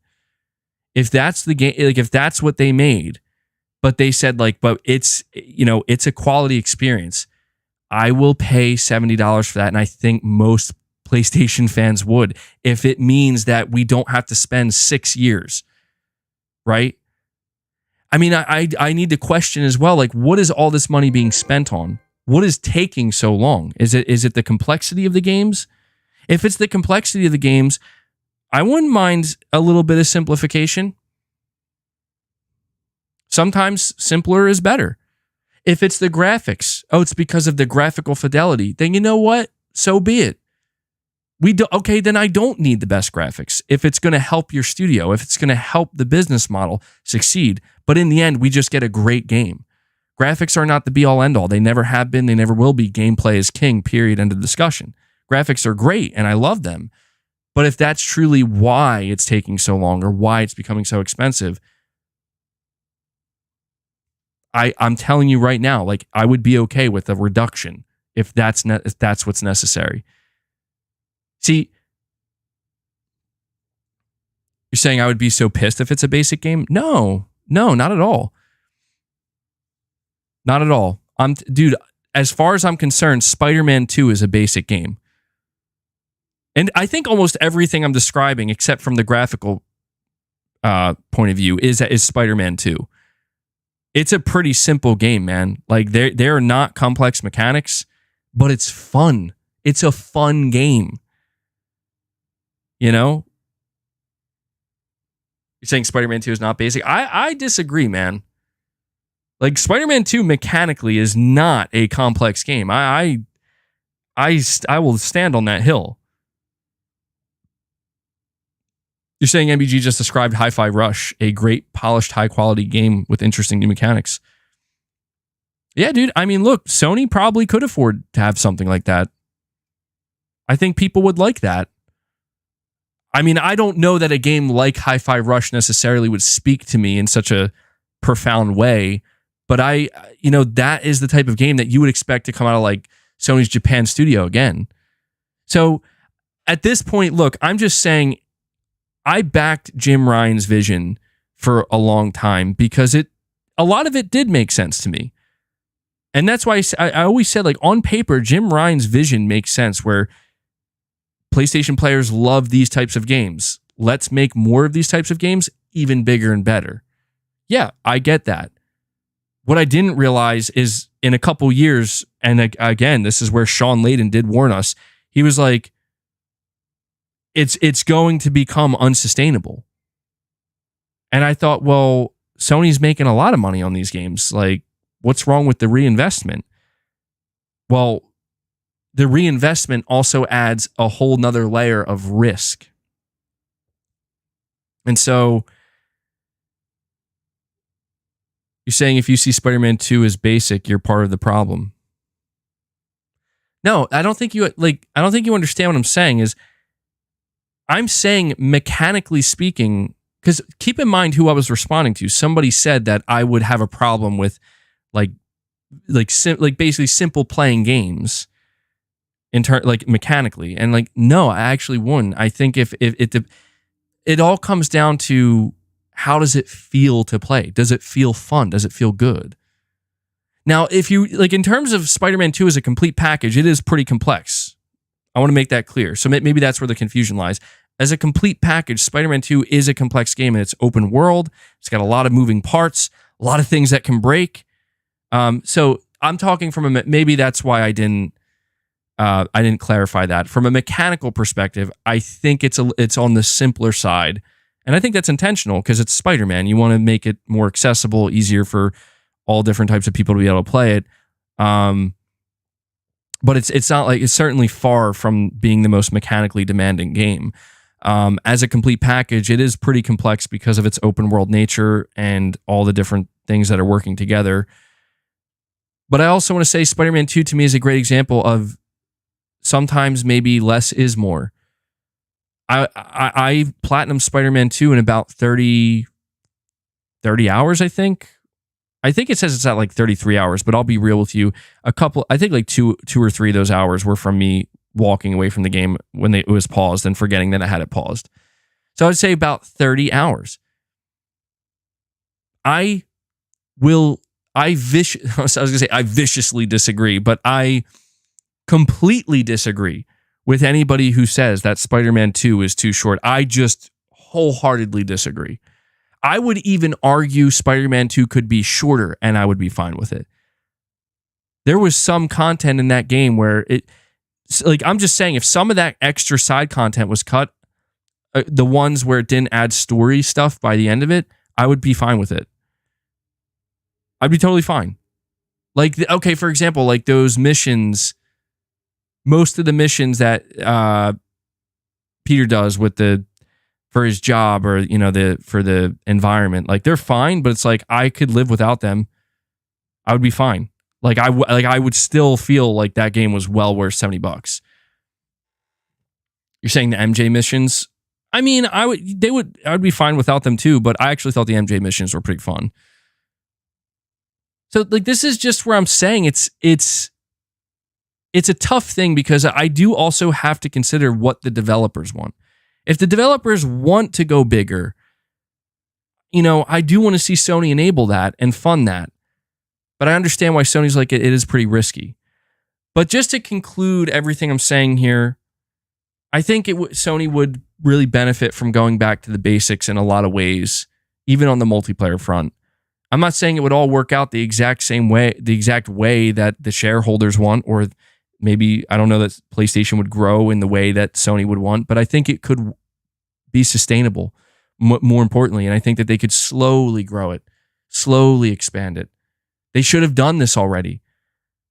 If that's the game, like if that's what they made, but they said like, but it's, you know, it's a quality experience, I will pay $70 for that. And I think most PlayStation fans would, if it means that we don't have to spend 6 years, right? I mean, I need to question as well, like, what is all this money being spent on? What is taking so long? Is it the complexity of the games? If it's the complexity of the games, I wouldn't mind a little bit of simplification. Sometimes simpler is better. If it's the graphics, it's because of the graphical fidelity, then you know what? So be it. Then I don't need the best graphics if it's going to help your studio, if it's going to help the business model succeed. But in the end, we just get a great game. Graphics are not the be-all, end-all. They never have been. They never will be. Gameplay is king, period, end of discussion. Graphics are great, and I love them. But if that's truly why it's taking so long or why it's becoming so expensive, I'm telling you right now, like, I would be okay with a reduction if that's what's necessary. See, you're saying I would be so pissed if it's a basic game? No, not at all. Not at all. Dude, as far as I'm concerned, Spider-Man 2 is a basic game. And I think almost everything I'm describing, except from the graphical point of view, is Spider-Man 2. It's a pretty simple game, man. Like, there are not complex mechanics, but it's fun. It's a fun game. You know? You're saying Spider-Man 2 is not basic? I disagree, man. Like, Spider-Man 2 mechanically is not a complex game. I will stand on that hill. You're saying MBG just described Hi-Fi Rush, a great, polished, high-quality game with interesting new mechanics. Yeah, dude. I mean, look, Sony probably could afford to have something like that. I think people would like that. I mean, I don't know that a game like Hi-Fi Rush necessarily would speak to me in such a profound way, but that is the type of game that you would expect to come out of like Sony's Japan studio again. So at this point, look, I'm just saying I backed Jim Ryan's vision for a long time because a lot of it did make sense to me. And that's why I always said, like, on paper, Jim Ryan's vision makes sense, where PlayStation players love these types of games. let's make more of these types of games even bigger and better. Yeah, I get that. What I didn't realize is in a couple years, and again, this is where Sean Layden did warn us. He was like, it's going to become unsustainable. And I thought, well, Sony's making a lot of money on these games. Like, what's wrong with the reinvestment? Well, the reinvestment also adds a whole nother layer of risk. And so you're saying if you see Spider-Man 2 as basic, you're part of the problem. No, I don't think you understand what I'm saying. Is I'm saying mechanically speaking, because keep in mind who I was responding to. Somebody said that I would have a problem with like basically simple playing games like mechanically, and like no, I actually wouldn't. I think if it all comes down to how does it feel to play? Does it feel fun? Does it feel good? Now, if you like in terms of Spider-Man 2 as a complete package, it is pretty complex. I want to make that clear. So maybe that's where the confusion lies. As a complete package, Spider-Man 2 is a complex game, and it's open world. It's got a lot of moving parts, a lot of things that can break. So I'm talking from maybe that's why I didn't clarify that. From a mechanical perspective, I think it's on the simpler side, and I think that's intentional because it's Spider-Man. You want to make it more accessible, easier for all different types of people to be able to play it. But it's not like it's certainly far from being the most mechanically demanding game. As a complete package, it is pretty complex because of its open world nature and all the different things that are working together. But I also want to say Spider-Man 2 to me is a great example of sometimes maybe less is more. I platinum Spider-Man 2 in about 30 hours, I think. I think it says it's at like 33 hours, but I'll be real with you. I think like two or three of those hours were from me walking away from the game when it was paused and forgetting that I had it paused. So I'd say about 30 hours. I viciously disagree, but I completely disagree with anybody who says that Spider-Man 2 is too short. I just wholeheartedly disagree. I would even argue Spider-Man 2 could be shorter and I would be fine with it. There was some content in that game where I'm just saying if some of that extra side content was cut, the ones where it didn't add story stuff by the end of it, I would be fine with it. I'd be totally fine. Like, okay, for example, like those missions, most of the missions that Peter does for his job or, for the environment, like they're fine, but it's like I could live without them. I would be fine. I would still feel like that game was well worth $70. You're saying the MJ missions? I mean, I would be fine without them too, but I actually thought the MJ missions were pretty fun. So like this is just where I'm saying it's a tough thing because I do also have to consider what the developers want. If the developers want to go bigger, I do want to see Sony enable that and fund that. But I understand why Sony's like, it is pretty risky. But just to conclude everything I'm saying here, I think Sony would really benefit from going back to the basics in a lot of ways, even on the multiplayer front. I'm not saying it would all work out the exact way that the shareholders want, or maybe, I don't know that PlayStation would grow in the way that Sony would want, but I think it could be sustainable, more importantly. And I think that they could slowly grow it, slowly expand it. They should have done this already.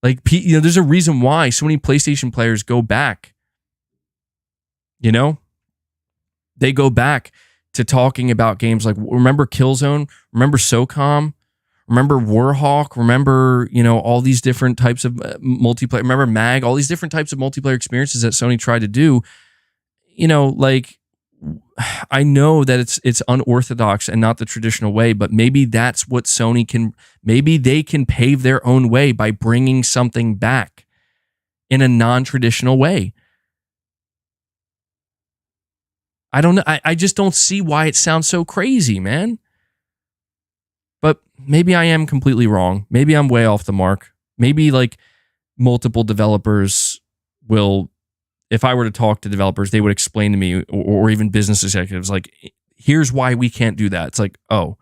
Like, there's a reason why so many PlayStation players go back. They go back to talking about games like, remember Killzone? Remember SOCOM? Remember Warhawk? Remember, all these different types of multiplayer? Remember MAG? All these different types of multiplayer experiences that Sony tried to do. I know that it's unorthodox and not the traditional way, but maybe that's what Sony can. Maybe they can pave their own way by bringing something back in a non-traditional way. I don't know. I just don't see why it sounds so crazy, man. But maybe I am completely wrong. Maybe I'm way off the mark. Maybe like multiple developers will if I were to talk to developers, they would explain to me, or even business executives, like, here's why we can't do that. It's like, oh,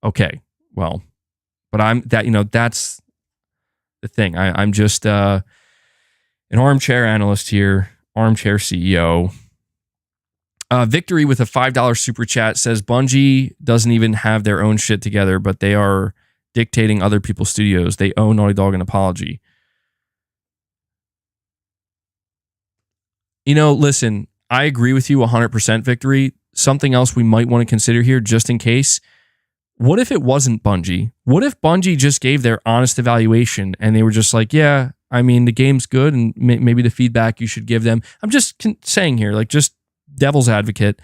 okay, well, but that's the thing. I'm just an armchair analyst here, armchair CEO. Victory with a $5 super chat says Bungie doesn't even have their own shit together, but they are dictating other people's studios. They owe Naughty Dog an apology. Listen, I agree with you 100%, Victory. Something else we might want to consider here, just in case. What if it wasn't Bungie? What if Bungie just gave their honest evaluation and they were just like, yeah, I mean, the game's good and maybe the feedback you should give them. I'm just saying here, like, just devil's advocate.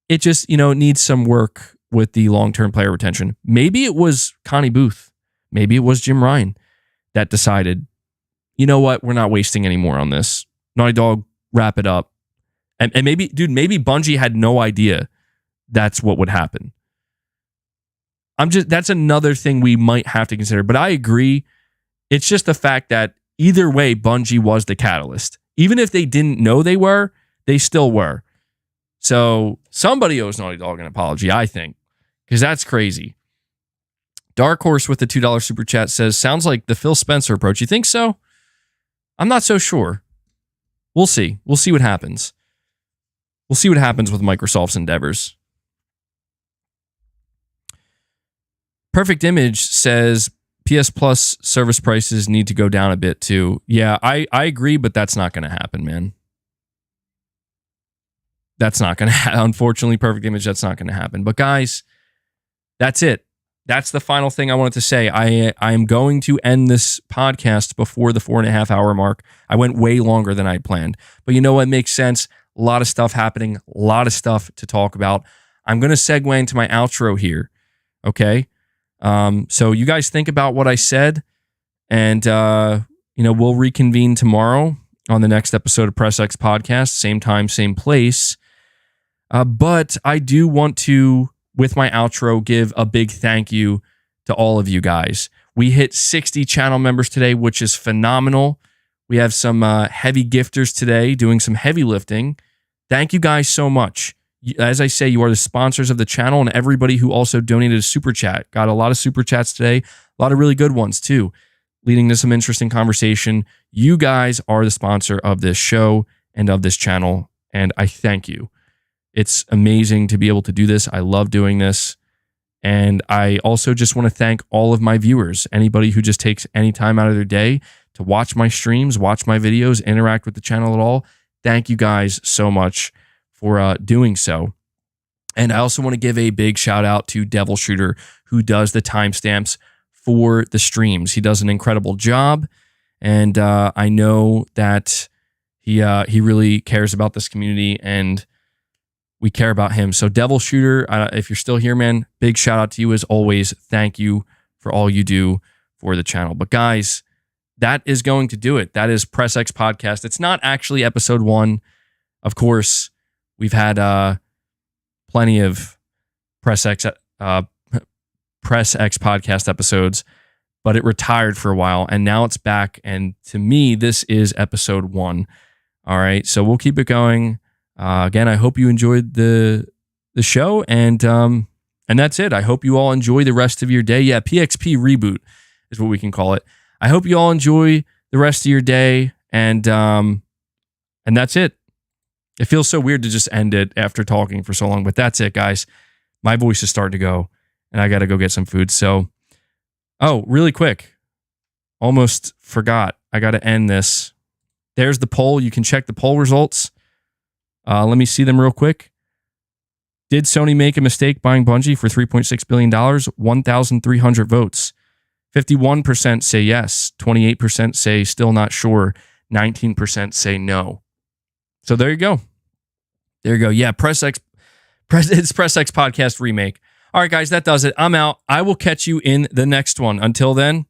It just, needs some work with the long-term player retention. Maybe it was Connie Booth. Maybe it was Jim Ryan that decided, you know what, we're not wasting any more on this. Naughty Dog, wrap it up. And maybe Bungie had no idea that's what would happen. That's another thing we might have to consider. But I agree. It's just the fact that either way, Bungie was the catalyst. Even if they didn't know they were, they still were. So somebody owes Naughty Dog an apology, I think, because that's crazy. Dark Horse with the $2 super chat says, sounds like the Phil Spencer approach. You think so? I'm not so sure. We'll see. We'll see what happens. We'll see what happens with Microsoft's endeavors. Perfect Image says PS Plus service prices need to go down a bit too. Yeah, I agree, but that's not going to happen, man. That's not going to happen. Unfortunately, Perfect Image, that's not going to happen. But guys, that's it. That's the final thing I wanted to say. I am going to end this podcast before the 4.5 hour mark. I went way longer than I had planned. But you know what makes sense? A lot of stuff happening, a lot of stuff to talk about. I'm going to segue into my outro here. Okay? So you guys think about what I said, and we'll reconvene tomorrow on the next episode of Press X Podcast, same time, same place. But I do want to, with my outro, give a big thank you to all of you guys. We hit 60 channel members today, which is phenomenal. We have some heavy gifters today doing some heavy lifting. Thank you guys so much. As I say, you are the sponsors of the channel, and everybody who also donated a super chat. Got a lot of super chats today, a lot of really good ones too, leading to some interesting conversation. You guys are the sponsor of this show and of this channel, and I thank you. It's amazing to be able to do this. I love doing this. And I also just want to thank all of my viewers, anybody who just takes any time out of their day to watch my streams, watch my videos, interact with the channel at all. Thank you guys so much for doing so. And I also want to give a big shout out to Devil Shooter, who does the timestamps for the streams. He does an incredible job, and I know that he really cares about this community, and we care about him. So Devil Shooter, if you're still here, man, big shout out to you as always. Thank you for all you do for the channel. But guys, that is going to do it. That is Press X Podcast. It's not actually episode 1. Of course, we've had plenty of Press X Podcast episodes, but it retired for a while, and now it's back. And to me, this is episode 1. All right, so we'll keep it going. Again, I hope you enjoyed the show, and that's it. I hope you all enjoy the rest of your day. Yeah, PXP reboot is what we can call it. I hope you all enjoy the rest of your day, and that's it. It feels so weird to just end it after talking for so long, but that's it, guys. My voice is starting to go, and I got to go get some food. So, really quick, almost forgot. I got to end this. There's the poll. You can check the poll results. Let me see them real quick. Did Sony make a mistake buying Bungie for $3.6 billion? 1,300 votes. 51% say yes. 28% say still not sure. 19% say no. So there you go. There you go. Yeah, it's Press X Podcast Remake. All right, guys, that does it. I'm out. I will catch you in the next one. Until then,